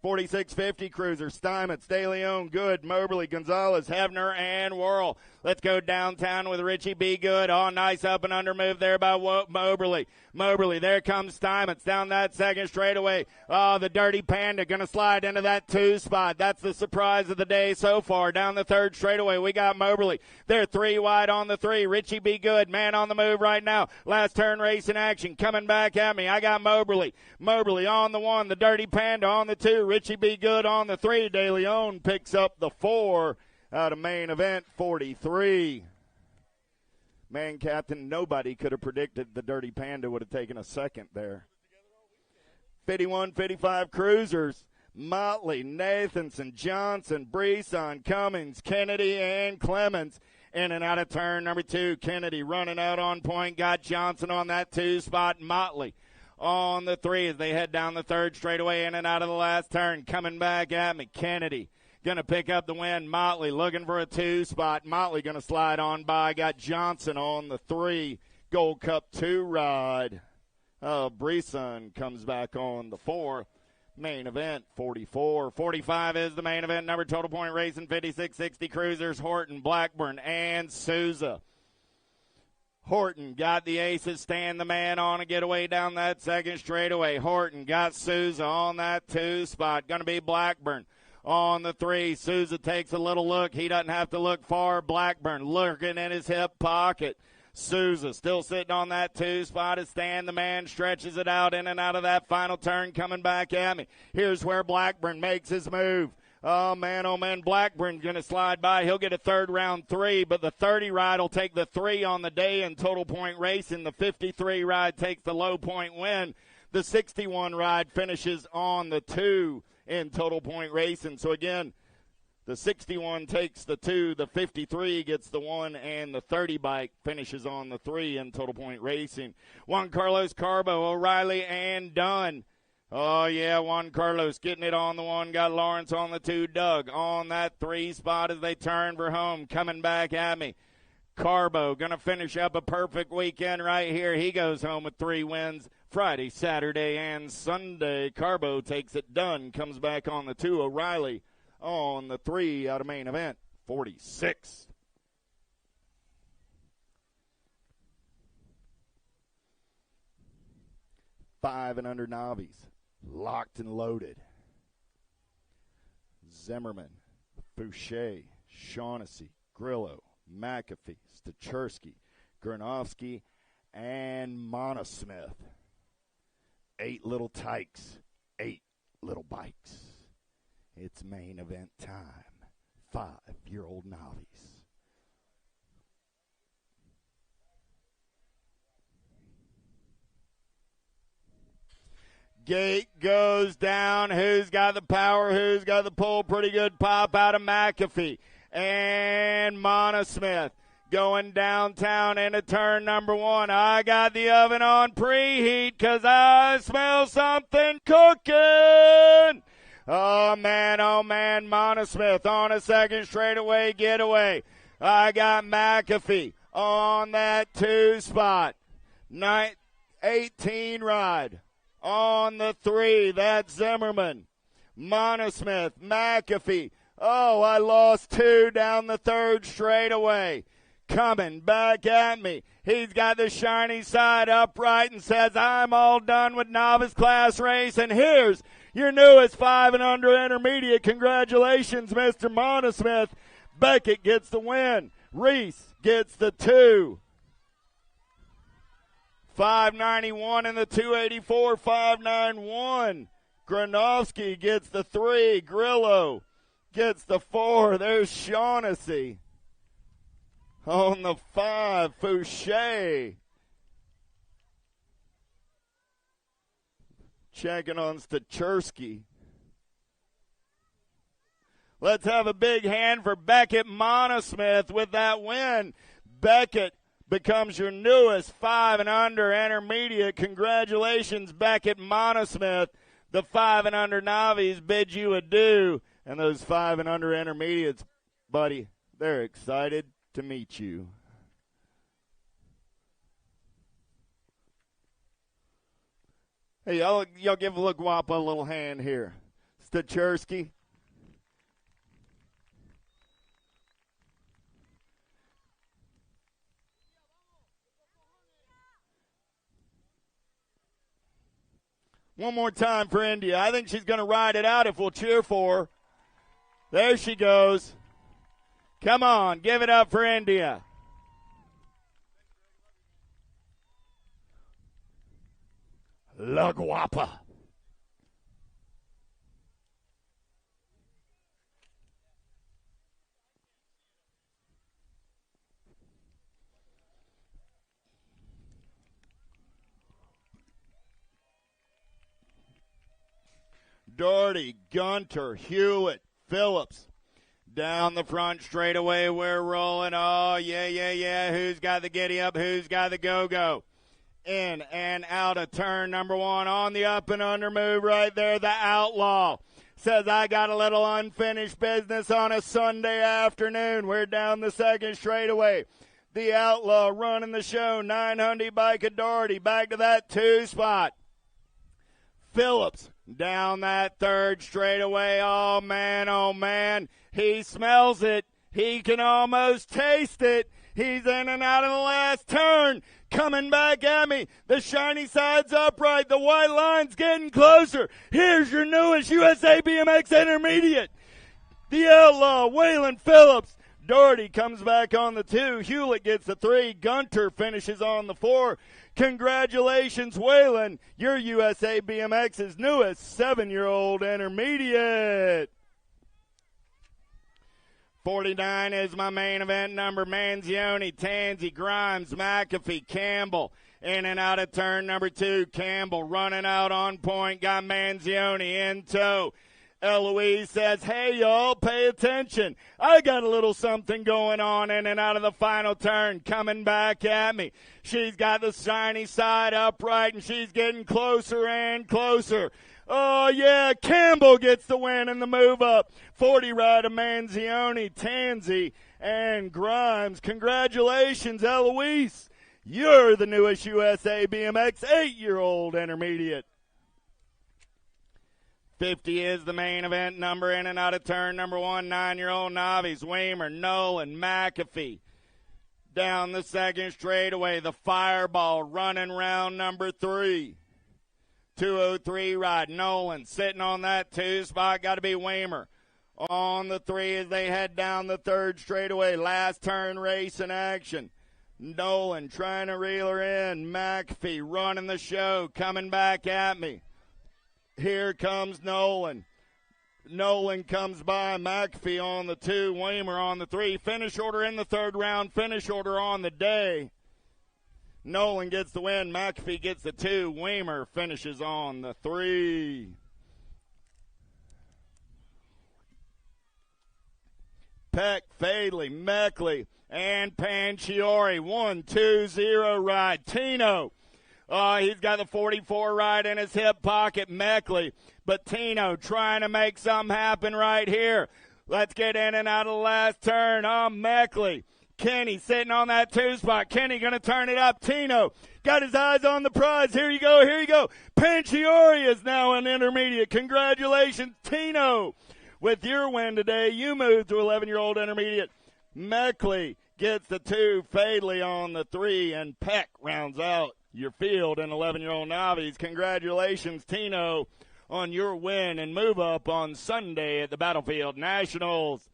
4650 cruiser, Steinmetz, De Leon, Good, Moberly, Gonzalez, Hebner, and Whirl. Let's go downtown with Richie B. Good. Oh, nice up and under move there by Moberly. Moberly, there comes Steinmetz down that second straightaway. Oh, the Dirty Panda going to slide into that 2 spot. That's the surprise of the day so far. Down the third straightaway, we got Moberly. They're 3 wide on the 3. Richie B. Good, man on the move right now. Last turn race in action. Coming back at me. I got Moberly. Moberly on the 1, the Dirty Panda on the 2. Richie B. Good on the 3. De Leon picks up the 4 out of main event, 43. Man, Captain, nobody could have predicted the Dirty Panda would have taken a second there. 51-55 cruisers, Motley, Nathanson, Johnson, Brisson, Cummings, Kennedy, and Clemens. In and out of turn number 2. Kennedy running out on point. Got Johnson on that 2 spot. Motley on the 3 as they head down the third straightaway in and out of the last turn. Coming back at me, Kennedy going to pick up the win. Motley looking for a 2 spot. Motley going to slide on by. Got Johnson on the 3. Gold Cup 2 ride. Brisson comes back on the 4. Main event, 44. 45 is the main event. Number total point racing, 56-60 cruisers, Horton, Blackburn, and Souza. Horton got the aces, stand the man on a getaway down that second straightaway. Horton got Souza on that 2 spot. Going to be Blackburn on the 3. Souza takes a little look. He doesn't have to look far. Blackburn lurking in his hip pocket. Souza still sitting on that 2 spot as Stan the man stretches it out in and out of that final turn coming back at me. Here's where Blackburn makes his move. Oh, man, Blackburn's going to slide by. He'll get a third round 3, but the 30 ride will take the 3 on the day in total point racing. The 53 ride takes the low point win. The 61 ride finishes on the 2 in total point racing. So, again, the 61 takes the 2, the 53 gets the 1, and the 30 bike finishes on the 3 in total point racing. Juan Carlos Carbo, O'Reilly, and Dunn. Oh, yeah, Juan Carlos getting it on the 1. Got Lawrence on the 2. Doug on that 3 spot as they turn for home. Coming back at me. Carbo going to finish up a perfect weekend right here. He goes home with 3 wins Friday, Saturday, and Sunday. Carbo takes it done, comes back on the 2. O'Reilly on the 3 out of main event, 46. Five and under Nobbies, locked and loaded. Zimmerman, Boucher, Shaughnessy, Grillo, McAfee, Stachersky, Granovsky, and Monosmith. 8 little tykes, 8 little bikes. It's main event time. 5-year-old Nobbies. Gate goes down. Who's got the power? Who's got the pull? Pretty good pop out of McAfee. And Monosmith going downtown into turn number 1. I got the oven on preheat because I smell something cooking. Oh, man, Monosmith on a second straightaway getaway. I got McAfee on that 2 spot. 18 ride. On the 3, that's Zimmerman. Monosmith, McAfee. Oh, I lost 2 down the 3rd straightaway. Coming back at me. He's got the shiny side upright and says, I'm all done with novice class race. And here's your newest 5 and under intermediate. Congratulations, Mr. Monosmith. Beckett gets the win. Reese gets the 2. 591 in the 284, 591. Granovsky gets the 3. Grillo gets the 4. There's Shaughnessy. On the 5, Fouché. Checking on Stachersky. Let's have a big hand for Beckett Monosmith with that win. Beckett becomes your newest 5 and under intermediate. Congratulations, Beckett Monosmith. The 5 and under Nobbies bid you adieu. And those 5 and under intermediates, buddy, they're excited to meet you. Hey, y'all give Look Guapa a little hand here. Stachersky. One more time for India. I think she's going to ride it out if we'll cheer for her. There she goes. Come on, give it up for India. La Guapa. Doherty, Gunter, Hewitt, Phillips. Down the front straightaway, we're rolling. Oh, yeah. Who's got the giddy up? Who's got the go-go? In and out of turn number 1 on the up and under move right there. The Outlaw says, I got a little unfinished business on a Sunday afternoon. We're down the second straightaway. The Outlaw running the show. 900 bike of Doherty. Back to that 2 spot. Phillips down that 3rd straightaway. Oh, man. He smells it. He can almost taste it. He's in and out of the last turn. Coming back at me. The shiny side's upright. The white line's getting closer. Here's your newest USA BMX Intermediate. The Outlaw, Waylon Phillips. Doherty comes back on the 2. Hewlett gets the 3. Gunter finishes on the 4. Congratulations, Waylon. You're USA BMX's newest 7-year-old intermediate. 49 is my main event number. Manzioni, Tansy, Grimes, McAfee, Campbell. In and out of turn number 2. Campbell running out on point. Got Manzioni in tow. Eloise says, hey, y'all, pay attention. I got a little something going on in and out of the final turn. Coming back at me. She's got the shiny side upright, and she's getting closer and closer. Oh, yeah, Campbell gets the win in the move up. 40 ride of Manzioni, Tanzi, and Grimes. Congratulations, Eloise. You're the newest USA BMX 8-year-old intermediate. 50 is the main event number in and out of turn number 1, 9-year-old novice. Weimer, Nolan, McAfee. Down the second straightaway, the Fireball running round number 3. 203 ride. Nolan sitting on that 2 spot. Got to be Weimer. On the 3 as they head down the third straightaway. Last turn race in action. Nolan trying to reel her in. McAfee running the show. Coming back at me. Here comes Nolan. Nolan comes by. McAfee on the 2. Weimer on the 3. Finish order in the third round. Finish order on the day. Nolan gets the win. McAfee gets the 2. Weimer finishes on the 3. Peck, Fadley, Meckley, and Panciori. 1-2-0 ride. Tino. He's got the 44 ride in his hip pocket, Meckley. But Tino trying to make something happen right here. Let's get in and out of the last turn. Meckley. Kenny sitting on that 2 spot. Kenny going to turn it up. Tino got his eyes on the prize. Here you go. Here you go. Panciori is now an intermediate. Congratulations, Tino. With your win today, you move to 11-year-old intermediate. Meckley gets the 2. Fadley on the 3. And Peck rounds out your field in 11-year-old novice. Congratulations, Tino, on your win and move up on Sunday at the Battlefield Nationals.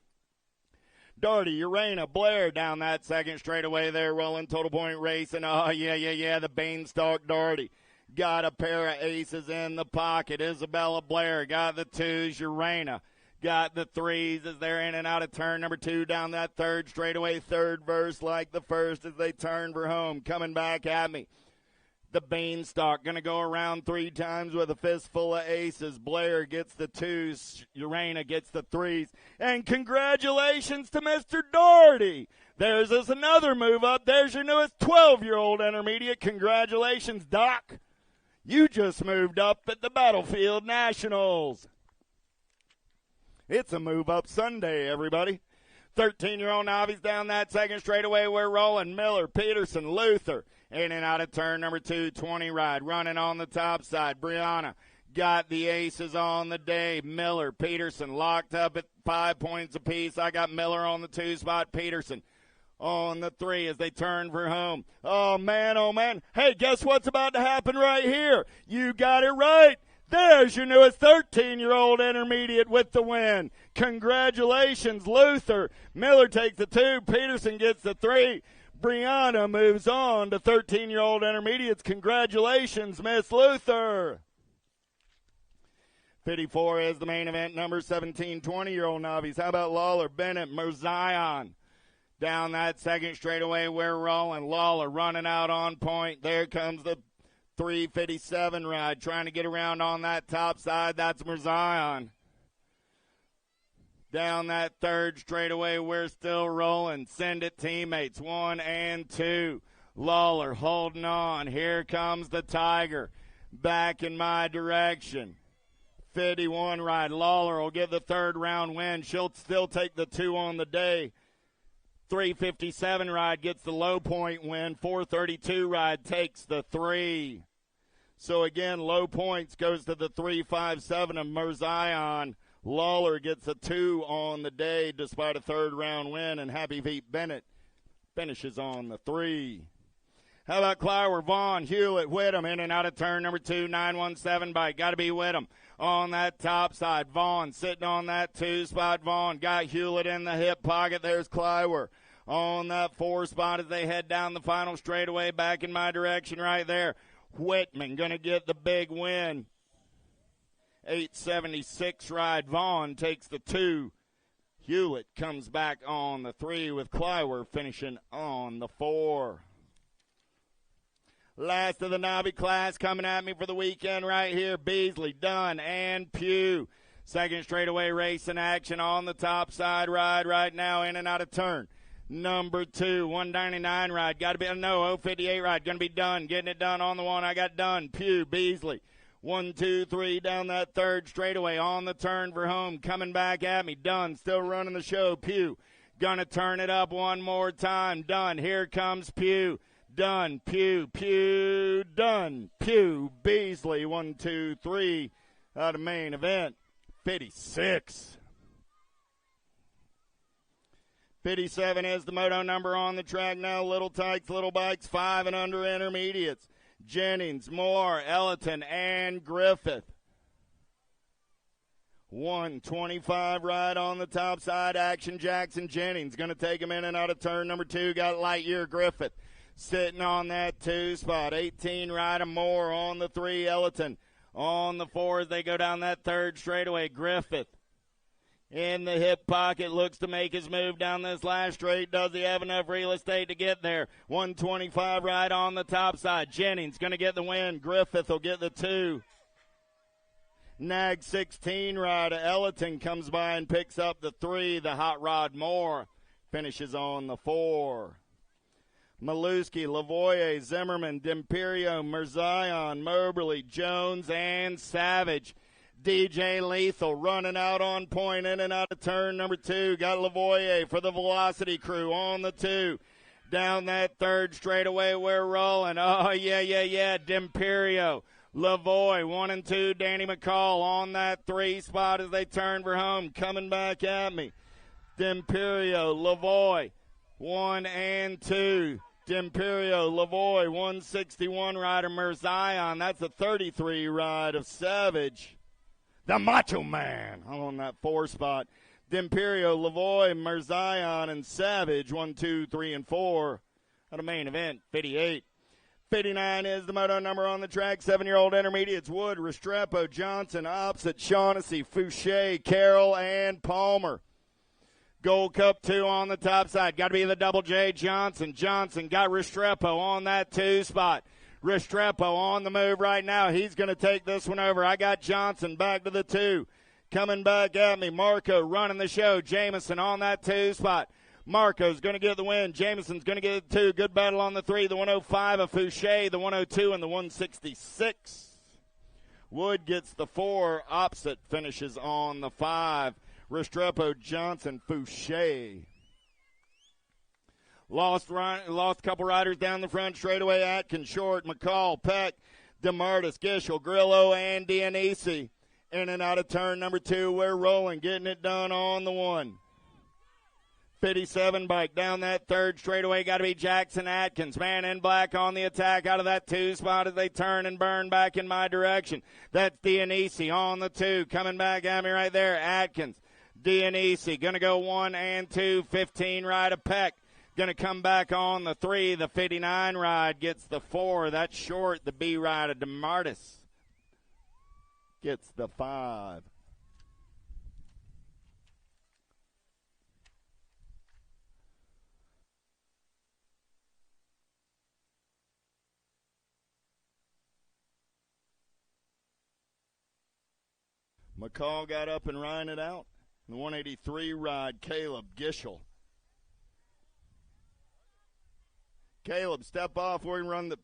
Doherty, Urena, Blair down that second straightaway there, rolling total point racing. The Beanstalk Doherty. Got a pair of aces in the pocket. Isabella Blair got the 2s. Urena got the 3s as they're in and out of turn number 2 down that third straightaway. Third verse like the first as they turn for home. Coming back at me. The Beanstalk going to go around 3 times with a fistful of aces. Blair gets the 2s. Urena gets the 3s. And congratulations to Mr. Doherty. There's us another move up. There's your newest 12-year-old intermediate. Congratulations, Doc. You just moved up at the Battlefield Nationals. It's a move up Sunday, everybody. 13-year-old novice down that second straightaway. We're rolling. Miller, Peterson, Luther. In and out of turn number 2, 20 ride. Running on the top side. Brianna got the aces on the day. Miller, Peterson locked up at 5 points apiece. I got Miller on the 2 spot. Peterson on the 3 as they turn for home. Oh, man, oh, man. Hey, guess what's about to happen right here? You got it right. There's your newest 13-year-old intermediate with the win. Congratulations, Luther. Miller takes the 2. Peterson gets the 3. Brianna moves on to 13-year-old intermediates. Congratulations, Miss Luther. 54 is the main event, number 17, 20-year-old novice. How about Lawler, Bennett, Merzion? Down that second straightaway, we're rolling. Lawler running out on point. There comes the 357 ride, trying to get around on that top side. That's Merzion. Down that third straightaway, we're still rolling. Send it, teammates. 1 and 2. Lawler holding on. Here comes the Tiger. Back in my direction. 51 ride. Lawler will get the third round win. She'll still take the 2 on the day. 357 ride gets the low point win. 432 ride takes the 3. So again, low points goes to the 357 of Merzion. Lawler gets a 2 on the day despite a third round win, and Happy Feet Bennett finishes on the 3. How about Clower, Vaughn, Hewlett, Whittam in and out of turn number 2, 917 bike. Got to be Whittam on that top side. Vaughn sitting on that 2 spot. Vaughn got Hewlett in the hip pocket. There's Clower on that 4 spot as they head down the final straightaway back in my direction right there. Whitman going to get the big win. 876 ride. Vaughn takes the 2. Hewlett comes back on the 3 with Clower finishing on the 4. Last of the Nobby class coming at me for the weekend right here. Beasley, Dunn, and Pugh. Second straightaway race in action on the top side ride right now in and out of turn. Number 2, 199 ride. Got to be, 058 ride. Going to be Dunn. Getting it done on the 1. I got Dunn, Pugh, Beasley. 1, 2, 3 down that third straightaway on the turn for home. Coming back at me. Dunn still running the show. Pugh gonna turn it up one more time. Dunn. Here comes Pugh. Dunn. Pugh. Pugh. Dunn. Pugh. Beasley. 1, 2, 3 out of main event. 56. 57 is the moto number on the track now. Little tykes, little bikes, 5 and under intermediates. Jennings, Moore, Ellerton, and Griffith. 125 right on the top side. Action Jackson Jennings going to take him in and out of turn number 2. Got Lightyear Griffith sitting on that 2 spot. 18 right of Moore on the 3. Ellerton on the 4 as they go down that third straightaway. Griffith in the hip pocket, looks to make his move down this last straight. Does he have enough real estate to get there? 125 right on the top side. Jennings going to get the win. Griffith will get the 2. Nag 16 right. Ellerton comes by and picks up the 3. The Hot Rod Moore finishes on the 4. Maluski, Lavoie, Zimmerman, D'Imperio, Mirzion, Moberly, Jones, and Savage. DJ Lethal running out on point, in and out of turn number 2. Got Lavoie for the Velocity crew on the 2. Down that third straightaway, we're rolling. Oh, yeah. D'Imperio, Lavoie, 1 and 2. Danny McCall on that 3 spot as they turn for home. Coming back at me. D'Imperio, Lavoie, 1 and 2. D'Imperio, Lavoie, 161 rider, Mirzion. That's a 33 ride of Savage. The Macho Man on that 4 spot. D'Imperio, Lavoie, Mirzion, and Savage. 1, 2, 3, and 4. At a main event, 58. 59 is the moto number on the track. 7-year-old intermediates. Wood, Restrepo, Johnson, opposite Shaughnessy, Fouché, Carroll, and Palmer. Gold Cup 2 on the top side. Got to be the Double J Johnson. Johnson got Restrepo on that 2 spot. Restrepo on the move right now. He's going to take this one over. I got Johnson back to the 2. Coming back at me. Marco running the show. Jameson on that 2 spot. Marco's going to get the win. Jameson's going to get the 2. Good battle on the 3. The 105 of Fouché, the 102, and the 166. Wood gets the 4. Opposite finishes on the 5. Restrepo, Johnson, Fouché. Lost a couple riders down the front straightaway. Atkins, Short, McCall, Peck, DeMartis, Gishel, Grillo, and Dionisi. In and out of turn number 2. We're rolling, getting it done on the 1. 57 bike down that third straightaway. Got to be Jackson Atkins. Man in black on the attack out of that 2 spot as they turn and burn back in my direction. That's Dionisi on the 2. Coming back at me right there. Atkins, Dionisi. Going to go 1 and 2. 15 ride of Peck. Going to come back on the 3. The 59 ride gets the 4. That's Short. The B ride of DeMartis gets the 5. McCall got up and ran it out. The 183 ride, Caleb Gishel. Caleb, step off. We're going to run the.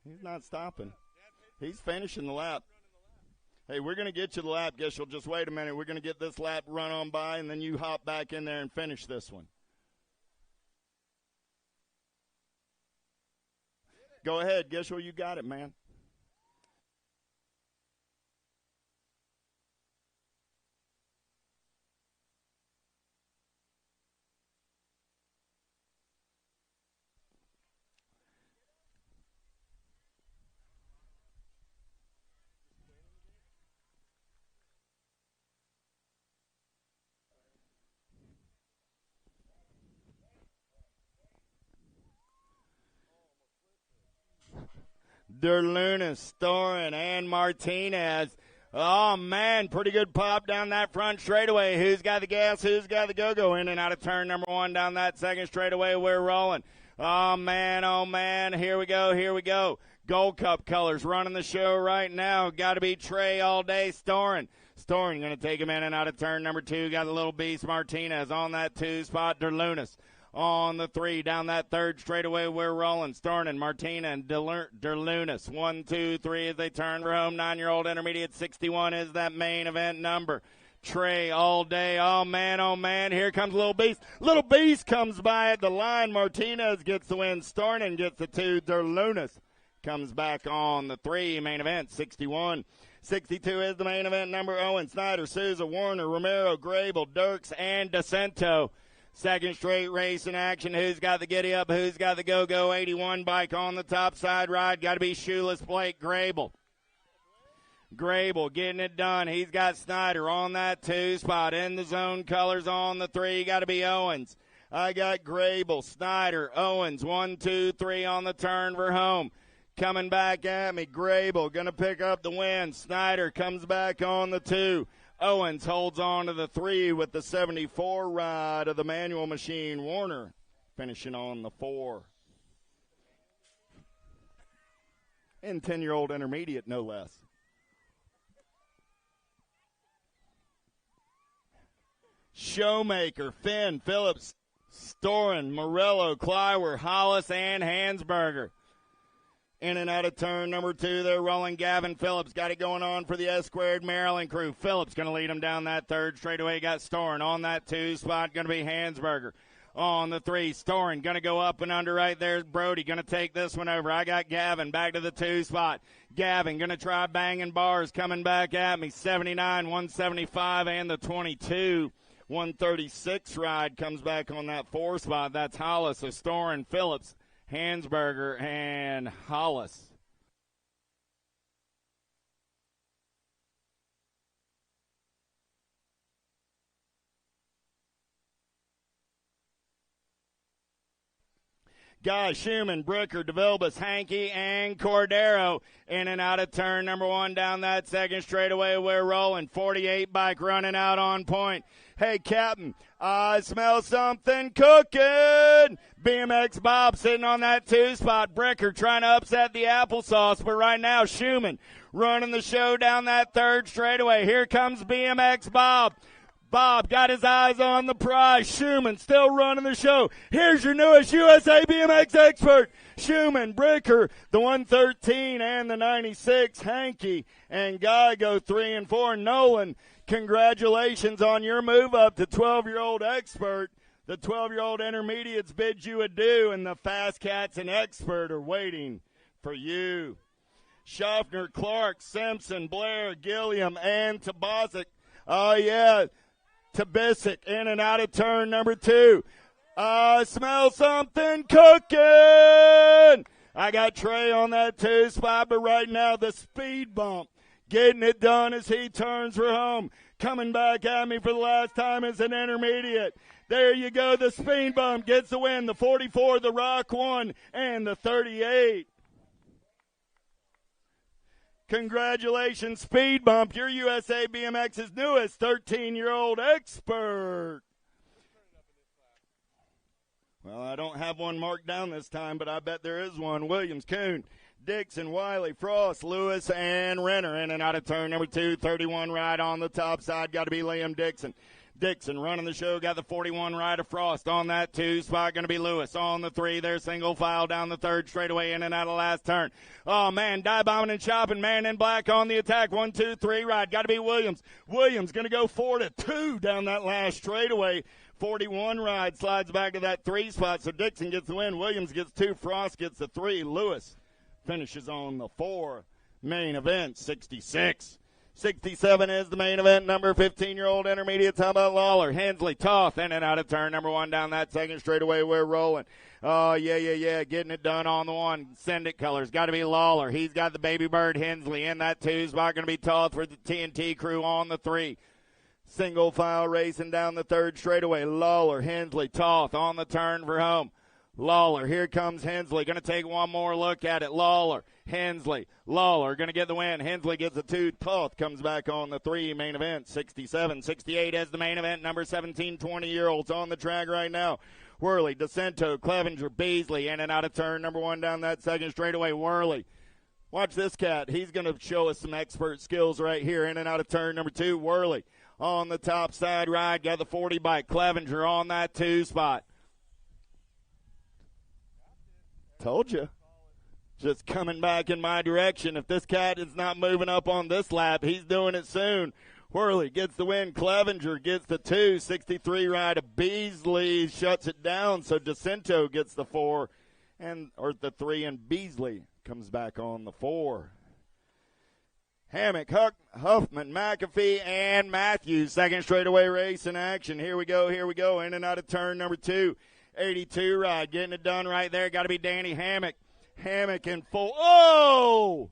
He's not stopping. He's finishing the lap. Hey, we're going to get you the lap, Gishel. Just wait a minute. We're going to get this lap run on by, and then you hop back in there and finish this one. Go ahead, Gishel. You got it, man. Derlunas, Storin, and Martinez. Oh, man, pretty good pop down that front straightaway. Who's got the gas? Who's got the go-go? In and out of turn number 1 down that second straightaway. We're rolling. Oh, man. Here we go. Gold Cup colors running the show right now. Got to be Trey all day. Storin going to take him in and out of turn number 2. Got the little beast Martinez on that 2 spot. Derlunas On the 3, down that third straightaway, we're rolling. Stornin, Martina, and Derlunas. 1, 2, 3 as they turn for home. 9-year-old intermediate 61 is that main event number. Trey all day. Oh, man. Here comes Little Beast. Little Beast comes by at the line. Martinez gets the win. Stornin gets the 2. Derlunas comes back on the 3. Main event 61. 62 is the main event number. Owen, Snyder, Souza, Warner, Romero, Grable, Dirks, and DeCento. Second straight race in action. Who's got the giddy up? Who's got the go-go 81 bike on the top side ride? Got to be shoeless Blake Grable. Grable getting it done. He's got Snyder on that 2 spot. In the zone colors on the 3. Got to be Owens. I got Grable, Snyder, Owens. 1, 2, 3 on the turn for home. Coming back at me. Grable going to pick up the win. Snyder comes back on the 2. Owens holds on to the 3 with the 74 ride of the manual machine. Warner finishing on the 4. And 10-year-old intermediate, no less. Showmaker, Finn, Phillips, Storin, Morello, Kleiwer, Hollis, and Hansberger. In and out of turn number 2, they're rolling. Gavin Phillips got it going on for the S-Squared Maryland crew. Phillips going to lead them down that third straightaway. Got Storin on that 2 spot. Going to be Hansberger. On the 3, Storin going to go up and under right there. Brody going to take this one over. I got Gavin back to the 2 spot. Gavin going to try banging bars. Coming back at me. 79, 175, and the 22. 136 ride comes back on that 4 spot. That's Hollis, so Storin, Phillips, Hansberger, and Hollis. Guy, Schumann, Bricker, DeVilbus, Hankey, and Cordero. In and out of turn number 1 down that second straightaway. We're rolling. 48 bike running out on point. Hey, Captain, I smell something cooking. BMX Bob sitting on that 2 spot. Bricker trying to upset the applesauce, but right now Schumann running the show down that third straightaway. Here comes BMX Bob. Bob got his eyes on the prize. Schumann still running the show. Here's your newest USA BMX expert. Schumann, Bricker, the 113 and the 96. Hankey and Guy go 3 and 4. Nolan, congratulations on your move up to 12-year-old expert. The 12-year-old intermediates bid you adieu, and the Fast Cats and expert are waiting for you. Schaffner, Clark, Simpson, Blair, Gilliam, and Tabasic. Oh, yeah. Tabisic in and out of turn number 2. I smell something cooking. I got Trey on that 2 spot, but right now the speed bump getting it done as he turns for home. Coming back at me for the last time as an intermediate. There you go. The speed bump gets the win. The 44, the Rock 1, and the 38. Congratulations, Speed Bump. You're USA BMX's newest 13-year-old expert. Well, I don't have one marked down this time, but I bet there is one. Williams, Kuhn, Dixon, Wiley, Frost, Lewis, and Renner. In and out of turn number 2, 31 ride on the top side. Got to be Liam Dixon. Dixon running the show, got the 41 ride of Frost on that 2 spot. Going to be Lewis on the 3. They're single file down the third straightaway, in and out of last turn. Oh, man, dive bombing and chopping. Man in black on the attack. 1, 2, 3 ride. Got to be Williams. Williams going to go 4-2 down that last straightaway. 41 ride slides back to that 3 spot, so Dixon gets the win. Williams gets 2. Frost gets the 3. Lewis finishes on the 4. Main event, 66. 67 is the main event, number 15-year-old intermediates. How about Lawler? Hensley, Toth, in and out of turn number 1 down that second straightaway. We're rolling. Oh, yeah. Getting it done on the 1. Send it colors. Got to be Lawler. He's got the Baby Bird Hensley in that 2 spot. Going to be Toth for the TNT crew on the 3. Single file racing down the third straightaway. Lawler, Hensley, Toth on the turn for home. Lawler, here comes Hensley. Going to take one more look at it. Lawler, Hensley, Lawler going to get the win. Hensley gets the 2. Toth comes back on the 3. Main event, 67. 68 as the main event. Number 17, 20-year-olds on the track right now. Worley, DeCento, Clevenger, Beasley, in and out of turn number 1 down that second straightaway. Worley. Watch this cat. He's going to show us some expert skills right here. In and out of turn number 2. Worley on the top side ride. Got the 40 bike. Clevenger on that 2 spot. Told you. Just coming back in my direction. If this cat is not moving up on this lap, he's doing it soon. Whirly gets the win. Clevenger gets the 2. 63 ride of Beasley shuts it down. So DeCento gets the 4 or the 3, and Beasley comes back on the 4. Hammock, Huffman, McAfee, and Matthews. Second straightaway race in action. Here we go. In and out of turn number 2. 82 ride. Getting it done right there. Got to be Danny Hammock. Hammock in full. Oh!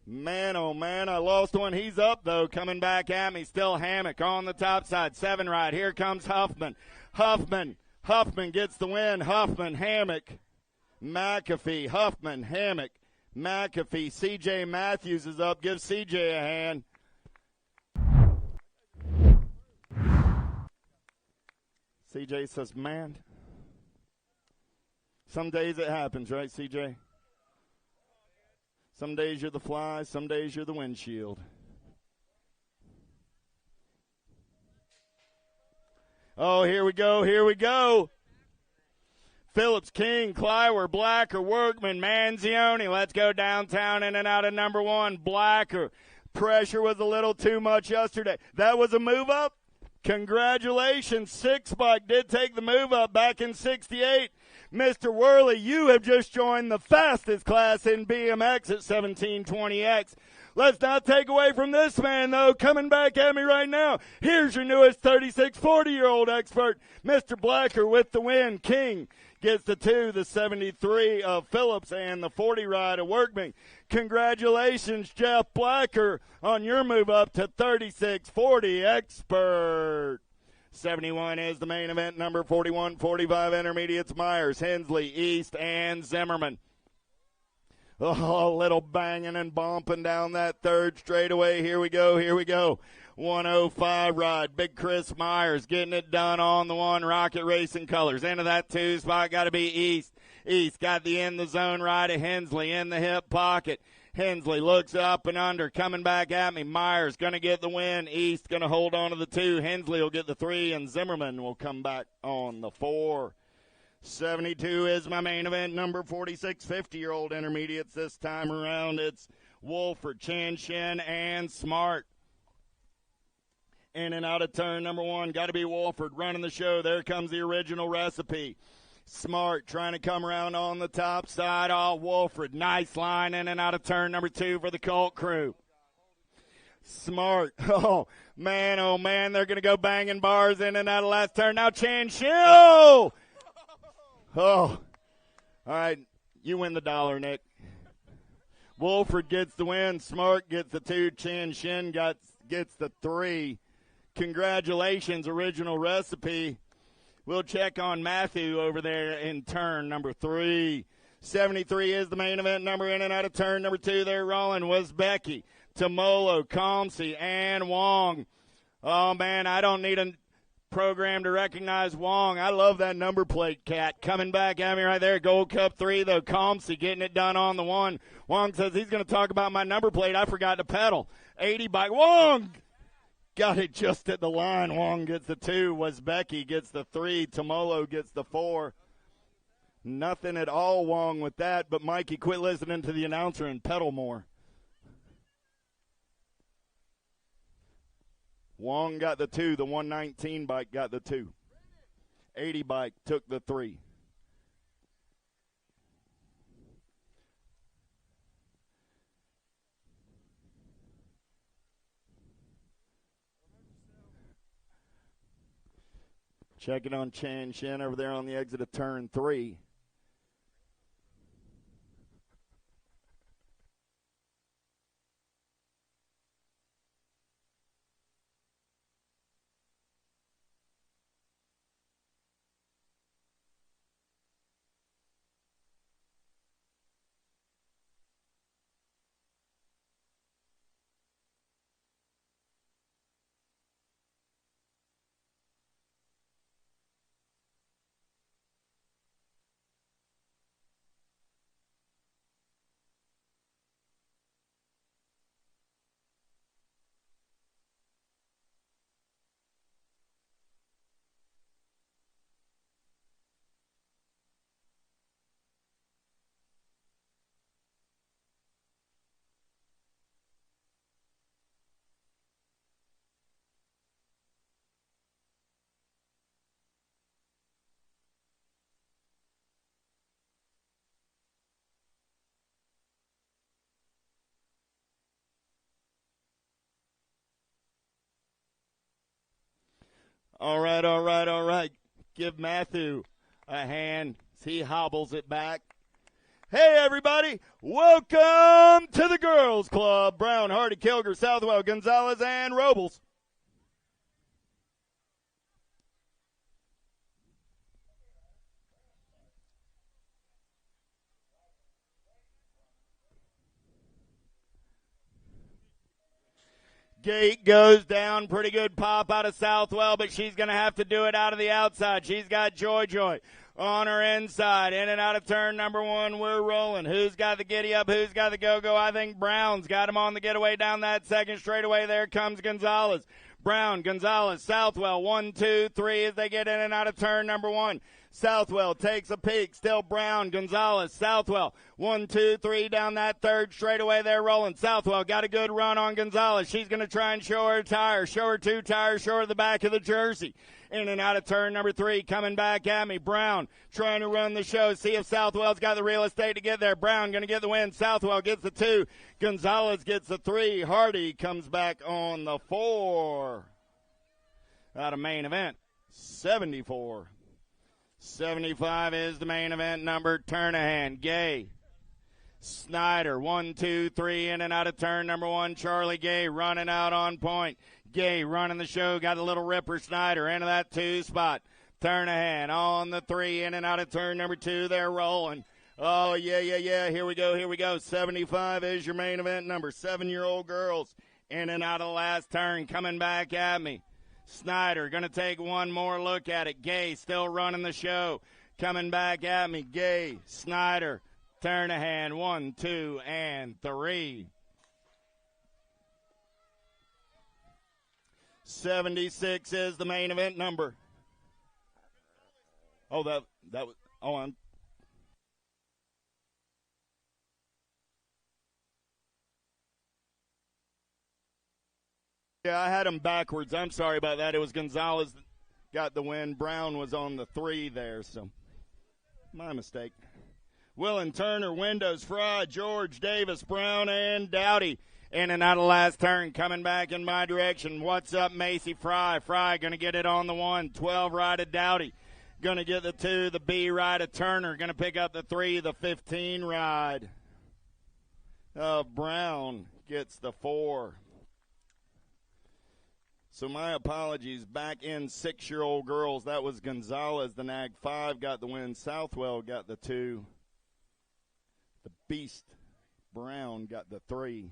Man, oh, man, I lost one. He's up, though, coming back at me. Still Hammock on the top side. 7 ride. Here comes Huffman. Huffman gets the win. Huffman, Hammock, McAfee. Huffman, Hammock, McAfee. C.J. Matthews is up. Give C.J. a hand. C.J. says, man. Some days it happens, right, C.J.? Some days you're the fly, some days you're the windshield. Oh, here we go. Phillips, King, Clywer, Blacker, Workman, Manzioni. Let's go downtown in and out of number 1. Blacker. Pressure was a little too much yesterday. That was a move up. Congratulations. 6-Buck did take the move up back in 68. Mr. Worley, you have just joined the fastest class in BMX at 1720X. Let's not take away from this man, though. Coming back at me right now. Here's your newest 36, 40-year-old expert, Mr. Blacker with the win. King gets the 2, the 73 of Phillips, and the 40 ride of Workman. Congratulations, Jeff Blacker, on your move up to 36-40 expert. 71 is the main event. Number 41, 45 intermediates, Myers, Hensley, East, and Zimmerman. Oh, a little banging and bumping down that third straightaway. Here we go. 105 ride. Big Chris Myers getting it done on the 1. Rocket Racing colors. Into that 2 spot. Got to be East. East got the in the zone ride of Hensley in the hip pocket. Hensley looks up and under, coming back at me. Myers going to get the win. East going to hold on to the 2. Hensley will get the 3, and Zimmerman will come back on the 4. 72 is my main event. Number 46, 50-year-old intermediates this time around. It's Wolford, Chanshin, and Smart. In and out of turn number 1. Got to be Wolford running the show. There comes the original recipe. Smart trying to come around on the top side. Oh, Wolford, nice line in and out of turn number 2 for the Colt crew. Smart, oh man, they're going to go banging bars in and out of last turn. Now Chanshin, oh, all right, you win the dollar, Nick. Wolford gets the win. Smart gets the 2. Chanshin gets the 3. Congratulations, original recipe. We'll check on Matthew over there in turn number 3. 73 is the main event number in and out of turn number 2. They're rolling. Was Becky, Tamolo, Comsey, and Wong. Oh, man, I don't need a program to recognize Wong. I love that number plate, cat. Coming back at me right there. Gold Cup 3, though. Comsey getting it done on the 1. Wong says he's going to talk about my number plate. I forgot to pedal. 80 by Wong. Got it just at the line. Wong gets the 2. Was Becky gets the 3. Tamolo gets the 4. Nothing at all wrong with that, but Mikey, quit listening to the announcer and pedal more. Wong got the 2. The 119 bike got the 2. 80 bike took the 3. Checking on Chan Shen over there on the exit of turn 3. All right. Give Matthew a hand as he hobbles it back. Hey, everybody. Welcome to the Girls Club. Brown, Hardy, Kilger, Southwell, Gonzalez, and Robles. Gate goes down. Pretty good pop out of Southwell, but she's going to have to do it out of the outside. She's got Joy on her inside. In and out of turn number 1. We're rolling. Who's got the giddy up? Who's got the go-go? I think Brown's got him on the getaway down that second straightaway. There comes Gonzalez. Brown, Gonzalez, Southwell, 1, 2, 3 as they get in and out of turn number 1. Southwell takes a peek. Still Brown, Gonzalez, Southwell. 1, 2, 3 down that third straightaway. They're rolling. Southwell got a good run on Gonzalez. She's going to try and show her tire. Show her 2 tires. Show her the back of the jersey. In and out of turn number 3. Coming back at me. Brown trying to run the show. See if Southwell's got the real estate to get there. Brown going to get the win. Southwell gets the 2. Gonzalez gets the 3. Hardy comes back on the 4. Out of main event, 74. 75 is the main event number. Turnahan, Gay, Snyder, 1, 2, 3 in and out of turn number 1. Charlie Gay running out on point. Gay running the show, got a little ripper. Snyder into that 2 spot. Turnahan on the 3 in and out of turn number 2. They're rolling. Oh, yeah. Here we go. 75 is your main event number. 7-year-old girls in and out of the last turn coming back at me. Snyder going to take one more look at it. Gay still running the show. Coming back at me. Gay, Snyder, Turnahan, 1, 2, and 3. 76 is the main event number. Oh, that was, Yeah, I had him backwards. I'm sorry about that. It was Gonzalez that got the win. Brown was on the 3 there, so my mistake. Willen, Turner, Windows, Fry, George, Davis, Brown, and Dowdy. In and out of last turn, coming back in my direction. What's up, Macy? Fry going to get it on the 1. 12 right of Dowdy. Going to get the 2. The B right of Turner. Going to pick up the 3. The 15 ride of Brown gets the 4. So my apologies. Back in 6-year-old girls, that was Gonzalez. The Nag 5 got the win. Southwell got the 2. The Beast Brown got the 3.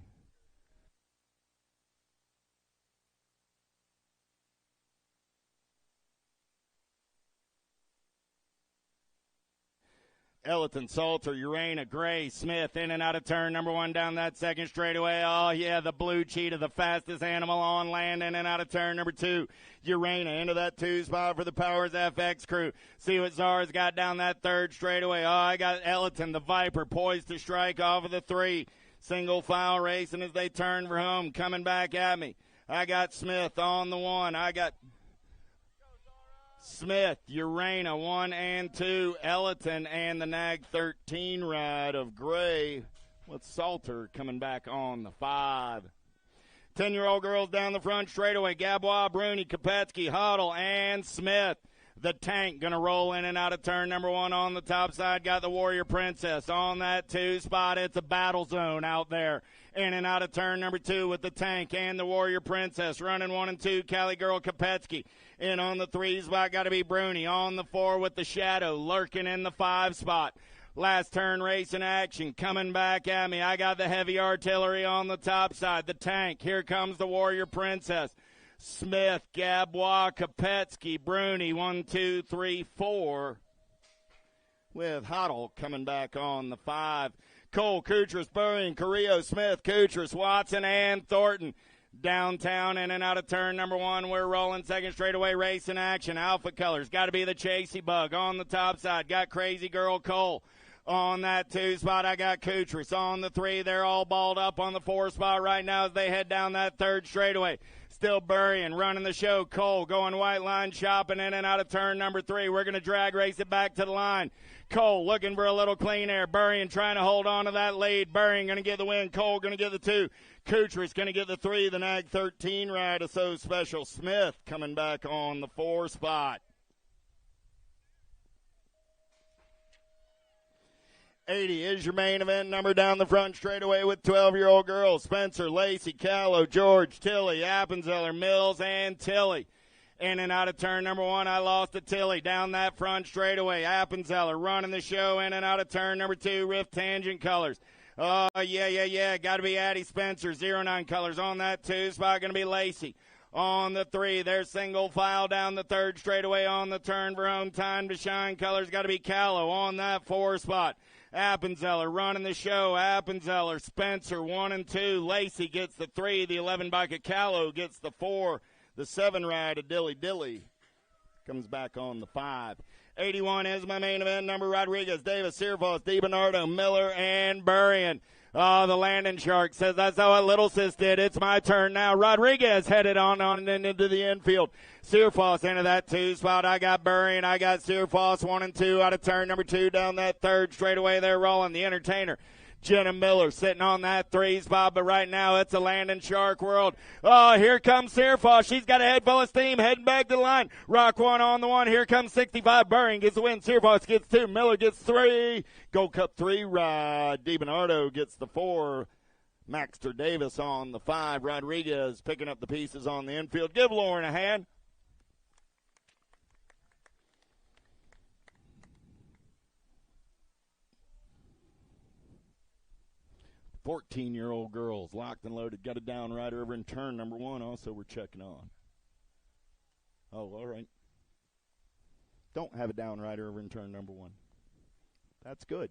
Ellerton, Salter, Urena, Gray, Smith, in and out of turn number 1 down that second straightaway. Oh, yeah, the blue cheetah, the fastest animal on land, in and out of turn number 2. Urena into that 2 spot for the Powers FX crew. See what Czar's got down that third straightaway. Oh, I got Ellerton, the Viper, poised to strike off of the 3. Single file racing as they turn for home. Coming back at me. I got Smith on the 1. I got Smith, Urena, 1 and 2, Ellerton, and the Nag 13 ride of Gray with Salter coming back on the 5. 10-year-old girls down the front straightaway. Gabois, Bruni, Kopetsky, Huddle, and Smith. The Tank going to roll in and out of turn number 1 on the top side. Got the Warrior Princess on that 2 spot. It's a battle zone out there. In and out of turn number 2 with the Tank and the Warrior Princess. Running 1 and 2, Cali Girl Kopetsky. In on the 3 spot, got to be Bruni. On the 4 with the Shadow, lurking in the 5 spot. Last turn race in action, coming back at me. I got the Heavy Artillery on the top side. The Tank, here comes the Warrior Princess. Smith, Gabois, Kopetsky, Bruni, 1, 2, 3, 4. With Huddle coming back on the 5. Cole, Kutras, Boeing, Carrillo, Smith, Kutras, Watson, and Thornton. Downtown in and out of turn number 1. We're rolling second straightaway race in action. Alpha Colors. Got to be the Chasey Bug on the top side. Got Crazy Girl Cole. On that 2 spot, I got Kutras. On the 3, they're all balled up on the 4 spot right now as they head down that third straightaway. Still burying, running the show. Cole going white line, chopping in and out of turn number 3. We're going to drag race it back to the line. Cole looking for a little clean air. Burying trying to hold on to that lead. Burying going to get the win. Cole going to get the 2. Kucher's going to get the 3. The Nag 13 ride is so special. Smith coming back on the 4 spot. 80 is your main event number down the front straightaway with 12-year-old girls. Spencer, Lacey, Callow, George, Tilly, Appenzeller, Mills, and Tilly. In and out of turn number 1, I lost to Tilly. Down that front straightaway, Appenzeller running the show. In and out of turn number 2, Rift Tangent Colors. Oh, yeah. Got to be Addie Spencer. 09 Colors on that 2 spot. Going to be Lacey. On the 3, they're single file down the 3rd straightaway on the turn for home time to shine. Colors got to be Callow on that 4 spot. Appenzeller running the show. Appenzeller, Spencer, 1 and 2. Lacey gets the 3. The 11 bike of Callow gets the 4. The 7 ride of Dilly Dilly comes back on the 5. 81 is my main event number. Rodriguez, Davis, Searfoss, DiBernardo, Miller, and Burrion. Oh, the Landon Shark says that's how what Little Sis did. It's my turn now. Rodriguez headed on and into the infield. Searfoss into that 2 spot. I got Burrion. I got Searfoss 1 and 2 out of turn number 2 down that 3rd straightaway. They're rolling. The Entertainer. Jenna Miller sitting on that 3 spot, but right now it's a Landon Shark world. Oh, here comes Searfoss. She's got a head full of steam, heading back to the line. Rock 1 on the 1. Here comes 65. Burring gets the win. Searfoss gets 2. Miller gets 3. Gold Cup 3 ride. DiBernardo gets the 4. Maxter Davis on the 5. Rodriguez picking up the pieces on the infield. Give Lauren a hand. 14-year-old girls, locked and loaded, got a down rider over in turn number 1. Also, we're checking on. Oh, all right. Don't have a down rider over in turn number 1. That's good.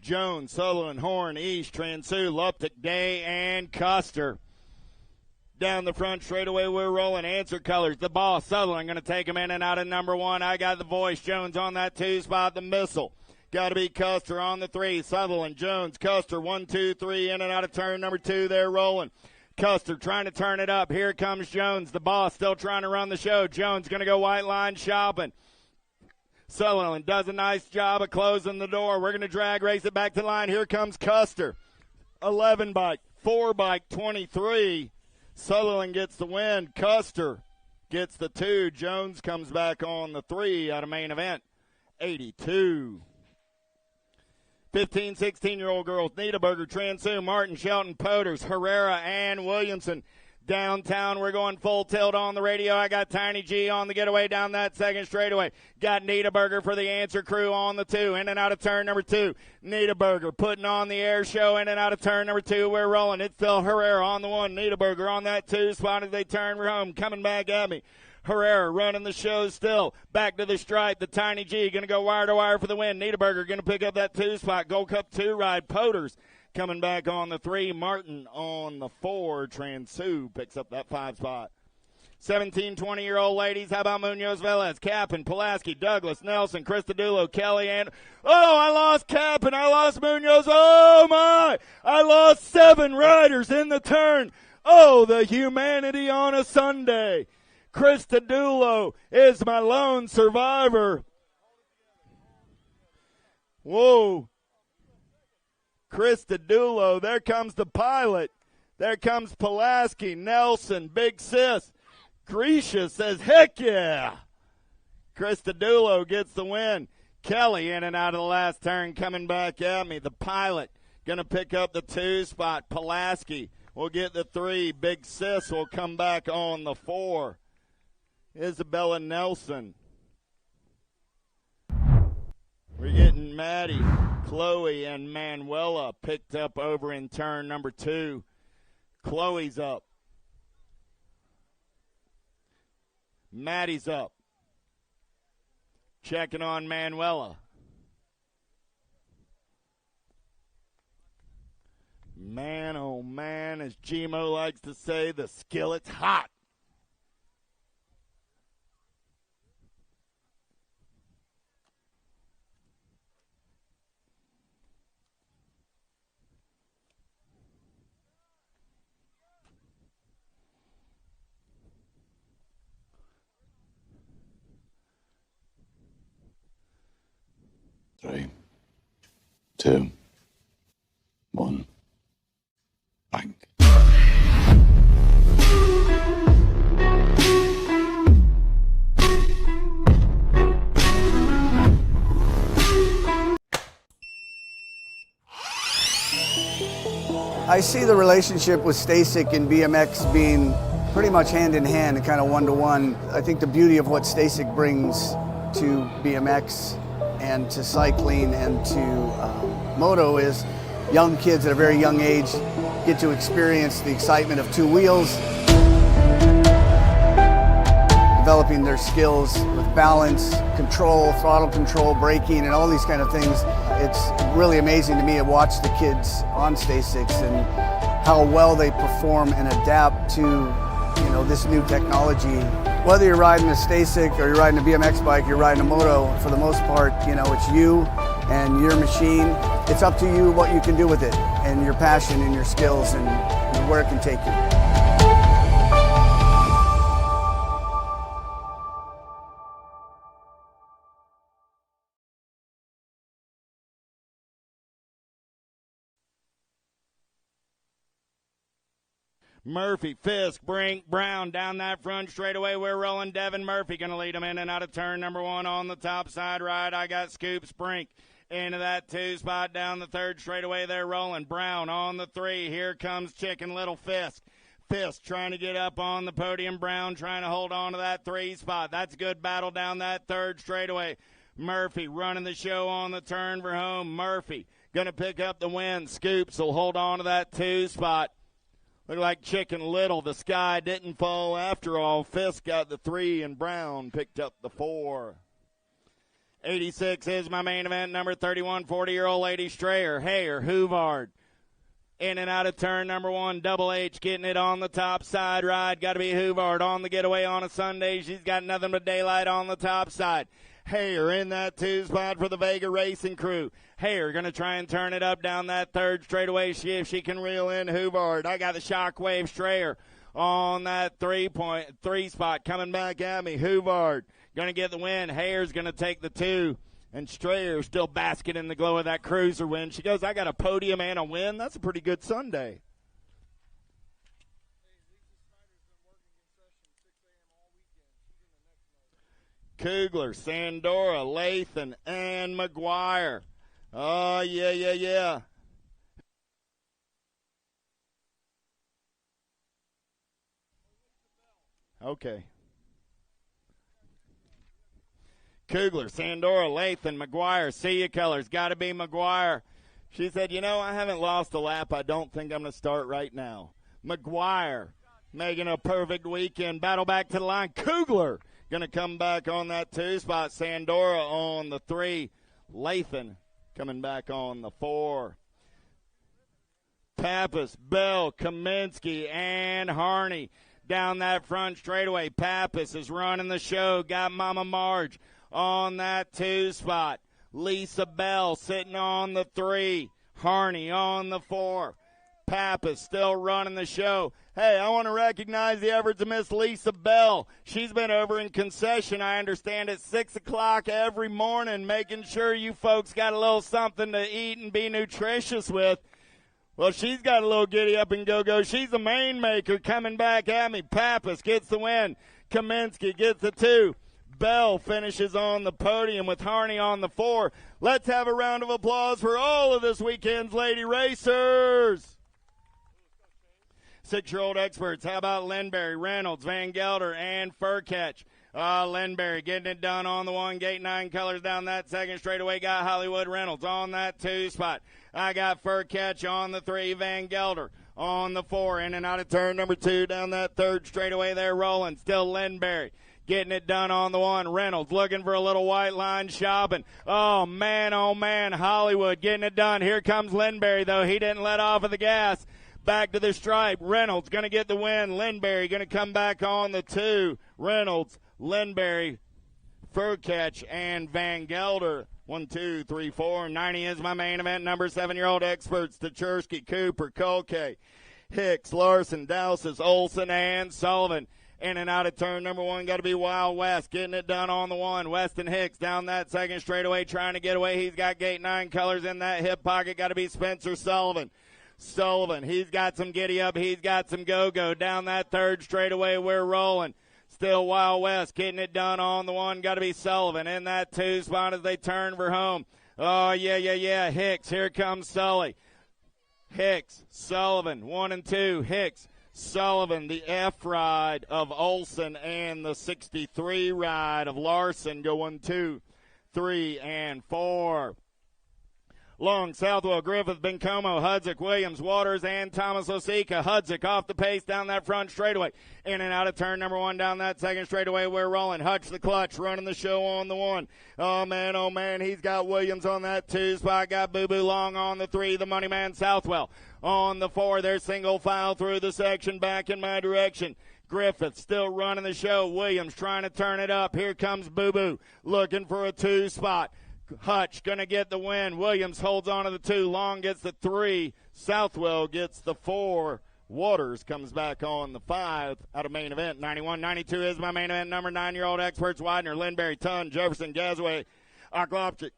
Jones, Sutherland, Horn, East, Transu, Luptic, Day, and Custer. Down the front straightaway, we're rolling. Answer Colors, the Boss, Sutherland going to take him in and out of number 1. I got the Voice, Jones on that 2 spot, the Missile. Got to be Custer on the 3. Sutherland, Jones, Custer, 1, 2, 3, in and out of turn number 2. They're rolling. Custer trying to turn it up. Here comes Jones, the Boss, still trying to run the show. Jones going to go white line shopping. Sutherland does a nice job of closing the door. We're going to drag race it back to the line. Here comes Custer. 11 bike, 4 bike, 23. Sutherland gets the win. Custer gets the 2. Jones comes back on the 3 out of main event. 82. 15, 16-year-old girls. Niederberger, Transu, Martin, Shelton, Poters, Herrera, and Williamson. Downtown, we're going full tilt on the radio. I got Tiny G on the getaway down that 2nd straightaway. Got Niederberger for the Answer Crew on the 2. In and out of turn number 2. Niederberger putting on the air show. In and out of turn number 2. We're rolling. It's still Herrera on the 1. Niederberger on that 2 spot as they turn for home. Coming back at me. Herrera running the show still. Back to the stripe. The Tiny G going to go wire to wire for the win. Niederberger going to pick up that 2 spot. Gold Cup 2 ride. Poters coming back on the 3. Martin on the 4. Transu picks up that 5 spot. 17, 20-year-old ladies. How about Munoz Velez, Capin, Pulaski, Douglas, Nelson, Cristodulo, Kelly, and oh, I lost Capin. I lost Munoz. Oh, my. I lost 7 riders in the turn. Oh, the humanity on a Sunday. Cristodulo is my lone survivor. Whoa. Cristodulo, there comes the pilot. There comes Pulaski, Nelson, Big Sis. Grisha says, heck yeah. Cristodulo gets the win. Kelly in and out of the last turn coming back at me. The pilot going to pick up the 2 spot. Pulaski will get the 3. Big Sis will come back on the 4. Isabella Nelson. We're getting Maddie, Chloe, and Manuela picked up over in turn number 2. Chloe's up. Maddie's up. Checking on Manuela. Man, oh man, as Gmo likes to say, the skillet's hot. 3, 2, 1, bang. I see the relationship with Stasic and BMX being pretty much hand in hand and kind of one-to-one. I think the beauty of what Stasic brings to BMX and to cycling and to moto is young kids at a very young age get to experience the excitement of two wheels, developing their skills with balance, control, throttle control, braking, and all these kind of things. It's really amazing to me to watch the kids on Stasics and how well they perform and adapt to, this new technology. Whether you're riding a Stasic or you're riding a BMX bike, you're riding a moto, for the most part, it's you and your machine. It's up to you what you can do with it and your passion and your skills and where it can take you. Murphy, Fisk, Brink, Brown down that front straightaway. We're rolling. Devin Murphy going to lead them in and out of turn number 1 on the top side right. I got Scoops Brink into that 2 spot down the third straightaway. They're rolling. Brown on the 3. Here comes Chicken Little Fisk. Fisk trying to get up on the podium. Brown trying to hold on to that 3 spot. That's a good battle down that third straightaway. Murphy running the show on the turn for home. Murphy going to pick up the win. Scoops will hold on to that 2 spot. Looked like Chicken Little. The sky didn't fall after all. Fisk got the 3 and Brown picked up the 4. 86 is my main event. Number 31, 40-year-old Lady Strayer. Hayer, Hoovard. In and out of turn number 1. Double H getting it on the top side ride. Got to be Hoovard on the getaway on a Sunday. She's got nothing but daylight on the top side. Hayer in that 2 spot for the Vega Racing crew. Hayer going to try and turn it up down that third straightaway. See if she can reel in Hoovard. I got the Shockwave Strayer on that 3 spot coming back at me. Hoovard going to get the win. Hayer's going to take the 2. And Strayer still basking in the glow of that cruiser win. She goes, I got a podium and a win. That's a pretty good Sunday. Kugler, Sandora, Lathan, and McGuire. Oh, yeah. Okay. Kugler, Sandora, Lathan, McGuire. See you, colors. Got to be McGuire. She said, I haven't lost a lap. I don't think I'm going to start right now. McGuire making a perfect weekend. Battle back to the line. Kugler going to come back on that 2 spot. Sandora on the 3. Lathan coming back on the 4. Pappas, Bell, Kaminsky, and Harney down that front straightaway. Pappas is running the show. Got Mama Marge on that 2 spot. Lisa Bell sitting on the 3. Harney on the 4. Pappas still running the show. Hey, I want to recognize the efforts of Miss Lisa Bell. She's been over in concession, I understand, at 6 o'clock every morning, making sure you folks got a little something to eat and be nutritious with. Well, she's got a little giddy up and go-go. She's the main maker coming back at me. Pappas gets the win. Kaminsky gets the 2. Bell finishes on the podium with Harney on the 4. Let's have a round of applause for all of this weekend's Lady Racers. 6-year-old experts. How about Lindberry, Reynolds, Van Gelder, and Furcatch? Lindberry getting it done on the 1. Gate 9 colors down that second straightaway. Got Hollywood Reynolds on that 2 spot. I got Furcatch on the 3. Van Gelder on the 4. In and out of turn number 2 down that third straightaway. They're rolling. Still Lindberry getting it done on the 1. Reynolds looking for a little white line shopping. Oh, man, Hollywood getting it done. Here comes Lindberry, though. He didn't let off of the gas. Back to the stripe. Reynolds going to get the win. Lindberry going to come back on the 2. Reynolds, Lindberry, Furcatch, and Van Gelder. 1, 2, 3, 4. 90 is my main event. Number 7-year-old experts. Stachersky, Cooper, Kolke, Hicks, Larson, Dowses, Olson, and Sullivan. In and out of turn number 1, got to be Wild West, getting it done on the 1. Weston Hicks down that second straightaway, trying to get away. He's got gate 9 colors in that hip pocket. Got to be Spencer Sullivan. He's got some giddy up. He's got some go-go. Down that third straightaway, we're rolling. Still Wild West, getting it done on the 1. Got to be Sullivan in that 2 spot as they turn for home. Oh, yeah. Hicks, here comes Sully. Hicks, Sullivan, 1 and 2. Hicks, Sullivan, the F ride of Olson, and the 63 ride of Larson going 2, 3, and 4. Long, Southwell, Griffith, Bencomo, Hudzik, Williams, Waters, and Thomas Osika. Hudzik off the pace down that front straightaway. In and out of turn number 1 down that second straightaway. We're rolling. Hutch the clutch, running the show on the 1. Oh, man, he's got Williams on that 2 spot. Got Boo Boo Long on the 3. The money man, Southwell. On the 4, they're single file through the section back in my direction. Griffith still running the show. Williams trying to turn it up. Here comes Boo Boo looking for a 2 spot. Hutch going to get the win. Williams holds on to the 2. Long gets the 3. Southwell gets the 4. Waters comes back on the 5 out of main event. 91-92 is my main event number. 9-year-old experts Widener, Lindberry, Tunn, Jefferson, Gazaway, Oklopchik,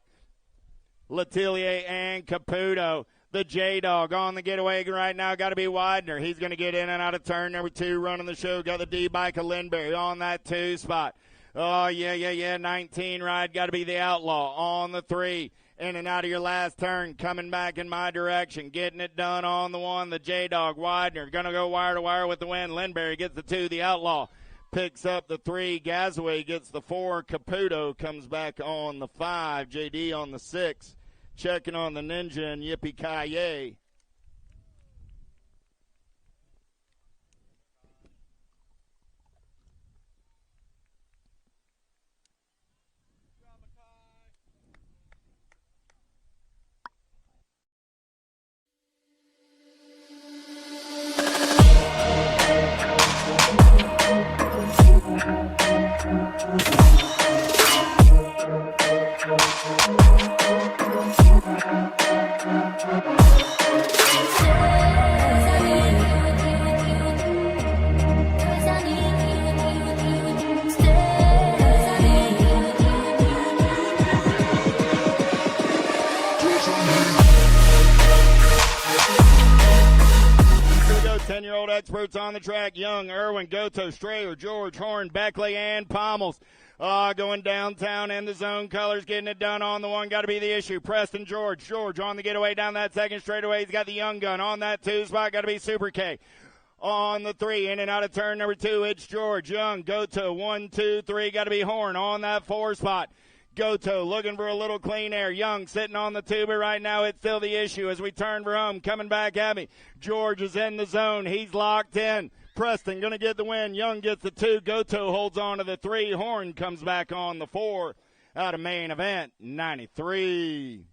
Letelier, and Caputo. The J-Dog on the getaway right now. Got to be Widener. He's going to get in and out of turn number 2, running the show. Got the D-bike of Lindberry on that 2 spot. Oh, yeah. 19 ride. Got to be the Outlaw on the 3. In and out of your last turn. Coming back in my direction. Getting it done on the 1. The J-Dog. Widener. Going to go wire to wire with the win. Lindberry gets the 2. The Outlaw picks up the 3. Gazaway gets the 4. Caputo comes back on the 5. JD on the 6. Checking on the Ninja and Yippee-Ki-Yay. Experts on the track: Young, Irwin, Goto, Strayer, George, Horn, Beckley, and Pommels. Going downtown in the zone colors, getting it done on the 1. Got to be the issue. Preston George on the getaway down that second straightaway. He's got the Young Gun on that 2 spot. Got to be Super K. On the 3, in and out of turn number 2, it's George, Young, Goto, 1, 2, 3. Got to be Horn on that 4 spot. Goto looking for a little clean air. Young sitting on the tuba right now. It's still the issue as we turn for home. Coming back at me. George is in the zone. He's locked in. Preston going to get the win. Young gets the 2. Goto holds on to the 3. Horn comes back on the 4 out of main event 93.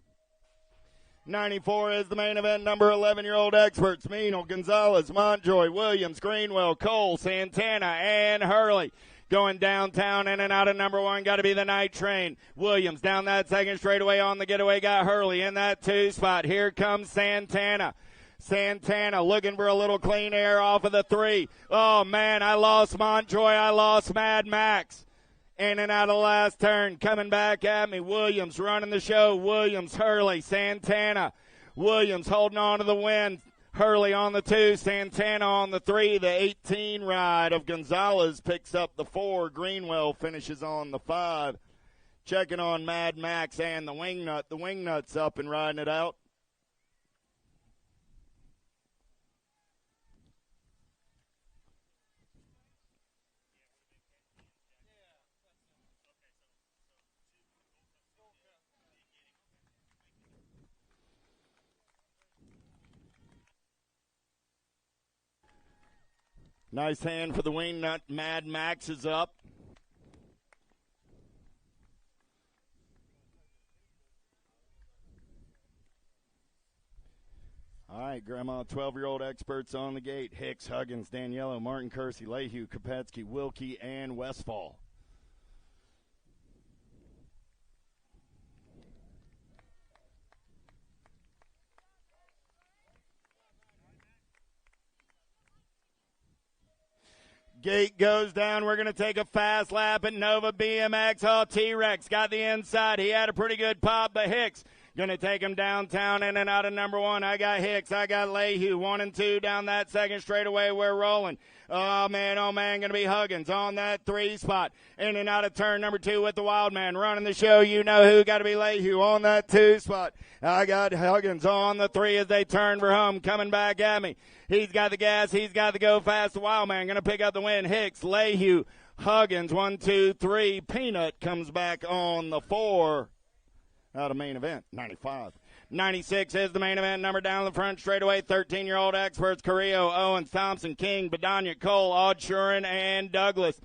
94 is the main event number. 11-year-old experts: Meanel, Gonzalez, Montjoy, Williams, Greenwell, Cole, Santana, and Hurley. Going downtown in and out of number 1. Got to be the Night Train. Williams down that second straightaway on the getaway. Got Hurley in that 2 spot. Here comes Santana. Santana looking for a little clean air off of the 3. Oh, man, I lost Montjoy. I lost Mad Max. In and out of the last turn. Coming back at me. Williams running the show. Williams, Hurley, Santana. Williams holding on to the win. Hurley on the 2, Santana on the 3. The 18 ride of Gonzalez picks up the 4. Greenwell finishes on the 5. Checking on Mad Max and the Wingnut. The Wingnut's up and riding it out. Nice hand for the Wingnut. Mad Max is up. All right, Grandma, 12-year-old experts on the gate: Hicks, Huggins, Daniello, Martin Kersey, Lehue, Kopetsky, Wilkie, and Westfall. Gate goes down. We're going to take a fast lap at Nova BMX. Oh, T-Rex got the inside. He had a pretty good pop, but Hicks going to take him downtown in and out of number one. I got Hicks. I got Lehue. 1 and 2 down that second straightaway. We're rolling. Oh, man, going to be Huggins on that 3 spot. In and out of turn number 2 with the Wild Man. Running the show, you know who. Got to be Lehue on that 2 spot. I got Huggins on the 3 as they turn for home. Coming back at me. He's got the gas. He's got the go fast. The Wild Man going to pick up the win. Hicks, Lehue, Huggins, 1, 2, 3. Peanut comes back on the 4. Out of main event, 95. 96 is the main event number down the front straightaway. 13-year-old experts, Carrillo, Owens, Thompson, King, Bedoniak, Cole, Oddshuren, and Douglas.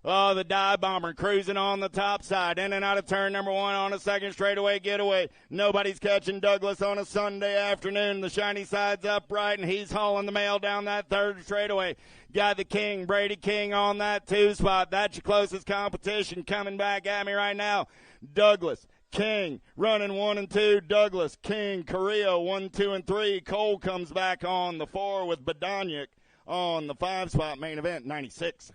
Oh, the dive bomber cruising on the top side. In and out of turn number 1 on a second straightaway getaway. Nobody's catching Douglas on a Sunday afternoon. The shiny side's upright, and he's hauling the mail down that third straightaway. Got the King, Brady King on that 2 spot. That's your closest competition coming back at me right now. Douglas. King running 1 and 2. Douglas, King, Carrillo 1, 2, and 3. Cole comes back on the 4 with Bedoniak on the 5 spot. Main event 96.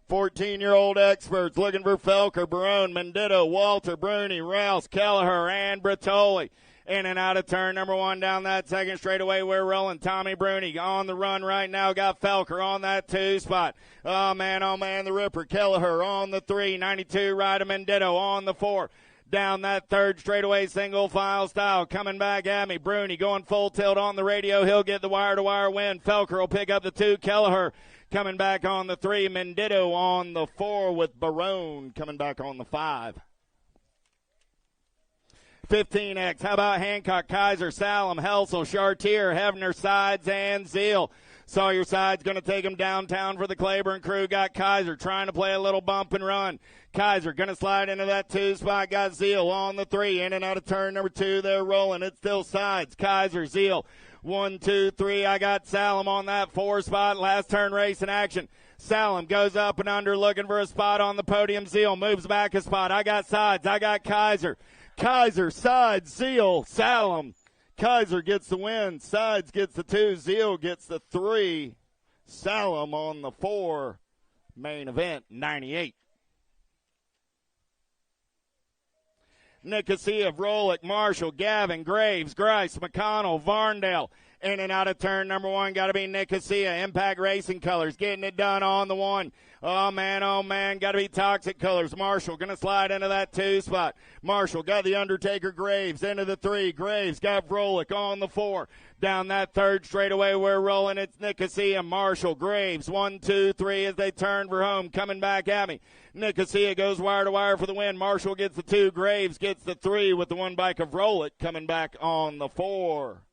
14-year-old experts looking for Felker, Barone, Mendito, Walter, Bruni, Rouse, Kelleher, and Bertoli. In and out of turn number 1 down that second straightaway. We're rolling. Tommy Bruni on the run right now. Got Felker on that 2 spot. Oh, man, the Ripper. Kelleher on the 3. 92, Ryder Mendito on the 4. Down that third straightaway single file style. Coming back at me. Bruni going full tilt on the radio. He'll get the wire-to-wire win. Felker will pick up the 2. Kelleher coming back on the 3. Mendito on the 4 with Barone coming back on the 5. 15X. How about Hancock, Kaiser, Salem, Helsel, Chartier, Hefner, Sides, and Zeal. Sawyer Sides going to take him downtown for the Claiborne crew. Got Kaiser trying to play a little bump and run. Kaiser going to slide into that 2 spot. Got Zeal on the 3. In and out of turn number 2. They're rolling. It's still Sides. Kaiser, Zeal. 1, 2, 3. I got Salem on that 4 spot. Last turn race in action. Salem goes up and under looking for a spot on the podium. Zeal moves back a spot. I got Sides. I got Kaiser. Kaiser, Sides, Zeal, Salem. Kaiser gets the win. Sides gets the 2. Zeal gets the 3. Salem on the 4. Main event, 98. Nicosia, Rolick, Marshall, Gavin, Graves, Grice, McConnell, Varndale. In and out of turn number 1, got to be Nicosia. Impact Racing Colors getting it done on the 1. Oh, man, got to be Toxic Colors. Marshall going to slide into that 2 spot. Marshall got the Undertaker Graves into the 3. Graves got Rolick on the 4. Down that third straightaway, we're rolling. It's Nicosia, Marshall, Graves. 1, 2, 3 as they turn for home. Coming back at me. Nicosia goes wire to wire for the win. Marshall gets the 2. Graves gets the 3 with the 1 bike of Rolick coming back on the 4.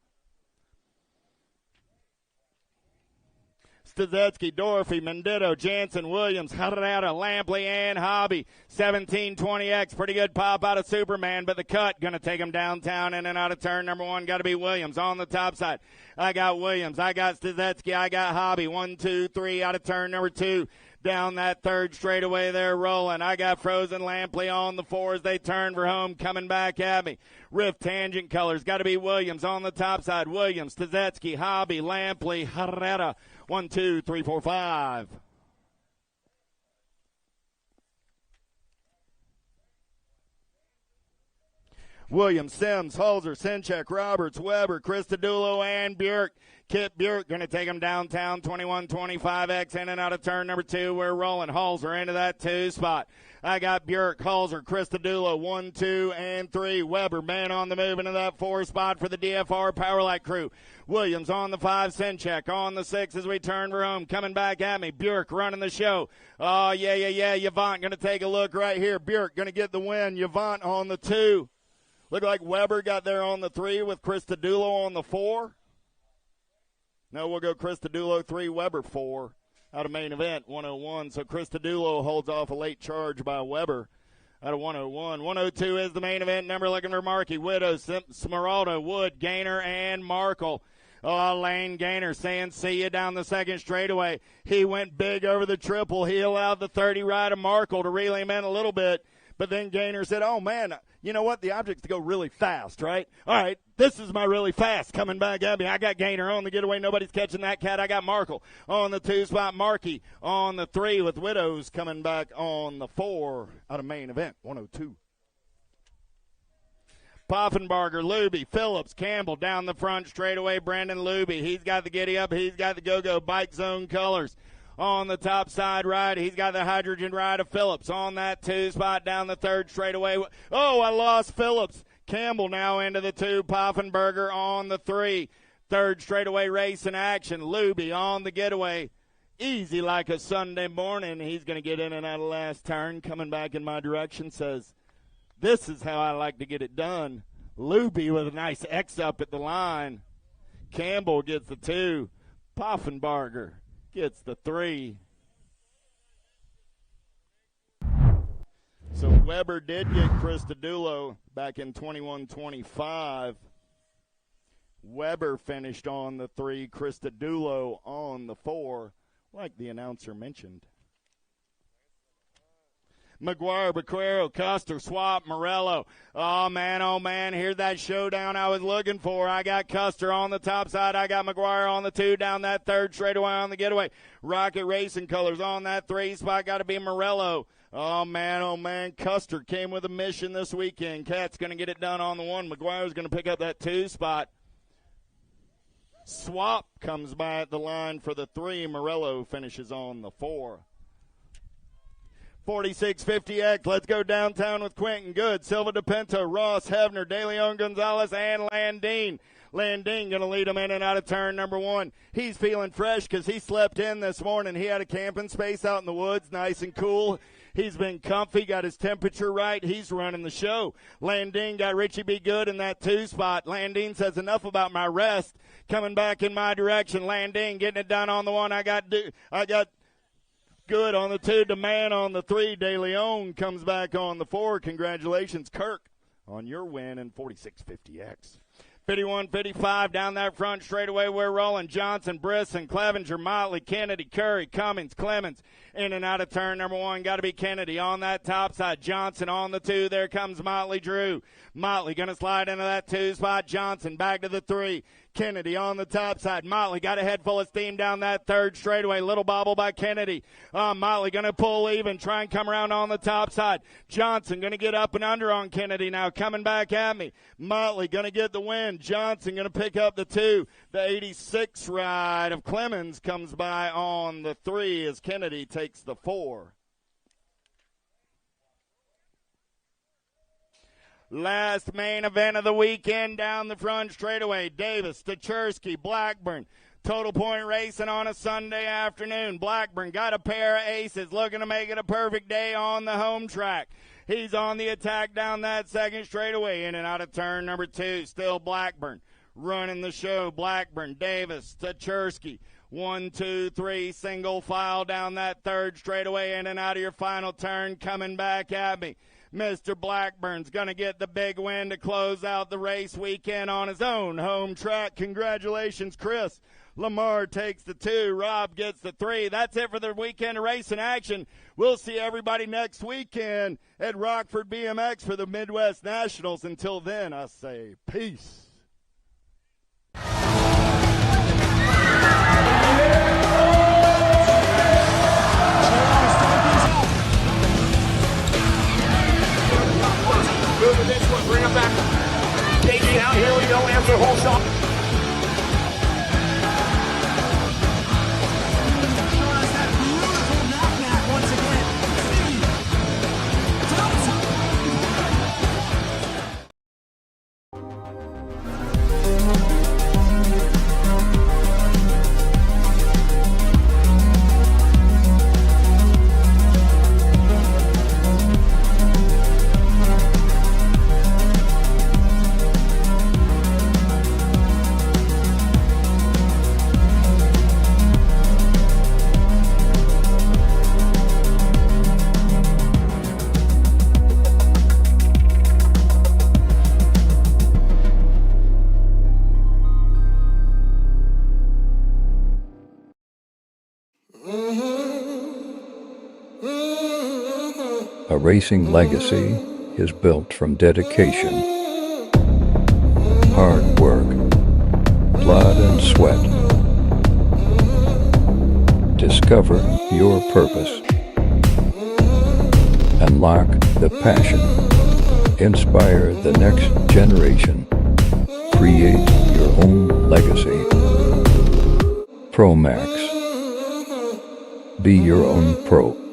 Stazetsky, Dorothy, Mendito, Jansen, Williams, Harada, Lampley, and Hobby. 1720X, pretty good pop out of Superman, but the cut going to take him downtown in and out of turn number 1. Got to be Williams on the top side. I got Williams. I got Stazetsky. I got Hobby. 1, 2, 3 out of turn number 2. Down that third straightaway, they're rolling. I got Frozen Lampley on the 4 as they turn for home, coming back at me. Rift Tangent Colors, got to be Williams on the top side. Williams, Stazetsky, Hobby, Lampley, Herrera. 1, 2, 3, 4, 5. Williams, Sims, Holzer, Sinchek, Roberts, Weber, Christodoulou, and Bjork. Kip Bjork going to take him downtown, 21-25X in and out of turn number 2. We're rolling. Holzer into that 2 spot. I got Bjork, Holzer, Christodoulou, 1, 2, and 3. Weber, man on the move into that 4 spot for the DFR Powerlight crew. Williams on the 5, Sinchek on the 6 as we turn for home. Coming back at me. Bjork running the show. Oh, yeah. Yvonne going to take a look right here. Bjork going to get the win. Yvonne on the 2. Looked like Weber got there on the 3 with Christodoulou on the 4. No, we'll go Christodoulou 3, Weber 4. Out of main event, 101. So Christodoulou holds off a late charge by Weber out of 101. 102 is the main event number looking for Markey, Widow, Smeraldo, Wood, Gaynor, and Markle. Oh, Lane Gaynor saying see you down the second straightaway. He went big over the triple. He allowed the 30 ride of Markle to reel him in a little bit. But then Gainer said, oh, man, you know what? The object's to go really fast, right? All right, this is my really fast coming back at me. I got Gainer on the getaway. Nobody's catching that cat. I got Markle on the 2 spot. Markey on the 3 with Widows coming back on the 4 out of main event, 102. Poffenbarger, Luby, Phillips, Campbell down the front straightaway. Brandon Luby, he's got the giddy up. He's got the go-go bike zone colors. On the top side right, he's got the hydrogen ride of Phillips on that 2 spot down the 3rd straightaway. Oh, I lost Phillips. Campbell now into the 2. Poffenbarger on the 3. 3rd straightaway race in action. Luby on the getaway. Easy like a Sunday morning. He's going to get in and out of last turn. Coming back in my direction says, this is how I like to get it done. Luby with a nice X up at the line. Campbell gets the 2. Poffenbarger gets the 3. So Weber did get Christodoulou back in 21-25. Weber finished on the 3, Christodoulou on the 4, like the announcer mentioned. McGuire, Bequero, Custer, Swap, Morello. Oh, man, here's that showdown I was looking for. I got Custer on the top side. I got McGuire on the 2 down that 3rd straightaway on the getaway. Rocket Racing Colors on that 3 spot. Got to be Morello. Oh, man, Custer came with a mission this weekend. Cat's going to get it done on the 1. McGuire's going to pick up that 2 spot. Swap comes by at the line for the 3. Morello finishes on the 4. 4650X, let's go downtown with Quentin Good, Silva DePinto, Ross, Hebner, De Leon Gonzalez, and Landine. Landine going to lead him in and out of turn number 1. He's feeling fresh because he slept in this morning. He had a camping space out in the woods, nice and cool. He's been comfy, got his temperature right. He's running the show. Landine got Richie B. Good in that 2 spot. Landine says, enough about my rest. Coming back in my direction. Landine getting it done on the 1. I got Good on the 2, Demand on the 3. De Leon comes back on the 4. Congratulations, Kirk, on your win in 4650X. 51-55 down that front straightaway. We're rolling. Johnson, Brisson, Clevenger, Motley, Kennedy, Curry, Cummings, Clemens. In and out of turn number 1. Got to be Kennedy on that top side. Johnson on the 2. There comes Motley Drew. Motley going to slide into that 2 spot. Johnson back to the 3. Kennedy on the top side. Motley got a head full of steam down that 3rd straightaway. Little bobble by Kennedy. Motley going to pull even, try and come around on the top side. Johnson going to get up and under on Kennedy now, coming back at me. Motley going to get the win. Johnson going to pick up the 2. The 86 ride of Clemens comes by on the 3 as Kennedy takes the 4. Last main event of the weekend down the front straightaway. Davis, Stachersky, Blackburn. Total point racing on a Sunday afternoon. Blackburn got a pair of aces, looking to make it a perfect day on the home track. He's on the attack down that 2nd straightaway, in and out of turn number 2. Still Blackburn running the show. Blackburn, Davis, Stachersky. 1, 2, 3, single file down that 3rd straightaway, in and out of your final turn, coming back at me. Mr. Blackburn's going to get the big win to close out the race weekend on his own home track. Congratulations, Chris. Lamar takes the 2. Rob gets the 3. That's it for the weekend of racing action. We'll see everybody next weekend at Rockford BMX for the Midwest Nationals. Until then, I say peace. Moving this one, bring him back. Taking out, here we go, answer whole shot. A racing legacy is built from dedication, hard work, blood and sweat. Discover your purpose. Unlock the passion. Inspire the next generation. Create your own legacy. Pro Max. Be your own pro.